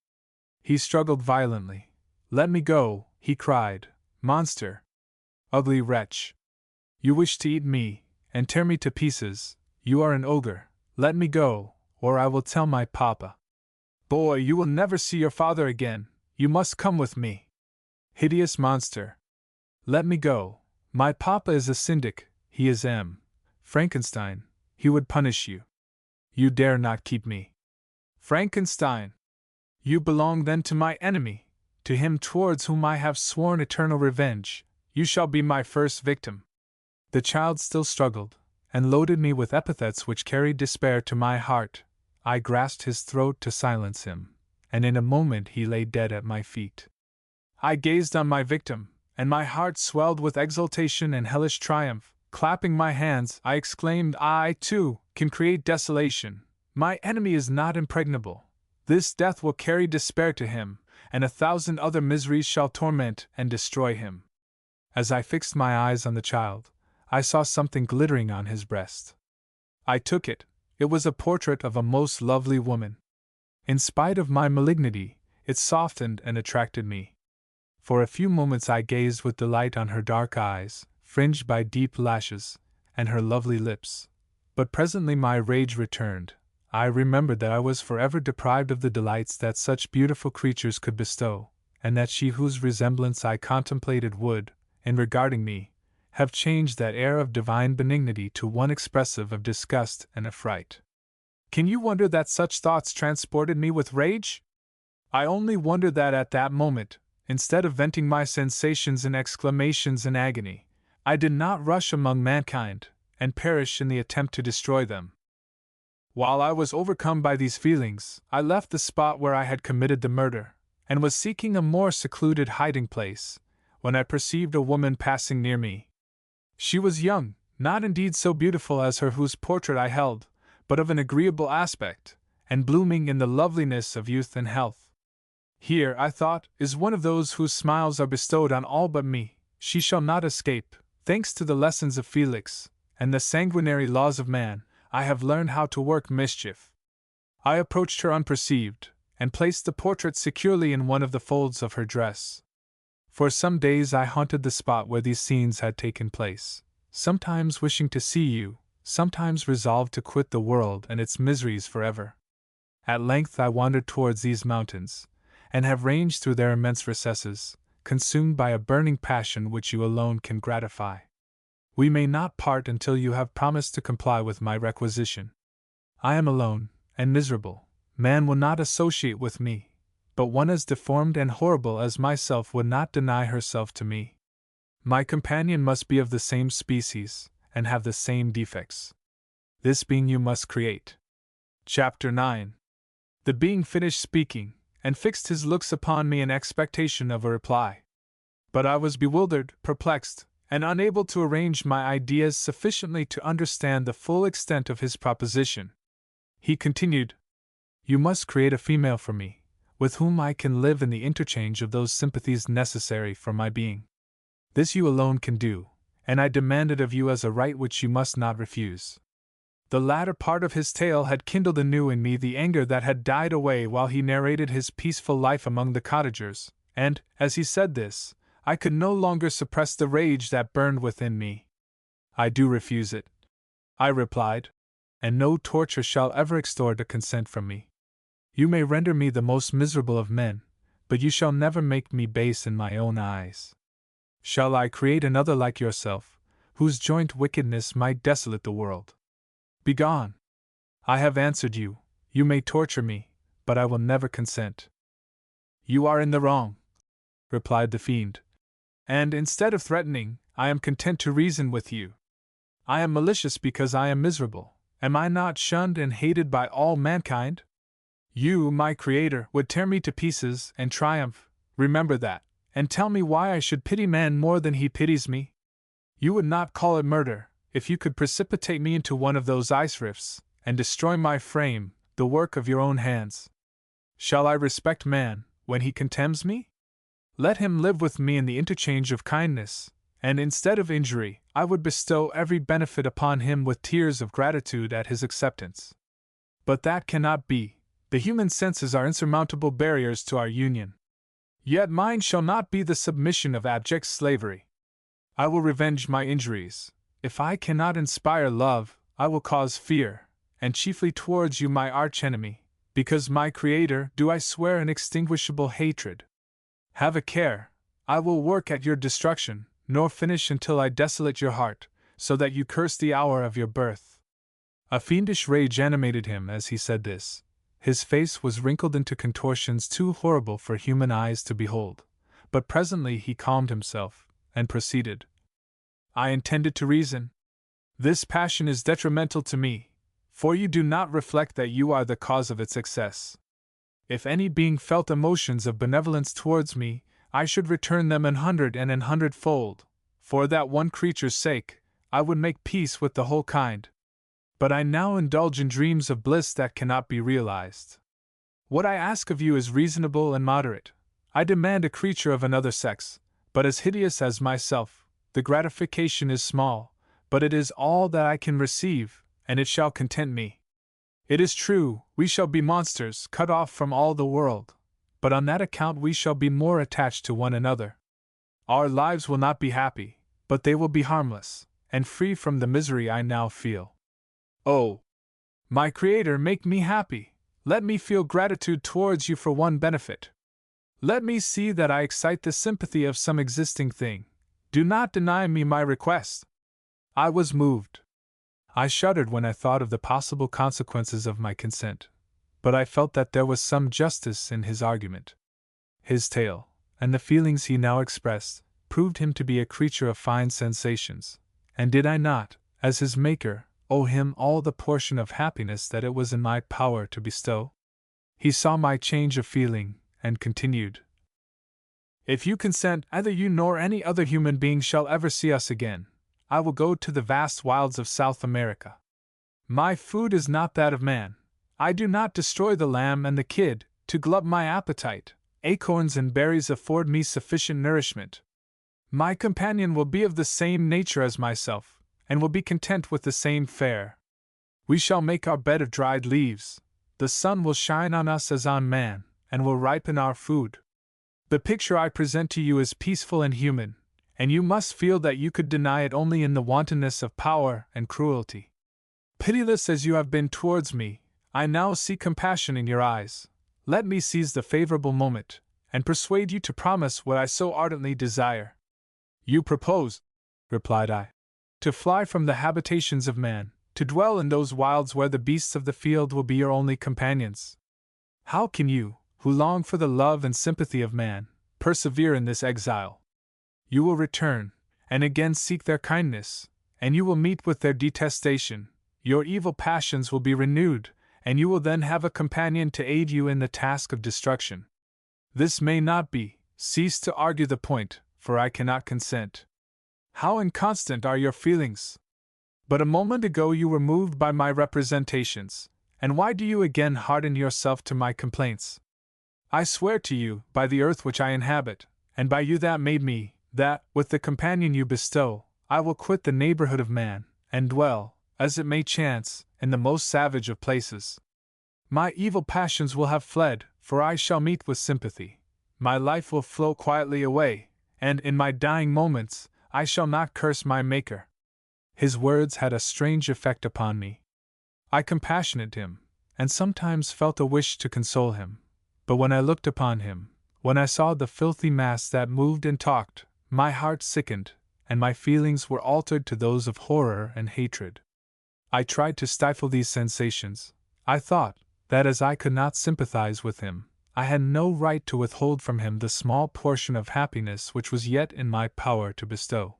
He struggled violently. "Let me go," he cried. "Monster! Ugly wretch! You wish to eat me, and tear me to pieces. You are an ogre. Let me go, or I will tell my papa. Boy, you will never see your father again. You must come with me. Hideous monster! Let me go. My papa is a syndic, he is Frankenstein. He would punish you. You dare not keep me. Frankenstein! You belong then to my enemy, to him towards whom I have sworn eternal revenge. You shall be my first victim." The child still struggled, and loaded me with epithets which carried despair to my heart. I grasped his throat to silence him, and in a moment he lay dead at my feet. I gazed on my victim, and my heart swelled with exultation and hellish triumph. Clapping my hands, I exclaimed, "I, too, can create desolation. My enemy is not impregnable. This death will carry despair to him, and 1,000 other miseries shall torment and destroy him." As I fixed my eyes on the child, I saw something glittering on his breast. I took it. It was a portrait of a most lovely woman. In spite of my malignity, it softened and attracted me. For a few moments I gazed with delight on her dark eyes, fringed by deep lashes, and her lovely lips. But presently my rage returned. I remembered that I was forever deprived of the delights that such beautiful creatures could bestow, and that she whose resemblance I contemplated would, in regarding me, have changed that air of divine benignity to one expressive of disgust and affright. Can you wonder that such thoughts transported me with rage? I only wonder that at that moment, instead of venting my sensations in exclamations and agony, I did not rush among mankind, and perish in the attempt to destroy them. While I was overcome by these feelings, I left the spot where I had committed the murder, and was seeking a more secluded hiding place, when I perceived a woman passing near me. She was young, not indeed so beautiful as her whose portrait I held, but of an agreeable aspect, and blooming in the loveliness of youth and health. Here, I thought, is one of those whose smiles are bestowed on all but me. She shall not escape. Thanks to the lessons of Felix, and the sanguinary laws of man, I have learned how to work mischief. I approached her unperceived, and placed the portrait securely in one of the folds of her dress. For some days I haunted the spot where these scenes had taken place, sometimes wishing to see you, sometimes resolved to quit the world and its miseries forever. At length I wandered towards these mountains, and have ranged through their immense recesses, consumed by a burning passion which you alone can gratify. We may not part until you have promised to comply with my requisition. I am alone, and miserable. Man will not associate with me, but one as deformed and horrible as myself would not deny herself to me. My companion must be of the same species, and have the same defects. This being you must create. Chapter 9. The being finished speaking, and fixed his looks upon me in expectation of a reply. But I was bewildered, perplexed, and unable to arrange my ideas sufficiently to understand the full extent of his proposition. He continued, "You must create a female for me, with whom I can live in the interchange of those sympathies necessary for my being. This you alone can do, and I demand it of you as a right which you must not refuse." The latter part of his tale had kindled anew in me the anger that had died away while he narrated his peaceful life among the cottagers, and, as he said this, I could no longer suppress the rage that burned within me. "I do refuse it," I replied, "and no torture shall ever extort a consent from me. You may render me the most miserable of men, but you shall never make me base in my own eyes. Shall I create another like yourself, whose joint wickedness might desolate the world? Begone! I have answered you. You may torture me, but I will never consent." "You are in the wrong," replied the fiend, "and instead of threatening, I am content to reason with you. I am malicious because I am miserable. Am I not shunned and hated by all mankind? You, my creator, would tear me to pieces and triumph. Remember that, and tell me why I should pity man more than he pities me? You would not call it murder, if you could precipitate me into one of those ice rifts, and destroy my frame, the work of your own hands. Shall I respect man, when he contemns me? Let him live with me in the interchange of kindness, and instead of injury, I would bestow every benefit upon him with tears of gratitude at his acceptance. But that cannot be. The human senses are insurmountable barriers to our union. Yet mine shall not be the submission of abject slavery. I will revenge my injuries. If I cannot inspire love, I will cause fear, and chiefly towards you, my archenemy, because my Creator, do I swear inextinguishable hatred. Have a care, I will work at your destruction, nor finish until I desolate your heart, so that you curse the hour of your birth. A fiendish rage animated him as he said this. His face was wrinkled into contortions too horrible for human eyes to behold, but presently he calmed himself, and proceeded. I intended to reason. This passion is detrimental to me, for you do not reflect that you are the cause of its excess. If any being felt emotions of benevolence towards me, I should return them 100 and 100-fold. For that one creature's sake, I would make peace with the whole kind. But I now indulge in dreams of bliss that cannot be realized. What I ask of you is reasonable and moderate. I demand a creature of another sex, but as hideous as myself. The gratification is small, but it is all that I can receive, and it shall content me. It is true, we shall be monsters, cut off from all the world, but on that account we shall be more attached to one another. Our lives will not be happy, but they will be harmless, and free from the misery I now feel. Oh, my Creator, make me happy. Let me feel gratitude towards you for one benefit. Let me see that I excite the sympathy of some existing thing. Do not deny me my request. I was moved. I shuddered when I thought of the possible consequences of my consent, but I felt that there was some justice in his argument. His tale, and the feelings he now expressed, proved him to be a creature of fine sensations, and did I not, as his maker, owe him all the portion of happiness that it was in my power to bestow? He saw my change of feeling, and continued. If you consent, neither you nor any other human being shall ever see us again. I will go to the vast wilds of South America. My food is not that of man. I do not destroy the lamb and the kid, to glut my appetite. Acorns and berries afford me sufficient nourishment. My companion will be of the same nature as myself, and will be content with the same fare. We shall make our bed of dried leaves. The sun will shine on us as on man, and will ripen our food. The picture I present to you is peaceful and human, and you must feel that you could deny it only in the wantonness of power and cruelty. Pitiless as you have been towards me, I now see compassion in your eyes. Let me seize the favorable moment, and persuade you to promise what I so ardently desire. You propose, replied I, to fly from the habitations of man, to dwell in those wilds where the beasts of the field will be your only companions. How can you, who long for the love and sympathy of man, persevere in this exile? You will return, and again seek their kindness, and you will meet with their detestation. Your evil passions will be renewed, and you will then have a companion to aid you in the task of destruction. This may not be. Cease to argue the point, for I cannot consent. How inconstant are your feelings! But a moment ago you were moved by my representations, and why do you again harden yourself to my complaints? I swear to you, by the earth which I inhabit, and by you that made me, that, with the companion you bestow, I will quit the neighborhood of man, and dwell, as it may chance, in the most savage of places. My evil passions will have fled, for I shall meet with sympathy. My life will flow quietly away, and in my dying moments, I shall not curse my Maker. His words had a strange effect upon me. I compassionated him, and sometimes felt a wish to console him. But when I looked upon him, when I saw the filthy mass that moved and talked, my heart sickened, and my feelings were altered to those of horror and hatred. I tried to stifle these sensations. I thought that as I could not sympathize with him, I had no right to withhold from him the small portion of happiness which was yet in my power to bestow.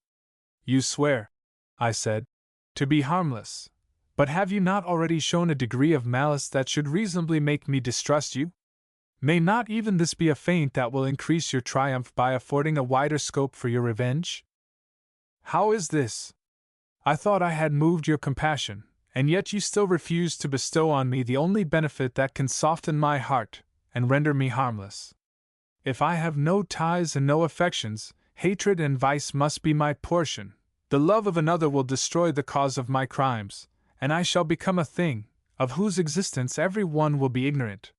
You swear, I said, to be harmless, but have you not already shown a degree of malice that should reasonably make me distrust you? May not even this be a feint that will increase your triumph by affording a wider scope for your revenge? How is this? I thought I had moved your compassion, and yet you still refuse to bestow on me the only benefit that can soften my heart and render me harmless. If I have no ties and no affections, hatred and vice must be my portion. The love of another will destroy the cause of my crimes, and I shall become a thing, of whose existence every one will be ignorant.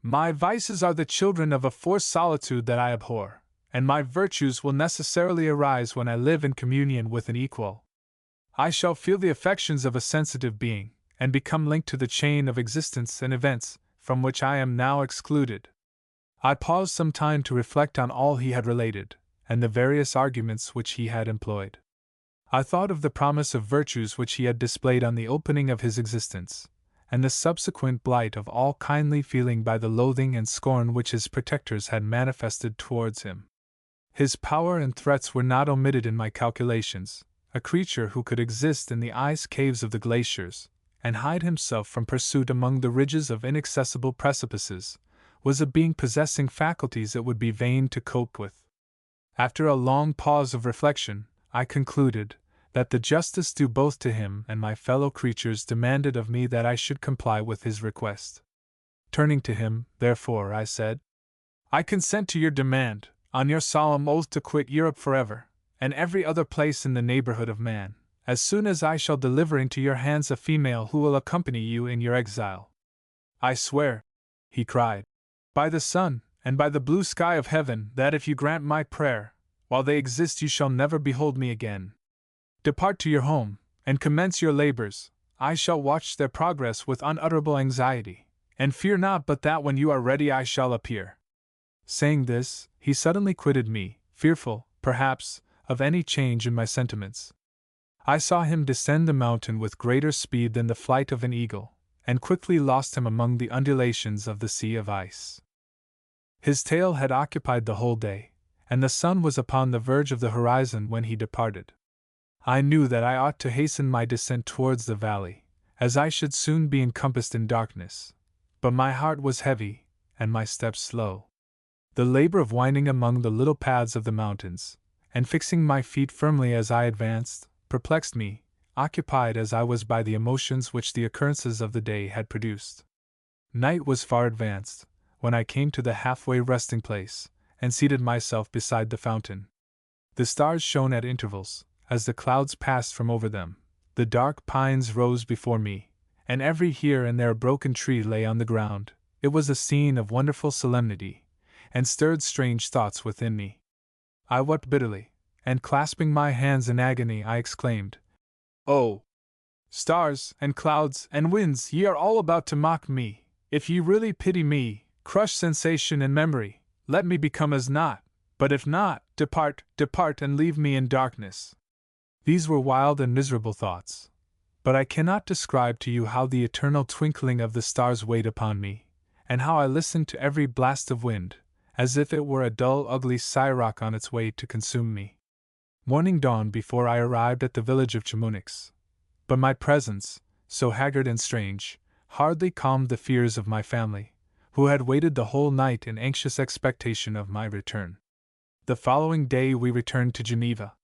My vices are the children of a forced solitude that I abhor, and my virtues will necessarily arise when I live in communion with an equal. I shall feel the affections of a sensitive being, and become linked to the chain of existence and events from which I am now excluded. I paused some time to reflect on all he had related, and the various arguments which he had employed. I thought of the promise of virtues which he had displayed on the opening of his existence, and the subsequent blight of all kindly feeling by the loathing and scorn which his protectors had manifested towards him. His power and threats were not omitted in my calculations. A creature who could exist in the ice caves of the glaciers, and hide himself from pursuit among the ridges of inaccessible precipices, was a being possessing faculties it would be vain to cope with. After a long pause of reflection, I concluded that the justice due both to him and my fellow creatures demanded of me that I should comply with his request. Turning to him, therefore, I said, I consent to your demand, on your solemn oath to quit Europe forever, and every other place in the neighborhood of man, as soon as I shall deliver into your hands a female who will accompany you in your exile. I swear, he cried, by the sun, and by the blue sky of heaven, that if you grant my prayer, while they exist you shall never behold me again. Depart to your home, and commence your labors. I shall watch their progress with unutterable anxiety, and fear not but that when you are ready I shall appear. Saying this, he suddenly quitted me, fearful, perhaps, of any change in my sentiments. I saw him descend the mountain with greater speed than the flight of an eagle, and quickly lost him among the undulations of the sea of ice. His tale had occupied the whole day, and the sun was upon the verge of the horizon when he departed. I knew that I ought to hasten my descent towards the valley, as I should soon be encompassed in darkness, but my heart was heavy, and my steps slow. The labor of winding among the little paths of the mountains, and fixing my feet firmly as I advanced, perplexed me, occupied as I was by the emotions which the occurrences of the day had produced. Night was far advanced, when I came to the halfway resting place, and seated myself beside the fountain. The stars shone at intervals, as the clouds passed from over them. The dark pines rose before me, and every here and there broken tree lay on the ground. It was a scene of wonderful solemnity, and stirred strange thoughts within me. I wept bitterly, and clasping my hands in agony, I exclaimed, Oh! Stars, and clouds, and winds, ye are all about to mock me. If ye really pity me, crush sensation and memory, let me become as naught, but if not, depart, depart, and leave me in darkness. These were wild and miserable thoughts, but I cannot describe to you how the eternal twinkling of the stars weighed upon me, and how I listened to every blast of wind, as if it were a dull, ugly siroc on its way to consume me. Morning dawned before I arrived at the village of Chamonix, but my presence, so haggard and strange, hardly calmed the fears of my family, who had waited the whole night in anxious expectation of my return. The following day we returned to Geneva.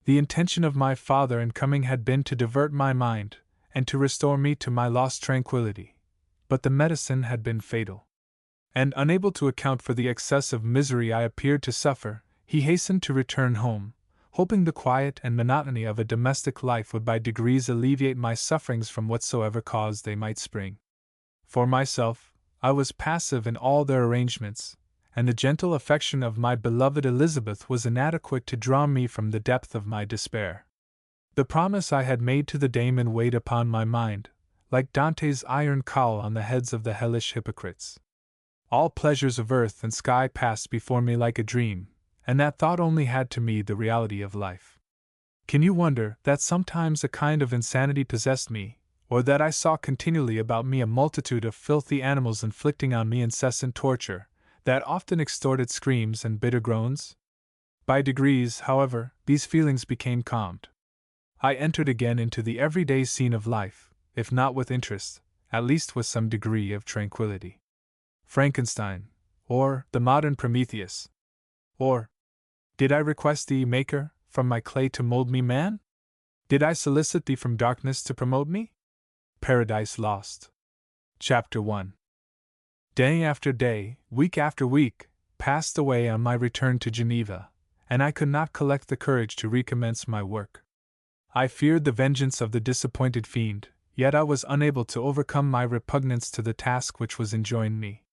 The intention of my father in coming had been to divert my mind, and to restore me to my lost tranquillity, but the medicine had been fatal. And unable to account for the excess of misery I appeared to suffer, he hastened to return home, hoping the quiet and monotony of a domestic life would by degrees alleviate my sufferings from whatsoever cause they might spring. For myself, I was passive in all their arrangements, and the gentle affection of my beloved Elizabeth was inadequate to draw me from the depth of my despair. The promise I had made to the daemon weighed upon my mind, like Dante's iron cowl on the heads of the hellish hypocrites. All pleasures of earth and sky passed before me like a dream, and that thought only had to me the reality of life. Can you wonder that sometimes a kind of insanity possessed me, or that I saw continually about me a multitude of filthy animals inflicting on me incessant torture, that often extorted screams and bitter groans? By degrees, however, these feelings became calmed. I entered again into the everyday scene of life, if not with interest, at least with some degree of tranquillity. Frankenstein, or the modern Prometheus? Or, did I request thee, Maker, from my clay to mold me man? Did I solicit thee from darkness to promote me? Paradise Lost. Chapter 1. Day after day, week after week, passed away on my return to Geneva, and I could not collect the courage to recommence my work. I feared the vengeance of the disappointed fiend, yet I was unable to overcome my repugnance to the task which was enjoined me.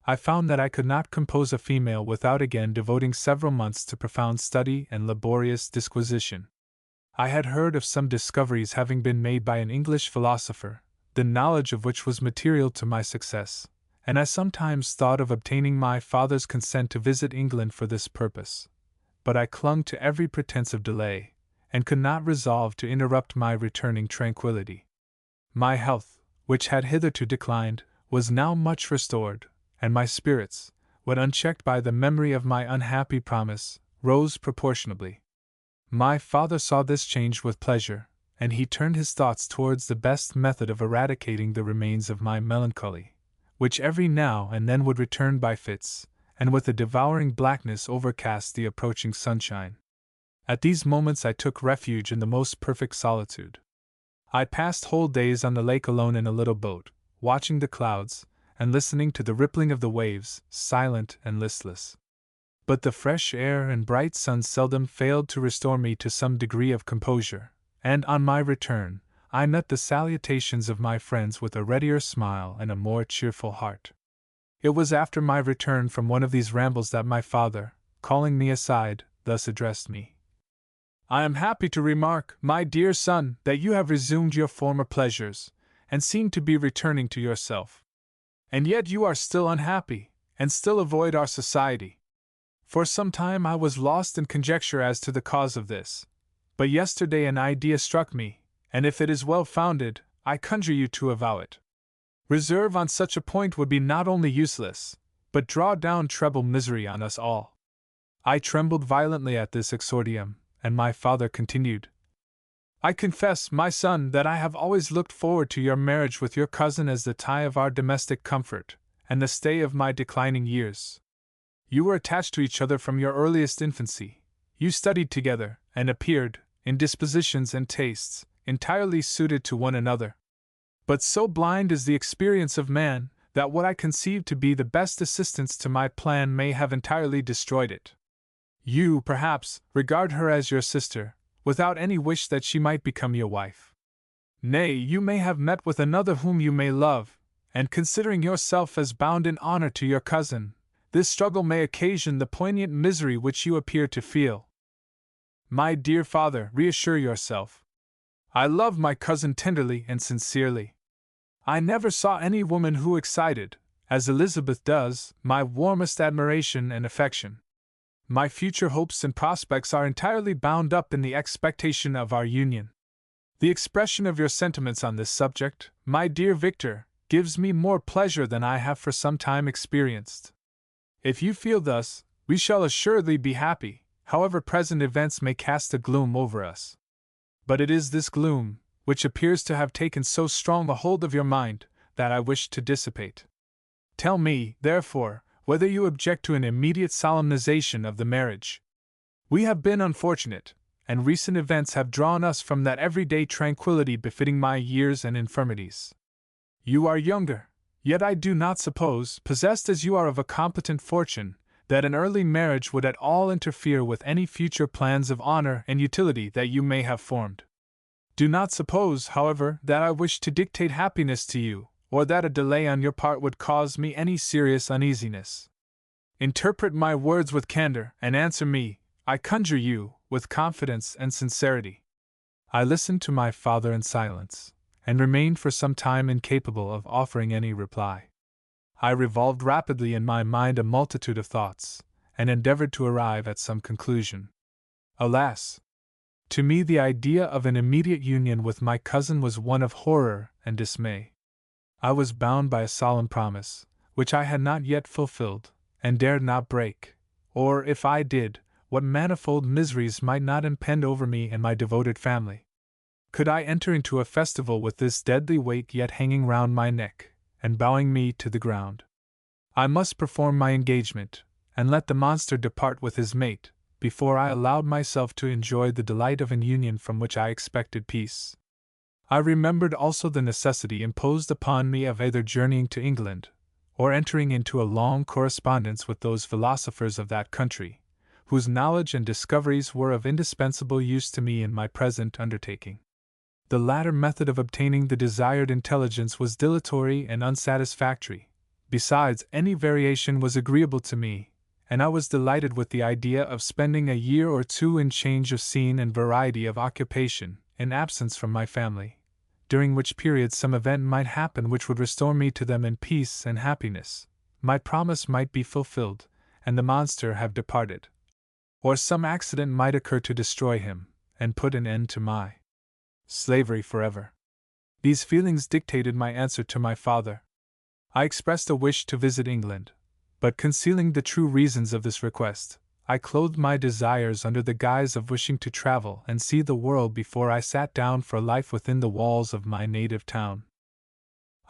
I found that I could not compose a female without again devoting several months to profound study and laborious disquisition. I had heard of some discoveries having been made by an English philosopher, the knowledge of which was material to my success, and I sometimes thought of obtaining my father's consent to visit England for this purpose. But I clung to every pretense of delay, and could not resolve to interrupt my returning tranquillity. My health, which had hitherto declined, was now much restored, and my spirits, when unchecked by the memory of my unhappy promise, rose proportionably. My father saw this change with pleasure, and he turned his thoughts towards the best method of eradicating the remains of my melancholy, which every now and then would return by fits, and with a devouring blackness overcast the approaching sunshine. At these moments I took refuge in the most perfect solitude. I passed whole days on the lake alone in a little boat, watching the clouds, and listening to the rippling of the waves, silent and listless. But the fresh air and bright sun seldom failed to restore me to some degree of composure, and on my return, I met the salutations of my friends with a readier smile and a more cheerful heart. It was after my return from one of these rambles that my father, calling me aside, thus addressed me. I am happy to remark, my dear son, that you have resumed your former pleasures, and seem to be returning to yourself. And yet you are still unhappy, and still avoid our society. For some time I was lost in conjecture as to the cause of this, but yesterday an idea struck me, and if it is well founded, I conjure you to avow it. Reserve on such a point would be not only useless, but draw down treble misery on us all. I trembled violently at this exordium, and my father continued, I confess, my son, that I have always looked forward to your marriage with your cousin as the tie of our domestic comfort, and the stay of my declining years. You were attached to each other from your earliest infancy. You studied together, and appeared, in dispositions and tastes, entirely suited to one another. But so blind is the experience of man, that what I conceived to be the best assistance to my plan may have entirely destroyed it. You, perhaps, regard her as your sister, without any wish that she might become your wife. Nay, you may have met with another whom you may love, and considering yourself as bound in honor to your cousin, this struggle may occasion the poignant misery which you appear to feel. My dear father, reassure yourself. I love my cousin tenderly and sincerely. I never saw any woman who excited, as Elizabeth does, my warmest admiration and affection. My future hopes and prospects are entirely bound up in the expectation of our union. The expression of your sentiments on this subject, my dear Victor, gives me more pleasure than I have for some time experienced. If you feel thus, we shall assuredly be happy, however present events may cast a gloom over us. But it is this gloom, which appears to have taken so strong a hold of your mind, that I wish to dissipate. Tell me, therefore, whether you object to an immediate solemnization of the marriage. We have been unfortunate, and recent events have drawn us from that everyday tranquility befitting my years and infirmities. You are younger, yet I do not suppose, possessed as you are of a competent fortune, that an early marriage would at all interfere with any future plans of honor and utility that you may have formed. Do not suppose, however, that I wish to dictate happiness to you, or that a delay on your part would cause me any serious uneasiness. Interpret my words with candor, and answer me, I conjure you, with confidence and sincerity. I listened to my father in silence, and remained for some time incapable of offering any reply. I revolved rapidly in my mind a multitude of thoughts, and endeavored to arrive at some conclusion. Alas! To me the idea of an immediate union with my cousin was one of horror and dismay. I was bound by a solemn promise, which I had not yet fulfilled, and dared not break, or if I did, what manifold miseries might not impend over me and my devoted family. Could I enter into a festival with this deadly weight yet hanging round my neck, and bowing me to the ground? I must perform my engagement, and let the monster depart with his mate, before I allowed myself to enjoy the delight of an union from which I expected peace. I remembered also the necessity imposed upon me of either journeying to England, or entering into a long correspondence with those philosophers of that country, whose knowledge and discoveries were of indispensable use to me in my present undertaking. The latter method of obtaining the desired intelligence was dilatory and unsatisfactory. Besides, any variation was agreeable to me, and I was delighted with the idea of spending a year or two in change of scene and variety of occupation, in absence from my family, during which period some event might happen which would restore me to them in peace and happiness. My promise might be fulfilled, and the monster have departed, or some accident might occur to destroy him, and put an end to my slavery forever. These feelings dictated my answer to my father. I expressed a wish to visit England, but concealing the true reasons of this request, I clothed my desires under the guise of wishing to travel and see the world before I sat down for life within the walls of my native town.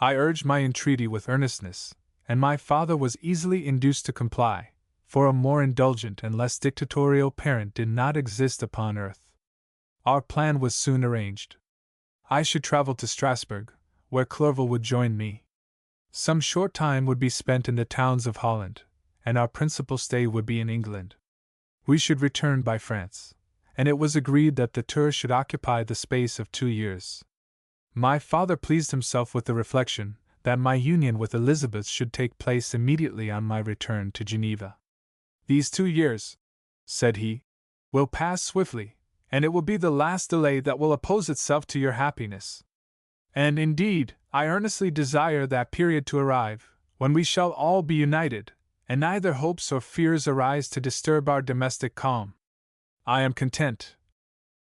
I urged my entreaty with earnestness, and my father was easily induced to comply, for a more indulgent and less dictatorial parent did not exist upon earth. Our plan was soon arranged. I should travel to Strasbourg, where Clerval would join me. Some short time would be spent in the towns of Holland, and our principal stay would be in England. We should return by France, and it was agreed that the tour should occupy the space of 2 years. My father pleased himself with the reflection that my union with Elizabeth should take place immediately on my return to Geneva. "These 2 years," said he, "will pass swiftly, and it will be the last delay that will oppose itself to your happiness. And indeed, I earnestly desire that period to arrive, when we shall all be united, and neither hopes or fears arise to disturb our domestic calm." "I am content,"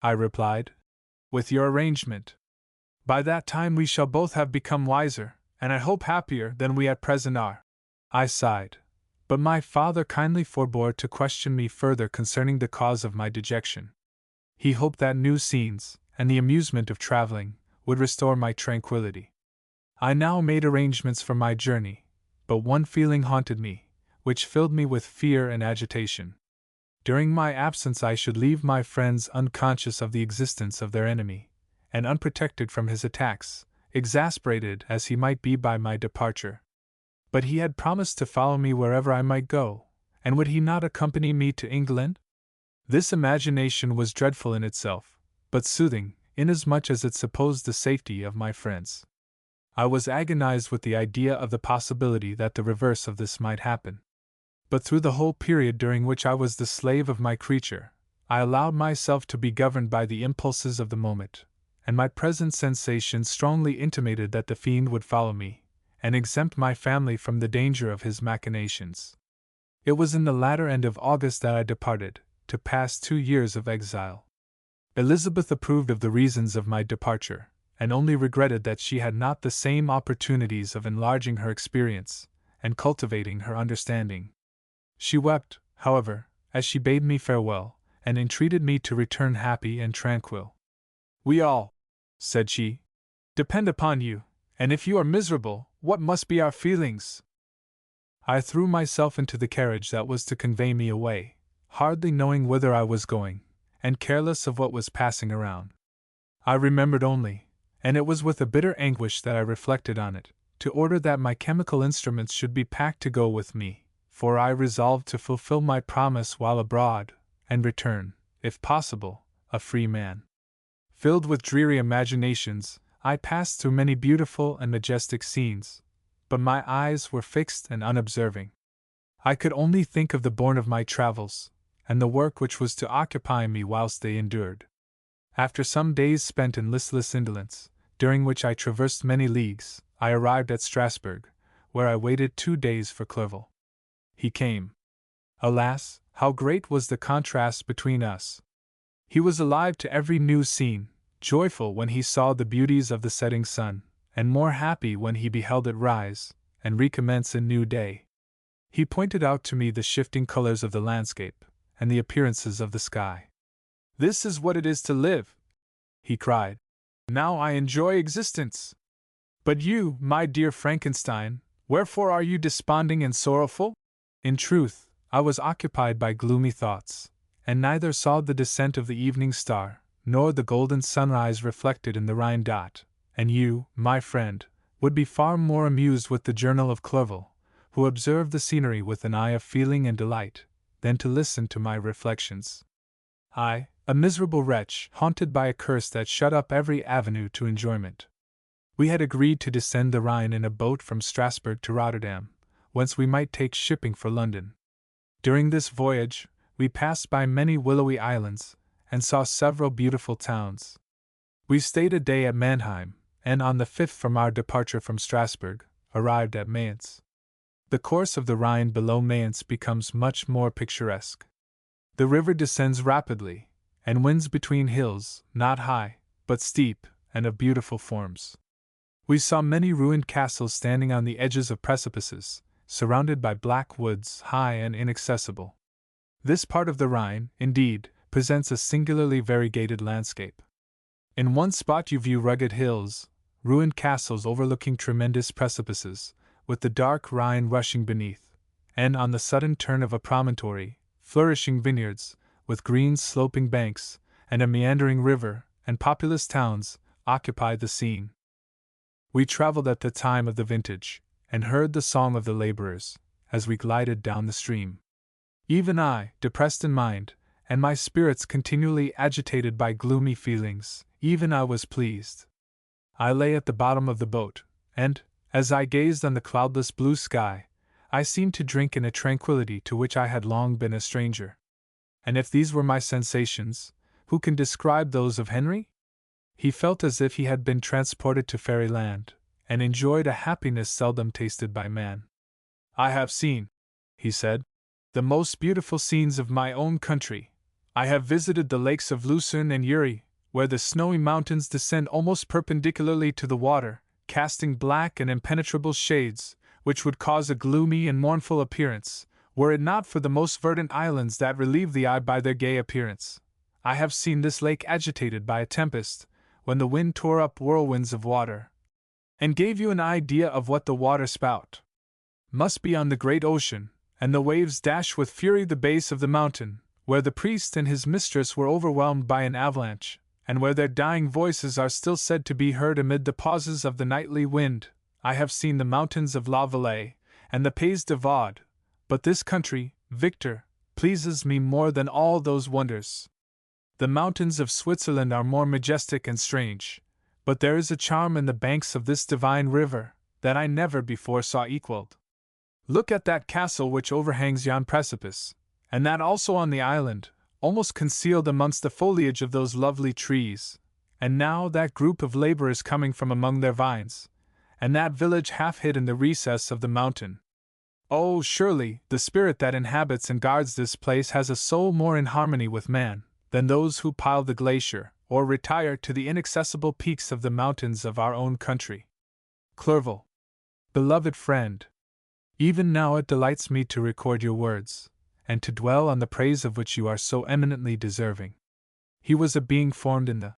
I replied, "with your arrangement. By that time we shall both have become wiser, and I hope happier than we at present are." I sighed, but my father kindly forbore to question me further concerning the cause of my dejection. He hoped that new scenes, and the amusement of traveling, would restore my tranquility. I now made arrangements for my journey, but one feeling haunted me, which filled me with fear and agitation. During my absence I should leave my friends unconscious of the existence of their enemy, and unprotected from his attacks, exasperated as he might be by my departure. But he had promised to follow me wherever I might go, and would he not accompany me to England? This imagination was dreadful in itself, but soothing, inasmuch as it supposed the safety of my friends. I was agonized with the idea of the possibility that the reverse of this might happen. But through the whole period during which I was the slave of my creature, I allowed myself to be governed by the impulses of the moment, and my present sensations strongly intimated that the fiend would follow me, and exempt my family from the danger of his machinations. It was in the latter end of August that I departed, to pass 2 years of exile. Elizabeth approved of the reasons of my departure, and only regretted that she had not the same opportunities of enlarging her experience, and cultivating her understanding. She wept, however, as she bade me farewell, and entreated me to return happy and tranquil. "We all," said she, "depend upon you, and if you are miserable, what must be our feelings?" I threw myself into the carriage that was to convey me away, hardly knowing whither I was going, and careless of what was passing around. I remembered only, and it was with a bitter anguish that I reflected on it, to order that my chemical instruments should be packed to go with me, for I resolved to fulfill my promise while abroad, and return, if possible, a free man. Filled with dreary imaginations, I passed through many beautiful and majestic scenes, but my eyes were fixed and unobserving. I could only think of the bourne of my travels, and the work which was to occupy me whilst they endured. After some days spent in listless indolence, during which I traversed many leagues, I arrived at Strasbourg, where I waited 2 days for Clerval. He came. Alas, how great was the contrast between us! He was alive to every new scene, joyful when he saw the beauties of the setting sun, and more happy when he beheld it rise, and recommence a new day. He pointed out to me the shifting colors of the landscape, and the appearances of the sky. "This is what it is to live," he cried. "Now I enjoy existence. But you, my dear Frankenstein, Wherefore are you desponding and sorrowful? In truth, I was occupied by gloomy thoughts, and neither saw the descent of the evening star, nor the golden sunrise reflected in the Rhine dot, and you, my friend, would be far more amused with the journal of Clerval, who observed the scenery with an eye of feeling and delight, than to listen to my reflections. I, a miserable wretch, haunted by a curse that shut up every avenue to enjoyment. We had agreed to descend the Rhine in a boat from Strasbourg to Rotterdam, whence we might take shipping for London. During this voyage, we passed by many willowy islands, and saw several beautiful towns. We stayed a day at Mannheim, and on the 5th from our departure from Strasbourg, arrived at Mayence. The course of the Rhine below Mayence becomes much more picturesque. The river descends rapidly, and winds between hills, not high, but steep, and of beautiful forms. We saw many ruined castles standing on the edges of precipices, surrounded by black woods, high and inaccessible. This part of the Rhine, indeed, presents a singularly variegated landscape. In one spot you view rugged hills, ruined castles overlooking tremendous precipices, with the dark Rhine rushing beneath, and on the sudden turn of a promontory, flourishing vineyards, with green sloping banks, and a meandering river, and populous towns, occupy the scene. We traveled at the time of the vintage, and heard the song of the laborers, as we glided down the stream. Even I, depressed in mind, and my spirits continually agitated by gloomy feelings, even I was pleased. I lay at the bottom of the boat, and, as I gazed on the cloudless blue sky, I seemed to drink in a tranquillity to which I had long been a stranger. And if these were my sensations, who can describe those of Henry? He felt as if he had been transported to fairyland, and enjoyed a happiness seldom tasted by man. I have seen, he said, the most beautiful scenes of my own country. I have visited the lakes of Lucerne and Uri, where the snowy mountains descend almost perpendicularly to the water, casting black and impenetrable shades, which would cause a gloomy and mournful appearance, were it not for the most verdant islands that relieve the eye by their gay appearance. I have seen this lake agitated by a tempest, when the wind tore up whirlwinds of water, and gave you an idea of what the water spout must be on the great ocean, and the waves dash with fury the base of the mountain, where the priest and his mistress were overwhelmed by an avalanche, and where their dying voices are still said to be heard amid the pauses of the nightly wind. I have seen the mountains of La Valais, and the Pays de Vaud, but this country, Victor, pleases me more than all those wonders. The mountains of Switzerland are more majestic and strange, but there is a charm in the banks of this divine river that I never before saw equaled. Look at that castle which overhangs yon precipice, and that also on the island, almost concealed amongst the foliage of those lovely trees, and now that group of laborers coming from among their vines, and that village half hid in the recess of the mountain. Oh, surely, the spirit that inhabits and guards this place has a soul more in harmony with man than those who pile the glacier, or retire to the inaccessible peaks of the mountains of our own country. Clerval, beloved friend, even now it delights me to record your words, and to dwell on the praise of which you are so eminently deserving. He was a being formed in the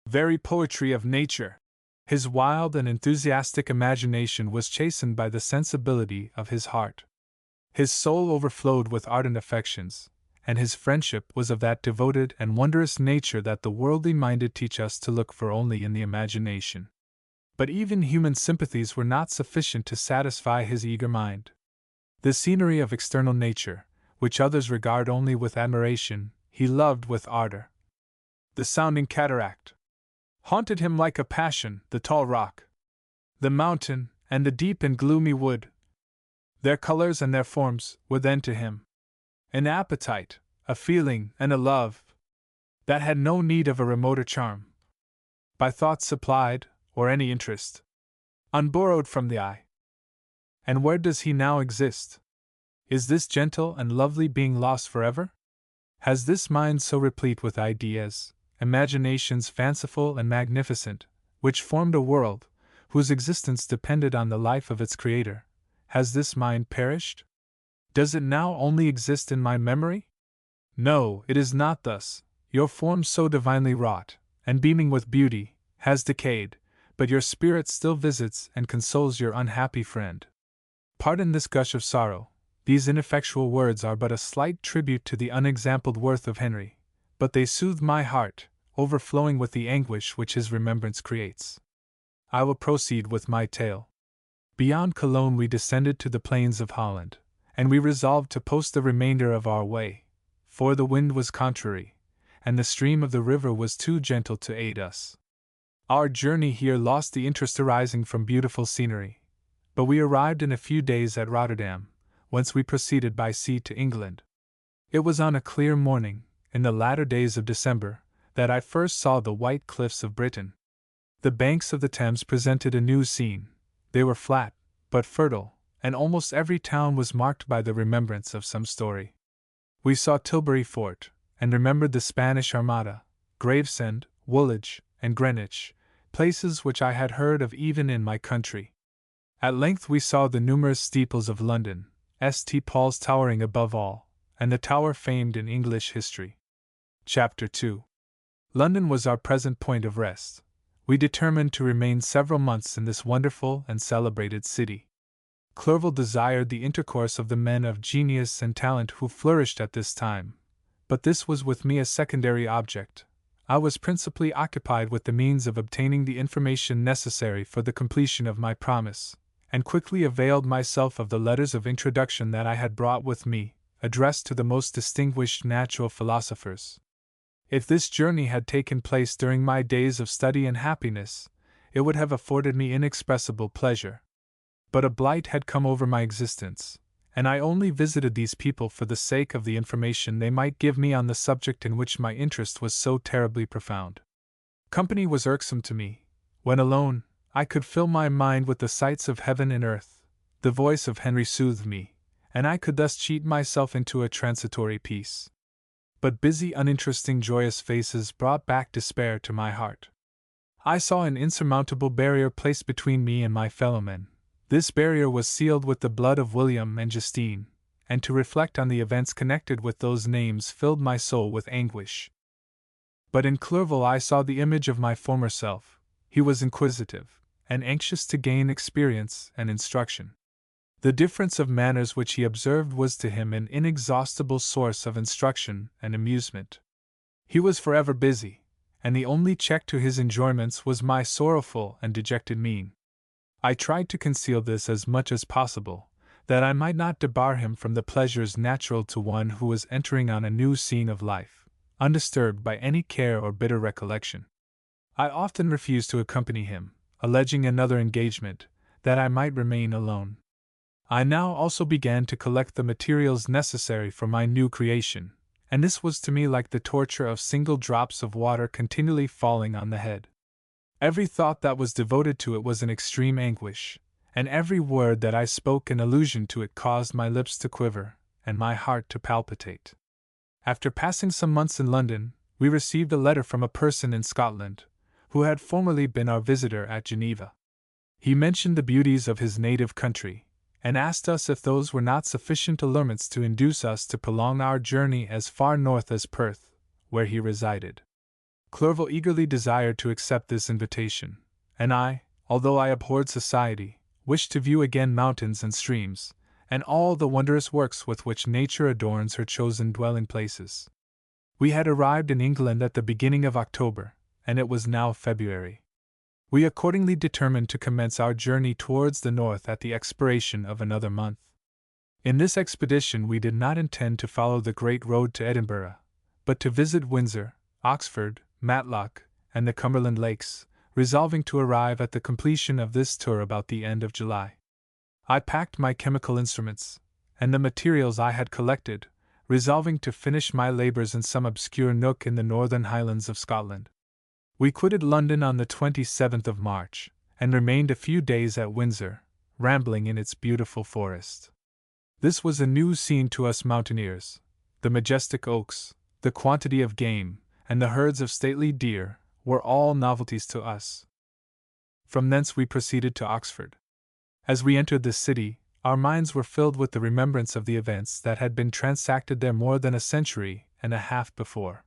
very poetry of nature. His wild and enthusiastic imagination was chastened by the sensibility of his heart. His soul overflowed with ardent affections, and his friendship was of that devoted and wondrous nature that the worldly minded teach us to look for only in the imagination. But even human sympathies were not sufficient to satisfy his eager mind. The scenery of external nature, which others regard only with admiration, he loved with ardor. The sounding cataract haunted him like a passion, the tall rock, the mountain, and the deep and gloomy wood. Their colors and their forms were then to him an appetite, a feeling, and a love that had no need of a remoter charm, by thought supplied, or any interest unborrowed from the eye. And where does he now exist? Is this gentle and lovely being lost forever? Has this mind so replete with ideas, imaginations fanciful and magnificent, which formed a world, whose existence depended on the life of its creator, has this mind perished? Does it now only exist in my memory? No, it is not thus. Your form so divinely wrought, and beaming with beauty, has decayed, but your spirit still visits and consoles your unhappy friend. Pardon this gush of sorrow, these ineffectual words are but a slight tribute to the unexampled worth of Henry, but they soothe my heart, overflowing with the anguish which his remembrance creates. I will proceed with my tale. Beyond Cologne we descended to the plains of Holland, and we resolved to post the remainder of our way, for the wind was contrary, and the stream of the river was too gentle to aid us. Our journey here lost the interest arising from beautiful scenery, but we arrived in a few days at Rotterdam, whence we proceeded by sea to England. It was on a clear morning, in the latter days of December, that I first saw the white cliffs of Britain. The banks of the Thames presented a new scene. They were flat, but fertile, and almost every town was marked by the remembrance of some story. We saw Tilbury Fort, and remembered the Spanish Armada, Gravesend, Woolwich, and Greenwich, places which I had heard of even in my country. At length we saw the numerous steeples of London, St. Paul's towering above all, and the tower famed in English history. Chapter 2. London was our present point of rest. We determined to remain several months in this wonderful and celebrated city. Clerval desired the intercourse of the men of genius and talent who flourished at this time, but this was with me a secondary object. I was principally occupied with the means of obtaining the information necessary for the completion of my promise, and quickly availed myself of the letters of introduction that I had brought with me, addressed to the most distinguished natural philosophers. If this journey had taken place during my days of study and happiness, it would have afforded me inexpressible pleasure. But a blight had come over my existence, and I only visited these people for the sake of the information they might give me on the subject in which my interest was so terribly profound. Company was irksome to me. When alone, I could fill my mind with the sights of heaven and earth. The voice of Henry soothed me, and I could thus cheat myself into a transitory peace. But busy, uninteresting, joyous faces brought back despair to my heart. I saw an insurmountable barrier placed between me and my fellowmen. This barrier was sealed with the blood of William and Justine, and to reflect on the events connected with those names filled my soul with anguish. But in Clerval I saw the image of my former self. He was inquisitive, and anxious to gain experience and instruction. The difference of manners which he observed was to him an inexhaustible source of instruction and amusement. He was forever busy, and the only check to his enjoyments was my sorrowful and dejected mien. I tried to conceal this as much as possible, that I might not debar him from the pleasures natural to one who was entering on a new scene of life, undisturbed by any care or bitter recollection. I often refused to accompany him, alleging another engagement, that I might remain alone. I now also began to collect the materials necessary for my new creation, and this was to me like the torture of single drops of water continually falling on the head. Every thought that was devoted to it was an extreme anguish, and every word that I spoke in allusion to it caused my lips to quiver, and my heart to palpitate. After passing some months in London, we received a letter from a person in Scotland, who had formerly been our visitor at Geneva. He mentioned the beauties of his native country, and asked us if those were not sufficient allurements to induce us to prolong our journey as far north as Perth, where he resided. Clerval eagerly desired to accept this invitation, and I, although I abhorred society, wished to view again mountains and streams, and all the wondrous works with which nature adorns her chosen dwelling places. We had arrived in England at the beginning of October, and it was now February. We accordingly determined to commence our journey towards the north at the expiration of another month. In this expedition we did not intend to follow the great road to Edinburgh, but to visit Windsor, Oxford, Matlock, and the Cumberland Lakes, resolving to arrive at the completion of this tour about the end of July. I packed my chemical instruments, and the materials I had collected, resolving to finish my labors in some obscure nook in the northern Highlands of Scotland. We quitted London on the 27th of March, and remained a few days at Windsor, rambling in its beautiful forest. This was a new scene to us mountaineers. The majestic oaks, the quantity of game, and the herds of stately deer, were all novelties to us. From thence we proceeded to Oxford. As we entered the city, our minds were filled with the remembrance of the events that had been transacted there more than a century and a half before.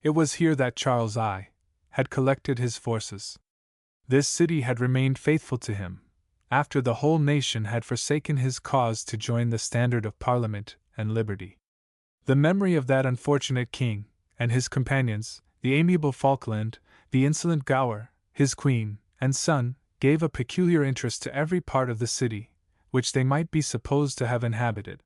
It was here that Charles I had collected his forces. This city had remained faithful to him. after the whole nation had forsaken his cause to join the standard of Parliament and liberty. The memory of that unfortunate king, and his companions, the amiable Falkland, the insolent Gower, his queen, and son, gave a peculiar interest to every part of the city, which they might be supposed to have inhabited.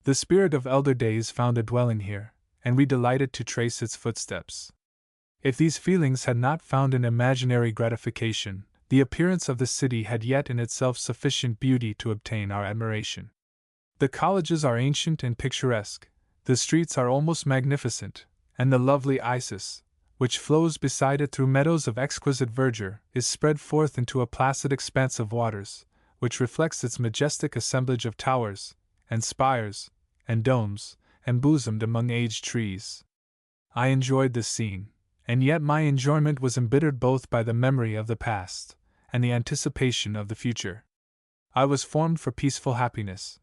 The spirit of elder days found a dwelling here, and we delighted to trace its footsteps. If these feelings had not found an imaginary gratification, the appearance of the city had yet in itself sufficient beauty to obtain our admiration. The colleges are ancient and picturesque, the streets are almost magnificent, and the lovely Isis, which flows beside it through meadows of exquisite verdure, is spread forth into a placid expanse of waters, which reflects its majestic assemblage of towers, and spires, and domes, embosomed among aged trees. I enjoyed this scene, and yet my enjoyment was embittered both by the memory of the past, and the anticipation of the future. I was formed for peaceful happiness.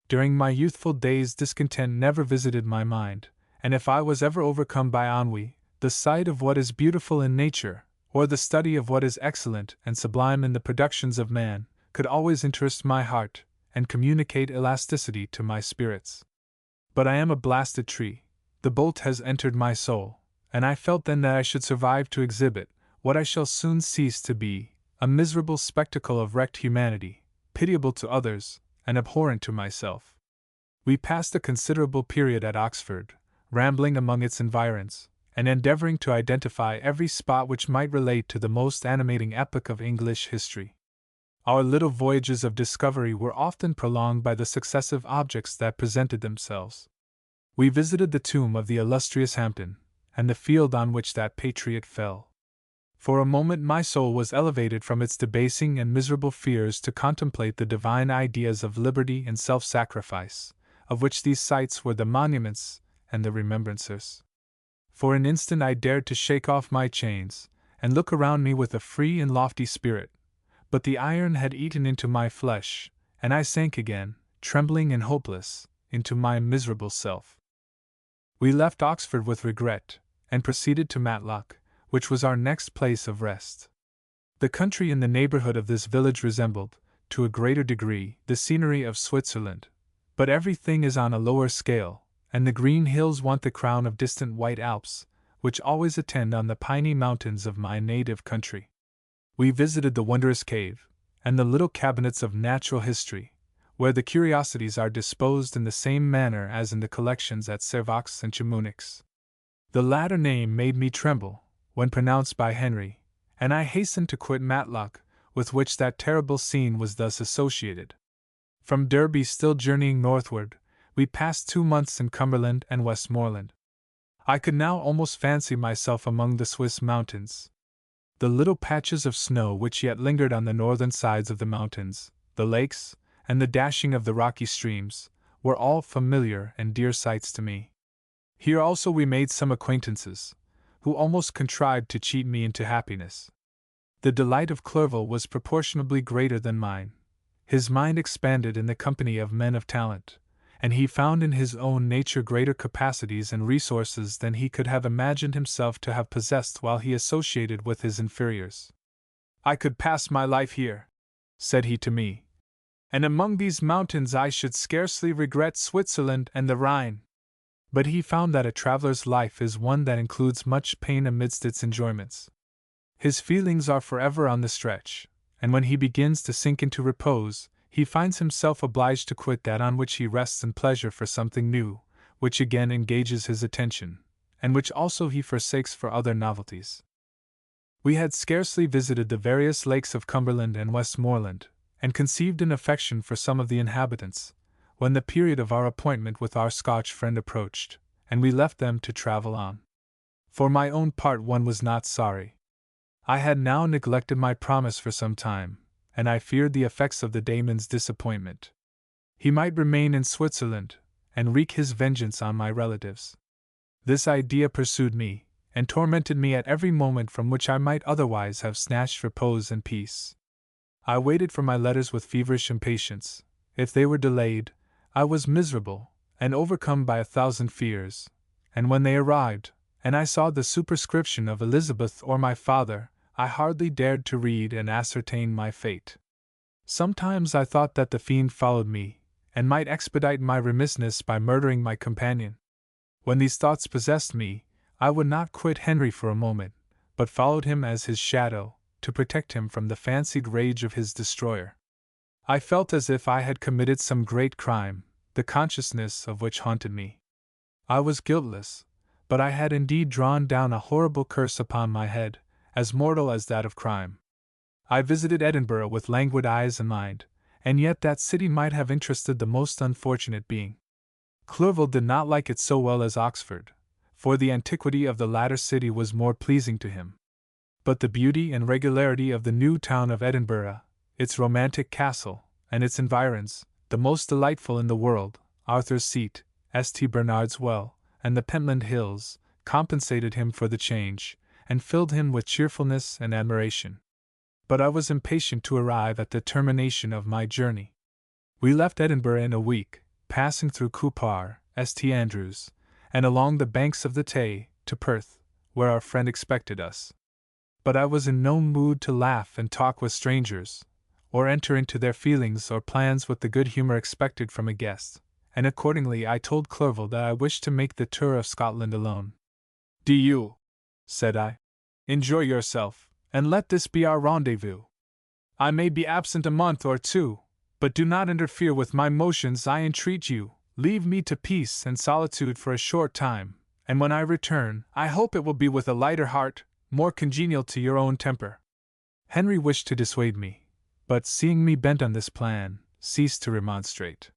During my youthful days discontent never visited my mind, and if I was ever overcome by ennui, the sight of what is beautiful in nature, or the study of what is excellent and sublime in the productions of man, could always interest my heart, and communicate elasticity to my spirits. But I am a blasted tree, the bolt has entered my soul, and I felt then that I should survive to exhibit, what I shall soon cease to be, a miserable spectacle of wrecked humanity, pitiable to others, and abhorrent to myself. We passed a considerable period at Oxford, rambling among its environs, and endeavoring to identify every spot which might relate to the most animating epoch of English history. Our little voyages of discovery were often prolonged by the successive objects that presented themselves. We visited the tomb of the illustrious Hampden, and the field on which that patriot fell. For a moment my soul was elevated from its debasing and miserable fears to contemplate the divine ideas of liberty and self-sacrifice, of which these sites were the monuments and the remembrancers. For an instant I dared to shake off my chains, and look around me with a free and lofty spirit, but the iron had eaten into my flesh, and I sank again, trembling and hopeless, into my miserable self. We left Oxford with regret, and proceeded to Matlock, which was our next place of rest. The country in the neighborhood of this village resembled, to a greater degree, the scenery of Switzerland, but everything is on a lower scale, and the green hills want the crown of distant white Alps, which always attend on the piny mountains of my native country. We visited the wondrous cave, and the little cabinets of natural history, where the curiosities are disposed in the same manner as in the collections at Servox and Chamonix. The latter name made me tremble, when pronounced by Henry, and I hastened to quit Matlock, with which that terrible scene was thus associated. From Derby, still journeying northward, we passed 2 months in Cumberland and Westmoreland. I could now almost fancy myself among the Swiss mountains. The little patches of snow which yet lingered on the northern sides of the mountains, the lakes, and the dashing of the rocky streams, were all familiar and dear sights to me. Here also we made some acquaintances, who almost contrived to cheat me into happiness. The delight of Clerval was proportionably greater than mine. His mind expanded in the company of men of talent, and he found in his own nature greater capacities and resources than he could have imagined himself to have possessed while he associated with his inferiors. "I could pass my life here," said he to me, "and among these mountains I should scarcely regret Switzerland and the Rhine." But he found that a traveler's life is one that includes much pain amidst its enjoyments. His feelings are forever on the stretch, and when he begins to sink into repose, he finds himself obliged to quit that on which he rests in pleasure for something new, which again engages his attention, and which also he forsakes for other novelties. We had scarcely visited the various lakes of Cumberland and Westmoreland, and conceived an affection for some of the inhabitants, when the period of our appointment with our Scotch friend approached, and we left them to travel on. For my own part, one was not sorry. I had now neglected my promise for some time, and I feared the effects of the Damon's disappointment. He might remain in Switzerland, and wreak his vengeance on my relatives. This idea pursued me, and tormented me at every moment from which I might otherwise have snatched repose and peace. I waited for my letters with feverish impatience. If they were delayed, I was miserable, and overcome by 1,000 fears, and when they arrived, and I saw the superscription of Elizabeth or my father, I hardly dared to read and ascertain my fate. Sometimes I thought that the fiend followed me, and might expedite my remissness by murdering my companion. When these thoughts possessed me, I would not quit Henry for a moment, but followed him as his shadow, to protect him from the fancied rage of his destroyer. I felt as if I had committed some great crime, the consciousness of which haunted me. I was guiltless, but I had indeed drawn down a horrible curse upon my head, as mortal as that of crime. I visited Edinburgh with languid eyes and mind, and yet that city might have interested the most unfortunate being. Clerval did not like it so well as Oxford, for the antiquity of the latter city was more pleasing to him. But the beauty and regularity of the new town of Edinburgh, its romantic castle, and its environs, the most delightful in the world, Arthur's Seat, St. Bernard's Well, and the Pentland Hills, compensated him for the change, and filled him with cheerfulness and admiration. But I was impatient to arrive at the termination of my journey. We left Edinburgh in a week, passing through Cupar, St. Andrews, and along the banks of the Tay, to Perth, where our friend expected us. But I was in no mood to laugh and talk with strangers, or enter into their feelings or plans with the good humor expected from a guest, and accordingly I told Clerval that I wished to make the tour of Scotland alone. "Do you," said I, "enjoy yourself, and let this be our rendezvous. I may be absent a month or two, but do not interfere with my motions, I entreat you. Leave me to peace and solitude for a short time, and when I return, I hope it will be with a lighter heart, more congenial to your own temper." Henry wished to dissuade me, but seeing me bent on this plan, ceased to remonstrate.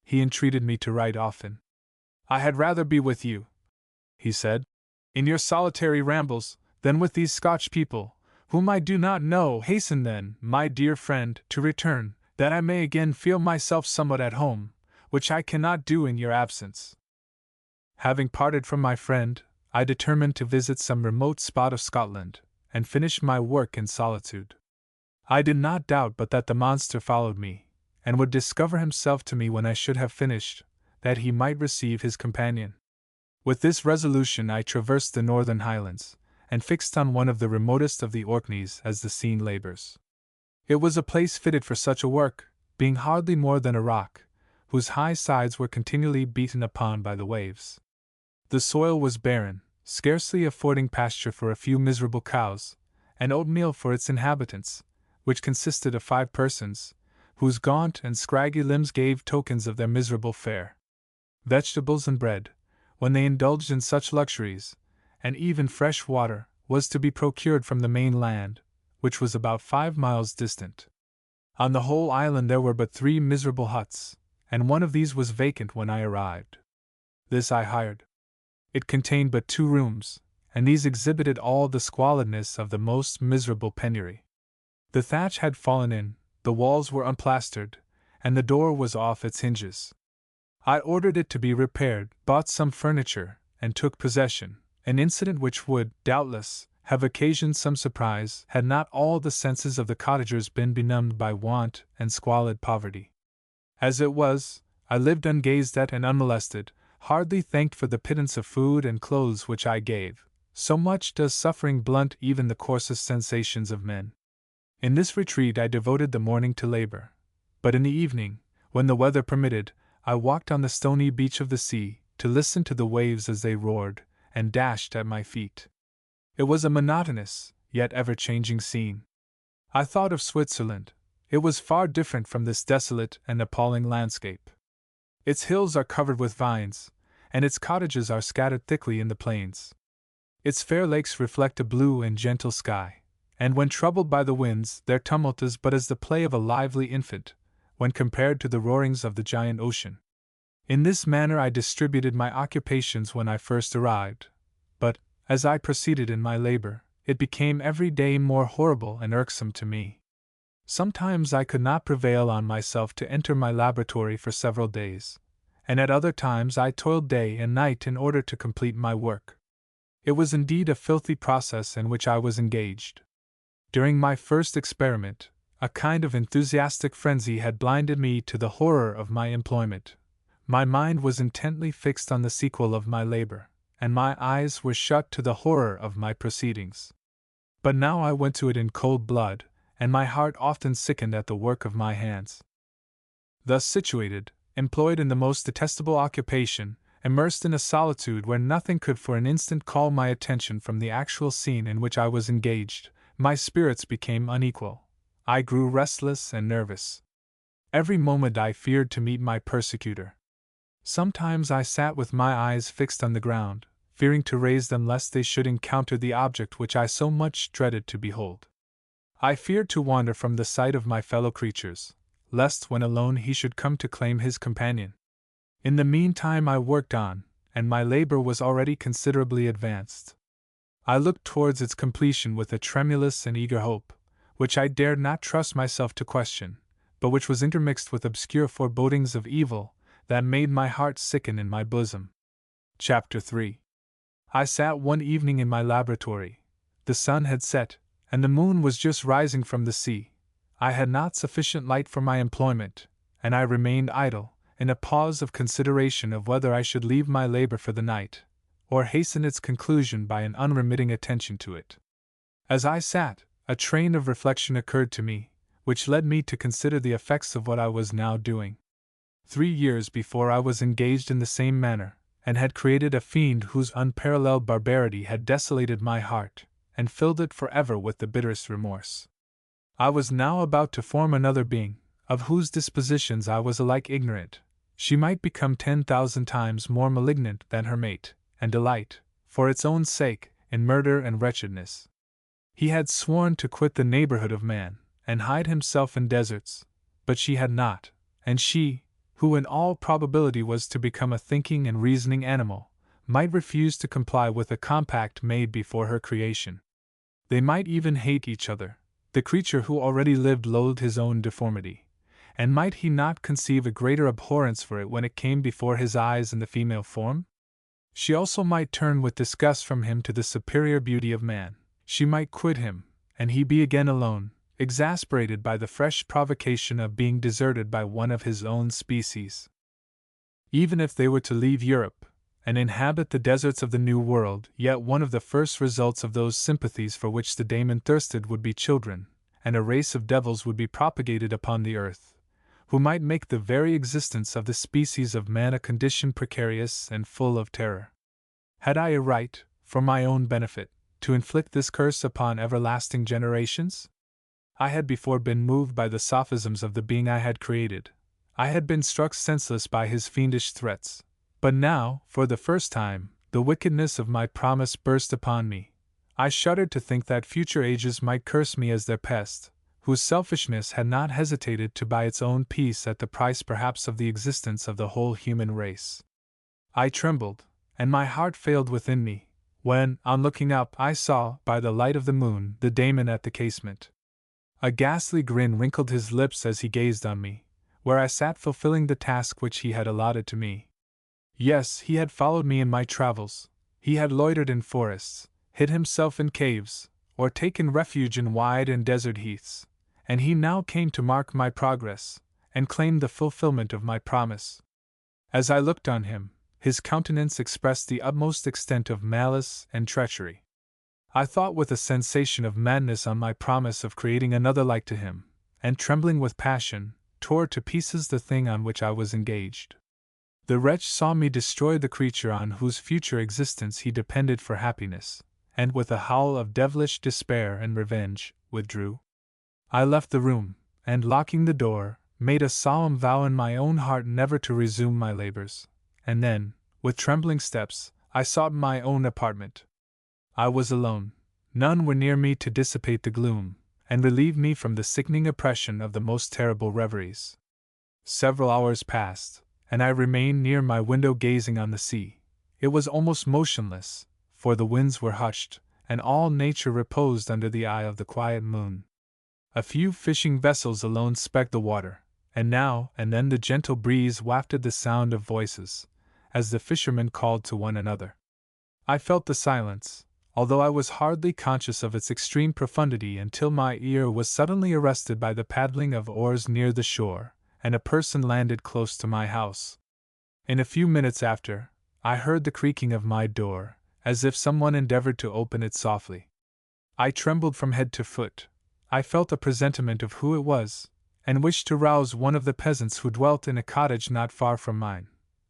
He entreated me to write often. "I had rather be with you," he said, "in your solitary rambles, than with these Scotch people, whom I do not know. Hasten then, my dear friend, to return, that I may again feel myself somewhat at home, which I cannot do in your absence." Having parted from my friend, I determined to visit some remote spot of Scotland, and finish my work in solitude. I did not doubt but that the monster followed me, and would discover himself to me when I should have finished, that he might receive his companion. With this resolution I traversed the northern highlands, and fixed on one of the remotest of the Orkneys as the scene labors. It was a place fitted for such a work, being hardly more than a rock, whose high sides were continually beaten upon by the waves. The soil was barren, scarcely affording pasture for a few miserable cows, and oatmeal for its inhabitants, which consisted of 5 persons, whose gaunt and scraggy limbs gave tokens of their miserable fare. Vegetables and bread, when they indulged in such luxuries, and even fresh water, was to be procured from the main land, which was about 5 miles distant. On the whole island there were but 3 miserable huts, and one of these was vacant when I arrived. This I hired. It contained but 2 rooms, and these exhibited all the squalidness of the most miserable penury. The thatch had fallen in, the walls were unplastered, and the door was off its hinges. I ordered it to be repaired, bought some furniture, and took possession, an incident which would, doubtless, have occasioned some surprise had not all the senses of the cottagers been benumbed by want and squalid poverty. As it was, I lived ungazed at and unmolested, hardly thanked for the pittance of food and clothes which I gave, so much does suffering blunt even the coarsest sensations of men. In this retreat I devoted the morning to labor, but in the evening, when the weather permitted, I walked on the stony beach of the sea, to listen to the waves as they roared and dashed at my feet. It was a monotonous, yet ever-changing scene. I thought of Switzerland. It was far different from this desolate and appalling landscape. Its hills are covered with vines, and its cottages are scattered thickly in the plains. Its fair lakes reflect a blue and gentle sky, and when troubled by the winds, their tumult is but as the play of a lively infant, when compared to the roarings of the giant ocean. In this manner I distributed my occupations when I first arrived, but, as I proceeded in my labor, it became every day more horrible and irksome to me. Sometimes I could not prevail on myself to enter my laboratory for several days, and at other times I toiled day and night in order to complete my work. It was indeed a filthy process in which I was engaged. During my first experiment, a kind of enthusiastic frenzy had blinded me to the horror of my employment. My mind was intently fixed on the sequel of my labor, and my eyes were shut to the horror of my proceedings. But now I went to it in cold blood, and my heart often sickened at the work of my hands. Thus situated, employed in the most detestable occupation, immersed in a solitude where nothing could for an instant call my attention from the actual scene in which I was engaged, my spirits became unequal. I grew restless and nervous. Every moment I feared to meet my persecutor. Sometimes I sat with my eyes fixed on the ground, fearing to raise them lest they should encounter the object which I so much dreaded to behold. I feared to wander from the sight of my fellow creatures, lest when alone he should come to claim his companion. In the meantime I worked on, and my labor was already considerably advanced. I looked towards its completion with a tremulous and eager hope, which I dared not trust myself to question, but which was intermixed with obscure forebodings of evil that made my heart sicken in my bosom. Chapter 3. I sat one evening in my laboratory. The sun had set, and the moon was just rising from the sea. I had not sufficient light for my employment, and I remained idle, in a pause of consideration of whether I should leave my labor for the night, or hasten its conclusion by an unremitting attention to it. As I sat, a train of reflection occurred to me, which led me to consider the effects of what I was now doing. 3 years before I was engaged in the same manner, and had created a fiend whose unparalleled barbarity had desolated my heart, and filled it forever with the bitterest remorse. I was now about to form another being, of whose dispositions I was alike ignorant. She might become 10,000 times more malignant than her mate, and delight, for its own sake, in murder and wretchedness. He had sworn to quit the neighborhood of man, and hide himself in deserts, but she had not, and she, who in all probability was to become a thinking and reasoning animal, might refuse to comply with a compact made before her creation. They might even hate each other. The creature who already lived loathed his own deformity, and might he not conceive a greater abhorrence for it when it came before his eyes in the female form? She also might turn with disgust from him to the superior beauty of man. She might quit him, and he be again alone, exasperated by the fresh provocation of being deserted by one of his own species. Even if they were to leave Europe, and inhabit the deserts of the New World, yet one of the first results of those sympathies for which the daemon thirsted would be children, and a race of devils would be propagated upon the earth, who might make the very existence of the species of man a condition precarious and full of terror. Had I a right, for my own benefit, to inflict this curse upon everlasting generations? I had before been moved by the sophisms of the being I had created. I had been struck senseless by his fiendish threats. But now, for the first time, the wickedness of my promise burst upon me. I shuddered to think that future ages might curse me as their pest, whose selfishness had not hesitated to buy its own peace at the price perhaps of the existence of the whole human race. I trembled, and my heart failed within me, when, on looking up, I saw, by the light of the moon, the daemon at the casement. A ghastly grin wrinkled his lips as he gazed on me, where I sat fulfilling the task which he had allotted to me. Yes, he had followed me in my travels. He had loitered in forests, hid himself in caves, or taken refuge in wide and desert heaths, and he now came to mark my progress, and claim the fulfillment of my promise. As I looked on him, his countenance expressed the utmost extent of malice and treachery. I thought with a sensation of madness on my promise of creating another like to him, and trembling with passion, tore to pieces the thing on which I was engaged. The wretch saw me destroy the creature on whose future existence he depended for happiness, and with a howl of devilish despair and revenge, withdrew. I left the room, and locking the door, made a solemn vow in my own heart never to resume my labors, and then, with trembling steps, I sought my own apartment. I was alone. None were near me to dissipate the gloom, and relieve me from the sickening oppression of the most terrible reveries. Several hours passed, and I remained near my window gazing on the sea. It was almost motionless, for the winds were hushed, and all nature reposed under the eye of the quiet moon. A few fishing vessels alone specked the water, and now and then the gentle breeze wafted the sound of voices, as the fishermen called to one another. I felt the silence, although I was hardly conscious of its extreme profundity until my ear was suddenly arrested by the paddling of oars near the shore, and a person landed close to my house. In a few minutes after, I heard the creaking of my door, as if someone endeavored to open it softly. I trembled from head to foot. I felt a presentiment of who it was, and wished to rouse one of the peasants who dwelt in a cottage not far from mine.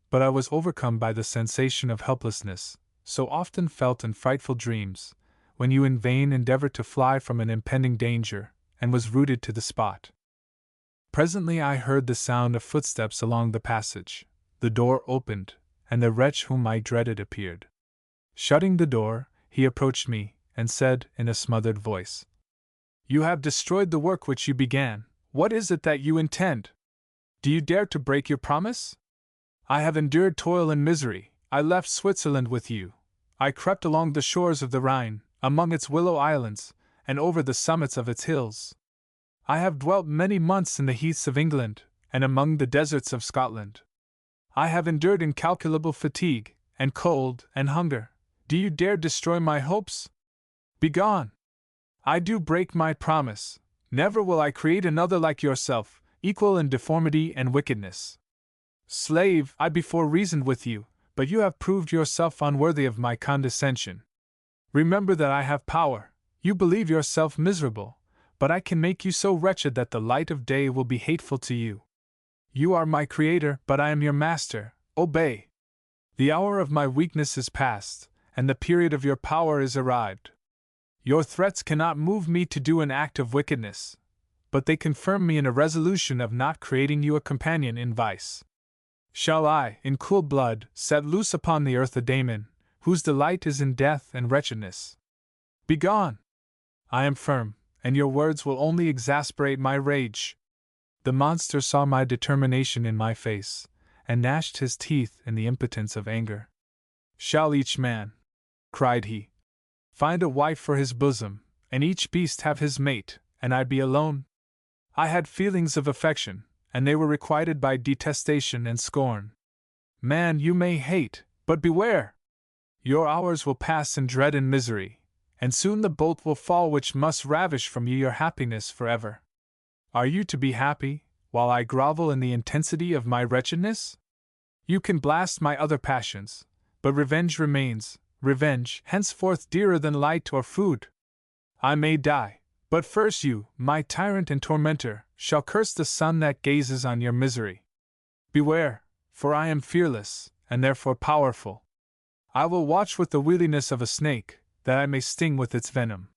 But I was overcome by the sensation of helplessness, so often felt in frightful dreams, when you in vain endeavor to fly from an impending danger, and was rooted to the spot. Presently I heard the sound of footsteps along the passage. The door opened, and the wretch whom I dreaded appeared. Shutting the door, he approached me, and said in a smothered voice, "You have destroyed the work which you began. What is it that you intend? Do you dare to break your promise? I have endured toil and misery. I left Switzerland with you. I crept along the shores of the Rhine, among its willow islands, and over the summits of its hills. I have dwelt many months in the heaths of England, and among the deserts of Scotland. I have endured incalculable fatigue, and cold, and hunger. Do you dare destroy my hopes? Begone! I do break my promise. Never will I create another like yourself, equal in deformity and wickedness. Slave, I before reasoned with you, but you have proved yourself unworthy of my condescension. Remember that I have power. You believe yourself miserable, but I can make you so wretched that the light of day will be hateful to you. You are my creator, but I am your master. Obey. The hour of my weakness is past, and the period of your power is arrived. Your threats cannot move me to do an act of wickedness, but they confirm me in a resolution of not creating you a companion in vice. Shall I, in cool blood, set loose upon the earth a daemon, whose delight is in death and wretchedness? Begone! I am firm, and your words will only exasperate my rage." The monster saw my determination in my face, and gnashed his teeth in the impotence of anger. "Shall each man," cried he, "find a wife for his bosom, and each beast have his mate, and I be alone? I had feelings of affection, and they were requited by detestation and scorn. Man, you may hate, but beware! Your hours will pass in dread and misery, and soon the bolt will fall which must ravish from you your happiness forever. Are you to be happy, while I grovel in the intensity of my wretchedness? You can blast my other passions, but revenge remains, revenge henceforth dearer than light or food. I may die, but first you, my tyrant and tormentor, shall curse the sun that gazes on your misery. Beware, for I am fearless, and therefore powerful. I will watch with the weariness of a snake, that I may sting with its venom.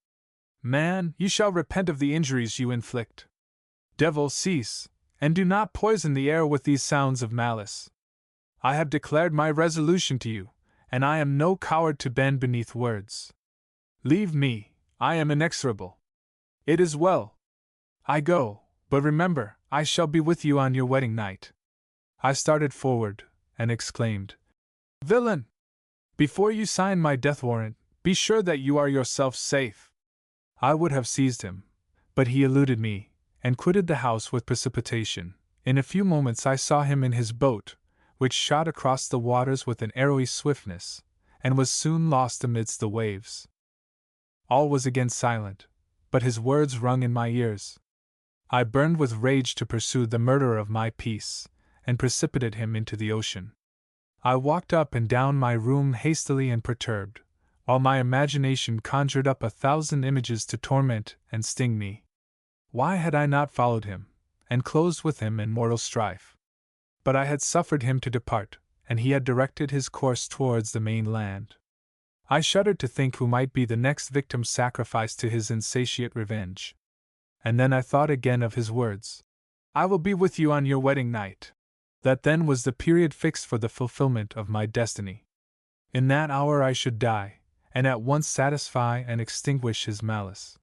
Man, you shall repent of the injuries you inflict. Devil, cease, and do not poison the air with these sounds of malice. I have declared my resolution to you, and I am no coward to bend beneath words. Leave me, I am inexorable. It is well. I go, but remember, I shall be with you on your wedding night." I started forward, and exclaimed, "Villain! Before you sign my death warrant, be sure that you are yourself safe." I would have seized him, but he eluded me, and quitted the house with precipitation. In a few moments I saw him in his boat, which shot across the waters with an arrowy swiftness, and was soon lost amidst the waves. All was again silent, but his words rung in my ears. I burned with rage to pursue the murderer of my peace, and precipitate him into the ocean. I walked up and down my room hastily and perturbed, while my imagination conjured up 1,000 images to torment and sting me. Why had I not followed him, and closed with him in mortal strife? But I had suffered him to depart, and he had directed his course towards the mainland. I shuddered to think who might be the next victim sacrificed to his insatiate revenge. And then I thought again of his words, "I will be with you on your wedding night." That then was the period fixed for the fulfillment of my destiny. In that hour I should die, and at once satisfy and extinguish his malice.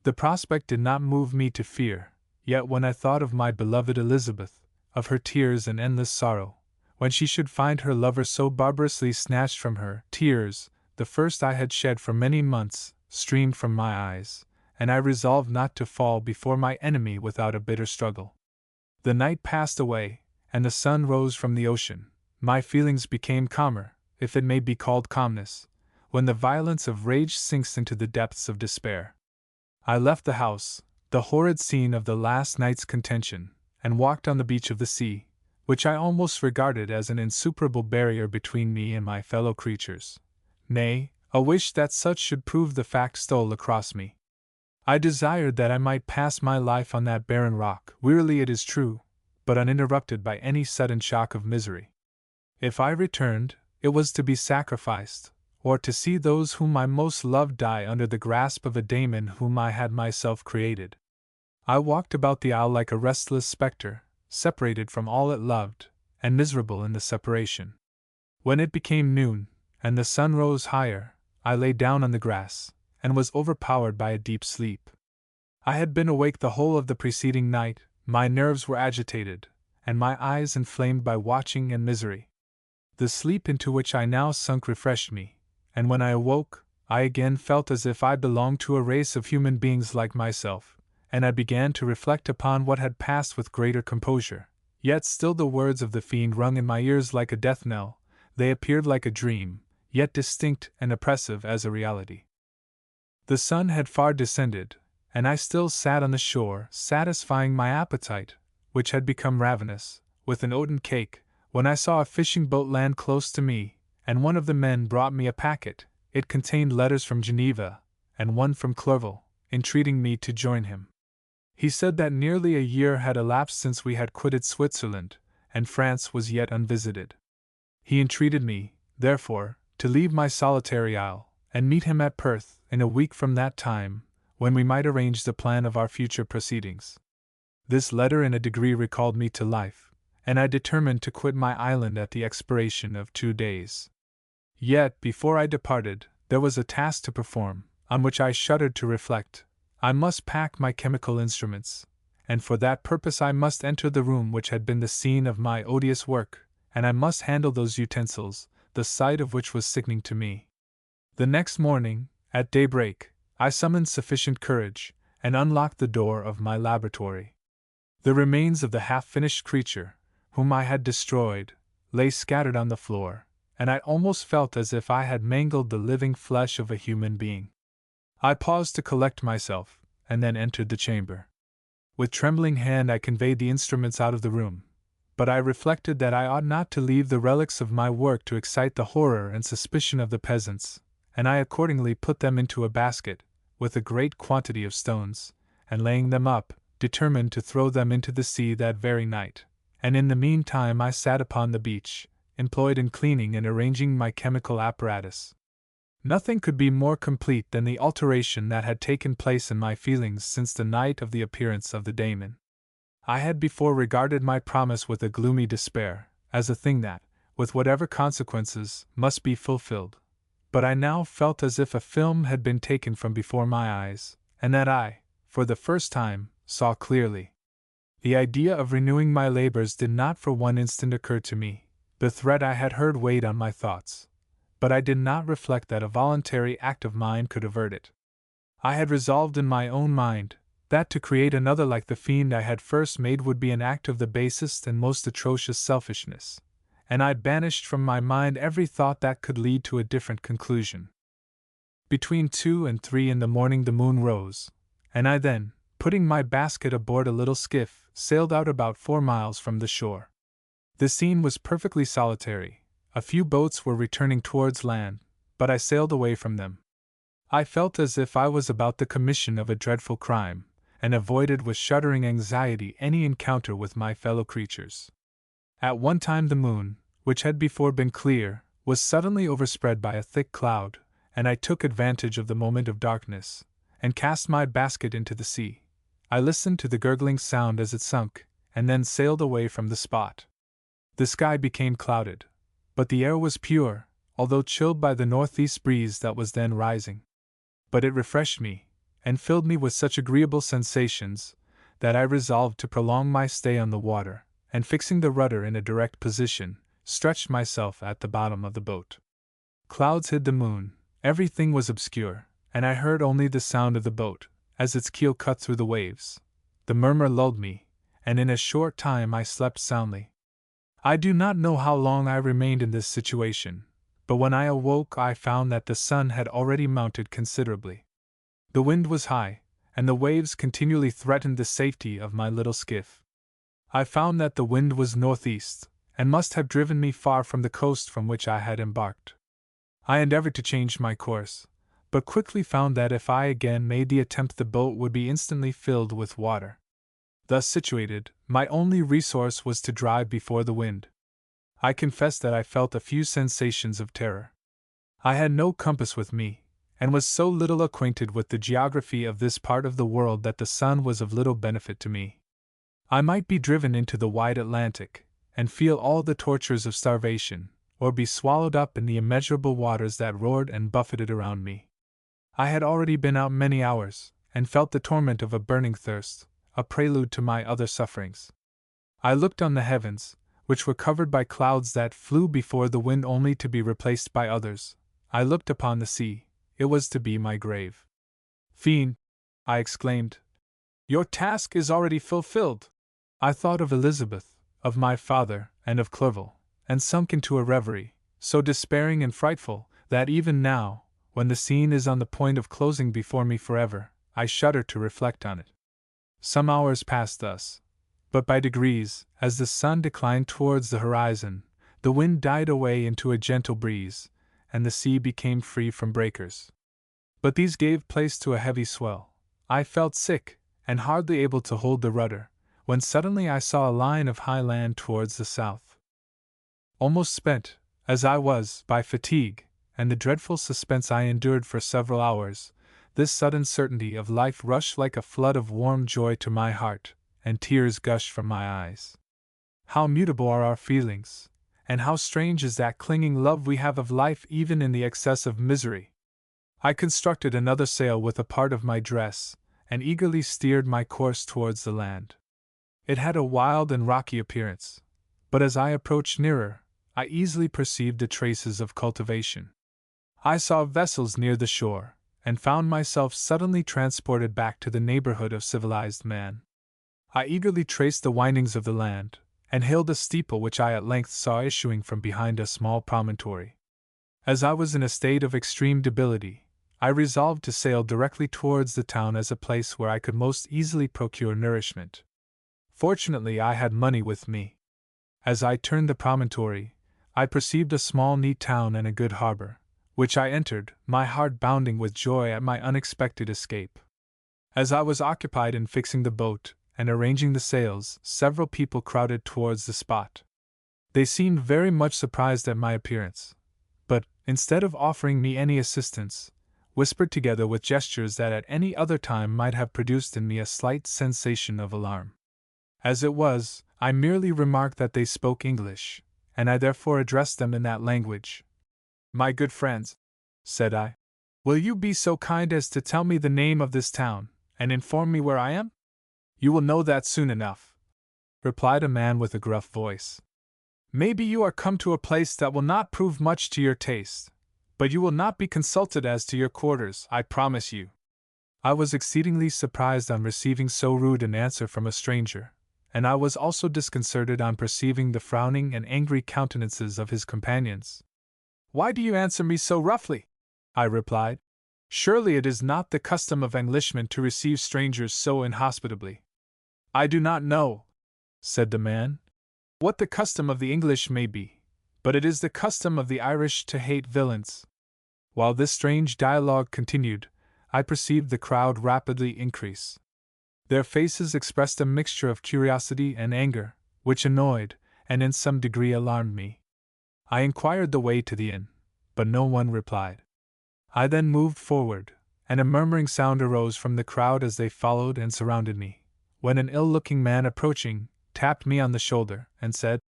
The prospect did not move me to fear, yet when I thought of my beloved Elizabeth, of her tears and endless sorrow, when she should find her lover so barbarously snatched from her, tears, the first I had shed for many months, streamed from my eyes, and I resolved not to fall before my enemy without a bitter struggle. The night passed away, and the sun rose from the ocean. My feelings became calmer, if it may be called calmness, when the violence of rage sinks into the depths of despair. I left the house, the horrid scene of the last night's contention, and walked on the beach of the sea, which I almost regarded as an insuperable barrier between me and my fellow creatures. Nay, a wish that such should prove the fact stole across me. I desired that I might pass my life on that barren rock, wearily it is true, but uninterrupted by any sudden shock of misery. If I returned, it was to be sacrificed, or to see those whom I most loved die under the grasp of a daemon whom I had myself created. I walked about the isle like a restless spectre, separated from all it loved, and miserable in the separation. When it became noon, and the sun rose higher, I lay down on the grass, and was overpowered by a deep sleep. I had been awake the whole of the preceding night, my nerves were agitated, and my eyes inflamed by watching and misery. The sleep into which I now sunk refreshed me, and when I awoke, I again felt as if I belonged to a race of human beings like myself, and I began to reflect upon what had passed with greater composure. Yet still the words of the fiend rung in my ears like a death knell. They appeared like a dream, yet distinct and oppressive as a reality. The sun had far descended, and I still sat on the shore, satisfying my appetite, which had become ravenous, with an oaten cake, when I saw a fishing boat land close to me, and one of the men brought me a packet. It contained letters from Geneva, and one from Clerval, entreating me to join him. He said that nearly a year had elapsed since we had quitted Switzerland, and France was yet unvisited. He entreated me, therefore, to leave my solitary isle, and meet him at Perth in a week from that time, when we might arrange the plan of our future proceedings. This letter in a degree recalled me to life, and I determined to quit my island at the expiration of 2 days. Yet, before I departed, there was a task to perform, on which I shuddered to reflect. I must pack my chemical instruments, and for that purpose I must enter the room which had been the scene of my odious work, and I must handle those utensils, the sight of which was sickening to me. The next morning, at daybreak, I summoned sufficient courage, and unlocked the door of my laboratory. The remains of the half-finished creature, whom I had destroyed, lay scattered on the floor, and I almost felt as if I had mangled the living flesh of a human being. I paused to collect myself, and then entered the chamber. With trembling hand I conveyed the instruments out of the room, but I reflected that I ought not to leave the relics of my work to excite the horror and suspicion of the peasants, and I accordingly put them into a basket, with a great quantity of stones, and laying them up, determined to throw them into the sea that very night, and in the meantime I sat upon the beach, employed in cleaning and arranging my chemical apparatus. Nothing could be more complete than the alteration that had taken place in my feelings since the night of the appearance of the daemon. I had before regarded my promise with a gloomy despair, as a thing that, with whatever consequences, must be fulfilled. But I now felt as if a film had been taken from before my eyes, and that I, for the first time, saw clearly. The idea of renewing my labors did not for one instant occur to me. The threat I had heard weighed on my thoughts, but I did not reflect that a voluntary act of mine could avert it. I had resolved in my own mind that to create another like the fiend I had first made would be an act of the basest and most atrocious selfishness, and I banished from my mind every thought that could lead to a different conclusion. Between 2 and 3 in the morning the moon rose, and I then, putting my basket aboard a little skiff, sailed out about 4 miles from the shore. The scene was perfectly solitary. A few boats were returning towards land, but I sailed away from them. I felt as if I was about the commission of a dreadful crime, and avoided with shuddering anxiety any encounter with my fellow creatures. At one time the moon, which had before been clear, was suddenly overspread by a thick cloud, and I took advantage of the moment of darkness, and cast my basket into the sea. I listened to the gurgling sound as it sunk, and then sailed away from the spot. The sky became clouded, but the air was pure, although chilled by the northeast breeze that was then rising. But it refreshed me, and filled me with such agreeable sensations, that I resolved to prolong my stay on the water, and fixing the rudder in a direct position, stretched myself at the bottom of the boat. Clouds hid the moon, everything was obscure, and I heard only the sound of the boat, as its keel cut through the waves. The murmur lulled me, and in a short time I slept soundly. I do not know how long I remained in this situation, but when I awoke I found that the sun had already mounted considerably. The wind was high, and the waves continually threatened the safety of my little skiff. I found that the wind was northeast, and must have driven me far from the coast from which I had embarked. I endeavored to change my course, but quickly found that if I again made the attempt, the boat would be instantly filled with water. Thus situated, my only resource was to drive before the wind. I confess that I felt a few sensations of terror. I had no compass with me, and was so little acquainted with the geography of this part of the world that the sun was of little benefit to me. I might be driven into the wide Atlantic, and feel all the tortures of starvation, or be swallowed up in the immeasurable waters that roared and buffeted around me. I had already been out many hours, and felt the torment of a burning thirst, a prelude to my other sufferings. I looked on the heavens, which were covered by clouds that flew before the wind only to be replaced by others. I looked upon the sea, it was to be my grave. Fiend, I exclaimed, your task is already fulfilled. I thought of Elizabeth, of my father, and of Clerval, and sunk into a reverie, so despairing and frightful, that even now, when the scene is on the point of closing before me forever, I shudder to reflect on it. Some hours passed thus, but by degrees, as the sun declined towards the horizon, the wind died away into a gentle breeze, and the sea became free from breakers. But these gave place to a heavy swell. I felt sick, and hardly able to hold the rudder, when suddenly I saw a line of high land towards the south. Almost spent, as I was, by fatigue, and the dreadful suspense I endured for several hours, this sudden certainty of life rushed like a flood of warm joy to my heart, and tears gushed from my eyes. How mutable are our feelings, and how strange is that clinging love we have of life even in the excess of misery! I constructed another sail with a part of my dress, and eagerly steered my course towards the land. It had a wild and rocky appearance, but as I approached nearer, I easily perceived the traces of cultivation. I saw vessels near the shore, and found myself suddenly transported back to the neighborhood of civilized man. I eagerly traced the windings of the land, and hailed a steeple which I at length saw issuing from behind a small promontory. As I was in a state of extreme debility, I resolved to sail directly towards the town as a place where I could most easily procure nourishment. Fortunately, I had money with me. As I turned the promontory, I perceived a small neat town and a good harbor, which I entered, my heart bounding with joy at my unexpected escape. As I was occupied in fixing the boat and arranging the sails, several people crowded towards the spot. They seemed very much surprised at my appearance, but, instead of offering me any assistance, whispered together with gestures that at any other time might have produced in me a slight sensation of alarm. As it was, I merely remarked that they spoke English, and I therefore addressed them in that language. "My good friends," said I, "will you be so kind as to tell me the name of this town, and inform me where I am?" "You will know that soon enough," replied a man with a gruff voice. "Maybe you are come to a place that will not prove much to your taste, but you will not be consulted as to your quarters, I promise you." I was exceedingly surprised on receiving so rude an answer from a stranger, and I was also disconcerted on perceiving the frowning and angry countenances of his companions. "Why do you answer me so roughly?" I replied. "Surely it is not the custom of Englishmen to receive strangers so inhospitably." "I do not know," said the man, "what the custom of the English may be, but it is the custom of the Irish to hate villains." While this strange dialogue continued, I perceived the crowd rapidly increase. Their faces expressed a mixture of curiosity and anger, which annoyed, and in some degree alarmed me. I inquired the way to the inn, but no one replied. I then moved forward, and a murmuring sound arose from the crowd as they followed and surrounded me, when an ill-looking man approaching, tapped me on the shoulder, and said,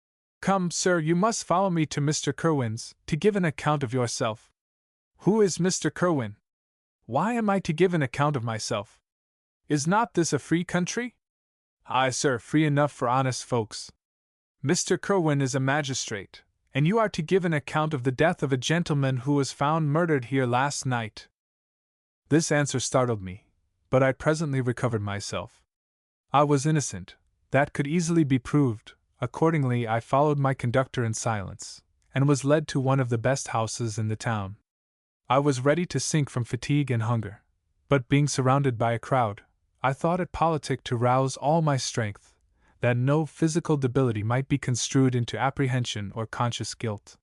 "Come, sir, you must follow me to Mr. Kerwin's, to give an account of yourself." "Who is Mr. Kerwin? Why am I to give an account of myself? Is not this a free country?" "Aye, sir, free enough for honest folks. Mr. Kerwin is a magistrate, and you are to give an account of the death of a gentleman who was found murdered here last night." This answer startled me, but I presently recovered myself. I was innocent, that could easily be proved. Accordingly, I followed my conductor in silence, and was led to one of the best houses in the town. I was ready to sink from fatigue and hunger, but being surrounded by a crowd, I thought it politic to rouse all my strength, that no physical debility might be construed into apprehension or conscious guilt.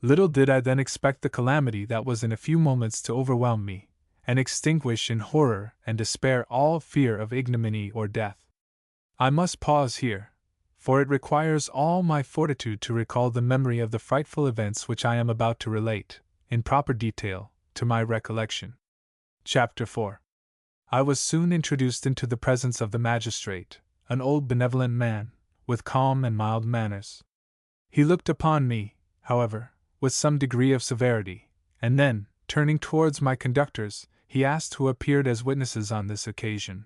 Little did I then expect the calamity that was in a few moments to overwhelm me, and extinguish in horror and despair all fear of ignominy or death. I must pause here, for it requires all my fortitude to recall the memory of the frightful events which I am about to relate, in proper detail, to my recollection. Chapter 4. I was soon introduced into the presence of the magistrate, an old benevolent man, with calm and mild manners. He looked upon me, however, with some degree of severity, and then, turning towards my conductors, he asked who appeared as witnesses on this occasion.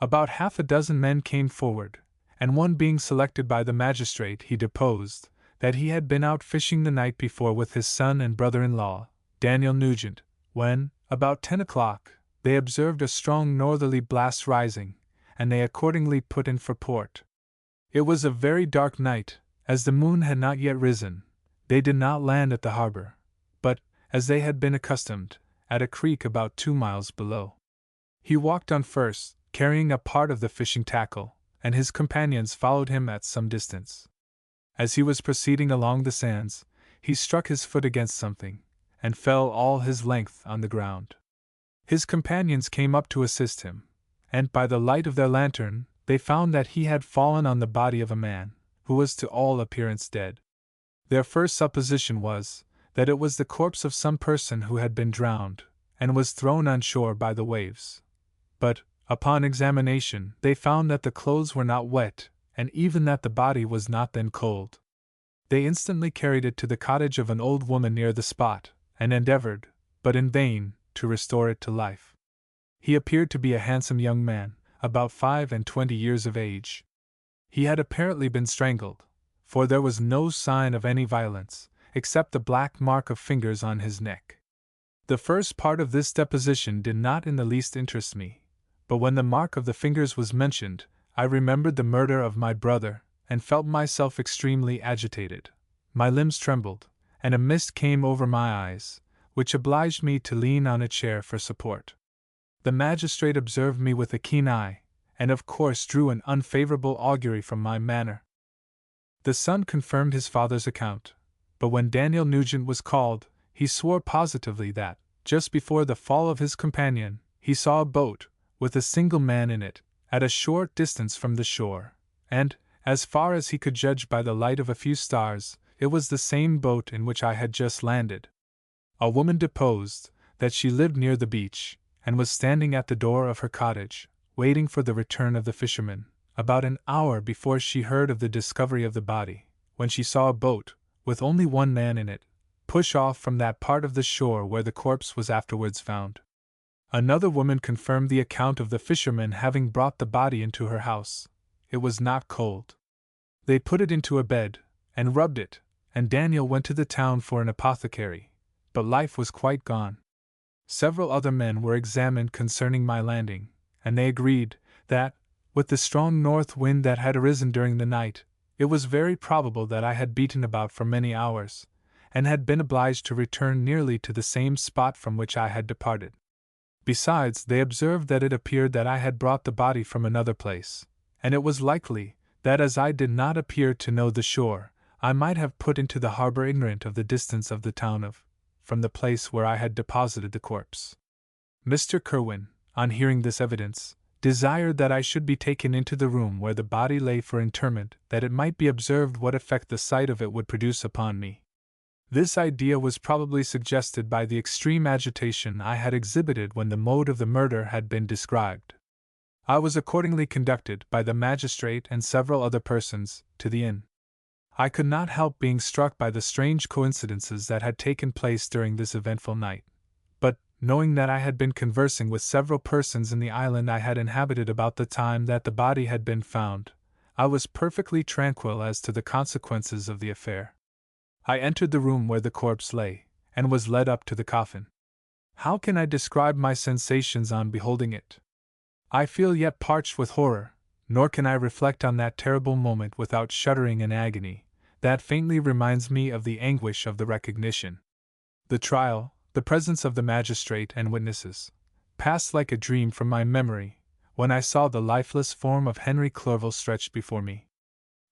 About half a dozen men came forward, and one being selected by the magistrate, he deposed that he had been out fishing the night before with his son and brother-in-law, Daniel Nugent, when, about 10 o'clock, they observed a strong northerly blast rising, and they accordingly put in for port. It was a very dark night, as the moon had not yet risen. They did not land at the harbor, but, as they had been accustomed, at a creek about 2 miles below. He walked on first, carrying a part of the fishing tackle, and his companions followed him at some distance. As he was proceeding along the sands, he struck his foot against something, and fell all his length on the ground. His companions came up to assist him, and by the light of their lantern, they found that he had fallen on the body of a man, who was to all appearance dead. Their first supposition was that it was the corpse of some person who had been drowned, and was thrown on shore by the waves. But, upon examination, they found that the clothes were not wet, and even that the body was not then cold. They instantly carried it to the cottage of an old woman near the spot, and endeavored, but in vain, to restore it to life. He appeared to be a handsome young man, about 25 years of age. He had apparently been strangled, for there was no sign of any violence, except the black mark of fingers on his neck. The first part of this deposition did not in the least interest me, but when the mark of the fingers was mentioned, I remembered the murder of my brother, and felt myself extremely agitated. My limbs trembled, and a mist came over my eyes, which obliged me to lean on a chair for support. The magistrate observed me with a keen eye, and of course drew an unfavorable augury from my manner. The son confirmed his father's account, but when Daniel Nugent was called, he swore positively that, just before the fall of his companion, he saw a boat, with a single man in it, at a short distance from the shore, and, as far as he could judge by the light of a few stars, it was the same boat in which I had just landed. A woman deposed that she lived near the beach, and was standing at the door of her cottage, waiting for the return of the fisherman, about an hour before she heard of the discovery of the body, when she saw a boat, with only one man in it, push off from that part of the shore where the corpse was afterwards found. Another woman confirmed the account of the fisherman having brought the body into her house. It was not cold. They put it into a bed, and rubbed it, and Daniel went to the town for an apothecary, but life was quite gone. Several other men were examined concerning my landing, and they agreed that, with the strong north wind that had arisen during the night, it was very probable that I had beaten about for many hours, and had been obliged to return nearly to the same spot from which I had departed. Besides, they observed that it appeared that I had brought the body from another place, and it was likely that as I did not appear to know the shore, I might have put into the harbor ignorant of the distance of the town from the place where I had deposited the corpse. Mr. Kirwin, on hearing this evidence, desired that I should be taken into the room where the body lay for interment, that it might be observed what effect the sight of it would produce upon me. This idea was probably suggested by the extreme agitation I had exhibited when the mode of the murder had been described. I was accordingly conducted by the magistrate and several other persons to the inn. I could not help being struck by the strange coincidences that had taken place during this eventful night, but, knowing that I had been conversing with several persons in the island I had inhabited about the time that the body had been found, I was perfectly tranquil as to the consequences of the affair. I entered the room where the corpse lay, and was led up to the coffin. How can I describe my sensations on beholding it? I feel yet parched with horror, nor can I reflect on that terrible moment without shuddering in agony, that faintly reminds me of the anguish of the recognition. The trial, the presence of the magistrate and witnesses, passed like a dream from my memory, when I saw the lifeless form of Henry Clerval stretched before me.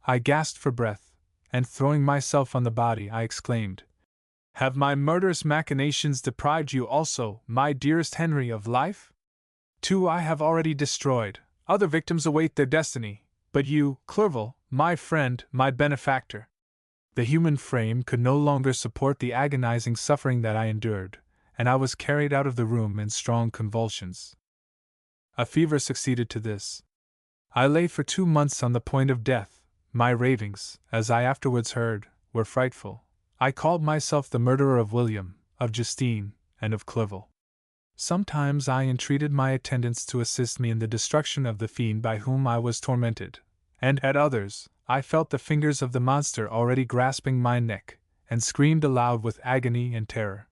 I gasped for breath, and throwing myself on the body, I exclaimed, Have my murderous machinations deprived you also, my dearest Henry, of life? 2 I have already destroyed, other victims await their destiny, but you, Clerval, my friend, my benefactor. The human frame could no longer support the agonizing suffering that I endured, and I was carried out of the room in strong convulsions. A fever succeeded to this. I lay for 2 months on the point of death. My ravings, as I afterwards heard, were frightful. I called myself the murderer of William, of Justine, and of Clerval. Sometimes I entreated my attendants to assist me in the destruction of the fiend by whom I was tormented, and at others, I felt the fingers of the monster already grasping my neck, and screamed aloud with agony and terror.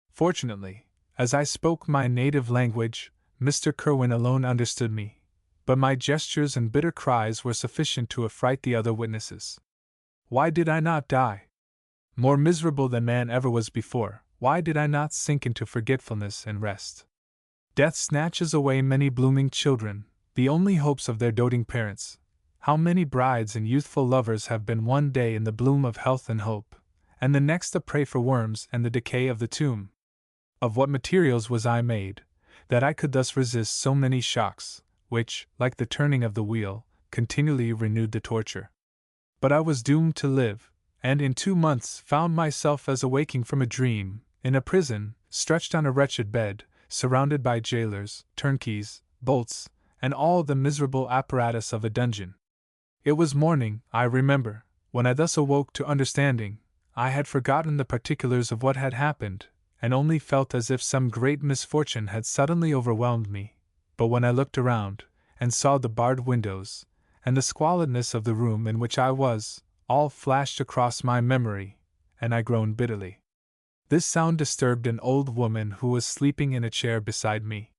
Fortunately, as I spoke my native language, Mr. Kirwin alone understood me, but my gestures and bitter cries were sufficient to affright the other witnesses. Why did I not die? More miserable than man ever was before, why did I not sink into forgetfulness and rest? Death snatches away many blooming children, the only hopes of their doting parents. How many brides and youthful lovers have been one day in the bloom of health and hope, and the next a prey for worms and the decay of the tomb? Of what materials was I made, that I could thus resist so many shocks, which, like the turning of the wheel, continually renewed the torture? But I was doomed to live, and in 2 months found myself as awaking from a dream, in a prison, stretched on a wretched bed, surrounded by jailers, turnkeys, bolts, and all the miserable apparatus of a dungeon. It was morning, I remember, when I thus awoke to understanding. I had forgotten the particulars of what had happened, and only felt as if some great misfortune had suddenly overwhelmed me. But when I looked around, and saw the barred windows, and the squalidness of the room in which I was, all flashed across my memory, and I groaned bitterly. This sound disturbed an old woman who was sleeping in a chair beside me.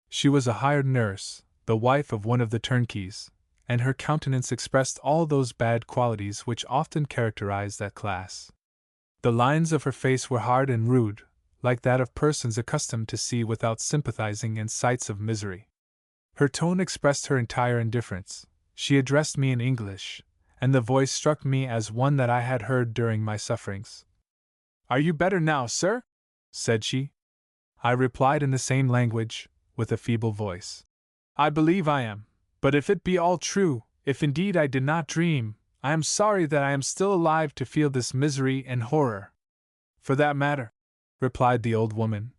She was a hired nurse, the wife of one of the turnkeys, and her countenance expressed all those bad qualities which often characterize that class. The lines of her face were hard and rude, like that of persons accustomed to see without sympathizing in sights of misery. Her tone expressed her entire indifference. She addressed me in English, and the voice struck me as one that I had heard during my sufferings. "Are you better now, sir?" said she. I replied in the same language, with a feeble voice. "I believe I am, but if it be all true, if indeed I did not dream, I am sorry that I am still alive to feel this misery and horror." "For that matter," replied the old woman,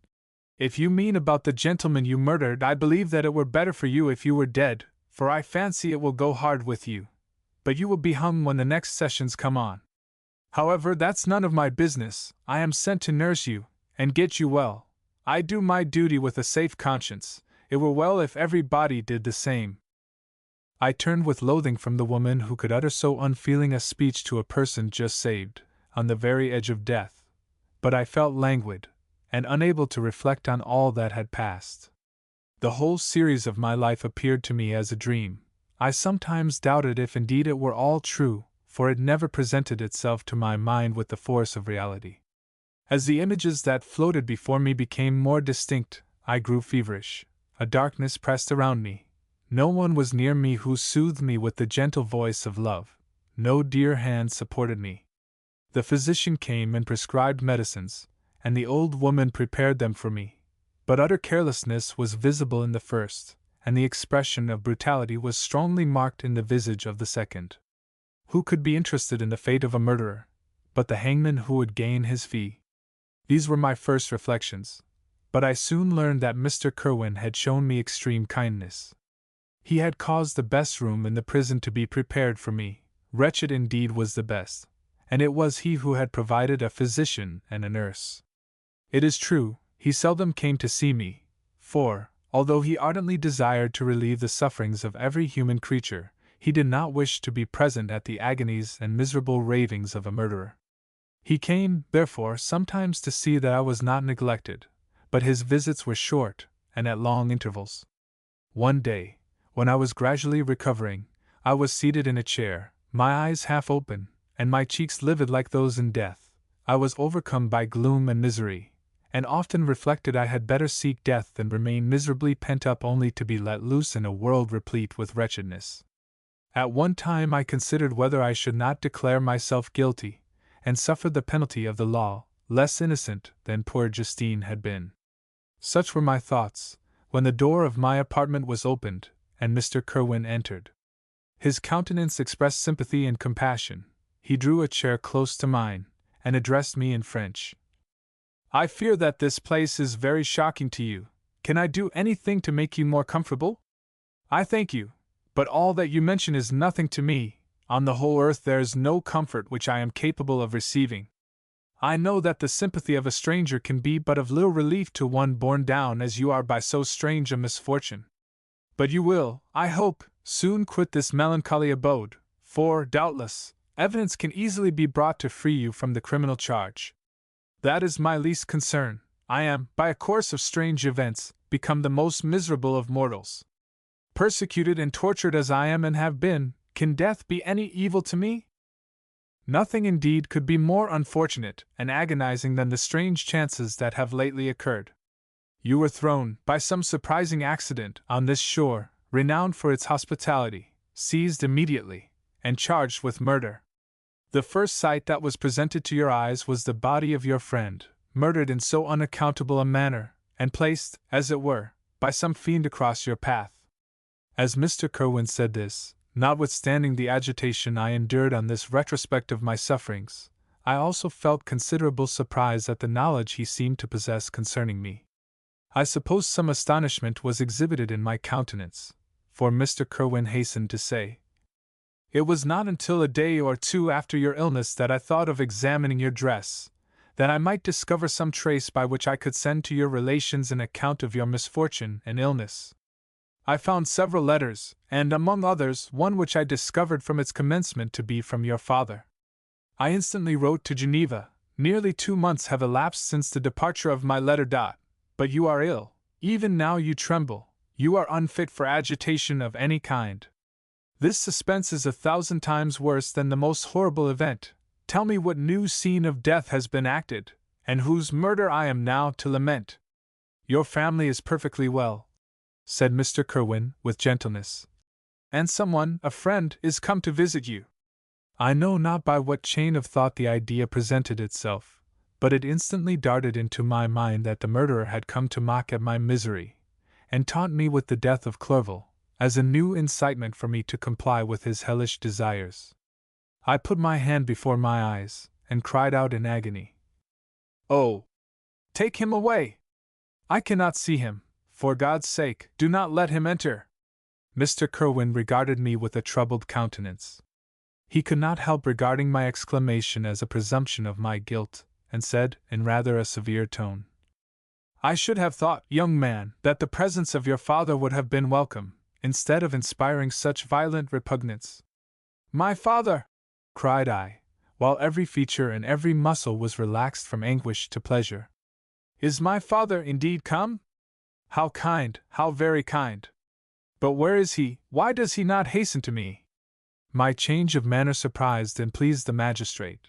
"if you mean about the gentleman you murdered, I believe that it were better for you if you were dead, for I fancy it will go hard with you. But you will be hung when the next sessions come on. However, that's none of my business. I am sent to nurse you, and get you well. I do my duty with a safe conscience. It were well if everybody did the same." I turned with loathing from the woman who could utter so unfeeling a speech to a person just saved, on the very edge of death. But I felt languid, and unable to reflect on all that had passed. The whole series of my life appeared to me as a dream. I sometimes doubted if indeed it were all true, for it never presented itself to my mind with the force of reality. As the images that floated before me became more distinct, I grew feverish. A darkness pressed around me. No one was near me who soothed me with the gentle voice of love. No dear hand supported me. The physician came and prescribed medicines, and the old woman prepared them for me. But utter carelessness was visible in the first, and the expression of brutality was strongly marked in the visage of the second. Who could be interested in the fate of a murderer, but the hangman who would gain his fee? These were my first reflections, but I soon learned that Mr. Kirwin had shown me extreme kindness. He had caused the best room in the prison to be prepared for me. Wretched indeed was the best, and it was he who had provided a physician and a nurse. It is true, he seldom came to see me, for, although he ardently desired to relieve the sufferings of every human creature, he did not wish to be present at the agonies and miserable ravings of a murderer. He came, therefore, sometimes to see that I was not neglected, but his visits were short, and at long intervals. One day, when I was gradually recovering, I was seated in a chair, my eyes half open, and my cheeks livid like those in death. I was overcome by gloom and misery, and often reflected I had better seek death than remain miserably pent up only to be let loose in a world replete with wretchedness. At one time I considered whether I should not declare myself guilty, and suffer the penalty of the law, less innocent than poor Justine had been. Such were my thoughts, when the door of my apartment was opened, and Mr. Kerwin entered. His countenance expressed sympathy and compassion. He drew a chair close to mine, and addressed me in French. "I fear that this place is very shocking to you. Can I do anything to make you more comfortable?" "I thank you, but all that you mention is nothing to me. On the whole earth there is no comfort which I am capable of receiving. I know that the sympathy of a stranger can be but of little relief to one borne down as you are by so strange a misfortune. But you will, I hope, soon quit this melancholy abode, for, doubtless, evidence can easily be brought to free you from the criminal charge. That is my least concern. I am, by a course of strange events, become the most miserable of mortals. Persecuted and tortured as I am and have been, can death be any evil to me? Nothing indeed could be more unfortunate and agonizing than the strange chances that have lately occurred. You were thrown, by some surprising accident, on this shore, renowned for its hospitality, seized immediately, and charged with murder. The first sight that was presented to your eyes was the body of your friend, murdered in so unaccountable a manner, and placed, as it were, by some fiend across your path. As Mr. Kerwin said this, notwithstanding the agitation I endured on this retrospect of my sufferings, I also felt considerable surprise at the knowledge he seemed to possess concerning me. I suppose some astonishment was exhibited in my countenance, for Mr. Kerwin hastened to say, "It was not until a day or two after your illness that I thought of examining your dress, that I might discover some trace by which I could send to your relations an account of your misfortune and illness. I found several letters, and among others one which I discovered from its commencement to be from your father. I instantly wrote to Geneva. Nearly 2 months have elapsed since the departure of my letter. But you are ill, even now you tremble, you are unfit for agitation of any kind. This suspense is 1,000 times worse than the most horrible event. Tell me what new scene of death has been acted, and whose murder I am now to lament." "Your family is perfectly well," said Mr. Kerwin, with gentleness. "And someone, a friend, is come to visit you." I know not by what chain of thought the idea presented itself, but it instantly darted into my mind that the murderer had come to mock at my misery, and taunt me with the death of Clerval, as a new incitement for me to comply with his hellish desires. I put my hand before my eyes, and cried out in agony, "Oh! Take him away! I cannot see him. For God's sake, do not let him enter!" Mr. Kerwin regarded me with a troubled countenance. He could not help regarding my exclamation as a presumption of my guilt, and said, in rather a severe tone, "I should have thought, young man, that the presence of your father would have been welcome, instead of inspiring such violent repugnance." "My father!" cried I, while every feature and every muscle was relaxed from anguish to pleasure. "Is my father indeed come? How kind, how very kind! But where is he? Why does he not hasten to me?" My change of manner surprised and pleased the magistrate.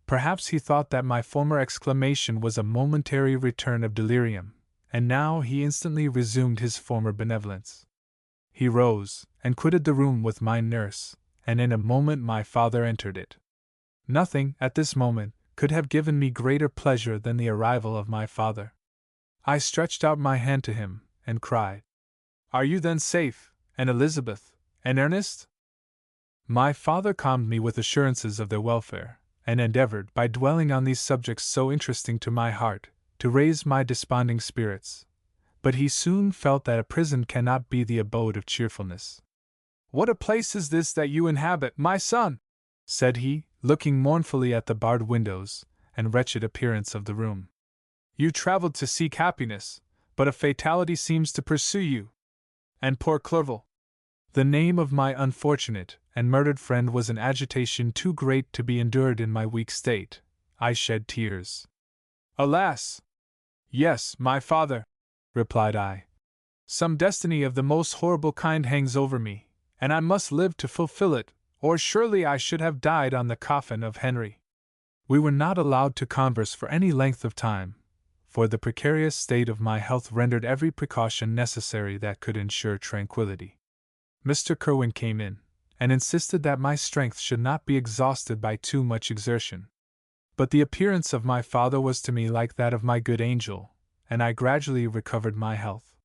Perhaps he thought that my former exclamation was a momentary return of delirium, and now he instantly resumed his former benevolence. He rose, and quitted the room with my nurse, and in a moment my father entered it. Nothing, at this moment, could have given me greater pleasure than the arrival of my father. I stretched out my hand to him, and cried, "Are you then safe, and Elizabeth, and Ernest?" My father calmed me with assurances of their welfare, and endeavored, by dwelling on these subjects so interesting to my heart, to raise my desponding spirits. But he soon felt that a prison cannot be the abode of cheerfulness. "What a place is this that you inhabit, my son!" said he, looking mournfully at the barred windows and wretched appearance of the room. "You traveled to seek happiness, but a fatality seems to pursue you. And poor Clerval!" The name of my unfortunate and murdered friend was an agitation too great to be endured in my weak state. I shed tears. "Alas!" "Yes, my father," replied I. "Some destiny of the most horrible kind hangs over me, and I must live to fulfill it, or surely I should have died on the coffin of Henry." We were not allowed to converse for any length of time, for the precarious state of my health rendered every precaution necessary that could ensure tranquility. Mr. Kerwin came in, and insisted that my strength should not be exhausted by too much exertion. But the appearance of my father was to me like that of my good angel, and I gradually recovered my health.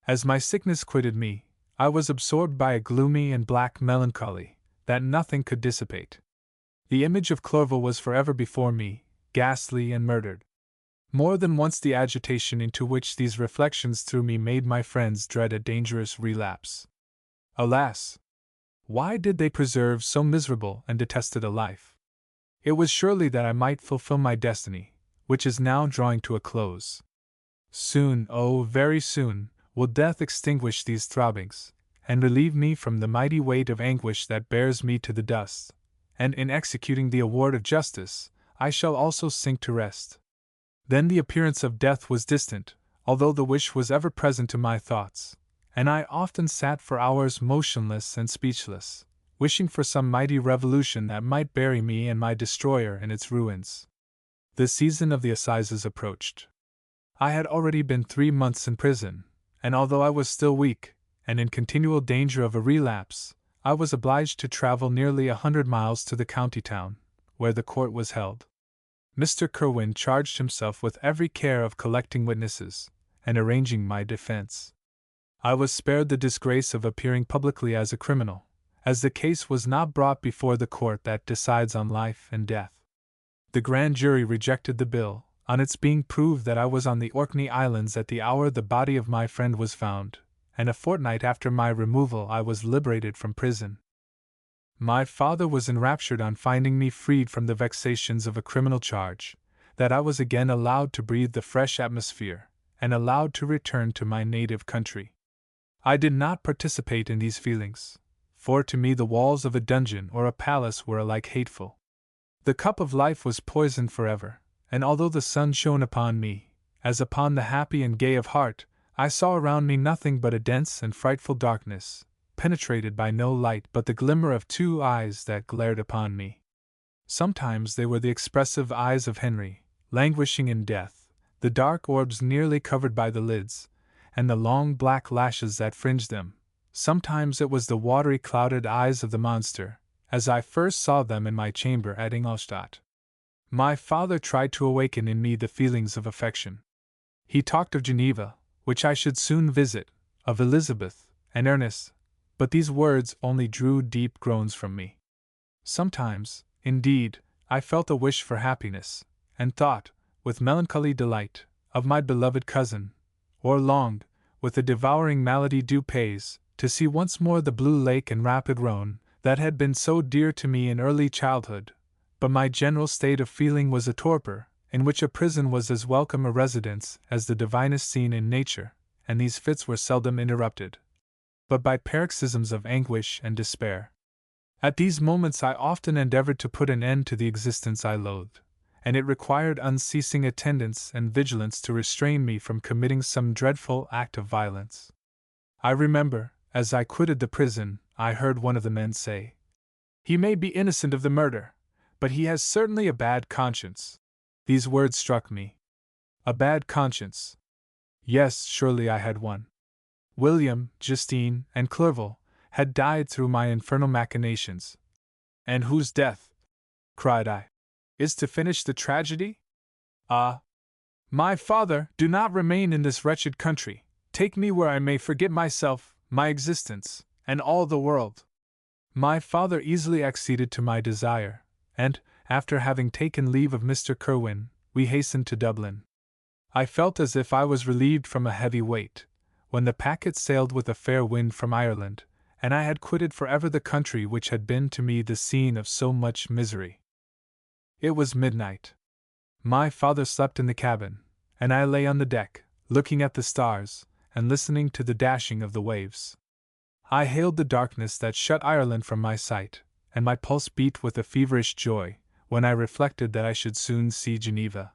As my sickness quitted me, I was absorbed by a gloomy and black melancholy that nothing could dissipate. The image of Clerval was forever before me, ghastly and murdered. More than once the agitation into which these reflections threw me made my friends dread a dangerous relapse. Alas! Why did they preserve so miserable and detested a life? It was surely that I might fulfill my destiny, which is now drawing to a close. Soon, oh, very soon, will death extinguish these throbbings, and relieve me from the mighty weight of anguish that bears me to the dust, and in executing the award of justice, I shall also sink to rest. Then the appearance of death was distant, although the wish was ever present to my thoughts, and I often sat for hours motionless and speechless, wishing for some mighty revolution that might bury me and my destroyer in its ruins. The season of the assizes approached. I had already been 3 months in prison, and although I was still weak, and in continual danger of a relapse, I was obliged to travel nearly 100 miles to the county town, where the court was held. Mr. Kirwin charged himself with every care of collecting witnesses, and arranging my defense. I was spared the disgrace of appearing publicly as a criminal, as the case was not brought before the court that decides on life and death. The grand jury rejected the bill, on its being proved that I was on the Orkney Islands at the hour the body of my friend was found, and a fortnight after my removal I was liberated from prison. My father was enraptured on finding me freed from the vexations of a criminal charge, that I was again allowed to breathe the fresh atmosphere, and allowed to return to my native country. I did not participate in these feelings, for to me the walls of a dungeon or a palace were alike hateful. The cup of life was poisoned forever, and although the sun shone upon me, as upon the happy and gay of heart, I saw around me nothing but a dense and frightful darkness, penetrated by no light but the glimmer of 2 eyes that glared upon me. Sometimes they were the expressive eyes of Henry, languishing in death, the dark orbs nearly covered by the lids, and the long black lashes that fringed them. Sometimes it was the watery clouded eyes of the monster, as I first saw them in my chamber at Ingolstadt. My father tried to awaken in me the feelings of affection. He talked of Geneva, which I should soon visit, of Elizabeth, and Ernest, but these words only drew deep groans from me. Sometimes, indeed, I felt a wish for happiness, and thought, with melancholy delight, of my beloved cousin, or longed, with a devouring malady du pays, to see once more the blue lake and rapid Rhone, that had been so dear to me in early childhood, but my general state of feeling was a torpor, in which a prison was as welcome a residence as the divinest scene in nature, and these fits were seldom interrupted, but by paroxysms of anguish and despair. At these moments I often endeavored to put an end to the existence I loathed, and it required unceasing attendance and vigilance to restrain me from committing some dreadful act of violence. I remember, as I quitted the prison, I heard one of the men say, "He may be innocent of the murder, but he has certainly a bad conscience." These words struck me. A bad conscience. Yes, surely I had one. William, Justine, and Clerval had died through my infernal machinations. "And whose death," cried I, "is to finish the tragedy? Ah! My father, do not remain in this wretched country. Take me where I may forget myself, my existence, and all the world." My father easily acceded to my desire, and, after having taken leave of Mr. Kirwin, we hastened to Dublin. I felt as if I was relieved from a heavy weight, when the packet sailed with a fair wind from Ireland, and I had quitted forever the country which had been to me the scene of so much misery. It was midnight. My father slept in the cabin, and I lay on the deck, looking at the stars, and listening to the dashing of the waves. I hailed the darkness that shut Ireland from my sight, and my pulse beat with a feverish joy, when I reflected that I should soon see Geneva.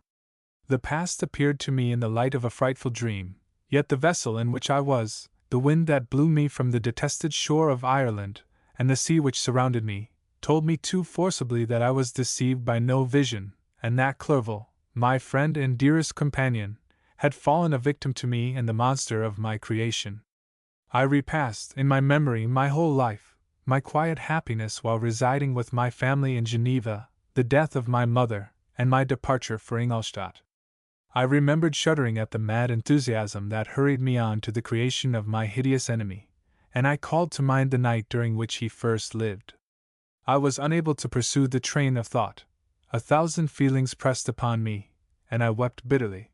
The past appeared to me in the light of a frightful dream, yet the vessel in which I was, the wind that blew me from the detested shore of Ireland, and the sea which surrounded me, told me too forcibly that I was deceived by no vision, and that Clerval, my friend and dearest companion, had fallen a victim to me and the monster of my creation. I repassed in my memory my whole life, my quiet happiness while residing with my family in Geneva, the death of my mother, and my departure for Ingolstadt. I remembered shuddering at the mad enthusiasm that hurried me on to the creation of my hideous enemy, and I called to mind the night during which he first lived. I was unable to pursue the train of thought. 1,000 feelings pressed upon me, and I wept bitterly.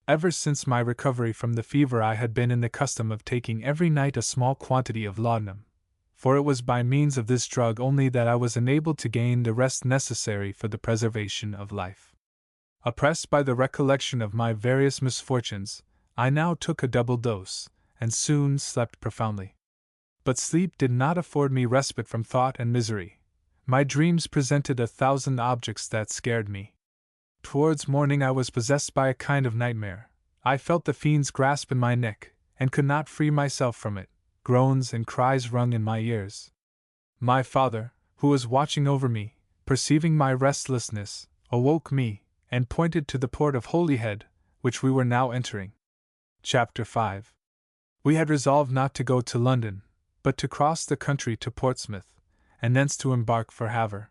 Ever since my recovery from the fever I had been in the custom of taking every night a small quantity of laudanum, for it was by means of this drug only that I was enabled to gain the rest necessary for the preservation of life. Oppressed by the recollection of my various misfortunes, I now took a double dose, and soon slept profoundly. But sleep did not afford me respite from thought and misery. My dreams presented 1,000 objects that scared me. Towards morning I was possessed by a kind of nightmare. I felt the fiend's grasp in my neck, and could not free myself from it. Groans and cries rung in my ears. My father, who was watching over me, perceiving my restlessness, awoke me, and pointed to the port of Holyhead, which we were now entering. Chapter 5. We had resolved not to go to London, but to cross the country to Portsmouth, and thence to embark for Havre.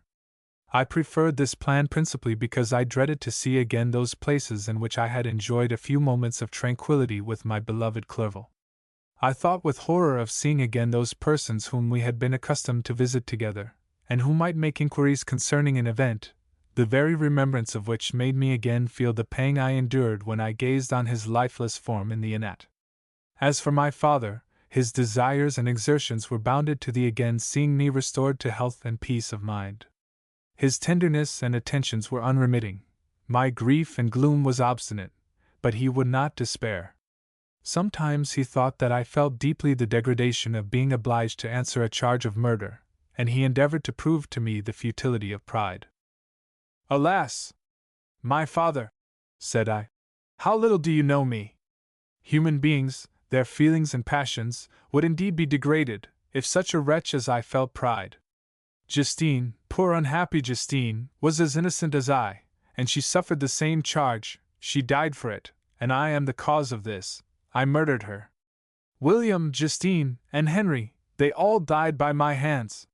I preferred this plan principally because I dreaded to see again those places in which I had enjoyed a few moments of tranquillity with my beloved Clerval. I thought with horror of seeing again those persons whom we had been accustomed to visit together, and who might make inquiries concerning an event, the very remembrance of which made me again feel the pang I endured when I gazed on his lifeless form in the innat. As for my father, his desires and exertions were bounded to the again seeing me restored to health and peace of mind. His tenderness and attentions were unremitting. My grief and gloom was obstinate, but he would not despair. Sometimes he thought that I felt deeply the degradation of being obliged to answer a charge of murder, and he endeavored to prove to me the futility of pride. "Alas! My father," said I, "how little do you know me! Human beings, their feelings and passions, would indeed be degraded, if such a wretch as I felt pride. Justine, poor unhappy Justine, was as innocent as I, and she suffered the same charge, she died for it, and I am the cause of this, I murdered her. William, Justine, and Henry, they all died by my hands."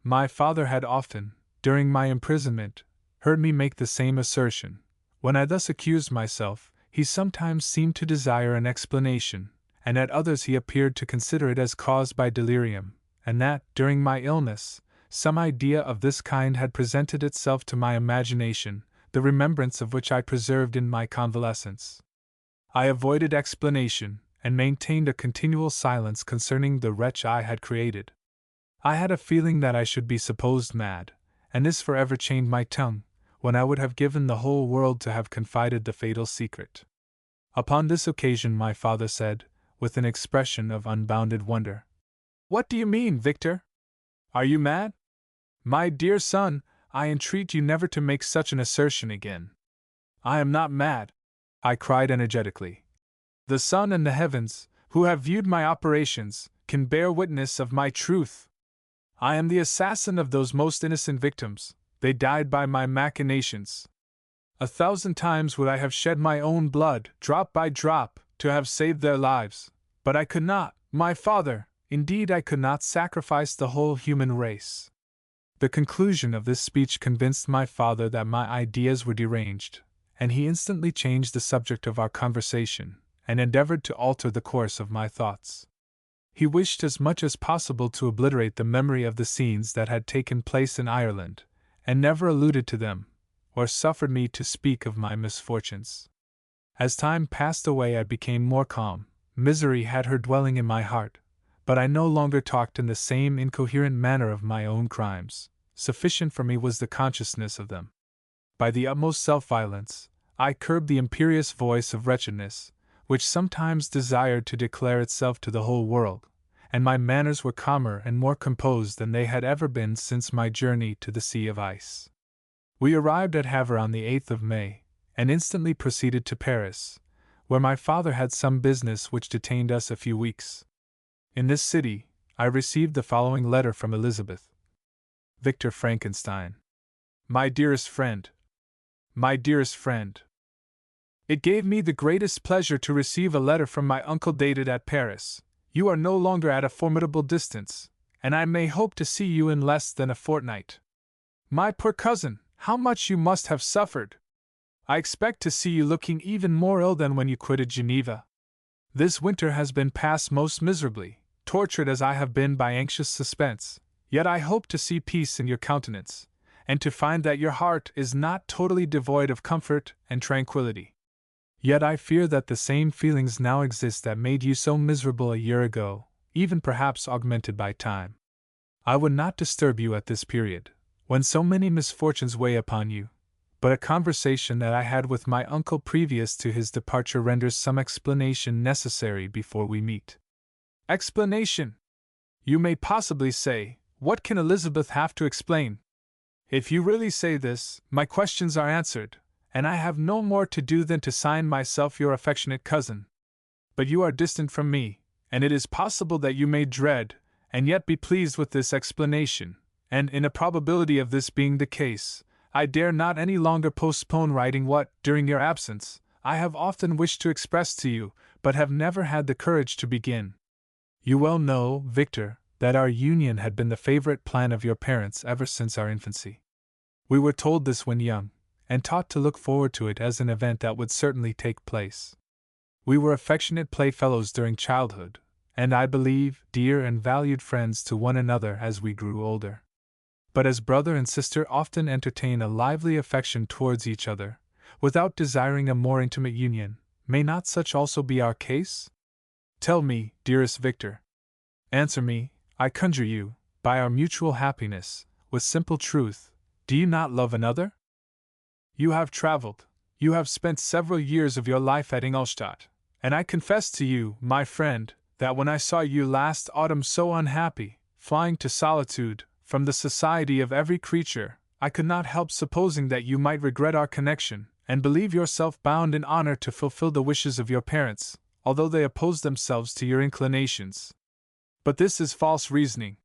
My father had often, during my imprisonment, heard me make the same assertion. When I thus accused myself, he sometimes seemed to desire an explanation, and at others he appeared to consider it as caused by delirium, and that, during my illness, some idea of this kind had presented itself to my imagination, the remembrance of which I preserved in my convalescence. I avoided explanation, and maintained a continual silence concerning the wretch I had created. I had a feeling that I should be supposed mad, and this forever chained my tongue, when I would have given the whole world to have confided the fatal secret. Upon this occasion my father said, with an expression of unbounded wonder, "What do you mean, Victor? Are you mad? My dear son, I entreat you never to make such an assertion again." "I am not mad," I cried energetically. "The sun and the heavens, who have viewed my operations, can bear witness of my truth. I am the assassin of those most innocent victims, they died by my machinations. 1,000 times would I have shed my own blood, drop by drop, to have saved their lives, but I could not, my father, indeed I could not sacrifice the whole human race." The conclusion of this speech convinced my father that my ideas were deranged, and he instantly changed the subject of our conversation, and endeavored to alter the course of my thoughts. He wished as much as possible to obliterate the memory of the scenes that had taken place in Ireland, and never alluded to them, or suffered me to speak of my misfortunes. As time passed away I became more calm. Misery had her dwelling in my heart, but I no longer talked in the same incoherent manner of my own crimes. Sufficient for me was the consciousness of them. By the utmost self-violence, I curbed the imperious voice of wretchedness, which sometimes desired to declare itself to the whole world, and my manners were calmer and more composed than they had ever been since my journey to the Sea of Ice. We arrived at Havre on the 8th of May, and instantly proceeded to Paris, where my father had some business which detained us a few weeks. In this city, I received the following letter from Elizabeth. Victor Frankenstein. My dearest friend. My dearest friend. It gave me the greatest pleasure to receive a letter from my uncle dated at Paris. You are no longer at a formidable distance, and I may hope to see you in less than a fortnight. My poor cousin, how much you must have suffered! I expect to see you looking even more ill than when you quitted Geneva. This winter has been passed most miserably, tortured as I have been by anxious suspense, yet I hope to see peace in your countenance, and to find that your heart is not totally devoid of comfort and tranquility. Yet I fear that the same feelings now exist that made you so miserable a year ago, even perhaps augmented by time. I would not disturb you at this period, when so many misfortunes weigh upon you, but a conversation that I had with my uncle previous to his departure renders some explanation necessary before we meet. Explanation! You may possibly say, what can Elizabeth have to explain? If you really say this, my questions are answered, and I have no more to do than to sign myself your affectionate cousin. But you are distant from me, and it is possible that you may dread, and yet be pleased with this explanation, and in a probability of this being the case, I dare not any longer postpone writing what, during your absence, I have often wished to express to you, but have never had the courage to begin. You well know, Victor, that our union had been the favorite plan of your parents ever since our infancy. We were told this when young, and taught to look forward to it as an event that would certainly take place. We were affectionate playfellows during childhood, and I believe, dear and valued friends to one another as we grew older. But as brother and sister often entertain a lively affection towards each other, without desiring a more intimate union, may not such also be our case? Tell me, dearest Victor. Answer me, I conjure you, by our mutual happiness, with simple truth, do you not love another? You have traveled, you have spent several years of your life at Ingolstadt, and I confess to you, my friend, that when I saw you last autumn so unhappy, flying to solitude, from the society of every creature, I could not help supposing that you might regret our connection, and believe yourself bound in honor to fulfill the wishes of your parents, although they opposed themselves to your inclinations. But this is false reasoning.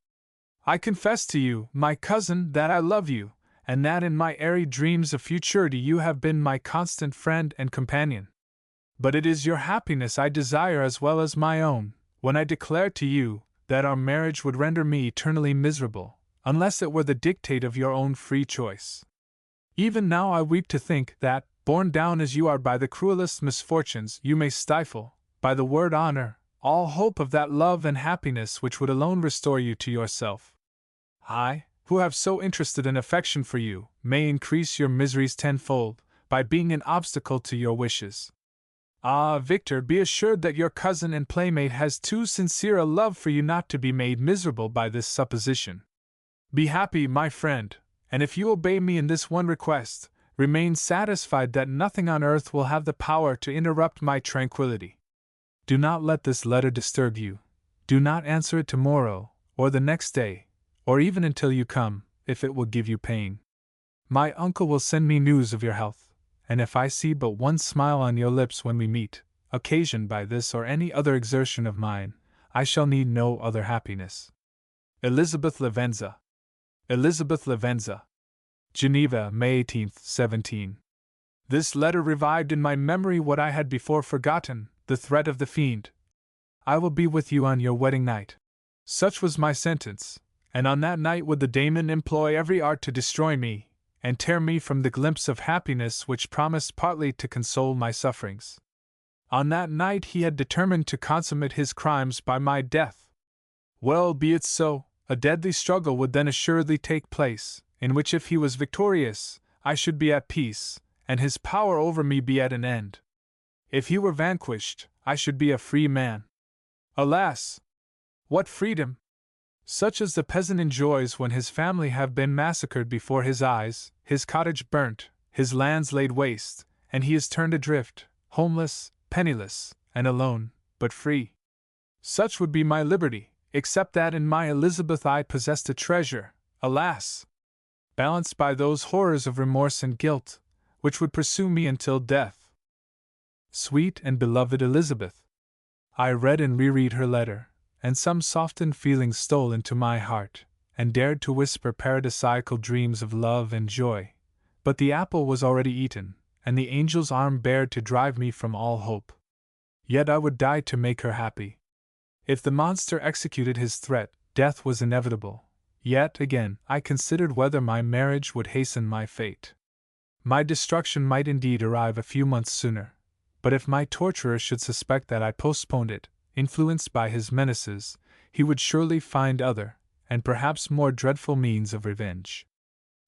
I confess to you, my cousin, that I love you, and that in my airy dreams of futurity you have been my constant friend and companion. But it is your happiness I desire as well as my own, when I declare to you that our marriage would render me eternally miserable, unless it were the dictate of your own free choice. Even now I weep to think that, borne down as you are by the cruelest misfortunes, you may stifle, by the word honor, all hope of that love and happiness which would alone restore you to yourself. I, who have so interested an affection for you, may increase your miseries tenfold, by being an obstacle to your wishes. Ah, Victor, be assured that your cousin and playmate has too sincere a love for you not to be made miserable by this supposition. Be happy, my friend, and if you obey me in this one request, remain satisfied that nothing on earth will have the power to interrupt my tranquility. Do not let this letter disturb you. Do not answer it tomorrow, or the next day, or even until you come, if it will give you pain. My uncle will send me news of your health, and if I see but one smile on your lips when we meet, occasioned by this or any other exertion of mine, I shall need no other happiness. Elizabeth Lavenza. Elizabeth Lavenza. Geneva, May 18th, 17. This letter revived in my memory what I had before forgotten, the threat of the fiend. I will be with you on your wedding night. Such was my sentence, and on that night would the daemon employ every art to destroy me, and tear me from the glimpse of happiness which promised partly to console my sufferings. On that night he had determined to consummate his crimes by my death. Well, be it so. A deadly struggle would then assuredly take place, in which if he was victorious, I should be at peace, and his power over me be at an end. If he were vanquished, I should be a free man. Alas! What freedom! Such as the peasant enjoys when his family have been massacred before his eyes, his cottage burnt, his lands laid waste, and he is turned adrift, homeless, penniless, and alone, but free. Such would be my liberty, except that in my Elizabeth I possessed a treasure, alas! Balanced by those horrors of remorse and guilt, which would pursue me until death. Sweet and beloved Elizabeth! I read and reread her letter, and some softened feelings stole into my heart, and dared to whisper paradisiacal dreams of love and joy. But the apple was already eaten, and the angel's arm bared to drive me from all hope. Yet I would die to make her happy. If the monster executed his threat, death was inevitable, Yet again, I considered whether my marriage would hasten my fate. My destruction might indeed arrive a few months sooner, but if my torturer should suspect that I postponed it, influenced by his menaces, he would surely find other, and perhaps more dreadful means of revenge.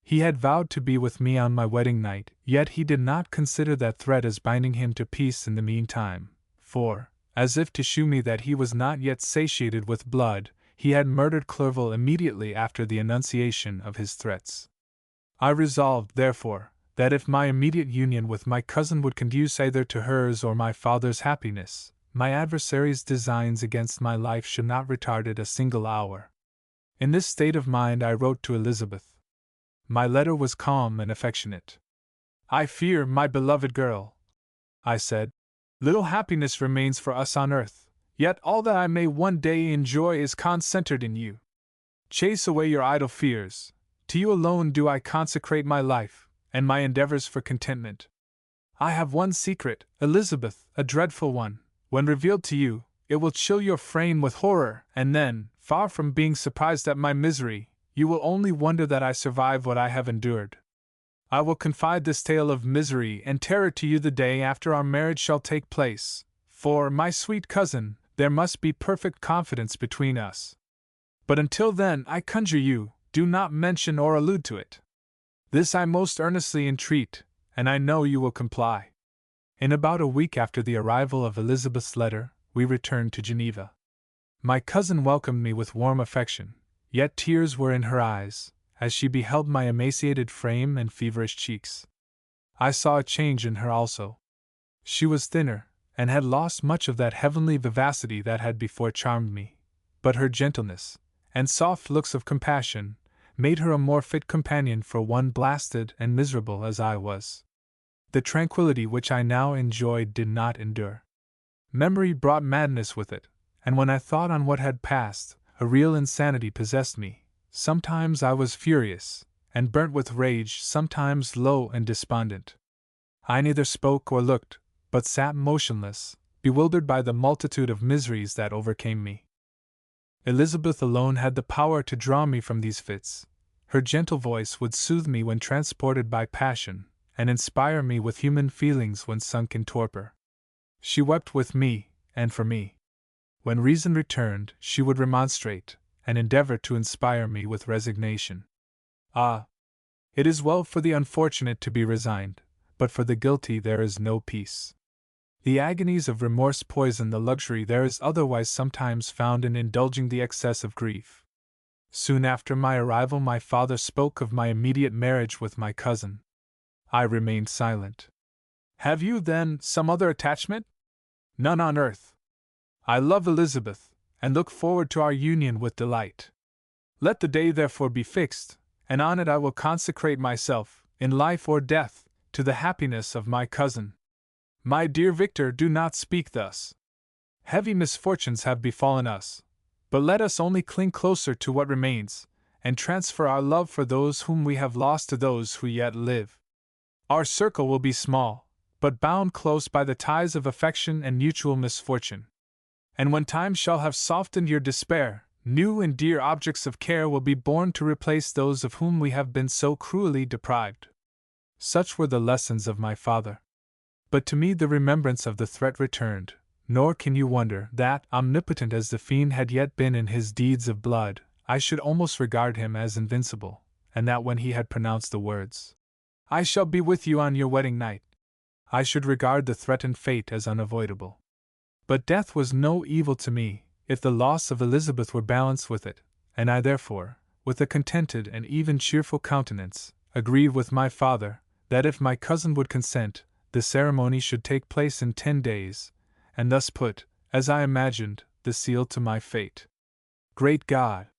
He had vowed to be with me on my wedding night, yet he did not consider that threat as binding him to peace in the meantime, for, as if to shew me that he was not yet satiated with blood, he had murdered Clerval immediately after the enunciation of his threats. I resolved, therefore, that if my immediate union with my cousin would conduce either to hers or my father's happiness, my adversary's designs against my life should not retard it a single hour. In this state of mind I wrote to Elizabeth. My letter was calm and affectionate. "I fear, my beloved girl," I said, "little happiness remains for us on earth, yet all that I may one day enjoy is concentered in you. Chase away your idle fears. To you alone do I consecrate my life, and my endeavors for contentment. I have one secret, Elizabeth, a dreadful one. When revealed to you, it will chill your frame with horror, and then, far from being surprised at my misery, you will only wonder that I survive what I have endured. I will confide this tale of misery and terror to you the day after our marriage shall take place, for, my sweet cousin, there must be perfect confidence between us. But until then, I conjure you, do not mention or allude to it. This I most earnestly entreat, and I know you will comply." In about a week after the arrival of Elizabeth's letter, we returned to Geneva. My cousin welcomed me with warm affection, yet tears were in her eyes, as she beheld my emaciated frame and feverish cheeks. I saw a change in her also. She was thinner, and had lost much of that heavenly vivacity that had before charmed me, but her gentleness, and soft looks of compassion, made her a more fit companion for one blasted and miserable as I was. The tranquility which I now enjoyed did not endure. Memory brought madness with it, and when I thought on what had passed, a real insanity possessed me. Sometimes I was furious, and burnt with rage, sometimes low and despondent. I neither spoke or looked, but sat motionless, bewildered by the multitude of miseries that overcame me. Elizabeth alone had the power to draw me from these fits. Her gentle voice would soothe me when transported by passion, and inspire me with human feelings when sunk in torpor. She wept with me, and for me. When reason returned, she would remonstrate, and endeavor to inspire me with resignation. Ah! It is well for the unfortunate to be resigned, but for the guilty there is no peace. The agonies of remorse poison the luxury there is otherwise sometimes found in indulging the excess of grief. Soon after my arrival my father spoke of my immediate marriage with my cousin. I remained silent. "Have you, then, some other attachment?" "None on earth. I love Elizabeth, and look forward to our union with delight. Let the day therefore be fixed, and on it I will consecrate myself, in life or death, to the happiness of my cousin." "My dear Victor, do not speak thus. Heavy misfortunes have befallen us, but let us only cling closer to what remains, and transfer our love for those whom we have lost to those who yet live. Our circle will be small, but bound close by the ties of affection and mutual misfortune. And when time shall have softened your despair, new and dear objects of care will be born to replace those of whom we have been so cruelly deprived." Such were the lessons of my father. But to me the remembrance of the threat returned, nor can you wonder that, omnipotent as the fiend had yet been in his deeds of blood, I should almost regard him as invincible, and that when he had pronounced the words, "I shall be with you on your wedding night," I should regard the threatened fate as unavoidable. But death was no evil to me, if the loss of Elizabeth were balanced with it, and I therefore, with a contented and even cheerful countenance, agreed with my father, that if my cousin would consent, the ceremony should take place in 10 days, and thus put, as I imagined, the seal to my fate. Great God!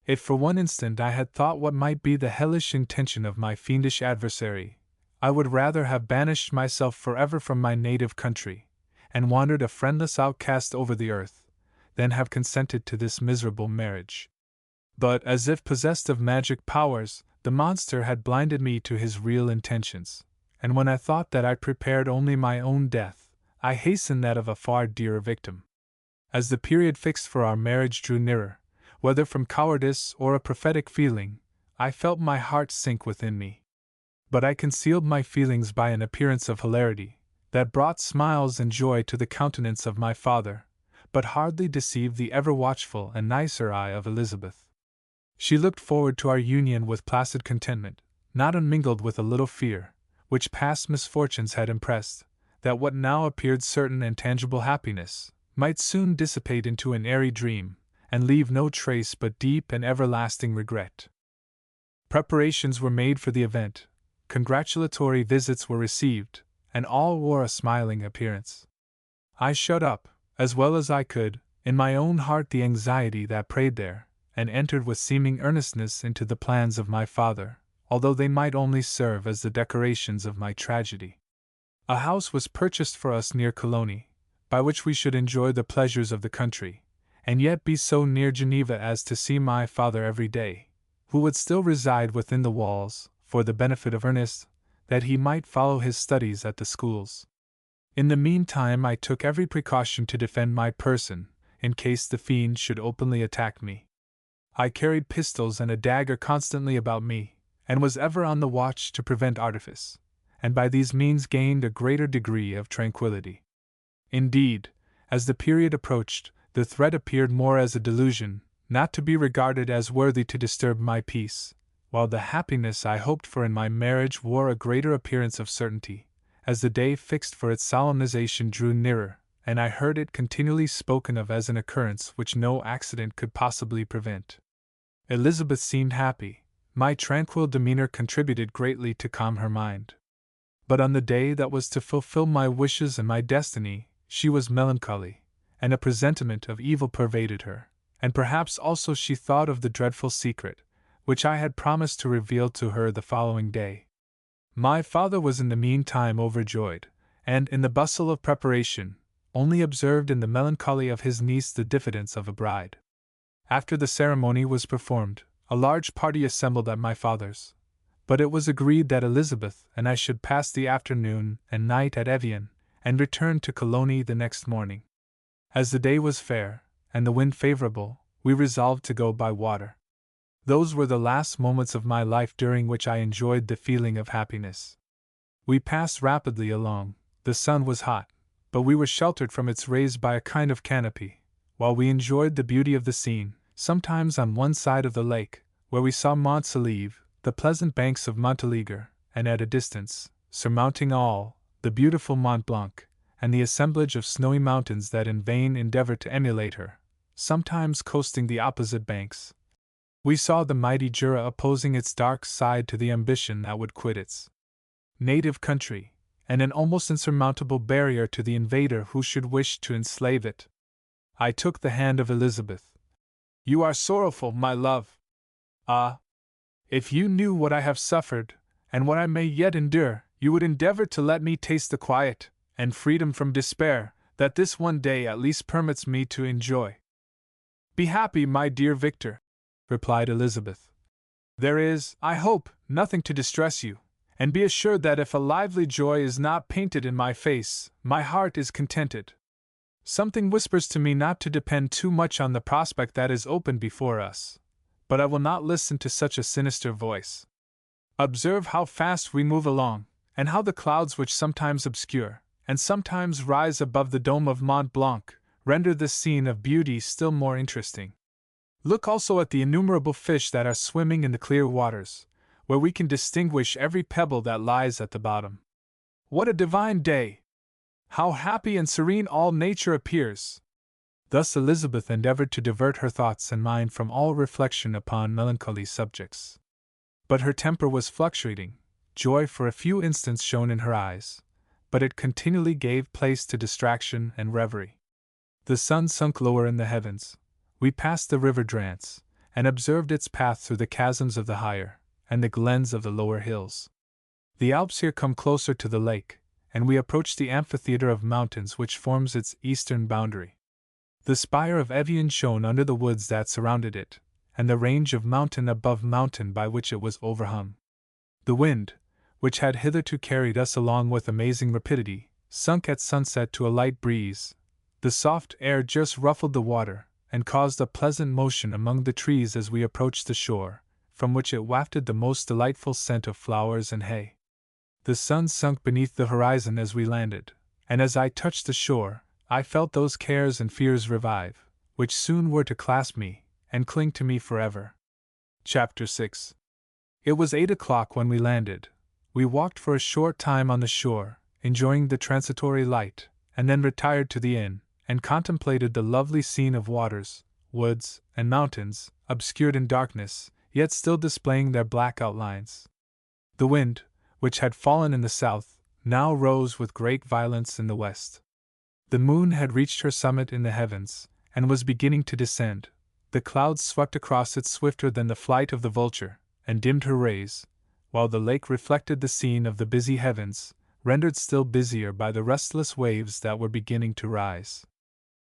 If for one instant I had thought what might be the hellish intention of my fiendish adversary, I would rather have banished myself forever from my native country, and wandered a friendless outcast over the earth, than have consented to this miserable marriage. But, as if possessed of magic powers, the monster had blinded me to his real intentions, and when I thought that I prepared only my own death, I hastened that of a far dearer victim. As the period fixed for our marriage drew nearer, Whether from cowardice or a prophetic feeling, I felt my heart sink within me. But I concealed my feelings by an appearance of hilarity that brought smiles and joy to the countenance of my father, but hardly deceived the ever-watchful and nicer eye of Elizabeth. She looked forward to our union with placid contentment, not unmingled with a little fear, which past misfortunes had impressed, that what now appeared certain and tangible happiness might soon dissipate into an airy dream, and leave no trace but deep and everlasting regret. Preparations were made for the event, congratulatory visits were received, and all wore a smiling appearance. I shut up, as well as I could, in my own heart the anxiety that preyed there, and entered with seeming earnestness into the plans of my father, although they might only serve as the decorations of my tragedy. A house was purchased for us near Cologne, by which we should enjoy the pleasures of the country, and yet be so near Geneva as to see my father every day, who would still reside within the walls, for the benefit of Ernest, that he might follow his studies at the schools. In the meantime I took every precaution to defend my person, in case the fiend should openly attack me. I carried pistols and a dagger constantly about me, and was ever on the watch to prevent artifice, and by these means gained a greater degree of tranquillity. Indeed, as the period approached, the threat appeared more as a delusion, not to be regarded as worthy to disturb my peace, while the happiness I hoped for in my marriage wore a greater appearance of certainty, as the day fixed for its solemnization drew nearer, and I heard it continually spoken of as an occurrence which no accident could possibly prevent. Elizabeth seemed happy. My tranquil demeanor contributed greatly to calm her mind. But on the day that was to fulfill my wishes and my destiny, she was melancholy, and a presentiment of evil pervaded her, and perhaps also she thought of the dreadful secret, which I had promised to reveal to her the following day. My father was in the meantime overjoyed, and, in the bustle of preparation, only observed in the melancholy of his niece the diffidence of a bride. After the ceremony was performed, a large party assembled at my father's, but it was agreed that Elizabeth and I should pass the afternoon and night at Evian, and return to Cologne the next morning. As the day was fair, and the wind favorable, we resolved to go by water. Those were the last moments of my life during which I enjoyed the feeling of happiness. We passed rapidly along. The sun was hot, but we were sheltered from its rays by a kind of canopy, while we enjoyed the beauty of the scene, sometimes on one side of the lake, where we saw Mont Saleve, the pleasant banks of Montéligre, and at a distance, surmounting all, the beautiful Mont Blanc, and the assemblage of snowy mountains that in vain endeavored to emulate her, sometimes coasting the opposite banks. We saw the mighty Jura opposing its dark side to the ambition that would quit its native country, and an almost insurmountable barrier to the invader who should wish to enslave it. I took the hand of Elizabeth. "You are sorrowful, my love. Ah! If you knew what I have suffered, and what I may yet endure, you would endeavor to let me taste the quiet and freedom from despair that this one day at least permits me to enjoy." "Be happy, my dear Victor," replied Elizabeth. "There is, I hope, nothing to distress you, and be assured that if a lively joy is not painted in my face, my heart is contented. Something whispers to me not to depend too much on the prospect that is open before us, but I will not listen to such a sinister voice. Observe how fast we move along, and how the clouds which sometimes obscure, and sometimes rise above the dome of Mont Blanc, render this scene of beauty still more interesting. Look also at the innumerable fish that are swimming in the clear waters, where we can distinguish every pebble that lies at the bottom. What a divine day! How happy and serene all nature appears!" Thus Elizabeth endeavored to divert her thoughts and mind from all reflection upon melancholy subjects. But her temper was fluctuating. Joy for a few instants shone in her eyes, but it continually gave place to distraction and reverie. The sun sunk lower in the heavens. We passed the river Drance, and observed its path through the chasms of the higher, and the glens of the lower hills. The Alps here come closer to the lake, and we approached the amphitheater of mountains which forms its eastern boundary. The spire of Evian shone under the woods that surrounded it, and the range of mountain above mountain by which it was overhung. The wind, which had hitherto carried us along with amazing rapidity, sunk at sunset to a light breeze. The soft air just ruffled the water, and caused a pleasant motion among the trees as we approached the shore, from which it wafted the most delightful scent of flowers and hay. The sun sunk beneath the horizon as we landed, and as I touched the shore, I felt those cares and fears revive, which soon were to clasp me and cling to me forever. Chapter 6. It was 8 o'clock when we landed. We walked for a short time on the shore, enjoying the transitory light, and then retired to the inn, and contemplated the lovely scene of waters, woods, and mountains, obscured in darkness, yet still displaying their black outlines. The wind, which had fallen in the south, now rose with great violence in the west. The moon had reached her summit in the heavens, and was beginning to descend. The clouds swept across it swifter than the flight of the vulture, and dimmed her rays, while the lake reflected the scene of the busy heavens, rendered still busier by the restless waves that were beginning to rise.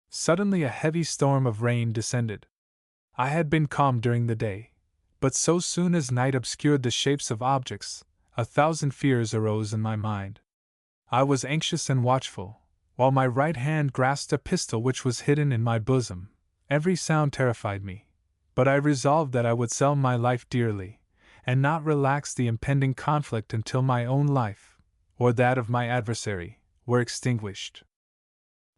Suddenly a heavy storm of rain descended. I had been calm during the day, but so soon as night obscured the shapes of objects, 1,000 fears arose in my mind. I was anxious and watchful, while my right hand grasped a pistol which was hidden in my bosom. Every sound terrified me, but I resolved that I would sell my life dearly, and not relax the impending conflict until my own life, or that of my adversary, were extinguished.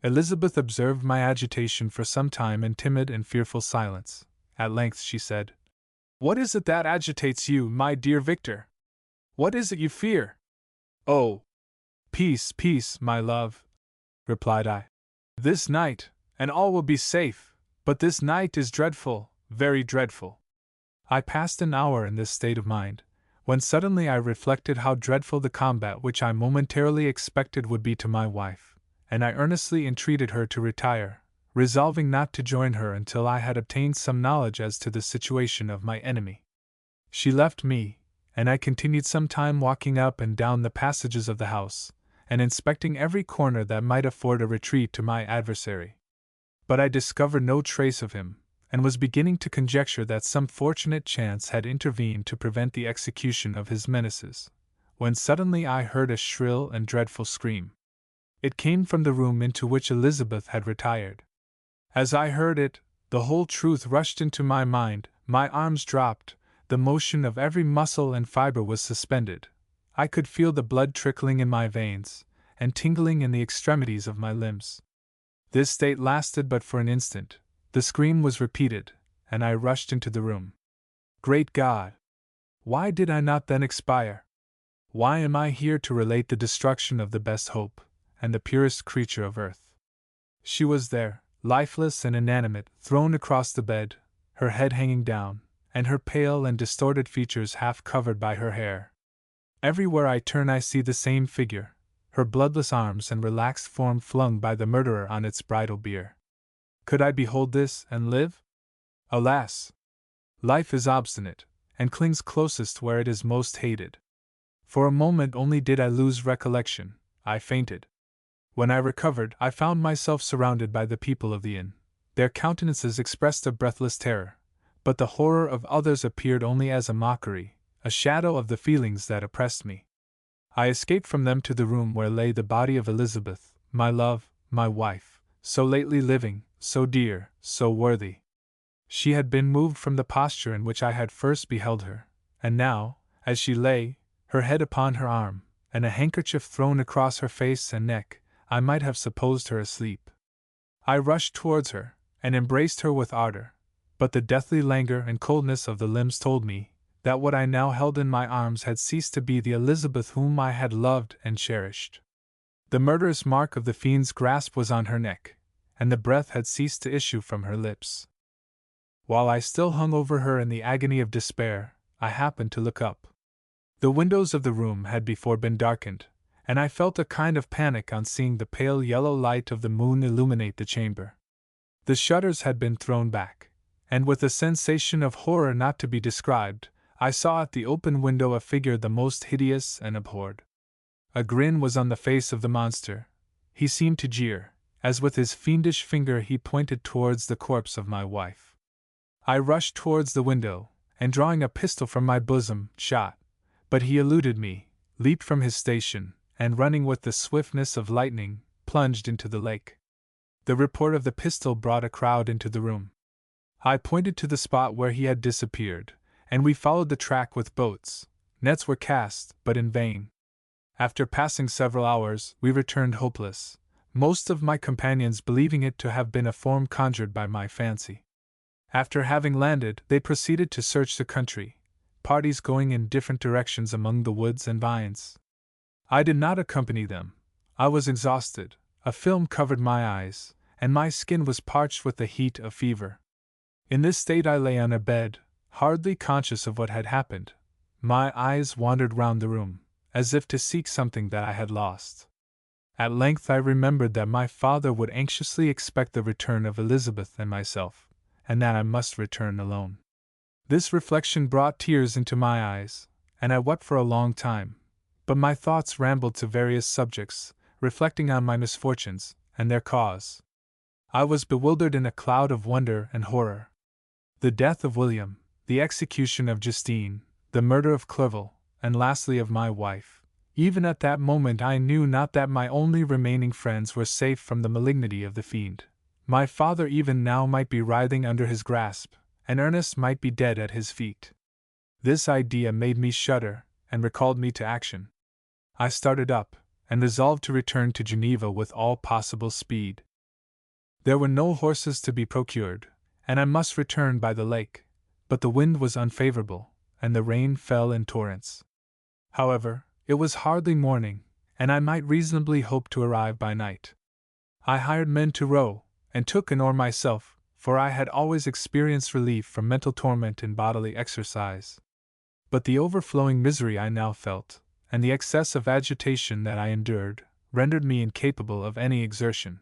Elizabeth observed my agitation for some time in timid and fearful silence. At length she said, "What is it that agitates you, my dear Victor? What is it you fear?" "Oh, peace, peace, my love," replied I. "This night, and all will be safe, but this night is dreadful, very dreadful." I passed an hour in this state of mind, when suddenly I reflected how dreadful the combat which I momentarily expected would be to my wife, and I earnestly entreated her to retire, resolving not to join her until I had obtained some knowledge as to the situation of my enemy. She left me, and I continued some time walking up and down the passages of the house, and inspecting every corner that might afford a retreat to my adversary. But I discovered no trace of him, and was beginning to conjecture that some fortunate chance had intervened to prevent the execution of his menaces, when suddenly I heard a shrill and dreadful scream. It came from the room into which Elizabeth had retired. As I heard it, the whole truth rushed into my mind, my arms dropped, the motion of every muscle and fiber was suspended. I could feel the blood trickling in my veins, and tingling in the extremities of my limbs. This state lasted but for an instant. The scream was repeated, and I rushed into the room. Great God! Why did I not then expire? Why am I here to relate the destruction of the best hope, and the purest creature of earth? She was there, lifeless and inanimate, thrown across the bed, her head hanging down, and her pale and distorted features half covered by her hair. Everywhere I turn I see the same figure, her bloodless arms and relaxed form flung by the murderer on its bridal bier. Could I behold this and live? Alas! Life is obstinate, and clings closest where it is most hated. For a moment only did I lose recollection. I fainted. When I recovered, I found myself surrounded by the people of the inn. Their countenances expressed a breathless terror, but the horror of others appeared only as a mockery, a shadow of the feelings that oppressed me. I escaped from them to the room where lay the body of Elizabeth, my love, my wife, so lately living, so dear, so worthy. She had been moved from the posture in which I had first beheld her, and now, as she lay, her head upon her arm, and a handkerchief thrown across her face and neck, I might have supposed her asleep. I rushed towards her, and embraced her with ardor, but the deathly languor and coldness of the limbs told me that what I now held in my arms had ceased to be the Elizabeth whom I had loved and cherished. The murderous mark of the fiend's grasp was on her neck, and the breath had ceased to issue from her lips. While I still hung over her in the agony of despair, I happened to look up. The windows of the room had before been darkened, and I felt a kind of panic on seeing the pale yellow light of the moon illuminate the chamber. The shutters had been thrown back, and with a sensation of horror not to be described, I saw at the open window a figure the most hideous and abhorred. A grin was on the face of the monster. He seemed to jeer, as with his fiendish finger he pointed towards the corpse of my wife. I rushed towards the window, and drawing a pistol from my bosom, shot, but he eluded me, leaped from his station, and running with the swiftness of lightning, plunged into the lake. The report of the pistol brought a crowd into the room. I pointed to the spot where he had disappeared, and we followed the track with boats. Nets were cast, but in vain. After passing several hours, we returned hopeless, most of my companions believing it to have been a form conjured by my fancy. After having landed, they proceeded to search the country, parties going in different directions among the woods and vines. I did not accompany them. I was exhausted, a film covered my eyes, and my skin was parched with the heat of fever. In this state I lay on a bed, hardly conscious of what had happened. My eyes wandered round the room, as if to seek something that I had lost. At length I remembered that my father would anxiously expect the return of Elizabeth and myself, and that I must return alone. This reflection brought tears into my eyes, and I wept for a long time, but my thoughts rambled to various subjects, reflecting on my misfortunes and their cause. I was bewildered in a cloud of wonder and horror. The death of William, the execution of Justine, the murder of Clerval, and lastly of my wife. Even at that moment I knew not that my only remaining friends were safe from the malignity of the fiend. My father even now might be writhing under his grasp, and Ernest might be dead at his feet. This idea made me shudder, and recalled me to action. I started up, and resolved to return to Geneva with all possible speed. There were no horses to be procured, and I must return by the lake, but the wind was unfavorable, and the rain fell in torrents. However, it was hardly morning, and I might reasonably hope to arrive by night. I hired men to row, and took an oar myself, for I had always experienced relief from mental torment in bodily exercise. But the overflowing misery I now felt, and the excess of agitation that I endured, rendered me incapable of any exertion.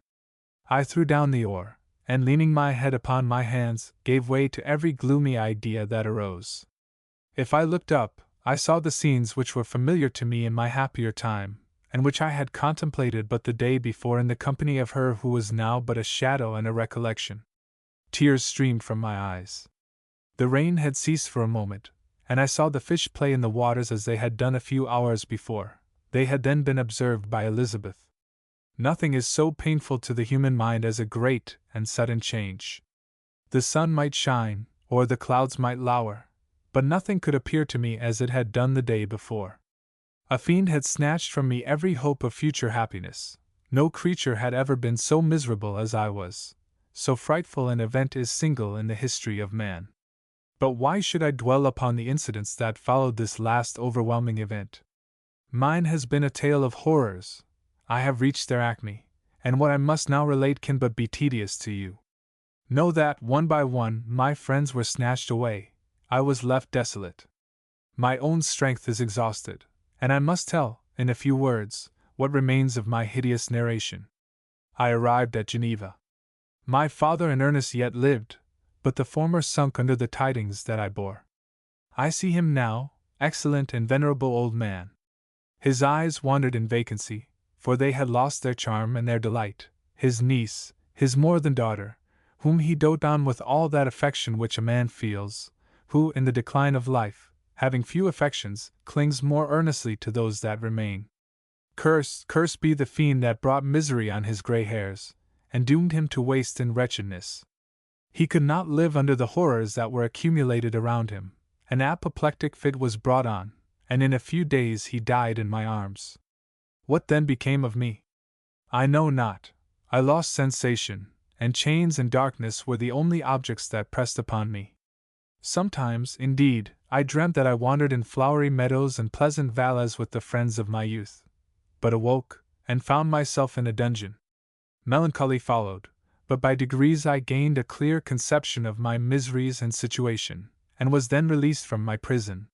I threw down the oar, and leaning my head upon my hands, gave way to every gloomy idea that arose. If I looked up, I saw the scenes which were familiar to me in my happier time, and which I had contemplated but the day before in the company of her who was now but a shadow and a recollection. Tears streamed from my eyes. The rain had ceased for a moment, and I saw the fish play in the waters as they had done a few hours before. They had then been observed by Elizabeth. Nothing is so painful to the human mind as a great and sudden change. The sun might shine, or the clouds might lower, but nothing could appear to me as it had done the day before. A fiend had snatched from me every hope of future happiness. No creature had ever been so miserable as I was. So frightful an event is single in the history of man. But why should I dwell upon the incidents that followed this last overwhelming event? Mine has been a tale of horrors. I have reached their acme, and what I must now relate can but be tedious to you. Know that, one by one, my friends were snatched away. I was left desolate. My own strength is exhausted, and I must tell, in a few words, what remains of my hideous narration. I arrived at Geneva. My father and Ernest yet lived, but the former sunk under the tidings that I bore. I see him now, excellent and venerable old man. His eyes wandered in vacancy, for they had lost their charm and their delight. His niece, his more than daughter, whom he doted on with all that affection which a man feels, who, in the decline of life, having few affections, clings more earnestly to those that remain. Cursed be the fiend that brought misery on his grey hairs, and doomed him to waste in wretchedness. He could not live under the horrors that were accumulated around him. An apoplectic fit was brought on, and in a few days he died in my arms. What then became of me? I know not. I lost sensation, and chains and darkness were the only objects that pressed upon me. Sometimes, indeed, I dreamt that I wandered in flowery meadows and pleasant valleys with the friends of my youth, but awoke, and found myself in a dungeon. Melancholy followed, but by degrees I gained a clear conception of my miseries and situation, and was then released from my prison.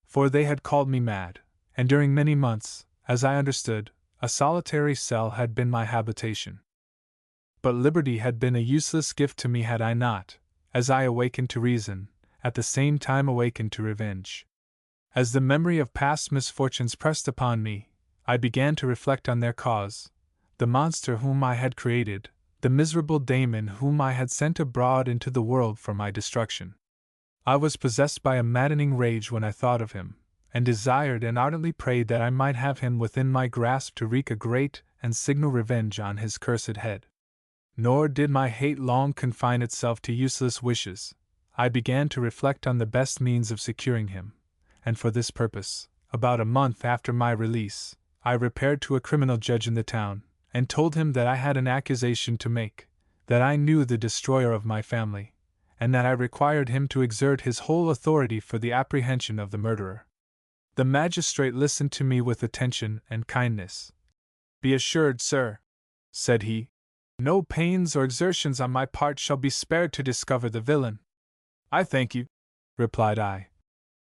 For they had called me mad, and during many months, as I understood, a solitary cell had been my habitation. But liberty had been a useless gift to me had I not, as I awakened to reason, at the same time awakened to revenge. As the memory of past misfortunes pressed upon me, I began to reflect on their cause, the monster whom I had created, the miserable daemon whom I had sent abroad into the world for my destruction. I was possessed by a maddening rage when I thought of him, and desired and ardently prayed that I might have him within my grasp to wreak a great and signal revenge on his cursed head. Nor did my hate long confine itself to useless wishes. I began to reflect on the best means of securing him, and for this purpose, about a month after my release, I repaired to a criminal judge in the town, and told him that I had an accusation to make, that I knew the destroyer of my family, and that I required him to exert his whole authority for the apprehension of the murderer. The magistrate listened to me with attention and kindness. "Be assured, sir," said he, "no pains or exertions on my part shall be spared to discover the villain." "I thank you," replied I.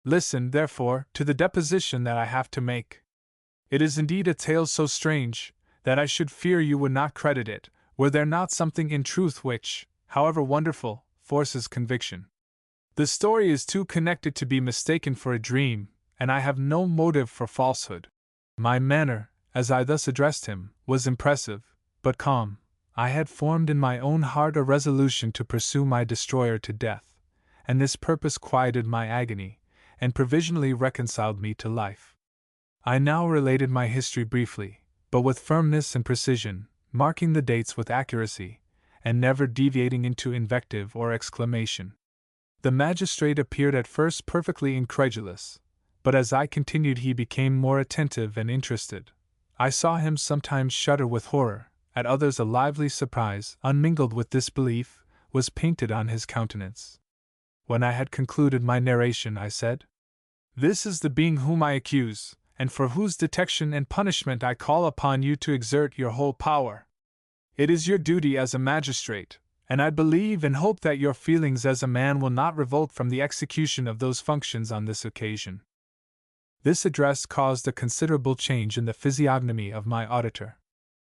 "Listen, therefore, to the deposition that I have to make. It is indeed a tale so strange that I should fear you would not credit it, were there not something in truth which, however wonderful, forces conviction. The story is too connected to be mistaken for a dream, and I have no motive for falsehood." My manner, as I thus addressed him, was impressive, but calm. I had formed in my own heart a resolution to pursue my destroyer to death, and this purpose quieted my agony, and provisionally reconciled me to life. I now related my history briefly, but with firmness and precision, marking the dates with accuracy, and never deviating into invective or exclamation. The magistrate appeared at first perfectly incredulous, but as I continued he became more attentive and interested. I saw him sometimes shudder with horror, at others a lively surprise, unmingled with disbelief, was painted on his countenance. When I had concluded my narration, I said, "This is the being whom I accuse, and for whose detection and punishment I call upon you to exert your whole power. It is your duty as a magistrate, and I believe and hope that your feelings as a man will not revolt from the execution of those functions on this occasion." This address caused a considerable change in the physiognomy of my auditor.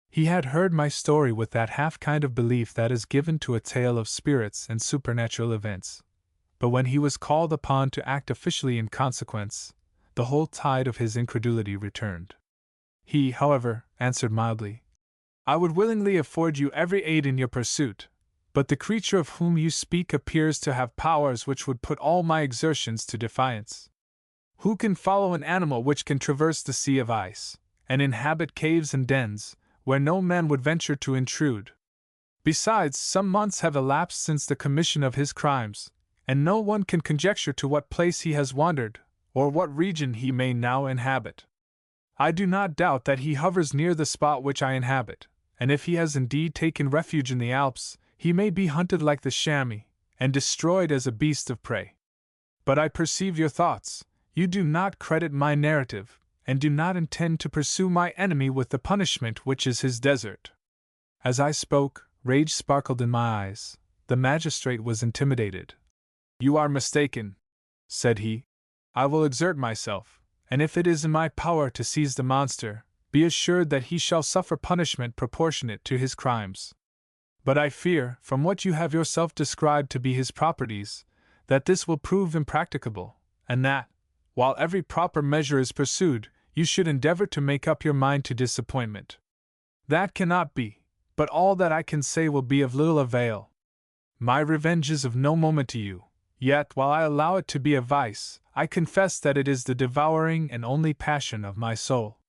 He had heard my story with that half kind of belief that is given to a tale of spirits and supernatural events. But when he was called upon to act officially in consequence, the whole tide of his incredulity returned. He, however, answered mildly, "I would willingly afford you every aid in your pursuit, but the creature of whom you speak appears to have powers which would put all my exertions to defiance. Who can follow an animal which can traverse the sea of ice, and inhabit caves and dens, where no man would venture to intrude? Besides, some months have elapsed since the commission of his crimes, and no one can conjecture to what place he has wandered, or what region he may now inhabit. I do not doubt that he hovers near the spot which I inhabit, and if he has indeed taken refuge in the Alps, he may be hunted like the chamois, and destroyed as a beast of prey. But I perceive your thoughts. You do not credit my narrative, and do not intend to pursue my enemy with the punishment which is his desert." As I spoke, rage sparkled in my eyes. The magistrate was intimidated. "You are mistaken," said he. "I will exert myself, and if it is in my power to seize the monster, be assured that he shall suffer punishment proportionate to his crimes. But I fear, from what you have yourself described to be his properties, that this will prove impracticable, and that, while every proper measure is pursued, you should endeavor to make up your mind to disappointment. That cannot be, but all that I can say will be of little avail. My revenge is of no moment to you, yet while I allow it to be a vice, I confess that it is the devouring and only passion of my soul.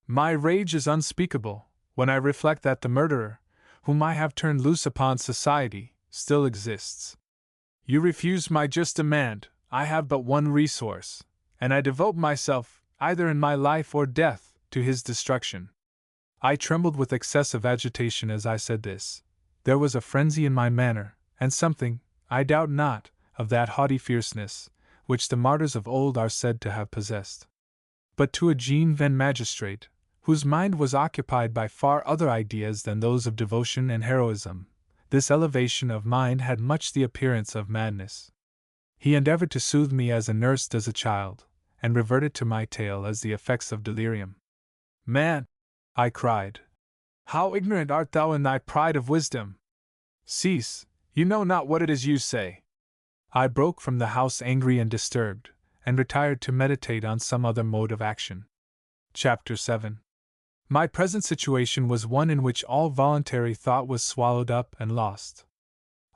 My rage is unspeakable, when I reflect that the murderer, whom I have turned loose upon society, still exists. You refuse my just demand. I have but one resource, and I devote myself, either in my life or death, to his destruction." I trembled with excessive agitation as I said this. There was a frenzy in my manner, and something, I doubt not, of that haughty fierceness, which the martyrs of old are said to have possessed. But to a jeune magistrate, whose mind was occupied by far other ideas than those of devotion and heroism, this elevation of mind had much the appearance of madness. He endeavored to soothe me as a nurse does a child, and reverted to my tale as the effects of delirium. "Man," I cried, "how ignorant art thou in thy pride of wisdom! Cease, you know not what it is you say." I broke from the house angry and disturbed, and retired to meditate on some other mode of action. Chapter 7. My present situation was one in which all voluntary thought was swallowed up and lost.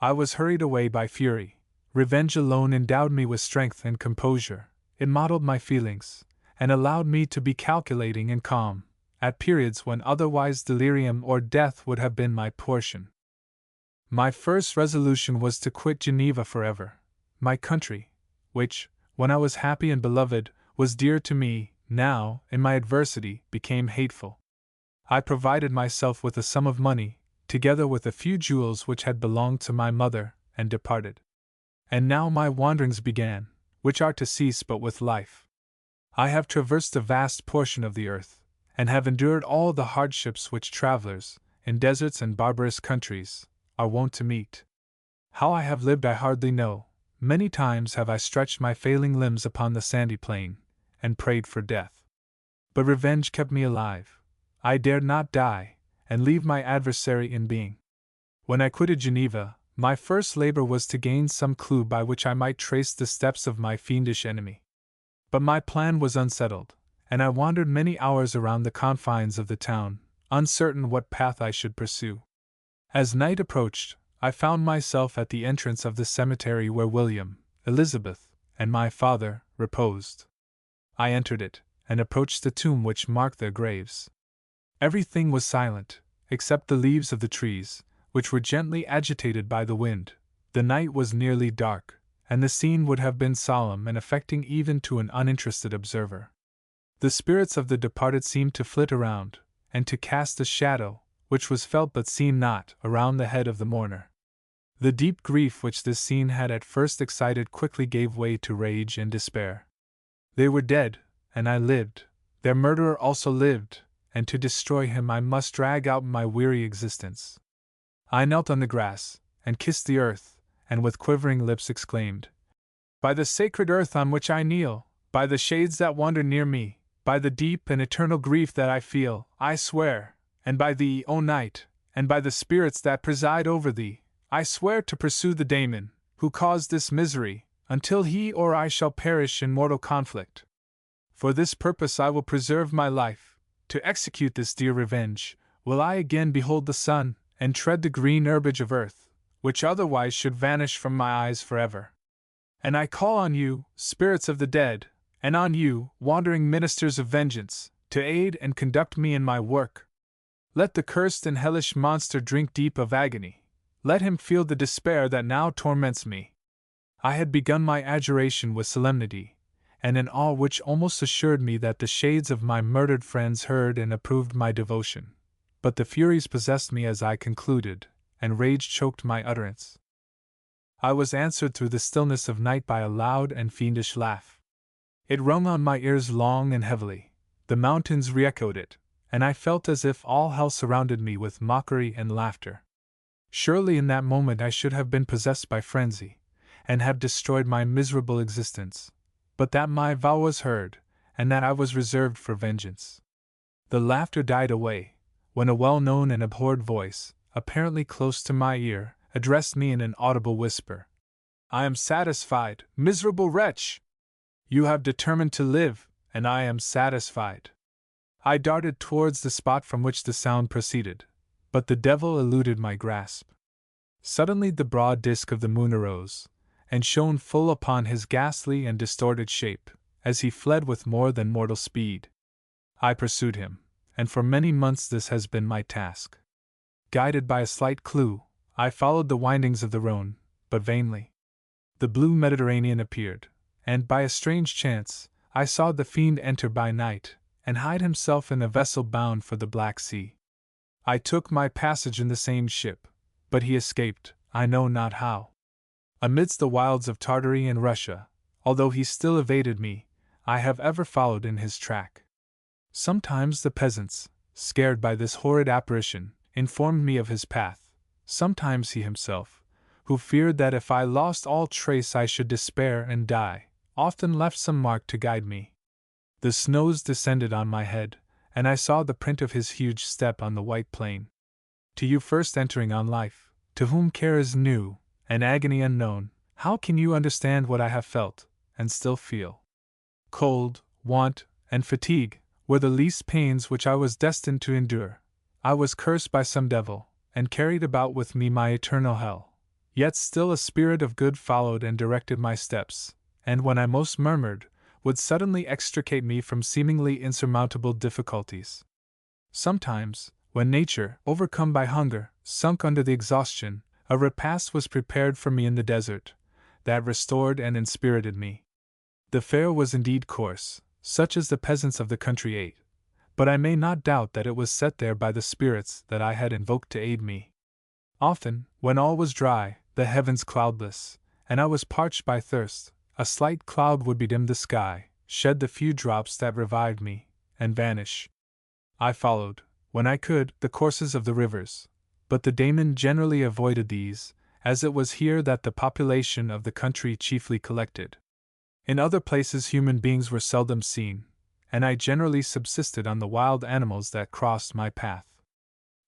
I was hurried away by fury. Revenge alone endowed me with strength and composure. It modeled my feelings, and allowed me to be calculating and calm, at periods when otherwise delirium or death would have been my portion. My first resolution was to quit Geneva forever. My country, which, when I was happy and beloved, was dear to me, now, in my adversity, became hateful. I provided myself with a sum of money, together with a few jewels which had belonged to my mother, and departed. And now my wanderings began, which are to cease but with life. I have traversed a vast portion of the earth, and have endured all the hardships which travelers, in deserts and barbarous countries, are wont to meet. How I have lived I hardly know. Many times have I stretched my failing limbs upon the sandy plain, and prayed for death. But revenge kept me alive. I dared not die, and leave my adversary in being. When I quitted Geneva, my first labor was to gain some clue by which I might trace the steps of my fiendish enemy. But my plan was unsettled, and I wandered many hours around the confines of the town, uncertain what path I should pursue. As night approached, I found myself at the entrance of the cemetery where William, Elizabeth, and my father reposed. I entered it, and approached the tomb which marked their graves. Everything was silent, except the leaves of the trees, which were gently agitated by the wind. The night was nearly dark, and the scene would have been solemn and affecting even to an uninterested observer. The spirits of the departed seemed to flit around, and to cast a shadow, which was felt but seen not, around the head of the mourner. The deep grief which this scene had at first excited quickly gave way to rage and despair. They were dead, and I lived. Their murderer also lived, and to destroy him I must drag out my weary existence. I knelt on the grass, and kissed the earth, and with quivering lips exclaimed, "By the sacred earth on which I kneel, by the shades that wander near me, by the deep and eternal grief that I feel, I swear, and by thee, O night, and by the spirits that preside over thee, I swear to pursue the daemon, who caused this misery, until he or I shall perish in mortal conflict. For this purpose I will preserve my life. To execute this dear revenge, will I again behold the sun, and tread the green herbage of earth, which otherwise should vanish from my eyes forever. And I call on you, spirits of the dead, and on you, wandering ministers of vengeance, to aid and conduct me in my work. Let the cursed and hellish monster drink deep of agony. Let him feel the despair that now torments me." I had begun my adjuration with solemnity, and an awe which almost assured me that the shades of my murdered friends heard and approved my devotion. But the furies possessed me as I concluded, and rage choked my utterance. I was answered through the stillness of night by a loud and fiendish laugh. It rung on my ears long and heavily. The mountains re-echoed it, and I felt as if all hell surrounded me with mockery and laughter. Surely in that moment I should have been possessed by frenzy, and have destroyed my miserable existence, but that my vow was heard, and that I was reserved for vengeance. The laughter died away, when a well-known and abhorred voice, apparently close to my ear, addressed me in an audible whisper. "I am satisfied, miserable wretch! You have determined to live, and I am satisfied." I darted towards the spot from which the sound proceeded, but the devil eluded my grasp. Suddenly the broad disk of the moon arose, and shone full upon his ghastly and distorted shape, as he fled with more than mortal speed. I pursued him, and for many months this has been my task. Guided by a slight clue, I followed the windings of the Rhone, but vainly. The blue Mediterranean appeared, and by a strange chance, I saw the fiend enter by night, and hide himself in a vessel bound for the Black Sea. I took my passage in the same ship, but he escaped, I know not how. Amidst the wilds of Tartary and Russia, although he still evaded me, I have ever followed in his track. Sometimes the peasants, scared by this horrid apparition, informed me of his path. Sometimes he himself, who feared that if I lost all trace I should despair and die, often left some mark to guide me. The snows descended on my head, and I saw the print of his huge step on the white plain. To you first entering on life, to whom care is new, and agony unknown, how can you understand what I have felt, and still feel? Cold, want, and fatigue were the least pains which I was destined to endure. I was cursed by some devil, and carried about with me my eternal hell. Yet still a spirit of good followed and directed my steps, and when I most murmured, would suddenly extricate me from seemingly insurmountable difficulties. Sometimes, when nature, overcome by hunger, sunk under the exhaustion A repast was prepared for me in the desert, that restored and inspirited me. The fare was indeed coarse, such as the peasants of the country ate, but I may not doubt that it was set there by the spirits that I had invoked to aid me. Often, when all was dry, the heavens cloudless, and I was parched by thirst, a slight cloud would bedim the sky, shed the few drops that revived me, and vanish. I followed, when I could, the courses of the rivers, but the daemon generally avoided these, as it was here that the population of the country chiefly collected. In other places human beings were seldom seen, and I generally subsisted on the wild animals that crossed my path.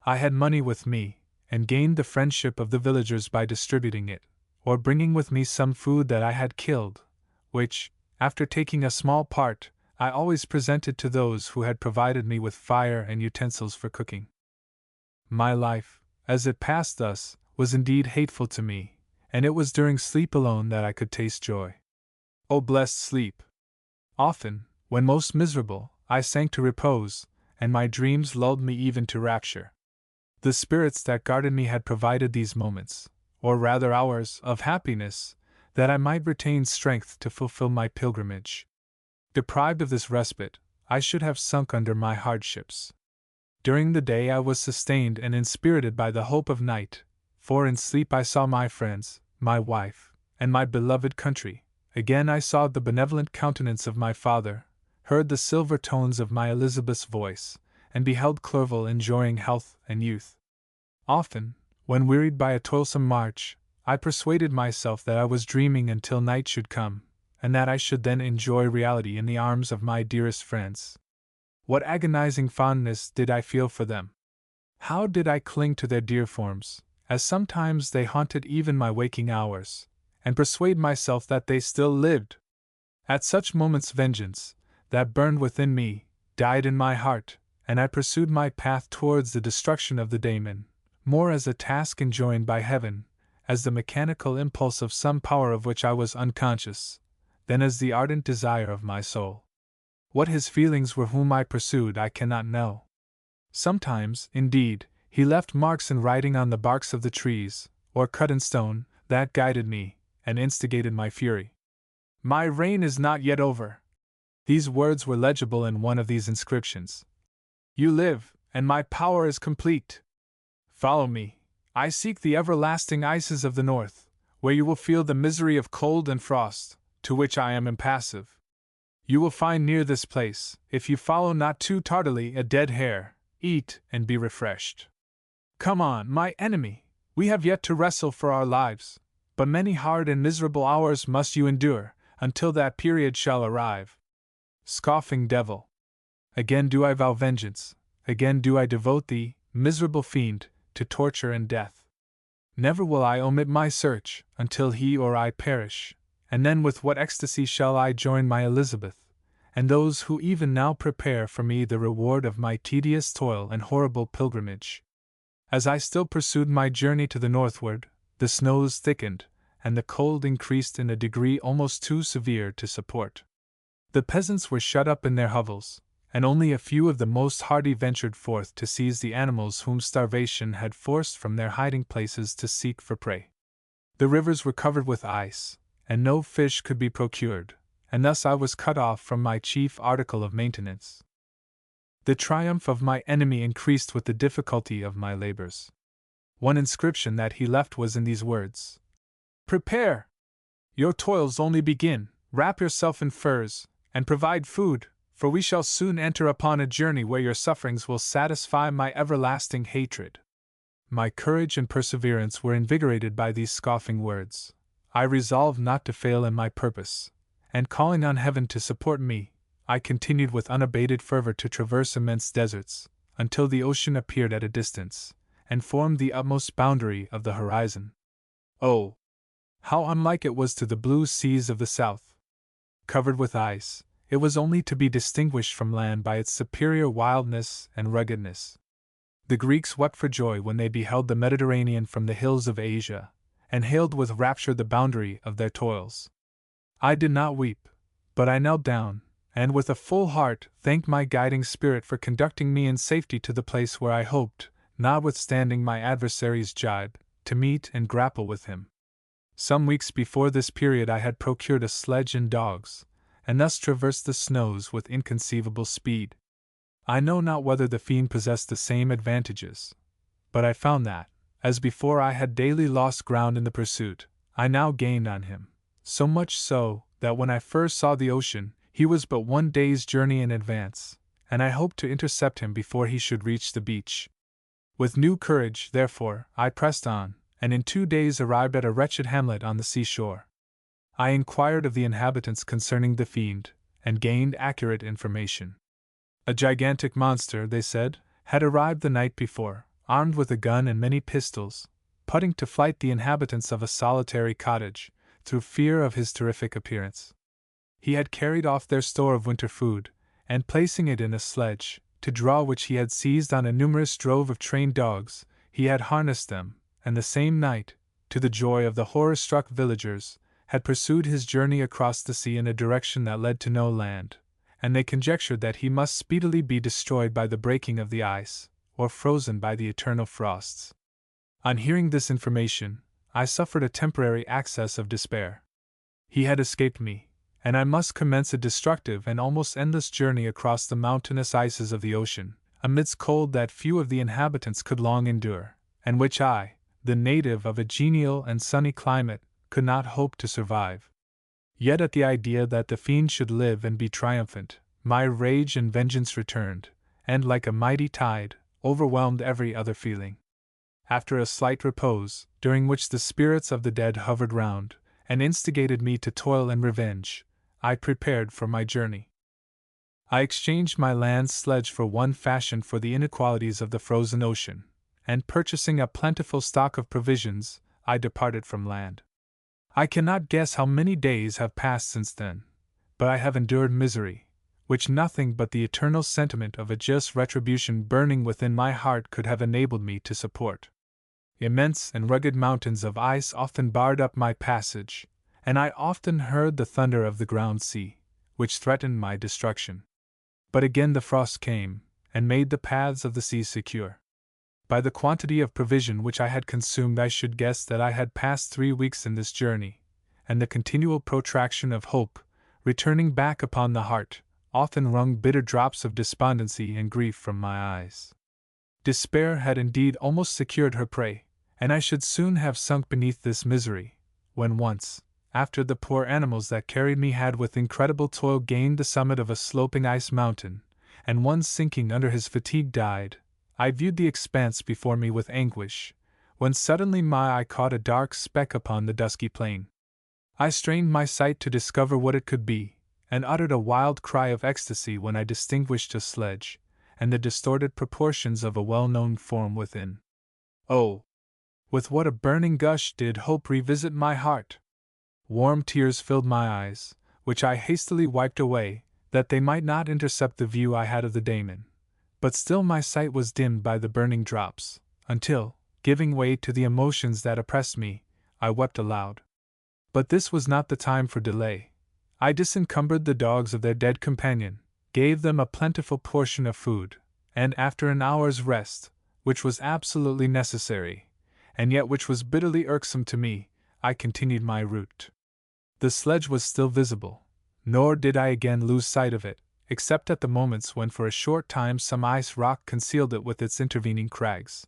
I had money with me, and gained the friendship of the villagers by distributing it, or bringing with me some food that I had killed, which, after taking a small part, I always presented to those who had provided me with fire and utensils for cooking. My life, as it passed thus, was indeed hateful to me, and it was during sleep alone that I could taste joy. O blessed sleep! Often, when most miserable, I sank to repose, and my dreams lulled me even to rapture. The spirits that guarded me had provided these moments, or rather hours, of happiness, that I might retain strength to fulfill my pilgrimage. Deprived of this respite, I should have sunk under my hardships. During the day I was sustained and inspirited by the hope of night, for in sleep I saw my friends, my wife, and my beloved country. Again I saw the benevolent countenance of my father, heard the silver tones of my Elizabeth's voice, and beheld Clerval enjoying health and youth. Often, when wearied by a toilsome march, I persuaded myself that I was dreaming until night should come, and that I should then enjoy reality in the arms of my dearest friends. What agonizing fondness did I feel for them! How did I cling to their dear forms, as sometimes they haunted even my waking hours, and persuade myself that they still lived! At such moments vengeance, that burned within me, died in my heart, and I pursued my path towards the destruction of the daemon, more as a task enjoined by heaven, as the mechanical impulse of some power of which I was unconscious, than as the ardent desire of my soul. What his feelings were whom I pursued I cannot know. Sometimes, indeed, he left marks in writing on the barks of the trees, or cut in stone, that guided me, and instigated my fury. My reign is not yet over. These words were legible in one of these inscriptions. You live, and my power is complete. Follow me. I seek the everlasting ices of the north, where you will feel the misery of cold and frost, to which I am impassive. You will find near this place, if you follow not too tardily, a dead hare. Eat and be refreshed. Come on, my enemy, we have yet to wrestle for our lives, but many hard and miserable hours must you endure, until that period shall arrive. Scoffing devil! Again do I vow vengeance, again do I devote thee, miserable fiend, to torture and death. Never will I omit my search, until he or I perish, and then with what ecstasy shall I join my Elizabeth, and those who even now prepare for me the reward of my tedious toil and horrible pilgrimage. As I still pursued my journey to the northward, the snows thickened, and the cold increased in a degree almost too severe to support. The peasants were shut up in their hovels, and only a few of the most hardy ventured forth to seize the animals whom starvation had forced from their hiding places to seek for prey. The rivers were covered with ice, and no fish could be procured, and thus I was cut off from my chief article of maintenance. The triumph of my enemy increased with the difficulty of my labors. One inscription that he left was in these words: Prepare! Your toils only begin, wrap yourself in furs, and provide food, for we shall soon enter upon a journey where your sufferings will satisfy my everlasting hatred. My courage and perseverance were invigorated by these scoffing words. I resolved not to fail in my purpose, and calling on heaven to support me, I continued with unabated fervor to traverse immense deserts, until the ocean appeared at a distance, and formed the utmost boundary of the horizon. Oh! How unlike it was to the blue seas of the south! Covered with ice, it was only to be distinguished from land by its superior wildness and ruggedness. The Greeks wept for joy when they beheld the Mediterranean from the hills of Asia, and hailed with rapture the boundary of their toils. I did not weep, but I knelt down, and with a full heart thanked my guiding spirit for conducting me in safety to the place where I hoped, notwithstanding my adversary's jibe, to meet and grapple with him. Some weeks before this period I had procured a sledge and dogs, and thus traversed the snows with inconceivable speed. I know not whether the fiend possessed the same advantages, but I found that, as before I had daily lost ground in the pursuit, I now gained on him, so much so that when I first saw the ocean, he was but 1 day's journey in advance, and I hoped to intercept him before he should reach the beach. With new courage, therefore, I pressed on, and in 2 days arrived at a wretched hamlet on the seashore. I inquired of the inhabitants concerning the fiend, and gained accurate information. A gigantic monster, they said, had arrived the night before, armed with a gun and many pistols, putting to flight the inhabitants of a solitary cottage, through fear of his terrific appearance. He had carried off their store of winter food, and placing it in a sledge, to draw which he had seized on a numerous drove of trained dogs, he had harnessed them, and the same night, to the joy of the horror-struck villagers, had pursued his journey across the sea in a direction that led to no land, and they conjectured that he must speedily be destroyed by the breaking of the ice, or frozen by the eternal frosts. On hearing this information, I suffered a temporary access of despair. He had escaped me, and I must commence a destructive and almost endless journey across the mountainous ices of the ocean, amidst cold that few of the inhabitants could long endure, and which I, the native of a genial and sunny climate, could not hope to survive. Yet at the idea that the fiend should live and be triumphant, my rage and vengeance returned, and like a mighty tide, overwhelmed every other feeling. After a slight repose, during which the spirits of the dead hovered round, and instigated me to toil and revenge, I prepared for my journey. I exchanged my land sledge for one fashioned for the inequalities of the frozen ocean, and purchasing a plentiful stock of provisions, I departed from land. I cannot guess how many days have passed since then, but I have endured misery, which nothing but the eternal sentiment of a just retribution burning within my heart could have enabled me to support. Immense and rugged mountains of ice often barred up my passage, and I often heard the thunder of the ground sea, which threatened my destruction. But again the frost came, and made the paths of the sea secure. By the quantity of provision which I had consumed, I should guess that I had passed 3 weeks in this journey, and the continual protraction of hope, returning back upon the heart, often wrung bitter drops of despondency and grief from my eyes. Despair had indeed almost secured her prey, and I should soon have sunk beneath this misery, when once, after the poor animals that carried me had with incredible toil gained the summit of a sloping ice mountain, and one sinking under his fatigue died, I viewed the expanse before me with anguish, when suddenly my eye caught a dark speck upon the dusky plain. I strained my sight to discover what it could be, and uttered a wild cry of ecstasy when I distinguished a sledge, and the distorted proportions of a well-known form within. Oh! With what a burning gush did hope revisit my heart! Warm tears filled my eyes, which I hastily wiped away, that they might not intercept the view I had of the daemon. But still my sight was dimmed by the burning drops, until, giving way to the emotions that oppressed me, I wept aloud. But this was not the time for delay. I disencumbered the dogs of their dead companion, gave them a plentiful portion of food, and after an hour's rest, which was absolutely necessary, and yet which was bitterly irksome to me, I continued my route. The sledge was still visible, nor did I again lose sight of it, except at the moments when for a short time some ice rock concealed it with its intervening crags.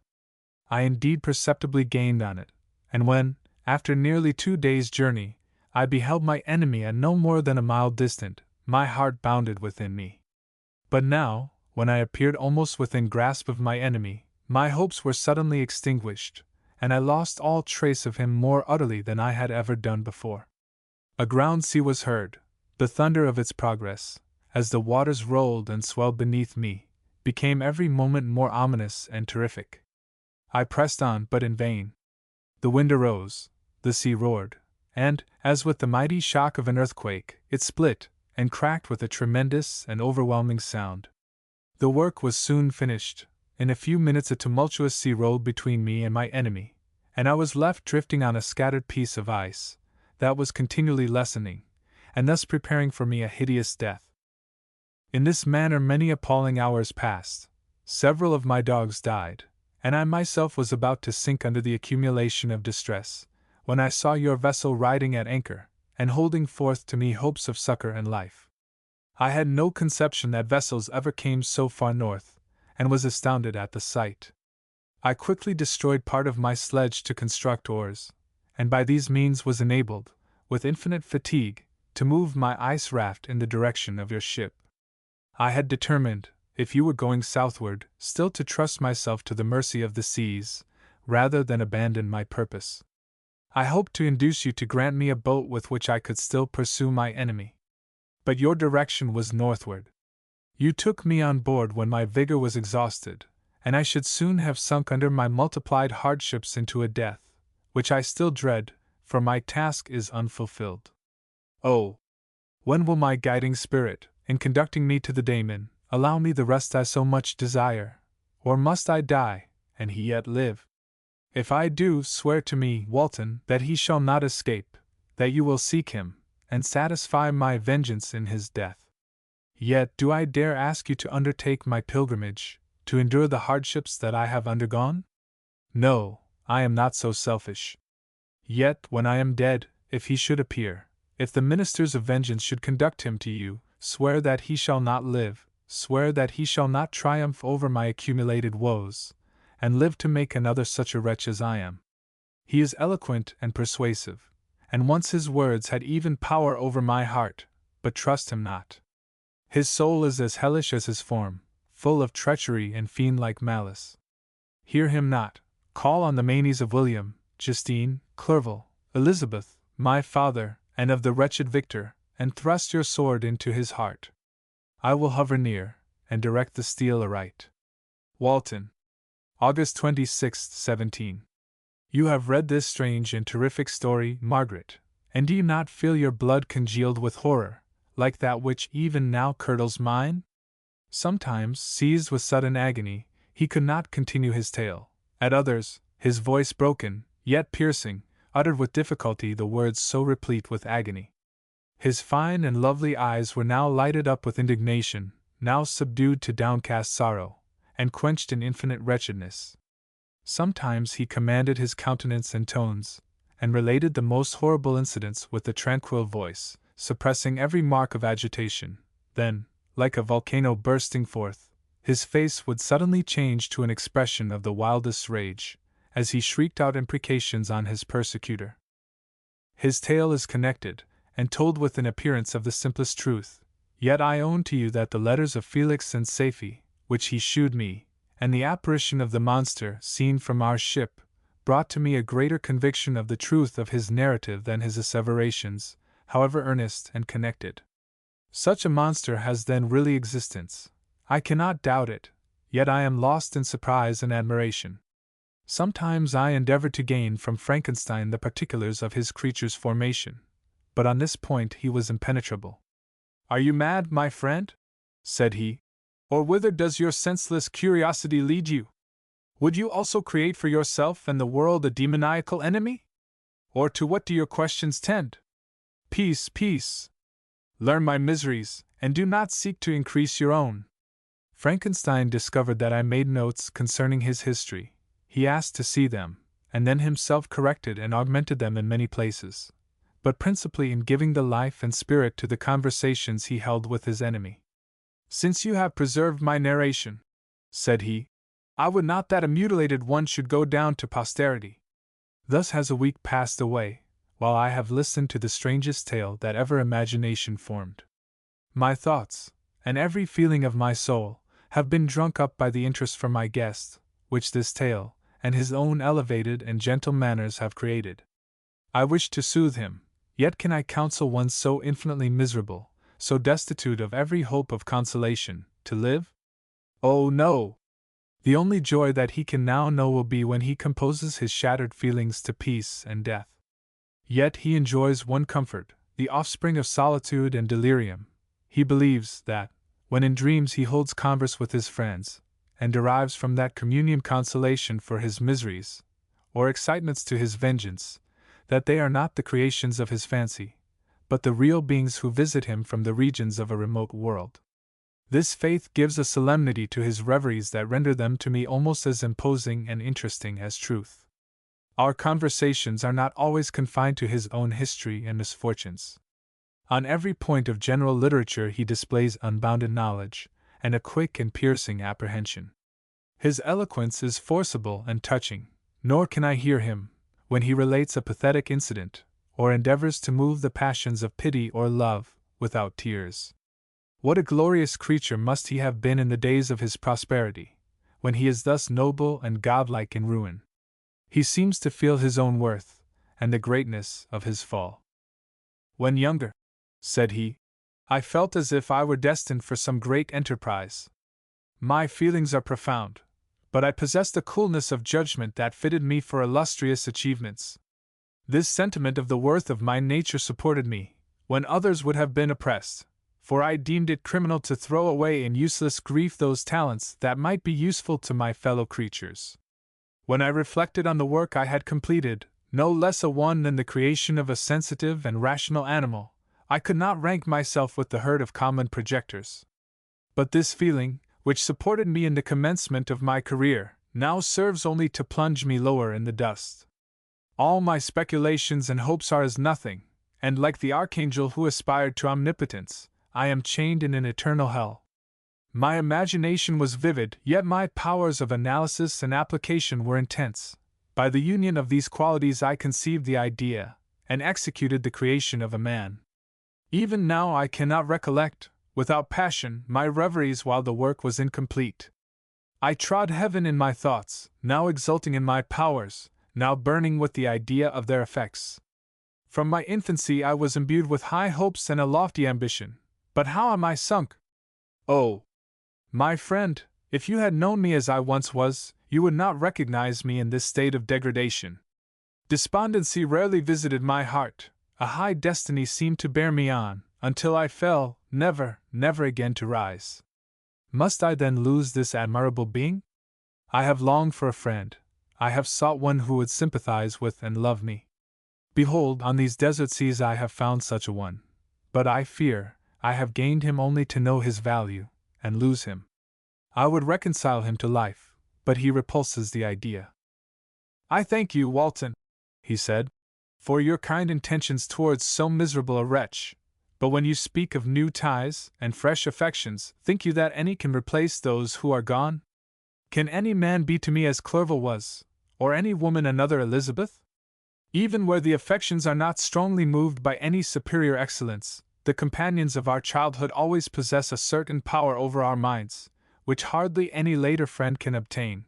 I indeed perceptibly gained on it, and when, after nearly 2 days' journey, I beheld my enemy at no more than a mile distant, my heart bounded within me. But now, when I appeared almost within grasp of my enemy, my hopes were suddenly extinguished, and I lost all trace of him more utterly than I had ever done before. A ground sea was heard. The thunder of its progress, as the waters rolled and swelled beneath me, became every moment more ominous and terrific. I pressed on, but in vain. The wind arose, the sea roared, and, as with the mighty shock of an earthquake, it split and cracked with a tremendous and overwhelming sound. The work was soon finished. In a few minutes a tumultuous sea rolled between me and my enemy, and I was left drifting on a scattered piece of ice, that was continually lessening, and thus preparing for me a hideous death. In this manner many appalling hours passed. Several of my dogs died, and I myself was about to sink under the accumulation of distress, when I saw your vessel riding at anchor, and holding forth to me hopes of succor and life. I had no conception that vessels ever came so far north, and was astounded at the sight. I quickly destroyed part of my sledge to construct oars, and by these means was enabled, with infinite fatigue, to move my ice raft in the direction of your ship. I had determined, if you were going southward, still to trust myself to the mercy of the seas, rather than abandon my purpose. I hoped to induce you to grant me a boat with which I could still pursue my enemy. But your direction was northward. You took me on board when my vigor was exhausted, and I should soon have sunk under my multiplied hardships into a death, which I still dread, for my task is unfulfilled. Oh! When will my guiding spirit, in conducting me to the Daemon, allow me the rest I so much desire? Or must I die, and he yet live? If I do, swear to me, Walton, that he shall not escape, that you will seek him, and satisfy my vengeance in his death. Yet do I dare ask you to undertake my pilgrimage, to endure the hardships that I have undergone? No, I am not so selfish. Yet, when I am dead, if he should appear, if the ministers of vengeance should conduct him to you, swear that he shall not live, swear that he shall not triumph over my accumulated woes, and live to make another such a wretch as I am. He is eloquent and persuasive, and once his words had even power over my heart, but trust him not. His soul is as hellish as his form, full of treachery and fiend-like malice. Hear him not. Call on the manes of William, Justine, Clerval, Elizabeth, my father, and of the wretched Victor, and thrust your sword into his heart. I will hover near, and direct the steel aright. Walton. August 26, 17. You have read this strange and terrific story, Margaret, and do you not feel your blood congealed with horror, like that which even now curdles mine? Sometimes, seized with sudden agony, he could not continue his tale. At others, his voice broken, yet piercing, uttered with difficulty the words so replete with agony. His fine and lovely eyes were now lighted up with indignation, now subdued to downcast sorrow, and quenched in infinite wretchedness. Sometimes he commanded his countenance and tones, and related the most horrible incidents with a tranquil voice, suppressing every mark of agitation. Then, like a volcano bursting forth, his face would suddenly change to an expression of the wildest rage, as he shrieked out imprecations on his persecutor. His tale is connected, and told with an appearance of the simplest truth, yet I own to you that the letters of Felix and Safie, which he shewed me, and the apparition of the monster seen from our ship, brought to me a greater conviction of the truth of his narrative than his asseverations, however earnest and connected. Such a monster has then really existence. I cannot doubt it, yet I am lost in surprise and admiration. Sometimes I endeavor to gain from Frankenstein the particulars of his creature's formation, but on this point he was impenetrable. Are you mad, my friend? Said he. Or whither does your senseless curiosity lead you? Would you also create for yourself and the world a demoniacal enemy? Or to what do your questions tend? Peace, peace. Learn my miseries, and do not seek to increase your own. Frankenstein discovered that I made notes concerning his history. He asked to see them, and then himself corrected and augmented them in many places, but principally in giving the life and spirit to the conversations he held with his enemy. Since you have preserved my narration, said he, I would not that a mutilated one should go down to posterity. Thus has a week passed away, while I have listened to the strangest tale that ever imagination formed. My thoughts, and every feeling of my soul, have been drunk up by the interest for my guest, which this tale, and his own elevated and gentle manners have created. I wish to soothe him, yet can I counsel one so infinitely miserable, so destitute of every hope of consolation, to live? Oh, no! The only joy that he can now know will be when he composes his shattered feelings to peace and death. Yet he enjoys one comfort, the offspring of solitude and delirium. He believes that, when in dreams he holds converse with his friends, and derives from that communion consolation for his miseries, or excitements to his vengeance, that they are not the creations of his fancy, but the real beings who visit him from the regions of a remote world. This faith gives a solemnity to his reveries that render them to me almost as imposing and interesting as truth. Our conversations are not always confined to his own history and misfortunes. On every point of general literature he displays unbounded knowledge, and a quick and piercing apprehension. His eloquence is forcible and touching, nor can I hear him, when he relates a pathetic incident, or endeavors to move the passions of pity or love, without tears. What a glorious creature must he have been in the days of his prosperity, when he is thus noble and godlike in ruin. He seems to feel his own worth, and the greatness of his fall. When younger, said he, I felt as if I were destined for some great enterprise. My feelings are profound, but I possessed a coolness of judgment that fitted me for illustrious achievements. This sentiment of the worth of my nature supported me, when others would have been oppressed, for I deemed it criminal to throw away in useless grief those talents that might be useful to my fellow creatures. When I reflected on the work I had completed, no less a one than the creation of a sensitive and rational animal, I could not rank myself with the herd of common projectors. But this feeling, which supported me in the commencement of my career, now serves only to plunge me lower in the dust. All my speculations and hopes are as nothing, and like the archangel who aspired to omnipotence, I am chained in an eternal hell. My imagination was vivid, yet my powers of analysis and application were intense. By the union of these qualities I conceived the idea, and executed the creation of a man. Even now I cannot recollect, without passion, my reveries while the work was incomplete. I trod heaven in my thoughts, now exulting in my powers, now burning with the idea of their effects. From my infancy I was imbued with high hopes and a lofty ambition, but how am I sunk? Oh, my friend, if you had known me as I once was, you would not recognize me in this state of degradation. Despondency rarely visited my heart, a high destiny seemed to bear me on, until I fell, never again to rise. Must I then lose this admirable being? I have longed for a friend, I have sought one who would sympathize with and love me. Behold, on these desert seas I have found such a one, but I fear I have gained him only to know his value, and lose him. I would reconcile him to life, but he repulses the idea. I thank you, Walton, he said, for your kind intentions towards so miserable a wretch, but when you speak of new ties and fresh affections, think you that any can replace those who are gone? Can any man be to me as Clerval was, or any woman another Elizabeth? Even where the affections are not strongly moved by any superior excellence, the companions of our childhood always possess a certain power over our minds, which hardly any later friend can obtain.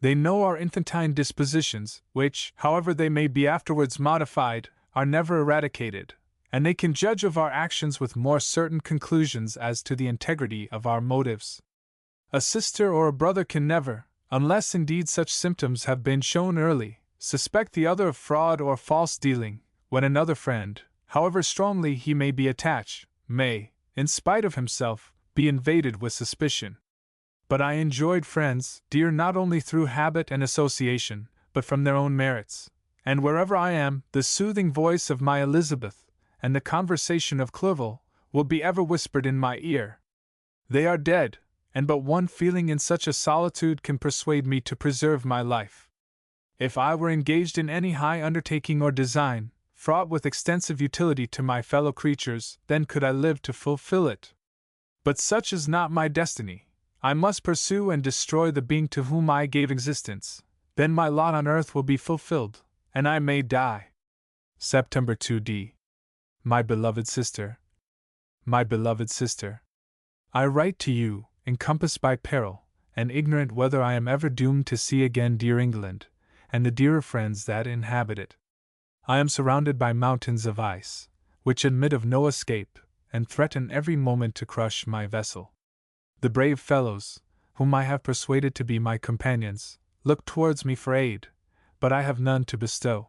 They know our infantine dispositions, which, however they may be afterwards modified, are never eradicated, and they can judge of our actions with more certain conclusions as to the integrity of our motives. A sister or a brother can never, unless indeed such symptoms have been shown early, suspect the other of fraud or false dealing, when another friend, however strongly he may be attached, may, in spite of himself, be invaded with suspicion. But I enjoyed friends, dear not only through habit and association, but from their own merits, and wherever I am, the soothing voice of my Elizabeth, and the conversation of Clerval, will be ever whispered in my ear. They are dead, and but one feeling in such a solitude can persuade me to preserve my life. If I were engaged in any high undertaking or design, fraught with extensive utility to my fellow creatures, then could I live to fulfill it. But such is not my destiny. I must pursue and destroy the being to whom I gave existence, then my lot on earth will be fulfilled, and I may die. September 2d. My beloved sister. My beloved sister. I write to you, encompassed by peril, and ignorant whether I am ever doomed to see again dear England, and the dearer friends that inhabit it. I am surrounded by mountains of ice, which admit of no escape, and threaten every moment to crush my vessel. The brave fellows, whom I have persuaded to be my companions, look towards me for aid, but I have none to bestow.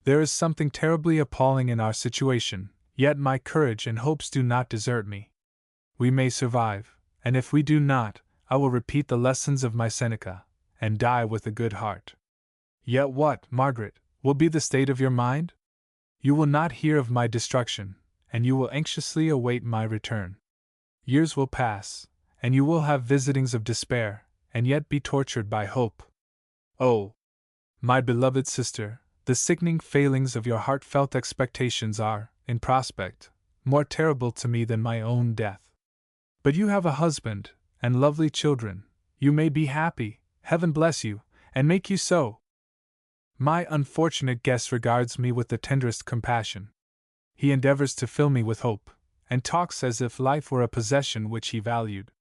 There is something terribly appalling in our situation, yet my courage and hopes do not desert me. We may survive, and if we do not, I will repeat the lessons of my Seneca, and die with a good heart. Yet what, Margaret, will be the state of your mind? You will not hear of my destruction, and you will anxiously await my return. Years will pass, and you will have visitings of despair, and yet be tortured by hope. Oh, my beloved sister, the sickening failings of your heartfelt expectations are, in prospect, more terrible to me than my own death. But you have a husband, and lovely children. You may be happy, heaven bless you, and make you so. My unfortunate guest regards me with the tenderest compassion. He endeavors to fill me with hope, and talks as if life were a possession which he valued.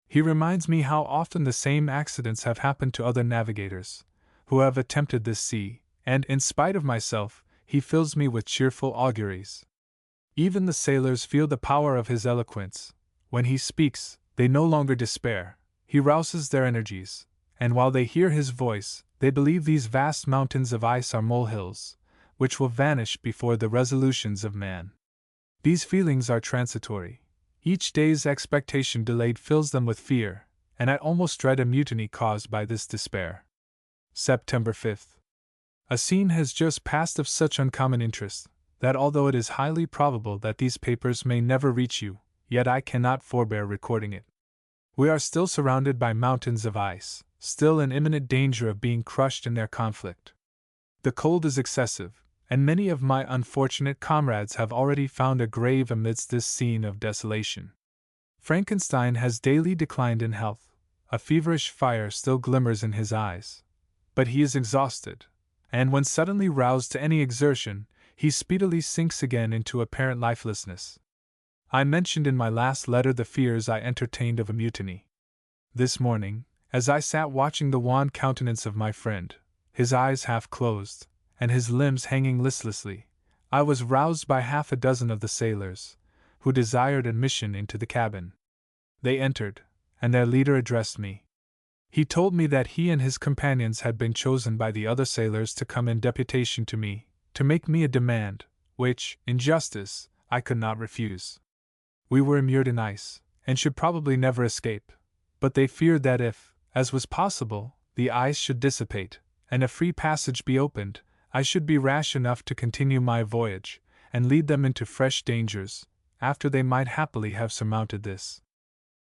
He reminds me how often the same accidents have happened to other navigators, who have attempted this sea, and, in spite of myself, he fills me with cheerful auguries. Even the sailors feel the power of his eloquence. When he speaks, they no longer despair. He rouses their energies, and while they hear his voice, they believe these vast mountains of ice are molehills, which will vanish before the resolutions of man. These feelings are transitory. Each day's expectation delayed fills them with fear, and I almost dread a mutiny caused by this despair. September 5th. A scene has just passed of such uncommon interest, that although it is highly probable that these papers may never reach you, yet I cannot forbear recording it. We are still surrounded by mountains of ice, still in imminent danger of being crushed in their conflict. The cold is excessive, and many of my unfortunate comrades have already found a grave amidst this scene of desolation. Frankenstein has daily declined in health, a feverish fire still glimmers in his eyes, but he is exhausted, and when suddenly roused to any exertion, he speedily sinks again into apparent lifelessness. I mentioned in my last letter the fears I entertained of a mutiny. This morning, as I sat watching the wan countenance of my friend, his eyes half closed, and his limbs hanging listlessly, I was roused by half a dozen of the sailors, who desired admission into the cabin. They entered, and their leader addressed me. He told me that he and his companions had been chosen by the other sailors to come in deputation to me, to make me a demand, which, in justice, I could not refuse. We were immured in ice, and should probably never escape, but they feared that if, as was possible, the ice should dissipate, and a free passage be opened, I should be rash enough to continue my voyage, and lead them into fresh dangers, after they might happily have surmounted this.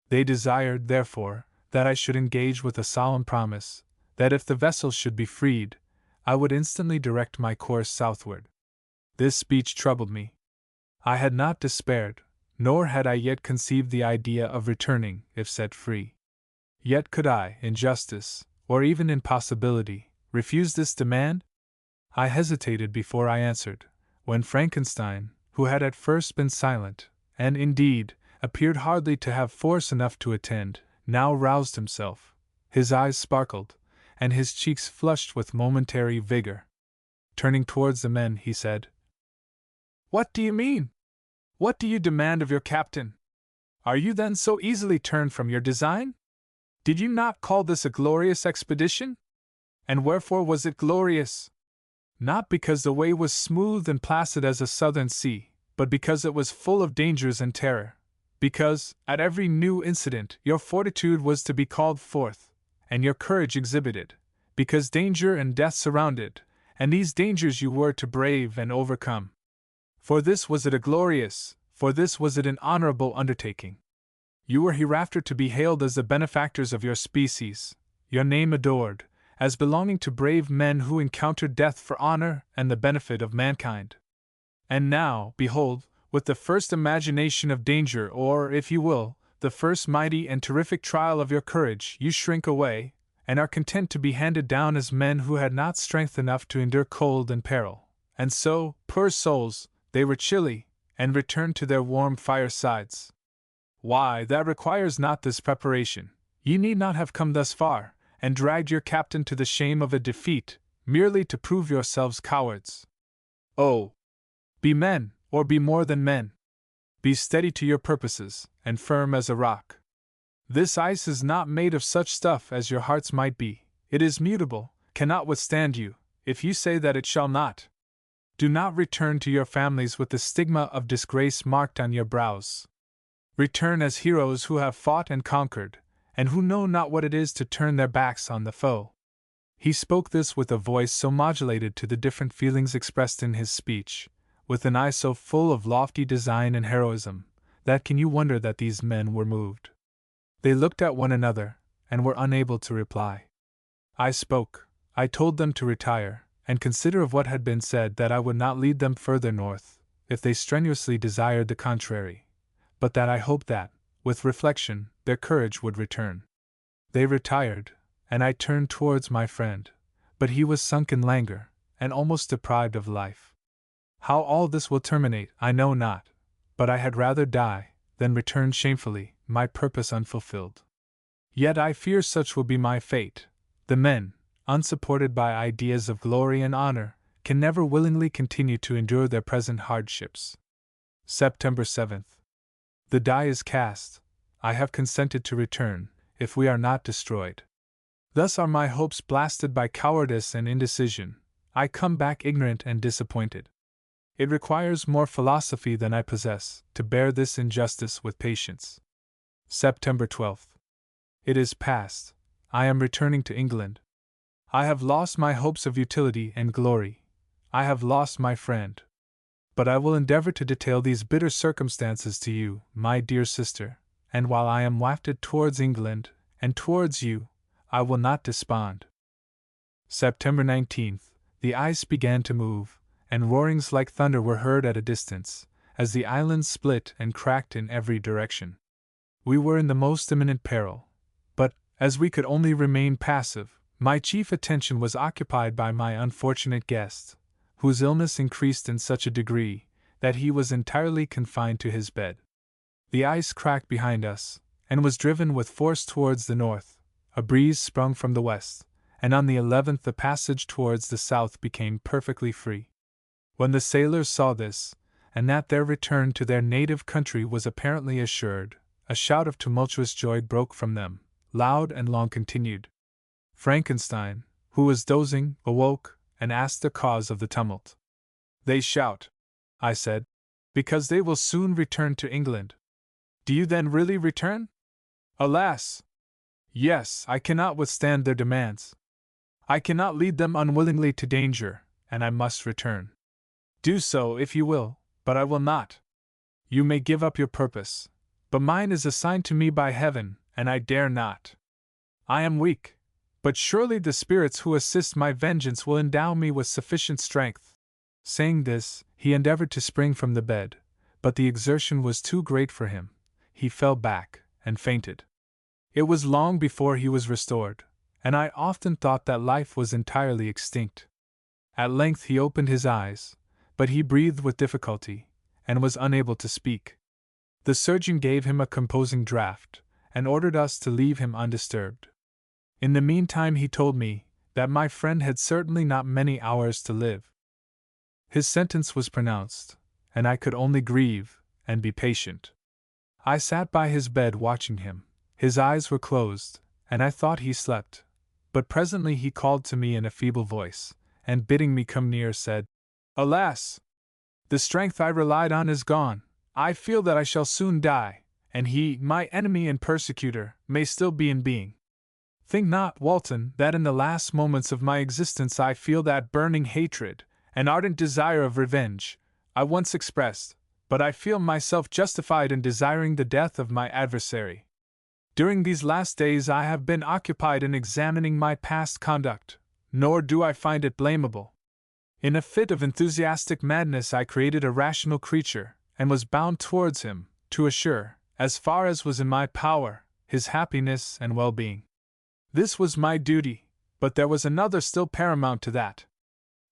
They desired, therefore, that I should engage with a solemn promise, that if the vessel should be freed, I would instantly direct my course southward. This speech troubled me. I had not despaired, nor had I yet conceived the idea of returning, if set free. Yet could I, in justice, or even in possibility, refuse this demand? I hesitated before I answered, when Frankenstein, who had at first been silent, and, indeed, appeared hardly to have force enough to attend, now roused himself. His eyes sparkled, and his cheeks flushed with momentary vigor. Turning towards the men, he said, "What do you mean? What do you demand of your captain? Are you then so easily turned from your design? Did you not call this a glorious expedition? And wherefore was it glorious? Not because the way was smooth and placid as a southern sea, but because it was full of dangers and terror. Because, at every new incident, your fortitude was to be called forth, and your courage exhibited. Because danger and death surrounded, and these dangers you were to brave and overcome. For this was it a glorious, for this was it an honorable undertaking. You were hereafter to be hailed as the benefactors of your species, your name adored, as belonging to brave men who encountered death for honor and the benefit of mankind. And now, behold, with the first imagination of danger, or, if you will, the first mighty and terrific trial of your courage, you shrink away, and are content to be handed down as men who had not strength enough to endure cold and peril. And so, poor souls, they were chilly, and returned to their warm firesides. Why, that requires not this preparation. Ye need not have come thus far, and dragged your captain to the shame of a defeat, merely to prove yourselves cowards. Oh! Be men, or be more than men. Be steady to your purposes, and firm as a rock. This ice is not made of such stuff as your hearts might be. It is mutable, cannot withstand you, if you say that it shall not. Do not return to your families with the stigma of disgrace marked on your brows. Return as heroes who have fought and conquered, and who know not what it is to turn their backs on the foe." He spoke this with a voice so modulated to the different feelings expressed in his speech, with an eye so full of lofty design and heroism, that can you wonder that these men were moved? They looked at one another, and were unable to reply. I spoke. I told them to retire, and consider of what had been said that I would not lead them further north, if they strenuously desired the contrary, but that I hoped that, with reflection, their courage would return. They retired, and I turned towards my friend, but he was sunk in languor, and almost deprived of life. How all this will terminate, I know not, but I had rather die than return shamefully, my purpose unfulfilled. Yet I fear such will be my fate. The men, unsupported by ideas of glory and honor, can never willingly continue to endure their present hardships. September 7th. The die is cast. I have consented to return, if we are not destroyed. Thus are my hopes blasted by cowardice and indecision. I come back ignorant and disappointed. It requires more philosophy than I possess to bear this injustice with patience. September 12th. It is past. I am returning to England. I have lost my hopes of utility and glory. I have lost my friend. But I will endeavor to detail these bitter circumstances to you, my dear sister, and while I am wafted towards England, and towards you, I will not despond. September 19th. The ice began to move, and roarings like thunder were heard at a distance, as the island split and cracked in every direction. We were in the most imminent peril, but, as we could only remain passive, my chief attention was occupied by my unfortunate guest, whose illness increased in such a degree that he was entirely confined to his bed. The ice cracked behind us, and was driven with force towards the north. A breeze sprung from the west, and on the 11th the passage towards the south became perfectly free. When the sailors saw this, and that their return to their native country was apparently assured, a shout of tumultuous joy broke from them, loud and long continued. Frankenstein, who was dozing, awoke, and asked the cause of the tumult. "They shout," I said, "because they will soon return to England." "Do you then really return?" "Alas! Yes, I cannot withstand their demands. I cannot lead them unwillingly to danger, and I must return." "Do so if you will, but I will not. You may give up your purpose, but mine is assigned to me by heaven, and I dare not. I am weak, but surely the spirits who assist my vengeance will endow me with sufficient strength." Saying this, he endeavored to spring from the bed, but the exertion was too great for him. He fell back, and fainted. It was long before he was restored, and I often thought that life was entirely extinct. At length he opened his eyes, but he breathed with difficulty, and was unable to speak. The surgeon gave him a composing draught, and ordered us to leave him undisturbed. In the meantime he told me that my friend had certainly not many hours to live. His sentence was pronounced, and I could only grieve and be patient. I sat by his bed watching him. His eyes were closed, and I thought he slept, but presently he called to me in a feeble voice, and bidding me come near said, "Alas! The strength I relied on is gone. I feel that I shall soon die, and he, my enemy and persecutor, may still be in being. Think not, Walton, that in the last moments of my existence I feel that burning hatred and ardent desire of revenge I once expressed, but I feel myself justified in desiring the death of my adversary. During these last days I have been occupied in examining my past conduct, nor do I find it blamable. In a fit of enthusiastic madness I created a rational creature, and was bound towards him, to assure, as far as was in my power, his happiness and well-being. This was my duty, but there was another still paramount to that.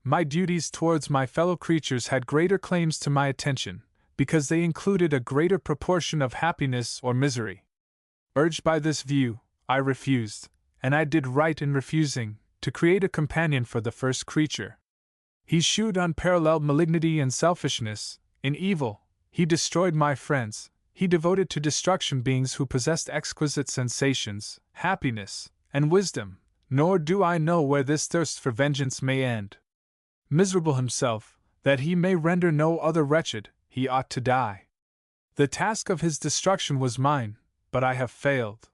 My duties towards my fellow creatures had greater claims to my attention, because they included a greater proportion of happiness or misery. Urged by this view, I refused, and I did right in refusing, to create a companion for the first creature. He shewed unparalleled malignity and selfishness. In evil, he destroyed my friends. He devoted to destruction beings who possessed exquisite sensations, happiness, and wisdom, nor do I know where this thirst for vengeance may end. Miserable himself, that he may render no other wretched, he ought to die. The task of his destruction was mine, but I have failed.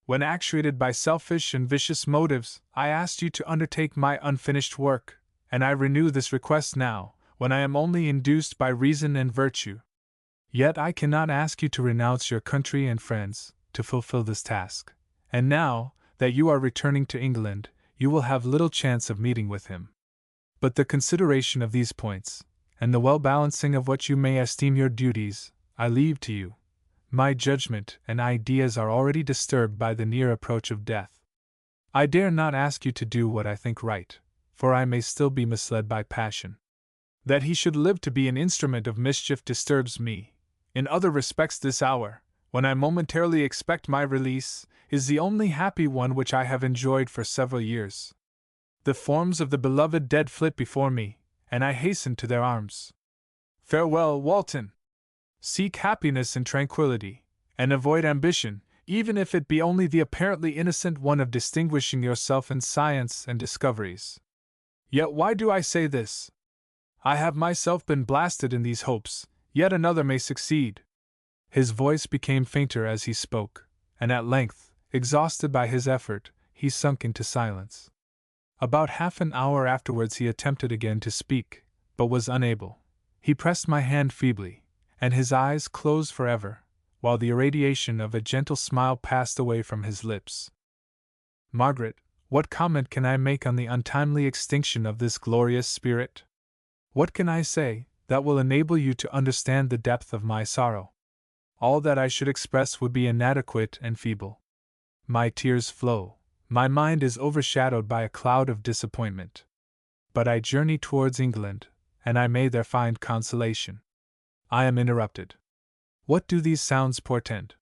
When actuated by selfish and vicious motives, I asked you to undertake my unfinished work, and I renew this request now, when I am only induced by reason and virtue. Yet I cannot ask you to renounce your country and friends, to fulfill this task, and now that you are returning to England, you will have little chance of meeting with him. But the consideration of these points, and the well-balancing of what you may esteem your duties, I leave to you. My judgment and ideas are already disturbed by the near approach of death. I dare not ask you to do what I think right, for I may still be misled by passion. That he should live to be an instrument of mischief disturbs me. In other respects, this hour, when I momentarily expect my release, is the only happy one which I have enjoyed for several years. The forms of the beloved dead flit before me, and I hasten to their arms. Farewell, Walton! Seek happiness in tranquility, and avoid ambition, even if it be only the apparently innocent one of distinguishing yourself in science and discoveries. Yet why do I say this? I have myself been blasted in these hopes, yet another may succeed. His voice became fainter as he spoke, and at length, exhausted by his effort, he sunk into silence. About half an hour afterwards he attempted again to speak, but was unable. He pressed my hand feebly, and his eyes closed forever, while the irradiation of a gentle smile passed away from his lips. Margaret, what comment can I make on the untimely extinction of this glorious spirit? What can I say that will enable you to understand the depth of my sorrow? All that I should express would be inadequate and feeble. My tears flow, my mind is overshadowed by a cloud of disappointment. But I journey towards England, and I may there find consolation. I am interrupted. What do these sounds portend?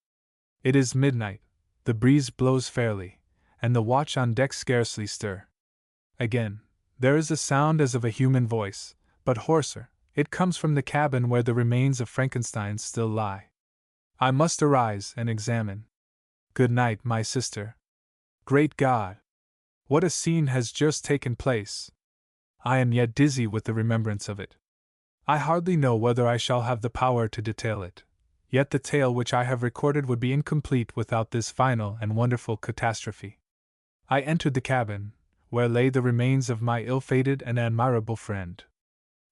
It is midnight, the breeze blows fairly, and the watch on deck scarcely stir. Again, there is a sound as of a human voice, but hoarser. It comes from the cabin where the remains of Frankenstein still lie. I must arise and examine. Good night, my sister. Great God! What a scene has just taken place! I am yet dizzy with the remembrance of it. I hardly know whether I shall have the power to detail it, yet the tale which I have recorded would be incomplete without this final and wonderful catastrophe. I entered the cabin, where lay the remains of my ill-fated and admirable friend.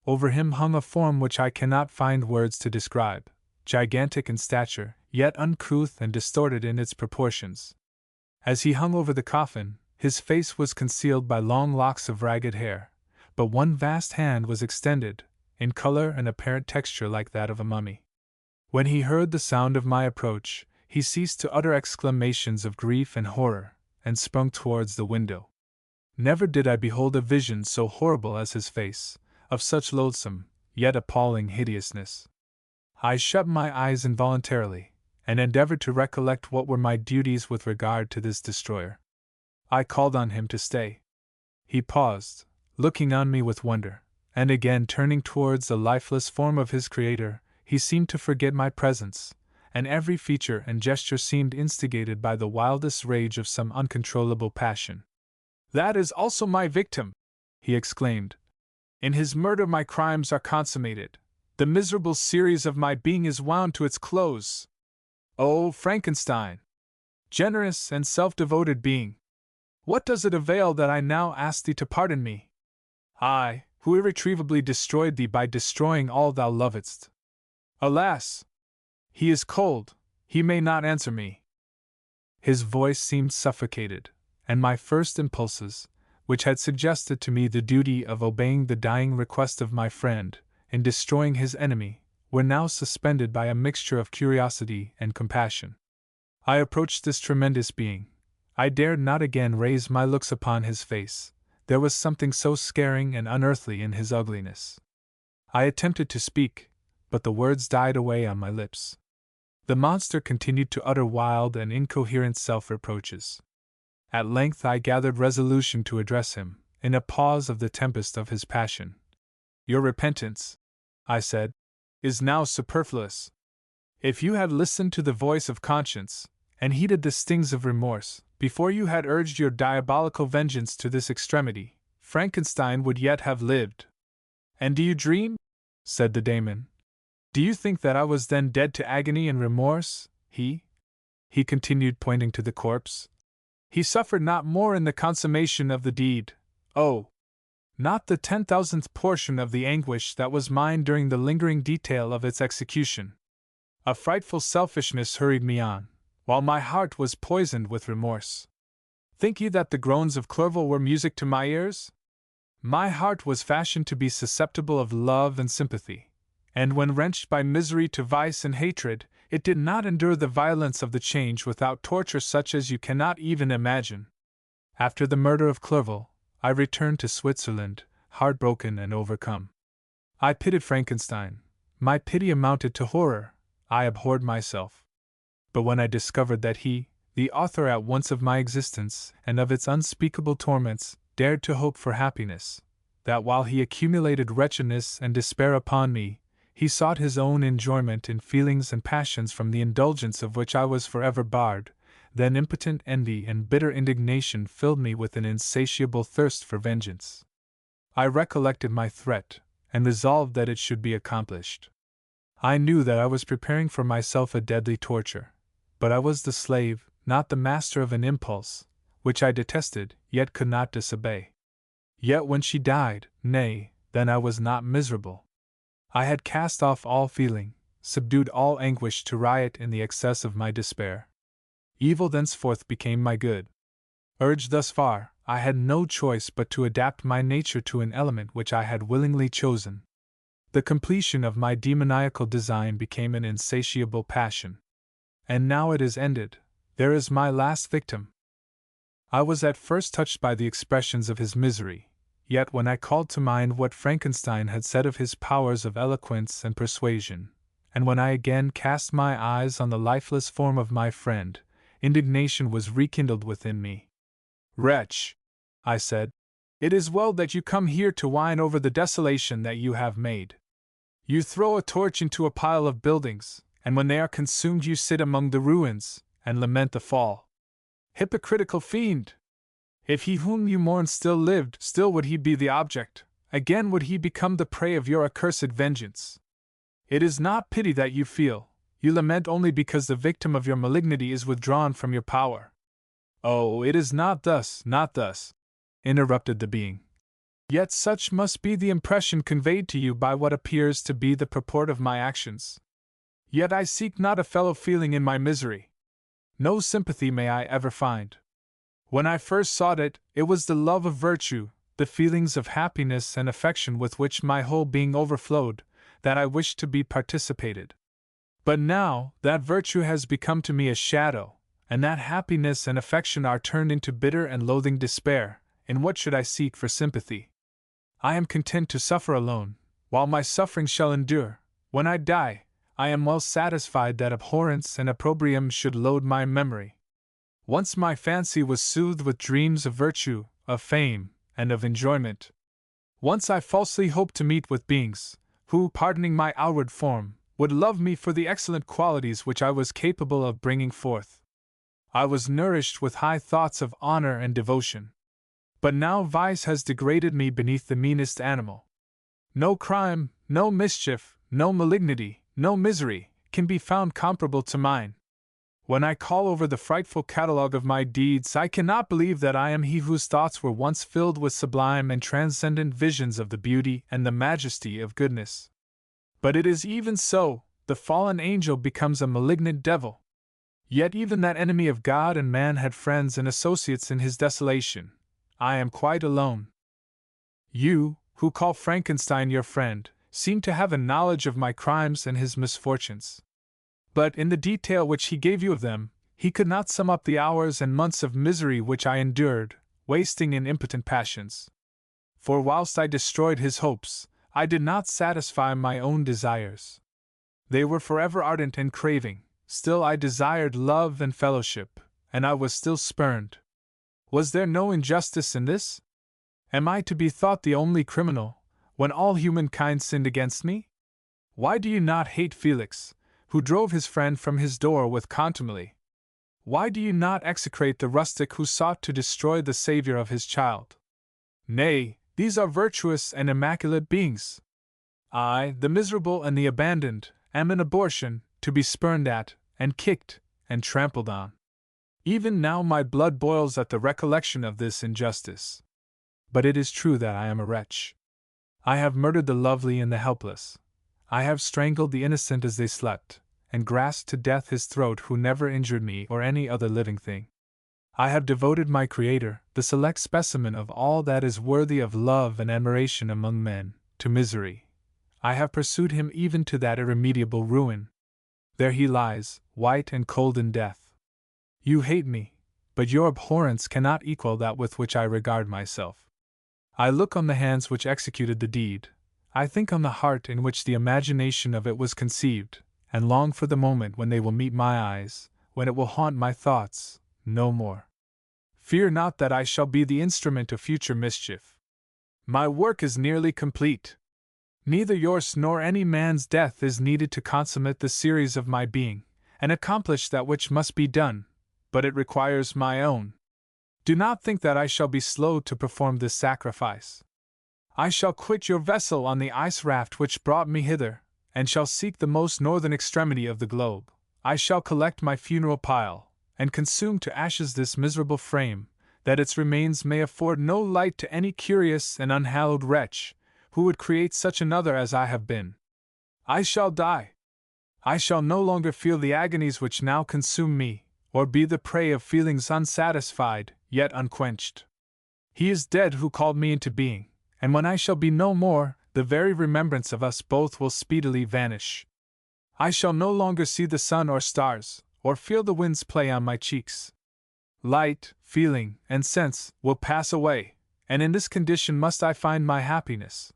Over him hung a form which I cannot find words to describe, gigantic in stature, yet uncouth and distorted in its proportions. As he hung over the coffin, his face was concealed by long locks of ragged hair, but one vast hand was extended, in color and apparent texture like that of a mummy. When he heard the sound of my approach, he ceased to utter exclamations of grief and horror, and sprung towards the window. Never did I behold a vision so horrible as his face, of such loathsome, yet appalling hideousness. I shut my eyes involuntarily, and endeavored to recollect what were my duties with regard to this destroyer. I called on him to stay. He paused, looking on me with wonder, and again turning towards the lifeless form of his creator, he seemed to forget my presence, and every feature and gesture seemed instigated by the wildest rage of some uncontrollable passion. "That is also my victim!" he exclaimed. "In his murder my crimes are consummated. The miserable series of my being is wound to its close. Oh, Frankenstein! Generous and self-devoted being! What does it avail that I now ask thee to pardon me? I, who irretrievably destroyed thee by destroying all thou lovedst. Alas! He is cold, he may not answer me." His voice seemed suffocated, and my first impulses, which had suggested to me the duty of obeying the dying request of my friend, in destroying his enemy, were now suspended by a mixture of curiosity and compassion. I approached this tremendous being. I dared not again raise my looks upon his face, there was something so scaring and unearthly in his ugliness. I attempted to speak, but the words died away on my lips. The monster continued to utter wild and incoherent self-reproaches. At length I gathered resolution to address him, in a pause of the tempest of his passion. "Your repentance," I said, "is now superfluous. If you had listened to the voice of conscience, and heeded the stings of remorse, before you had urged your diabolical vengeance to this extremity, Frankenstein would yet have lived." "And do you dream?" said the daemon. "Do you think that I was then dead to agony and remorse? He continued, pointing to the corpse. "He suffered not more in the consummation of the deed, oh! Not the 10,000th portion of the anguish that was mine during the lingering detail of its execution. A frightful selfishness hurried me on, while my heart was poisoned with remorse. Think ye that the groans of Clerval were music to my ears? My heart was fashioned to be susceptible of love and sympathy, and when wrenched by misery to vice and hatred, it did not endure the violence of the change without torture such as you cannot even imagine. After the murder of Clerval, I returned to Switzerland, heartbroken and overcome. I pitied Frankenstein. My pity amounted to horror. I abhorred myself. But when I discovered that he, the author at once of my existence and of its unspeakable torments, dared to hope for happiness, that while he accumulated wretchedness and despair upon me, he sought his own enjoyment in feelings and passions from the indulgence of which I was forever barred, then impotent envy and bitter indignation filled me with an insatiable thirst for vengeance. I recollected my threat, and resolved that it should be accomplished. I knew that I was preparing for myself a deadly torture, but I was the slave, not the master of an impulse, which I detested, yet could not disobey. Yet when she died, nay, then I was not miserable. I had cast off all feeling, subdued all anguish to riot in the excess of my despair. Evil thenceforth became my good. Urged thus far, I had no choice but to adapt my nature to an element which I had willingly chosen. The completion of my demoniacal design became an insatiable passion. And now it is ended. There is my last victim. I was at first touched by the expressions of his misery, yet when I called to mind what Frankenstein had said of his powers of eloquence and persuasion, and when I again cast my eyes on the lifeless form of my friend, indignation was rekindled within me. "Wretch," I said, "it is well that you come here to whine over the desolation that you have made. You throw a torch into a pile of buildings, and when they are consumed you sit among the ruins, and lament the fall. Hypocritical fiend! If he whom you mourn still lived, still would he be the object, again would he become the prey of your accursed vengeance. It is not pity that you feel, you lament only because the victim of your malignity is withdrawn from your power." "Oh, it is not thus, interrupted the being. "Yet such must be the impression conveyed to you by what appears to be the purport of my actions. Yet I seek not a fellow feeling in my misery. No sympathy may I ever find. When I first sought it, it was the love of virtue, the feelings of happiness and affection with which my whole being overflowed, that I wished to be participated. But now, that virtue has become to me a shadow, and that happiness and affection are turned into bitter and loathing despair, in what should I seek for sympathy? I am content to suffer alone, while my suffering shall endure. When I die, I am well satisfied that abhorrence and opprobrium should load my memory. Once my fancy was soothed with dreams of virtue, of fame, and of enjoyment. Once I falsely hoped to meet with beings, who, pardoning my outward form, would love me for the excellent qualities which I was capable of bringing forth. I was nourished with high thoughts of honor and devotion. But now vice has degraded me beneath the meanest animal. No crime, no mischief, no malignity, no misery, can be found comparable to mine. When I call over the frightful catalogue of my deeds, I cannot believe that I am he whose thoughts were once filled with sublime and transcendent visions of the beauty and the majesty of goodness. But it is even so, the fallen angel becomes a malignant devil. Yet even that enemy of God and man had friends and associates in his desolation. I am quite alone. You, who call Frankenstein your friend, seem to have a knowledge of my crimes and his misfortunes. But in the detail which he gave you of them, he could not sum up the hours and months of misery which I endured, wasting in impotent passions. For whilst I destroyed his hopes, I did not satisfy my own desires. They were forever ardent and craving, still I desired love and fellowship, and I was still spurned. Was there no injustice in this? Am I to be thought the only criminal, when all humankind sinned against me? Why do you not hate Felix, who drove his friend from his door with contumely? Why do you not execrate the rustic who sought to destroy the Savior of his child? Nay, these are virtuous and immaculate beings. I, the miserable and the abandoned, am an abortion, to be spurned at, and kicked, and trampled on. Even now my blood boils at the recollection of this injustice. But it is true that I am a wretch. I have murdered the lovely and the helpless. I have strangled the innocent as they slept, and grasped to death his throat who never injured me or any other living thing. I have devoted my Creator, the select specimen of all that is worthy of love and admiration among men, to misery. I have pursued him even to that irremediable ruin. There he lies, white and cold in death. You hate me, but your abhorrence cannot equal that with which I regard myself. I look on the hands which executed the deed, I think on the heart in which the imagination of it was conceived, and long for the moment when they will meet my eyes, when it will haunt my thoughts, no more. Fear not that I shall be the instrument of future mischief. My work is nearly complete. Neither yours nor any man's death is needed to consummate the series of my being, and accomplish that which must be done, but it requires my own. Do not think that I shall be slow to perform this sacrifice. I shall quit your vessel on the ice raft which brought me hither, and shall seek the most northern extremity of the globe. I shall collect my funeral pile, and consume to ashes this miserable frame, that its remains may afford no light to any curious and unhallowed wretch, who would create such another as I have been. I shall die. I shall no longer feel the agonies which now consume me, or be the prey of feelings unsatisfied, yet unquenched. He is dead who called me into being, and when I shall be no more, the very remembrance of us both will speedily vanish. I shall no longer see the sun or stars, or feel the winds play on my cheeks. Light, feeling, and sense will pass away, and in this condition must I find my happiness.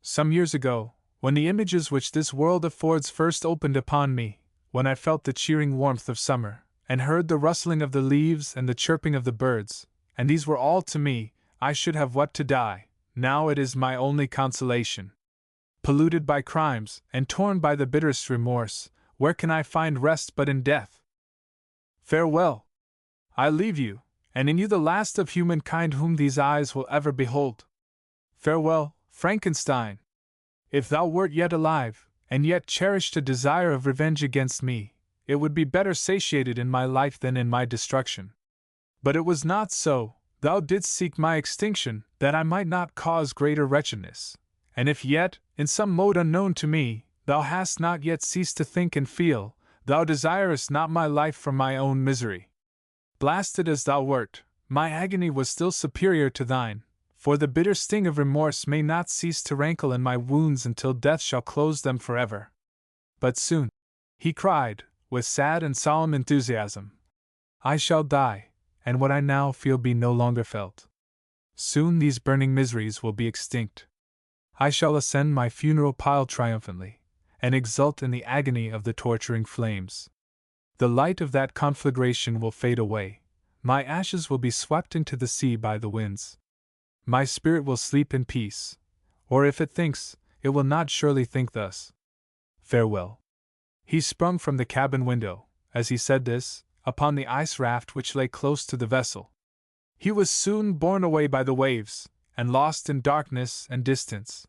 Some years ago, when the images which this world affords first opened upon me, when I felt the cheering warmth of summer, and heard the rustling of the leaves and the chirping of the birds, and these were all to me, I should have wept to die. Now it is my only consolation. Polluted by crimes, and torn by the bitterest remorse, where can I find rest but in death? Farewell! I leave you, and in you the last of humankind whom these eyes will ever behold. Farewell, Frankenstein! If thou wert yet alive, and yet cherished a desire of revenge against me, it would be better satiated in my life than in my destruction. But it was not so. Thou didst seek my extinction, that I might not cause greater wretchedness, and if yet, in some mode unknown to me, thou hast not yet ceased to think and feel, thou desirest not my life for my own misery. Blasted as thou wert, my agony was still superior to thine, for the bitter sting of remorse may not cease to rankle in my wounds until death shall close them forever. But soon, he cried, with sad and solemn enthusiasm, I shall die, and what I now feel be no longer felt. Soon these burning miseries will be extinct. I shall ascend my funeral pile triumphantly, and exult in the agony of the torturing flames. The light of that conflagration will fade away, my ashes will be swept into the sea by the winds. My spirit will sleep in peace, or if it thinks, it will not surely think thus. Farewell. He sprung from the cabin window, as he said this, upon the ice raft which lay close to the vessel. He was soon borne away by the waves, and lost in darkness and distance.